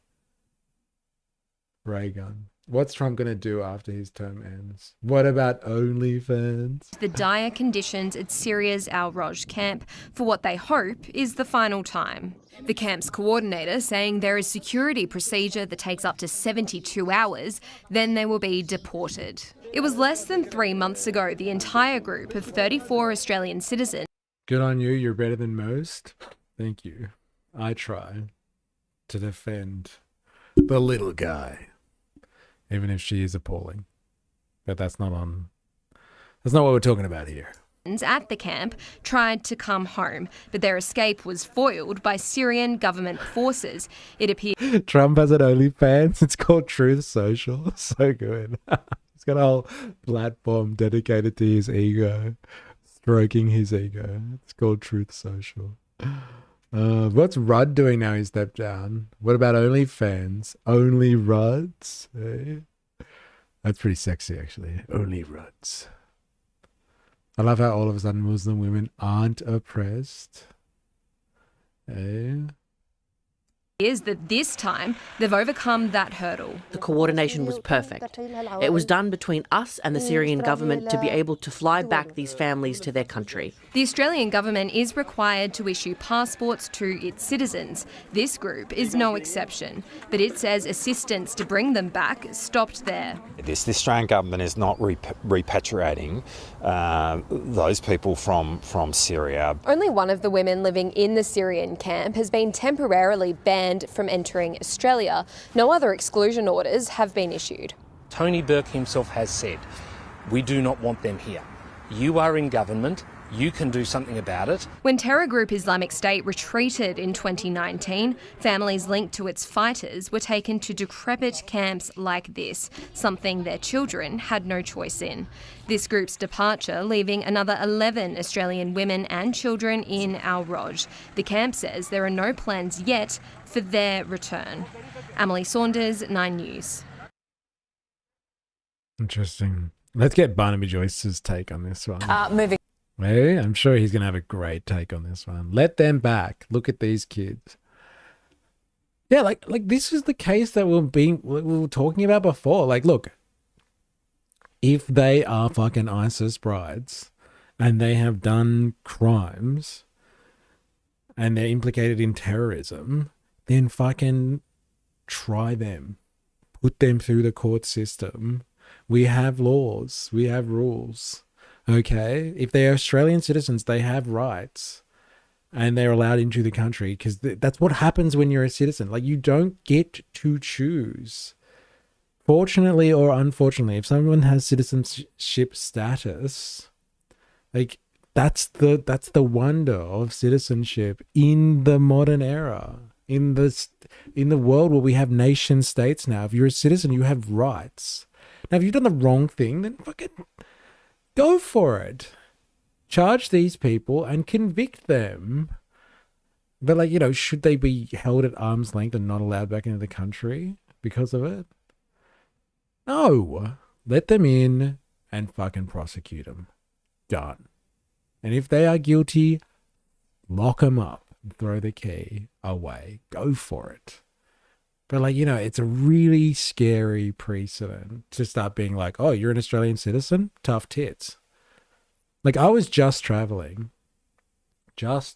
ray gun. What's Trump going to do after his term ends? What about OnlyFans? The dire conditions at Syria's Al-Roj camp for what they hope is the final time. The camp's coordinator saying there is security procedure that takes up to 72 hours, then they will be deported. It was less than 3 months ago the entire group of 34 Australian citizens. Good on you. You're better than most. Thank you. I try to defend the little guy, even if she is appalling. But that's not what we're talking about here. At the camp tried to come home, but their escape was foiled by Syrian government forces. It appears Trump has an OnlyFans. It's called Truth Social. So good. He's got a whole platform dedicated to his ego, stroking his ego. It's called Truth Social. What's Rudd doing now he stepped down? What about OnlyFans? Only Rudds? Eh? That's pretty sexy, actually. Only Rudds. I love how all of a sudden Muslim women aren't oppressed. Eh? is that this time they've overcome that hurdle. The coordination was perfect. It was done between us and the Syrian government to be able to fly back these families to their country. The Australian government is required to issue passports to its citizens. This group is no exception, but it says assistance to bring them back stopped there. The Australian government is not repatriating those people from Syria. Only one of the women living in the Syrian camp has been temporarily banned from entering Australia. No other exclusion orders have been issued. Tony Burke himself has said, we do not want them here. You are in government. You can do something about it. When terror group Islamic State retreated in 2019, families linked to its fighters were taken to decrepit camps like this, something their children had no choice in. This group's departure leaving another 11 Australian women and children in Al-Roj. The camp says there are no plans yet for their return. Emily Saunders, 9 News. Interesting. Let's get Barnaby Joyce's take on this one. Moving. Hey, I'm sure he's going to have a great take on this one. Let them back. Look at these kids. Yeah, like this is the case that we were talking about before. Like, look, if they are fucking ISIS brides and they have done crimes and they're implicated in terrorism, then fucking try them. Put them through the court system. We have laws. We have rules. Okay, if they're Australian citizens, they have rights and they're allowed into the country because that's what happens when you're a citizen. Like, you don't get to choose. Fortunately or unfortunately, if someone has citizenship status, like that's the wonder of citizenship in the modern era. In the world where we have nation states now, if you're a citizen, you have rights. Now, if you've done the wrong thing, then fucking go for it. Charge these people and convict them. But, like, you know, should they be held at arm's length and not allowed back into the country because of it? No. Let them in and fucking prosecute them. Done. And if they are guilty, lock them up and throw the key away. Go for it. But, like, you know, it's a really scary precedent to start being like, oh, you're an Australian citizen? Tough tits. Like, I was just traveling. And,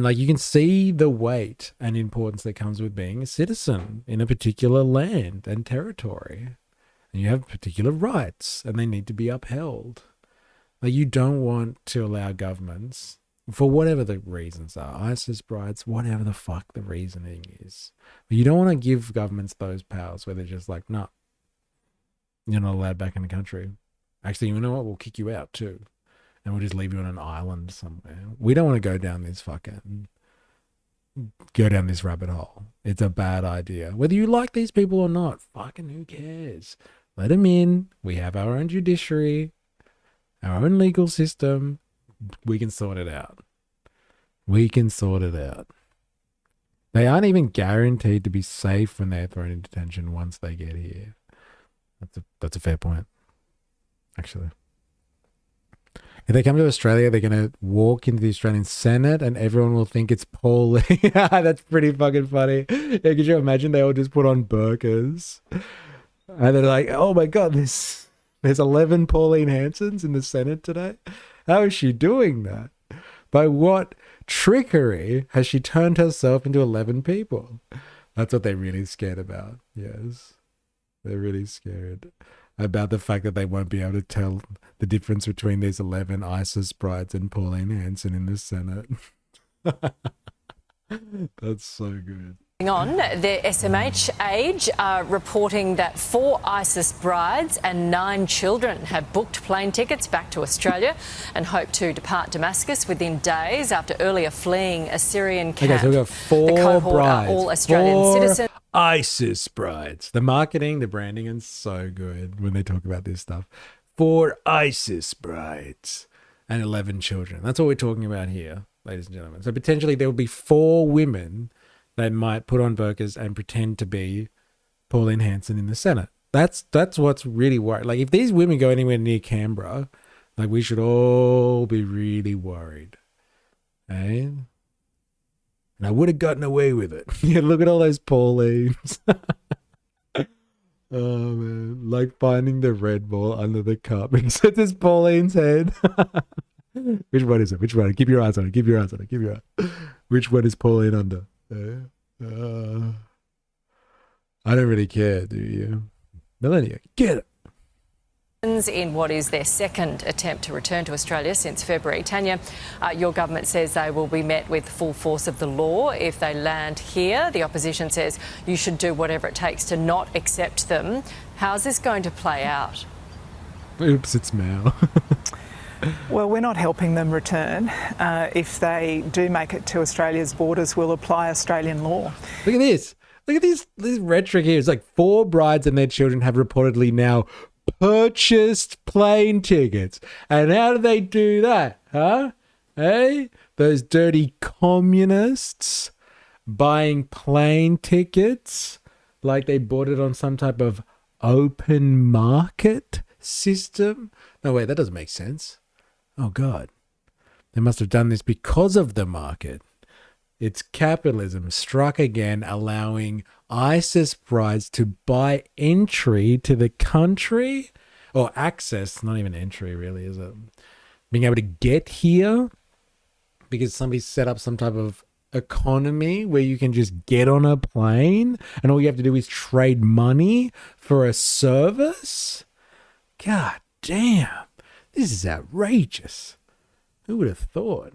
like, you can see the weight and importance that comes with being a citizen in a particular land and territory. And you have particular rights and they need to be upheld. Like, you don't want to allow governments, for whatever the reasons are, ISIS brides, whatever the fuck the reasoning is. But you don't want to give governments those powers where they're just like, no, you're not allowed back in the country. Actually, you know what? We'll kick you out too. And we'll just leave you on an island somewhere. We don't want to go down this rabbit hole. It's a bad idea. Whether you like these people or not, fucking who cares? Let them in. We have our own judiciary, our own legal system. We can sort it out. They aren't even guaranteed to be safe when they're thrown into detention once they get here. That's a fair point, actually. If they come to Australia, they're going to walk into the Australian Senate and everyone will think it's Pauline. That's pretty fucking funny. Yeah, could you imagine they all just put on burqas? And they're like, oh my God, there's 11 Pauline Hansons in the Senate today? How is she doing that? By what trickery has she turned herself into 11 people? That's what they're really scared about. Yes. They're really scared about the fact that they won't be able to tell the difference between these 11 ISIS brides and Pauline Hanson in the Senate. That's so good. On the SMH Age are reporting that 4 ISIS brides and 9 children have booked plane tickets back to Australia and hope to depart Damascus within days after earlier fleeing a Syrian camp. Okay, so we've got 4 the cohort brides. Are all Australian citizens. ISIS brides. The marketing, the branding is so good when they talk about this stuff. 4 ISIS brides and 11 children. That's what we're talking about here, ladies and gentlemen. So potentially there will be 4 women that might put on burqas and pretend to be Pauline Hanson in the Senate. That's what's really worried. Like, if these women go anywhere near Canberra, like, we should all be really worried. Eh? And I would have gotten away with it. Yeah, look at all those Paulines. Oh, man. Like finding the red ball under the cup. Except it's Pauline's head. Which one is it? Which one? Keep your eyes on it. Keep your eyes on it. Keep your eyes. Which one is Pauline under? I don't really care, do you? Melania, get it. In what is their second attempt to return to Australia since February. Tanya, your government says they will be met with full force of the law if they land here. The opposition says you should do whatever it takes to not accept them. How's this going to play out? Oops, it's Mao. Well, we're not helping them return. If they do make it to Australia's borders, we'll apply Australian law. Look at this. Look at this rhetoric here. It's like 4 brides and their children have reportedly now purchased plane tickets. And how do they do that? Huh? Hey? Those dirty communists buying plane tickets like they bought it on some type of open market system. No, wait, that doesn't make sense. Oh, God. They must have done this because of the market. It's capitalism struck again, allowing ISIS brides to buy entry to the country, or access, not even entry really, is it? Being able to get here because somebody set up some type of economy where you can just get on a plane and all you have to do is trade money for a service? God damn. This is outrageous. Who would have thought?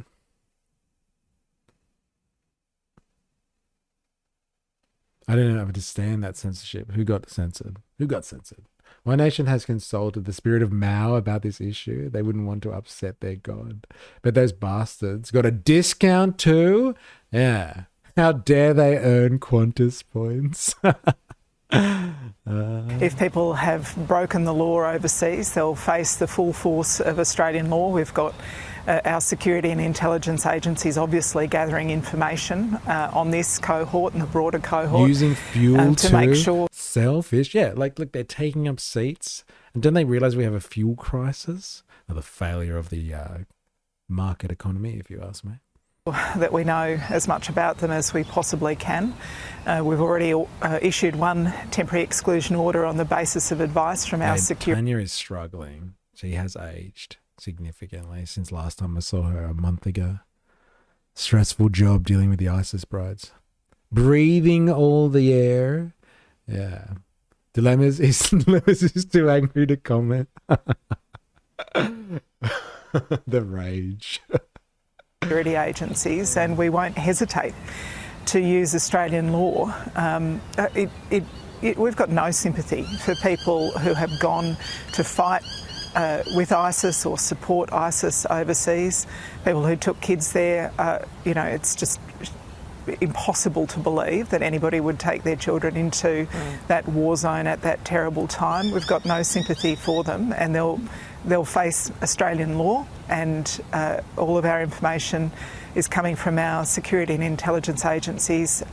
I don't understand that censorship. Who got censored? Who got censored? My nation has consulted the spirit of Mao about this issue. They wouldn't want to upset their god. But those bastards got a discount too? Yeah. How dare they earn Qantas points? If people have broken the law overseas, they'll face the full force of Australian law. We've got our security and intelligence agencies obviously gathering information on this cohort and the broader cohort. Using fuel to make sure. Selfish. Yeah, like, look, they're taking up seats. And don't they realise we have a fuel crisis? Or the failure of the market economy, if you ask me. That we know as much about them as we possibly can. We've already issued one temporary exclusion order on the basis of advice from our security. Tanya is struggling. She has aged significantly since last time I saw her a month ago. Stressful job dealing with the ISIS brides. Breathing all the air. Yeah. Dilemmas is too angry to comment. The rage. Security agencies, and we won't hesitate to use Australian law. We've got no sympathy for people who have gone to fight with ISIS or support ISIS overseas. People who took kids there, it's just impossible to believe that anybody would take their children into that war zone at that terrible time. We've got no sympathy for them, and they'll face Australian law, and all of our information is coming from our security and intelligence agencies.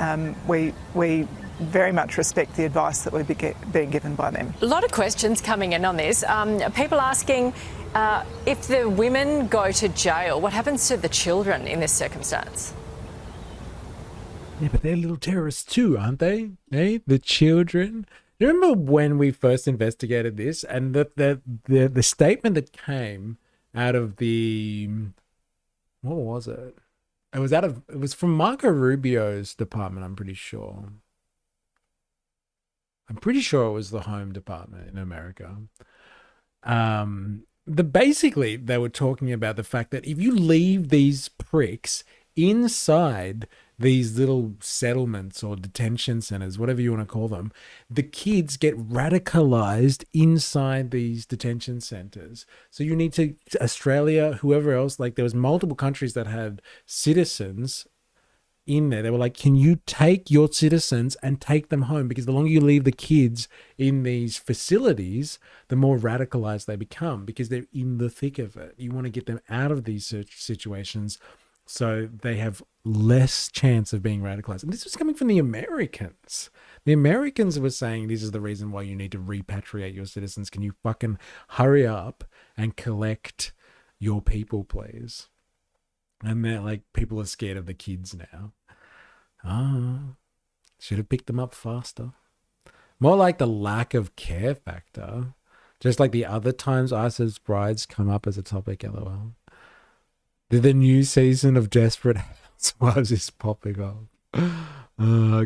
We very much respect the advice that we're being given by them. A lot of questions coming in on this. People asking if the women go to jail, what happens to the children in this circumstance? Yeah, but they're little terrorists too, aren't they? Hey, the children. You remember when we first investigated this, and the statement that came out of the, what was it? It was from Marco Rubio's department, I'm pretty sure. I'm pretty sure it was the Home Department in America. Basically, they were talking about the fact that if you leave these pricks inside these little settlements or detention centers, whatever you want to call them, the kids get radicalized inside these detention centers. So you need to, Australia, whoever else, like there was multiple countries that had citizens in there. They were like, can you take your citizens and take them home? Because the longer you leave the kids in these facilities, the more radicalized they become because they're in the thick of it. You want to get them out of these situations so they have less chance of being radicalized. And this was coming from the Americans. The Americans were saying this is the reason why you need to repatriate your citizens. Can you fucking hurry up and collect your people, please? And they're like, people are scared of the kids now. Should have picked them up faster. More like the lack of care factor. Just like the other times ISIS brides come up as a topic, LOL. The new season of Desperate Housewives is popping up.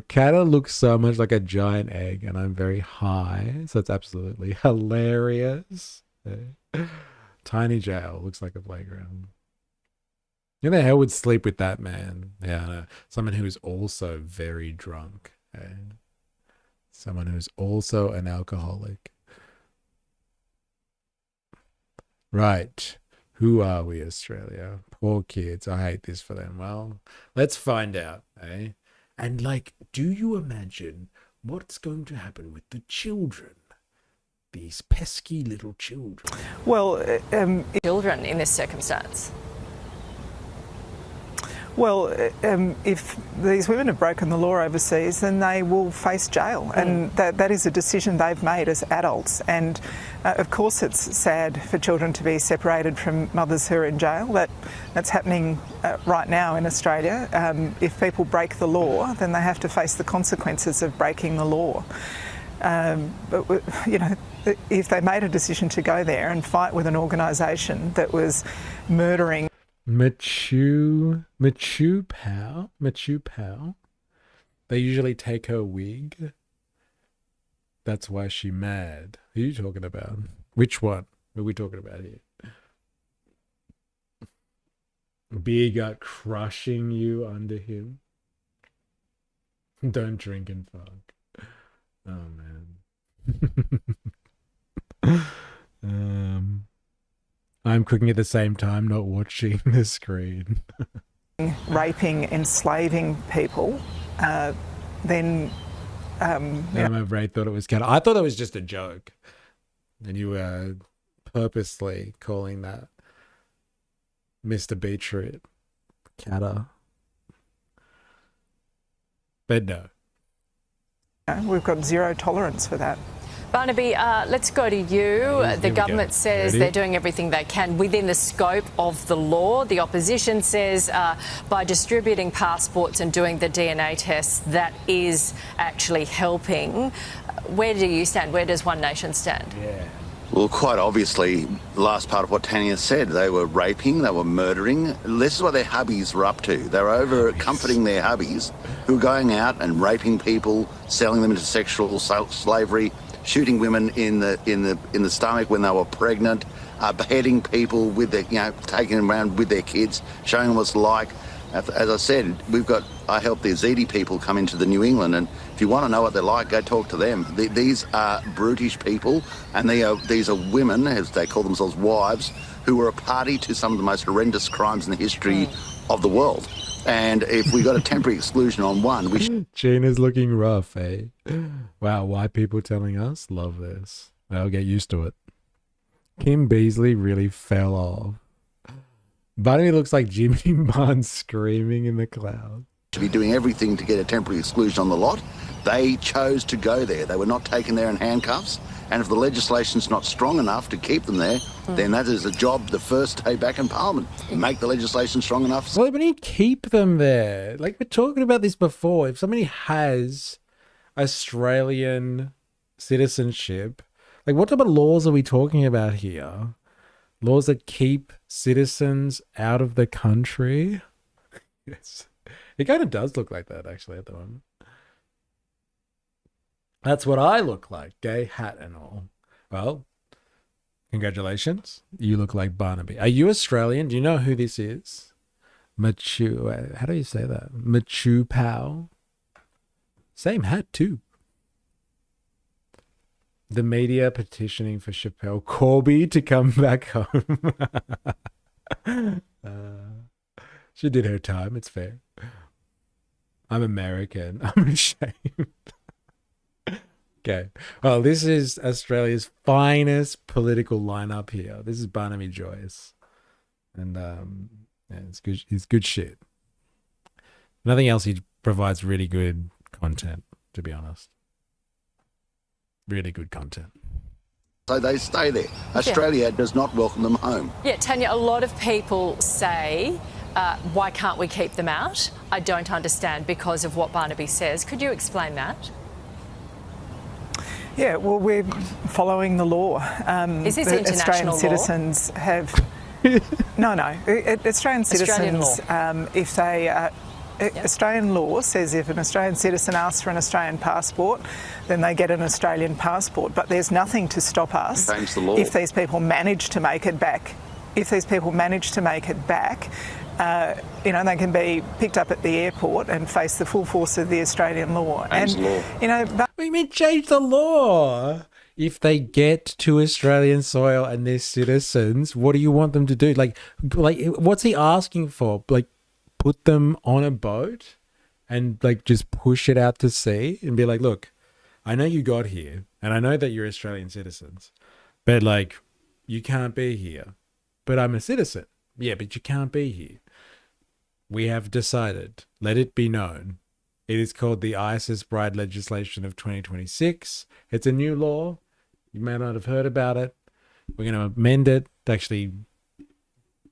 Kata looks so much like a giant egg, and I'm very high, so it's absolutely hilarious. Tiny jail looks like a playground. Who the hell would sleep with that man? Yeah, I know. Someone who is also very drunk. Someone who's also an alcoholic. Right. Who are we, Australia? Poor kids. I hate this for them. Well, let's find out, eh? And like, do you imagine what's going to happen with the children? These pesky little children. Well, children in this circumstance. Well, if these women have broken the law overseas, then they will face jail. And that is a decision they've made as adults. And of course it's sad for children to be separated from mothers who are in jail. That's happening right now in Australia. If people break the law, then they have to face the consequences of breaking the law. But, you know, if they made a decision to go there and fight with an organisation that was murdering... Machu Pao. They usually take her wig. That's why she's mad. Who are you talking about? Which one? What are we talking about here? Beer gut crushing you under him. Don't drink and fuck. Oh man. I'm cooking at the same time, not watching the screen. Raping, enslaving people, then... Ray thought it was Kata. I thought it was just a joke. And you were purposely calling that Mr. Beetroot Kata. But no. We've got zero tolerance for that. Barnaby, let's go to you. The government says they're doing everything they can within the scope of the law. The opposition says by distributing passports and doing the DNA tests, that is actually helping. Where do you stand? Where does One Nation stand? Yeah. Well, quite obviously, the last part of what Tanya said, they were raping, they were murdering. This is what their hubbies were up to. They were over comforting their hubbies who were going out and raping people, selling them into sexual slavery, shooting women in the stomach when they were pregnant, beheading people with their, taking them around with their kids, showing them what it's like. As I said, I help the Yazidi people come into the New England, and if you want to know what they're like, go talk to them. These are brutish people, and these are women, as they call themselves, wives, who were a party to some of the most horrendous crimes in the history of the world. And if we got a temporary exclusion on one, we should... Gina's looking rough, eh? Wow, white people telling us? Love this. I'll get used to it. Kim Beazley really fell off. Bunny looks like Jimmy Barnes screaming in the cloud. Should be doing everything to get a temporary exclusion on the lot. They chose to go there. They were not taken there in handcuffs. And if the legislation's not strong enough to keep them there, then that is a job the first day back in Parliament. Make the legislation strong enough. Well, when you keep them there, like we're talking about this before, if somebody has Australian citizenship, like what type of laws are we talking about here? Laws that keep citizens out of the country? Yes. It kind of does look like that, actually, at the moment. That's what I look like, gay hat and all. Well, congratulations. You look like Barnaby. Are you Australian? Do you know who this is? Machu, how do you say that? Machu Pao. Same hat, too. The media petitioning for Chappelle Corby to come back home. She did her time. It's fair. I'm American. I'm ashamed. Okay. Well, this is Australia's finest political lineup here. This is Barnaby Joyce. And yeah, it's good. It's good shit. Nothing else. He provides really good content, to be honest. Really good content. So they stay there. Australia does not welcome them home. Yeah, Tanya, a lot of people say, why can't we keep them out? I don't understand because of what Barnaby says. Could you explain that? Yeah, well, we're following the law. Is this Australian international citizens have... No. Australian citizens, if they... Australian law says if an Australian citizen asks for an Australian passport, then they get an Australian passport. But there's nothing to stop us Change the law. if these people manage to make it back. If these people manage to make it back, they can be picked up at the airport and face the full force of the Australian law. Change the law. What do you mean change the law? If they get to Australian soil and they're citizens, what do you want them to do? Like, what's he asking for? Like, put them on a boat and like just push it out to sea and be like, look, I know you got here and I know that you're Australian citizens, but like, you can't be here. But I'm a citizen. Yeah, but you can't be here. We have decided, let it be known. It is called the ISIS Bride legislation of 2026. It's a new law. You may not have heard about it. We're going to amend it to actually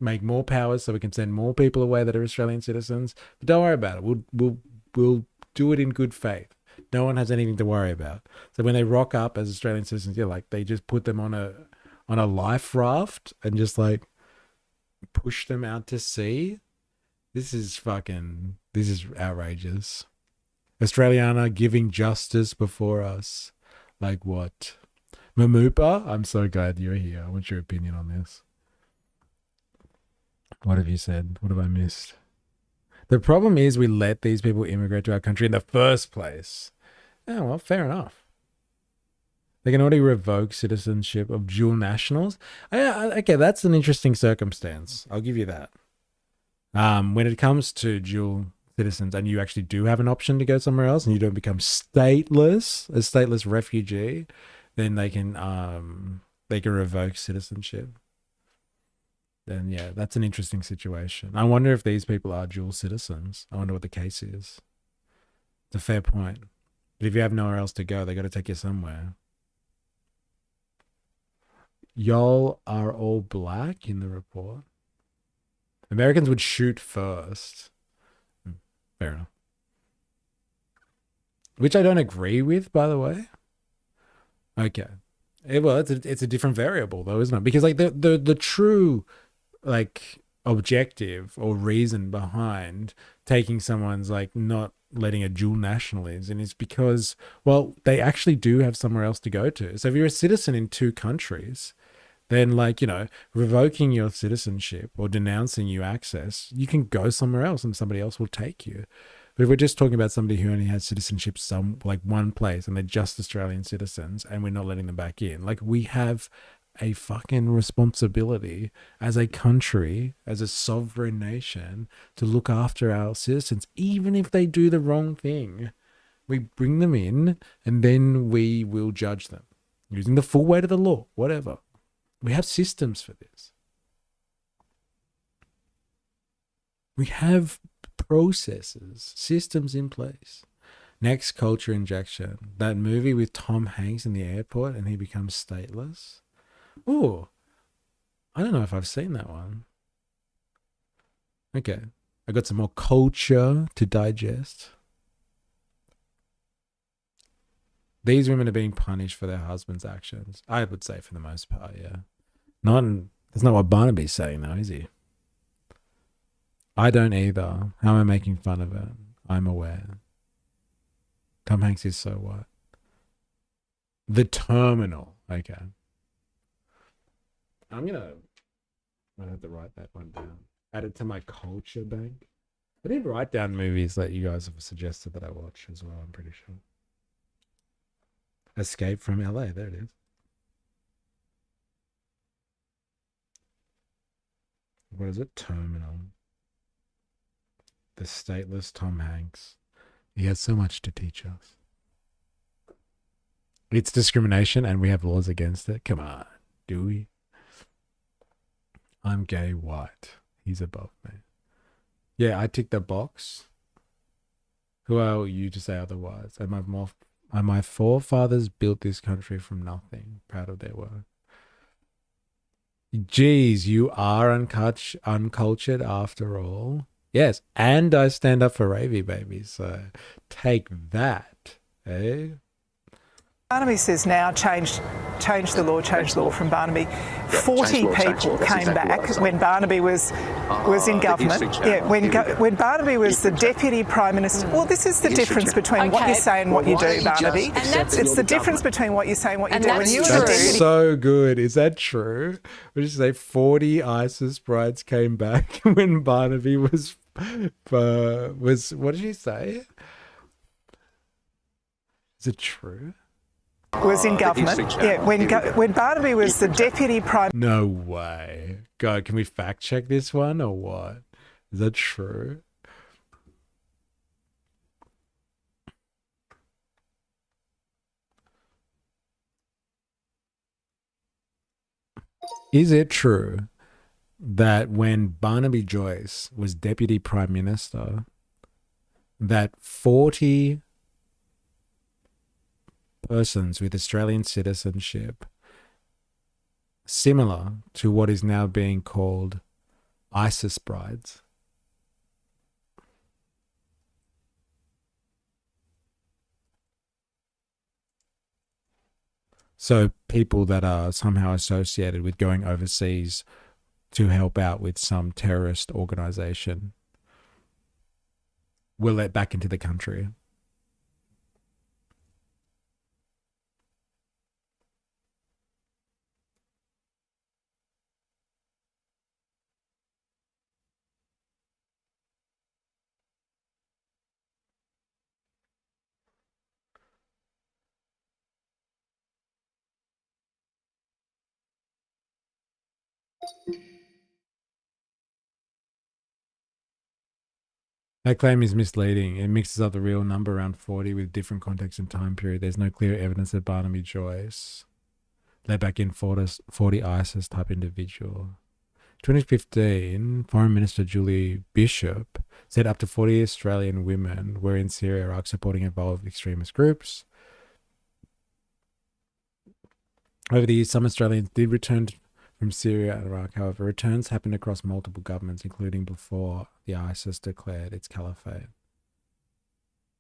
make more powers so we can send more people away that are Australian citizens. But don't worry about it. We'll do it in good faith. No one has anything to worry about. So when they rock up as Australian citizens, they just put them on a life raft and just like push them out to sea. This is outrageous. Australiana giving justice before us. Like what? Mamupa, I'm so glad you're here. What's your opinion on this? What have you said? What have I missed? The problem is we let these people immigrate to our country in the first place. Oh, well, fair enough. They can already revoke citizenship of dual nationals. Okay, that's an interesting circumstance. I'll give you that. When it comes to dual citizens and you actually do have an option to go somewhere else and you don't become stateless, a stateless refugee, then they can revoke citizenship. Then yeah, that's an interesting situation. I wonder if these people are dual citizens. I wonder what the case is. It's a fair point. But if you have nowhere else to go, they got to take you somewhere. Y'all are all black in the report. Americans would shoot first. Fair enough. Which I don't agree with, by the way. Okay. Well, it's a different variable though, isn't it? Because like the true like objective or reason behind taking someone's like not letting a dual national is, and it's because, well, they actually do have somewhere else to go to. So if you're a citizen in two countries, then like, revoking your citizenship or denouncing you access, you can go somewhere else and somebody else will take you. But if we're just talking about somebody who only has citizenship one place and they're just Australian citizens and we're not letting them back in, like we have a fucking responsibility as a country, as a sovereign nation, to look after our citizens, even if they do the wrong thing. We bring them in and then we will judge them using the full weight of the law, whatever. We have systems for this. We have processes, systems in place. Next culture injection. That movie with Tom Hanks in the airport and he becomes stateless. Ooh. I don't know if I've seen that one. Okay. I got some more culture to digest. These women are being punished for their husband's actions. I would say for the most part, yeah. That's not what Barnaby's saying though, is he? I don't either. How am I making fun of it? I'm aware. Tom Hanks is so what? The Terminal. Okay. I have to write that one down. Add it to my culture bank. I did write down movies that you guys have suggested that I watch as well, I'm pretty sure. Escape from LA, there it is. What is it? Terminal. The stateless Tom Hanks. He has so much to teach us. It's discrimination and we have laws against it. Come on, do we? I'm gay, white. He's above me. Yeah, I tick the box. Who are you to say otherwise? And my forefathers built this country from nothing. Proud of their work. Geez, you are uncultured after all. Yes, and I stand up for Ravy babies. So take that, eh? Barnaby says now change the law from Barnaby. 40 people came back when Barnaby was in government. Yeah, when Barnaby was the Deputy Prime Minister. Well, this is the difference between what you say and what you do, Barnaby. It's the difference between what you say and what you do. When you were That's so good. Is that true? Would you say 40 ISIS brides came back when Barnaby was what did you say? Is it true? Was in government. Yeah, when Barnaby was the Deputy Prime. No way. God, can we fact check this one or what? Is that true? Is it true that when Barnaby Joyce was Deputy Prime Minister, that 40 persons with Australian citizenship, similar to what is now being called ISIS brides, so people that are somehow associated with going overseas to help out with some terrorist organization, were let back into the country? That claim is misleading. It mixes up the real number around 40 with different context and time period. There's no clear evidence that Barnaby Joyce let back in 40 ISIS type individual. 2015, Foreign Minister Julie Bishop said up to 40 Australian women were in Syria, Iraq, supporting involved extremist groups. Over the years, some Australians did return from Syria and Iraq. However, returns happened across multiple governments, including before the ISIS declared its caliphate.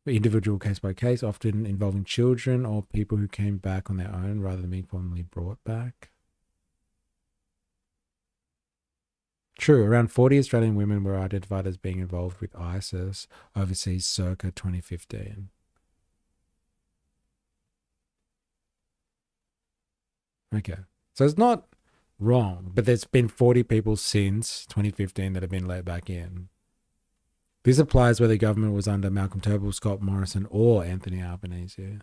Individual case by case, often involving children or people who came back on their own rather than being formally brought back. True, around 40 Australian women were identified as being involved with ISIS overseas circa 2015. Okay, so it's not wrong, but there's been 40 people since 2015 that have been let back in. This applies whether the government was under Malcolm Turnbull, Scott Morrison, or Anthony Albanese.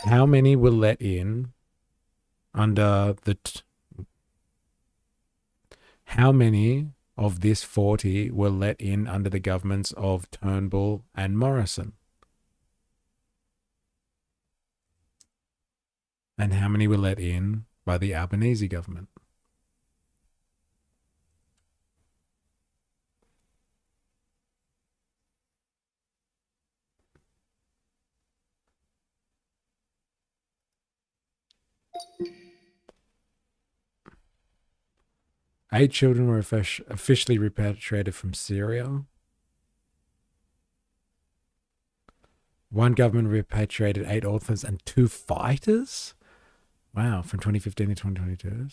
How many were let in under the... How many of this 40 were let in under the governments of Turnbull and Morrison? And how many were let in by the Albanese government? 8 children were officially repatriated from Syria. 1 government repatriated 8 orphans and 2 fighters. Wow, from 2015 to 2022.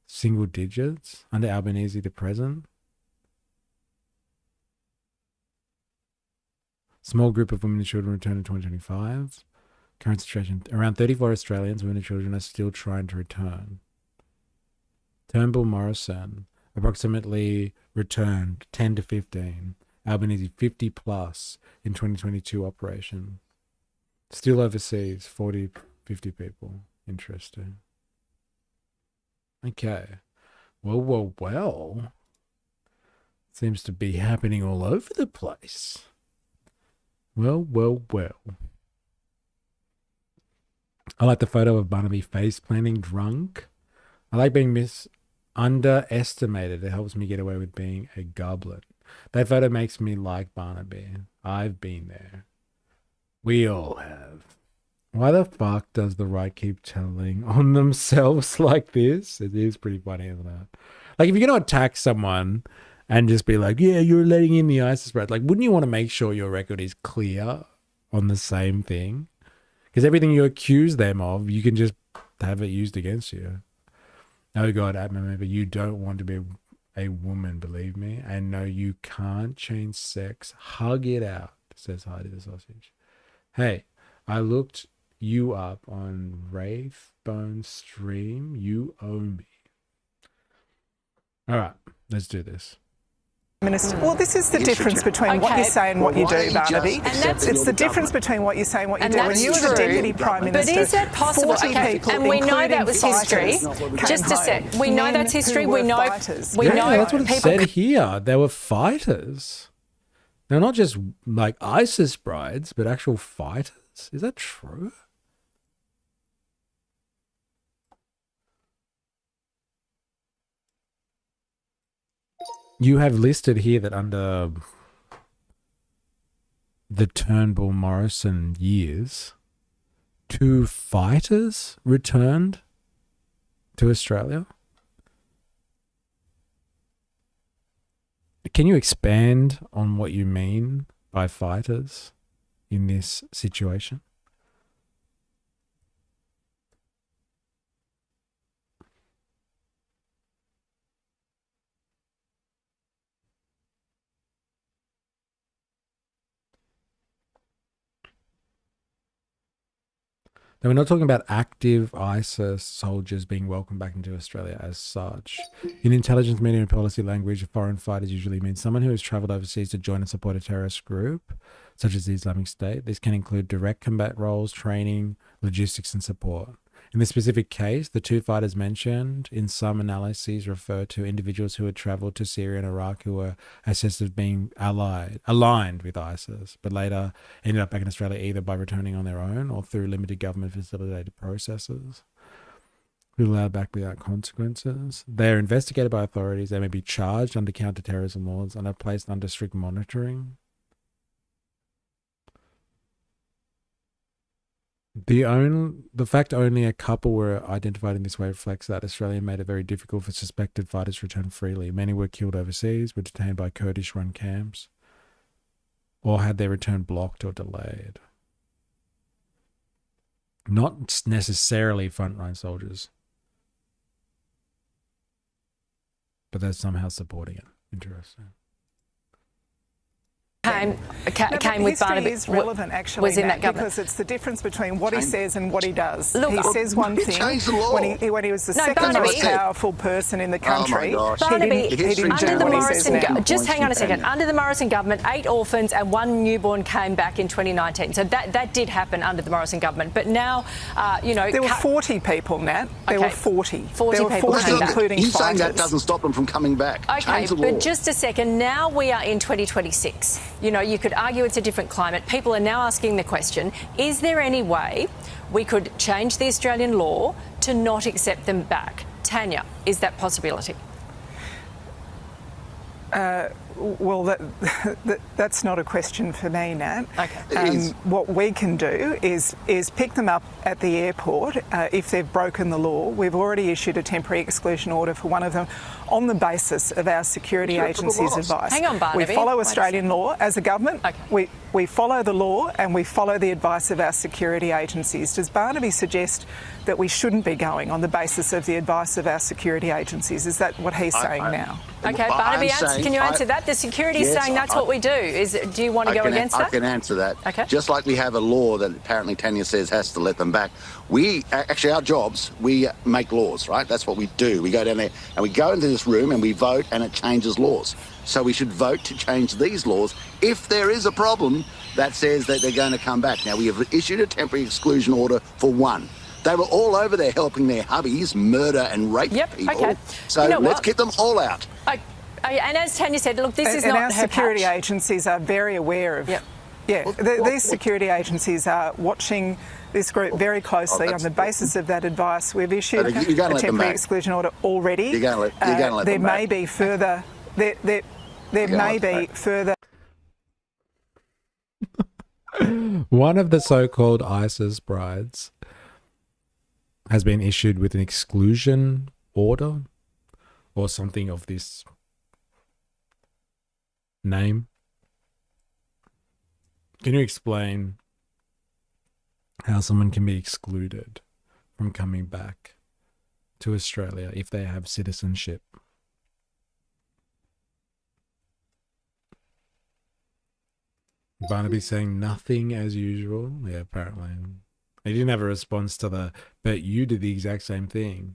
Single digits under Albanese to present. Small group of women and children returned in 2025. Current situation, around 34 Australians, women and children are still trying to return. Turnbull Morrison approximately returned 10 to 15. Albanese 50 plus in 2022 operation. Still overseas, 40, 50 people. Interesting. Okay. Well. Seems to be happening all over the place. Well. I like the photo of Barnaby face planting drunk. I like being underestimated. It helps me get away with being a goblet. That photo makes me like Barnaby. I've been there. We all have. Why the fuck does the right keep telling on themselves like this? It is pretty funny, isn't it? Like, if you're going to attack someone and just be like, yeah, you're letting in the ISIS spread, like, wouldn't you want to make sure your record is clear on the same thing? Because everything you accuse them of, you can just have it used against you. Oh God, Atma, but you don't want to be a woman, believe me. And no, you can't change sex. Hug it out, says Heidi the Sausage. Hey, I looked you up on Wraithbone stream. You owe me. All right, let's do this. Minister, well, this is the difference between what you say and what you do, Barnaby. It's the difference between what you say and what you do. When you were the Deputy Prime Minister, but is that possible? 40 people, and we know that was history. Just a sec. We know that's history. We know. We know. That's what it said here. There were fighters. They're not just like ISIS brides, but actual fighters. Is that true? You have listed here that under the Turnbull Morrison years, 2 fighters returned to Australia. Can you expand on what you mean by fighters in this situation? Now, we're not talking about active ISIS soldiers being welcomed back into Australia as such. In intelligence, media and policy language, foreign fighters usually mean someone who has travelled overseas to join and support a terrorist group, such as the Islamic State. This can include direct combat roles, training, logistics and support. In this specific case, the 2 fighters mentioned in some analyses refer to individuals who had travelled to Syria and Iraq who were assessed as being aligned with ISIS, but later ended up back in Australia either by returning on their own or through limited government facilitated processes. Who allowed back without consequences. They are investigated by authorities. They may be charged under counter-terrorism laws and are placed under strict monitoring. The fact only a couple were identified in this way reflects that Australia made it very difficult for suspected fighters to return freely. Many were killed overseas, were detained by Kurdish-run camps, or had their return blocked or delayed. Not necessarily frontline soldiers, but they're somehow supporting it. Interesting. Came with Barnaby. Is relevant actually was in that government because it's the difference between what he says and what he does. He says one thing when he was the second most powerful person in the country. Barnaby, he didn't under do the what he Morrison says now. just hang on a second. Under the Morrison government, 8 orphans and 1 newborn came back in 2019. So that did happen under the Morrison government. But now, there were 40 people, Nat. There were 40. 40 there were people 40, came back. including He's fighters. saying that doesn't stop them from coming back. Okay, Change the law. but just a second. Now we are in 2026. You know, you could argue it's a different climate. People are now asking the question, is there any way we could change the Australian law to not accept them back? Tanya, is that possibility? Well, that's not a question for me, Nat. Okay. What we can do is pick them up at the airport if they've broken the law. We've already issued a temporary exclusion order for one of them on the basis of our security agency's advice. Hang on, Barnaby. We follow Australian law as a government. Okay. We follow the law and we follow the advice of our security agencies. Does Barnaby suggest that we shouldn't be going on the basis of the advice of our security agencies? Is that what he's saying now? Okay, Barnaby, can you answer that? The security is saying that's what we do. Do you want to go against that? I can answer that. Okay. Just like we have a law that apparently Tanya says has to let them back. Actually, our jobs, we make laws, right? That's what we do. We go down there and we go into this room and we vote and it changes laws. So we should vote to change these laws if there is a problem that says that they're going to come back. Now, we have issued a temporary exclusion order for one. They were all over there helping their hubbies murder and rape people. Okay. So You know let's what? get them all out. And as Tanya said, look, this is and not our her security patch. agencies are very aware of. Yep. Yeah, these security agencies are watching this group very closely on the basis of that advice. We've issued a temporary exclusion order already. You're going to let them back. There may be further. There may be further. One of the so-called ISIS brides has been issued with an exclusion order or something of this name. Can you explain how someone can be excluded from coming back to Australia if they have citizenship? Barnaby saying nothing as usual. Yeah, apparently. He didn't have a response to the, but you did the exact same thing.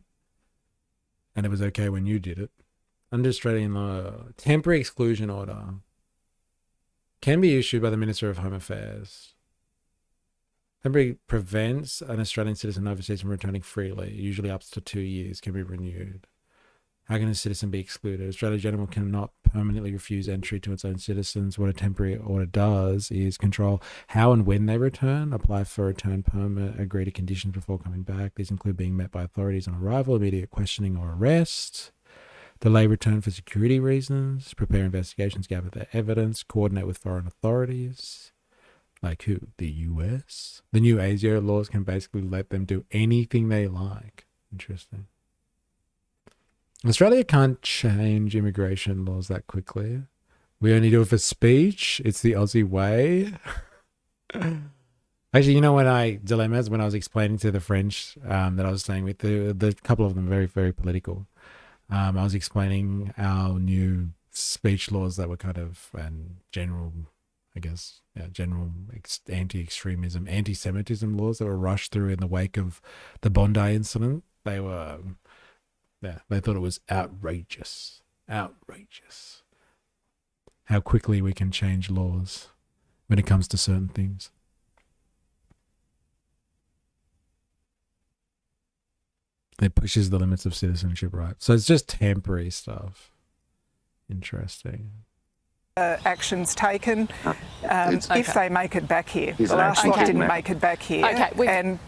And it was okay when you did it. Under Australian law, temporary exclusion order can be issued by the Minister of Home Affairs. Temporary prevents an Australian citizen overseas from returning freely, usually up to 2 years, can be renewed. How can a citizen be excluded? Australia General cannot permanently refuse entry to its own citizens. What a temporary order does is control how and when they return, apply for a return permit, agree to conditions before coming back. These include being met by authorities on arrival, immediate questioning or arrest, delay return for security reasons, prepare investigations, gather the evidence, coordinate with foreign authorities. Like who? The US? The new ASIO laws can basically let them do anything they like. Interesting. Australia can't change immigration laws that quickly. We only do it for speech. It's the Aussie way. Actually, you know when I was explaining to the French that I was staying with, the couple of them very, very political. I was explaining our new speech laws that were kind of general, I guess, general anti-extremism, anti-Semitism laws that were rushed through in the wake of the Bondi incident. They were... Yeah, they thought it was outrageous. Outrageous. How quickly we can change laws when it comes to certain things. It pushes the limits of citizenship, right? So it's just temporary stuff. Interesting. Actions taken if they make it back here. The last lot didn't make it back here. And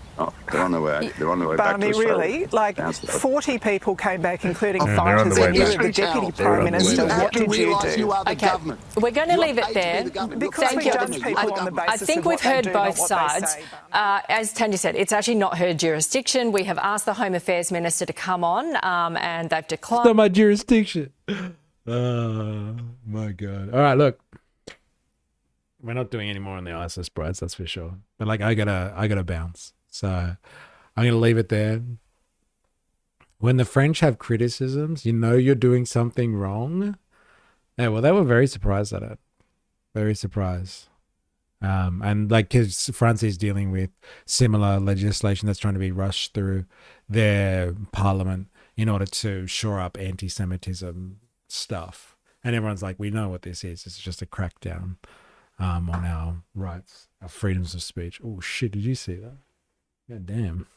they're on their way. They're on their way back to Australia. Really, like 40 people came back, including fighters, and you were the deputy prime minister. What did you do? We're going to leave it there. Because we judge people on the basis I think of we've what they heard do, both not what they sides. say. As Tanya said, it's actually not her jurisdiction. We have asked the Home Affairs Minister to come on, and they've declined. It's not my jurisdiction. Oh my God! All right, look. We're not doing any more on the ISIS brides, that's for sure. But like, I gotta bounce. So I'm going to leave it there. When the French have criticisms, you know you're doing something wrong. Yeah, well, they were very surprised at it. Very surprised. And like, because France is dealing with similar legislation that's trying to be rushed through their parliament in order to shore up anti-Semitism stuff. And everyone's like, we know what this is. It's just a crackdown on our rights, our freedoms of speech. Oh, shit, did you see that? God damn.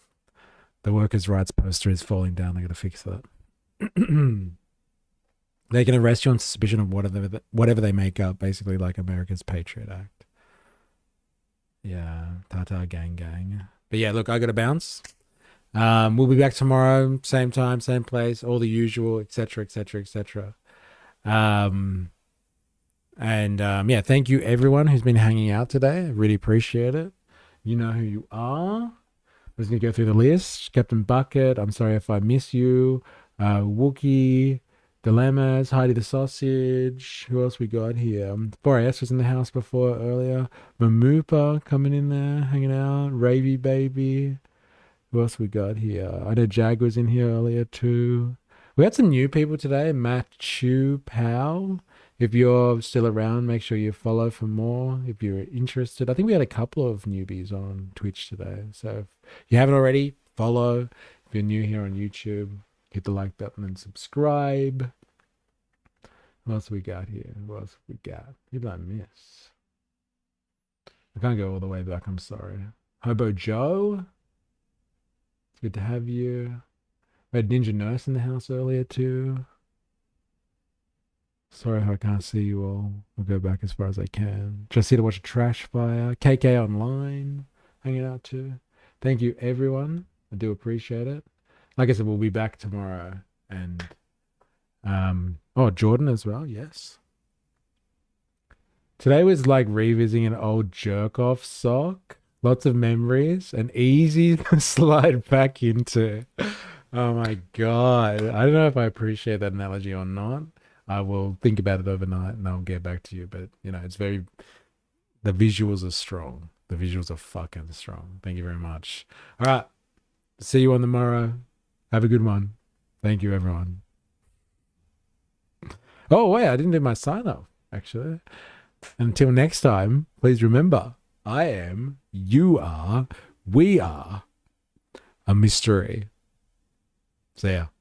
The workers' rights poster is falling down. I got to fix that. They can arrest you on suspicion of whatever they make up, basically like America's Patriot Act. Yeah, Tata gang. But yeah, look, I got to bounce. We'll be back tomorrow, same time, same place, all the usual, etc., etc., etc. And yeah, thank you everyone who's been hanging out today. I really appreciate it. You know who you are. I'm just going to go through the list. Captain Bucket, I'm sorry if I miss you. Wookie, Dilemmas, Heidi the Sausage. Who else we got here? 4AS was in the house before earlier. Mamupa coming in there, hanging out. Ravy Baby. Who else we got here? I know Jag was in here earlier too. We had some new people today. Machu Pao. If you're still around, make sure you follow for more if you're interested. I think we had a couple of newbies on Twitch today. So if you haven't already, follow. If you're new here on YouTube, hit the like button and subscribe. What else we got here? What else we got? People I miss. I can't go all the way back. I'm sorry. Hobo Joe. It's good to have you. We had Ninja Nurse in the house earlier too. Sorry if I can't see you all. I'll go back as far as I can. Just here to watch a trash fire. KK Online hanging out too. Thank you everyone. I do appreciate it. Like I said, we'll be back tomorrow. And oh, Jordan as well, yes. Today was like revisiting an old jerk off sock. Lots of memories and easy to slide back into. Oh my god. I don't know if I appreciate that analogy or not. I will think about it overnight and I'll get back to you. But, you know, it's very... The visuals are strong. The visuals are fucking strong. Thank you very much. All right. See you on the morrow. Have a good one. Thank you, everyone. Oh, wait. I didn't do my sign-off, actually. Until next time, please remember, I am, you are, we are a mystery. See ya.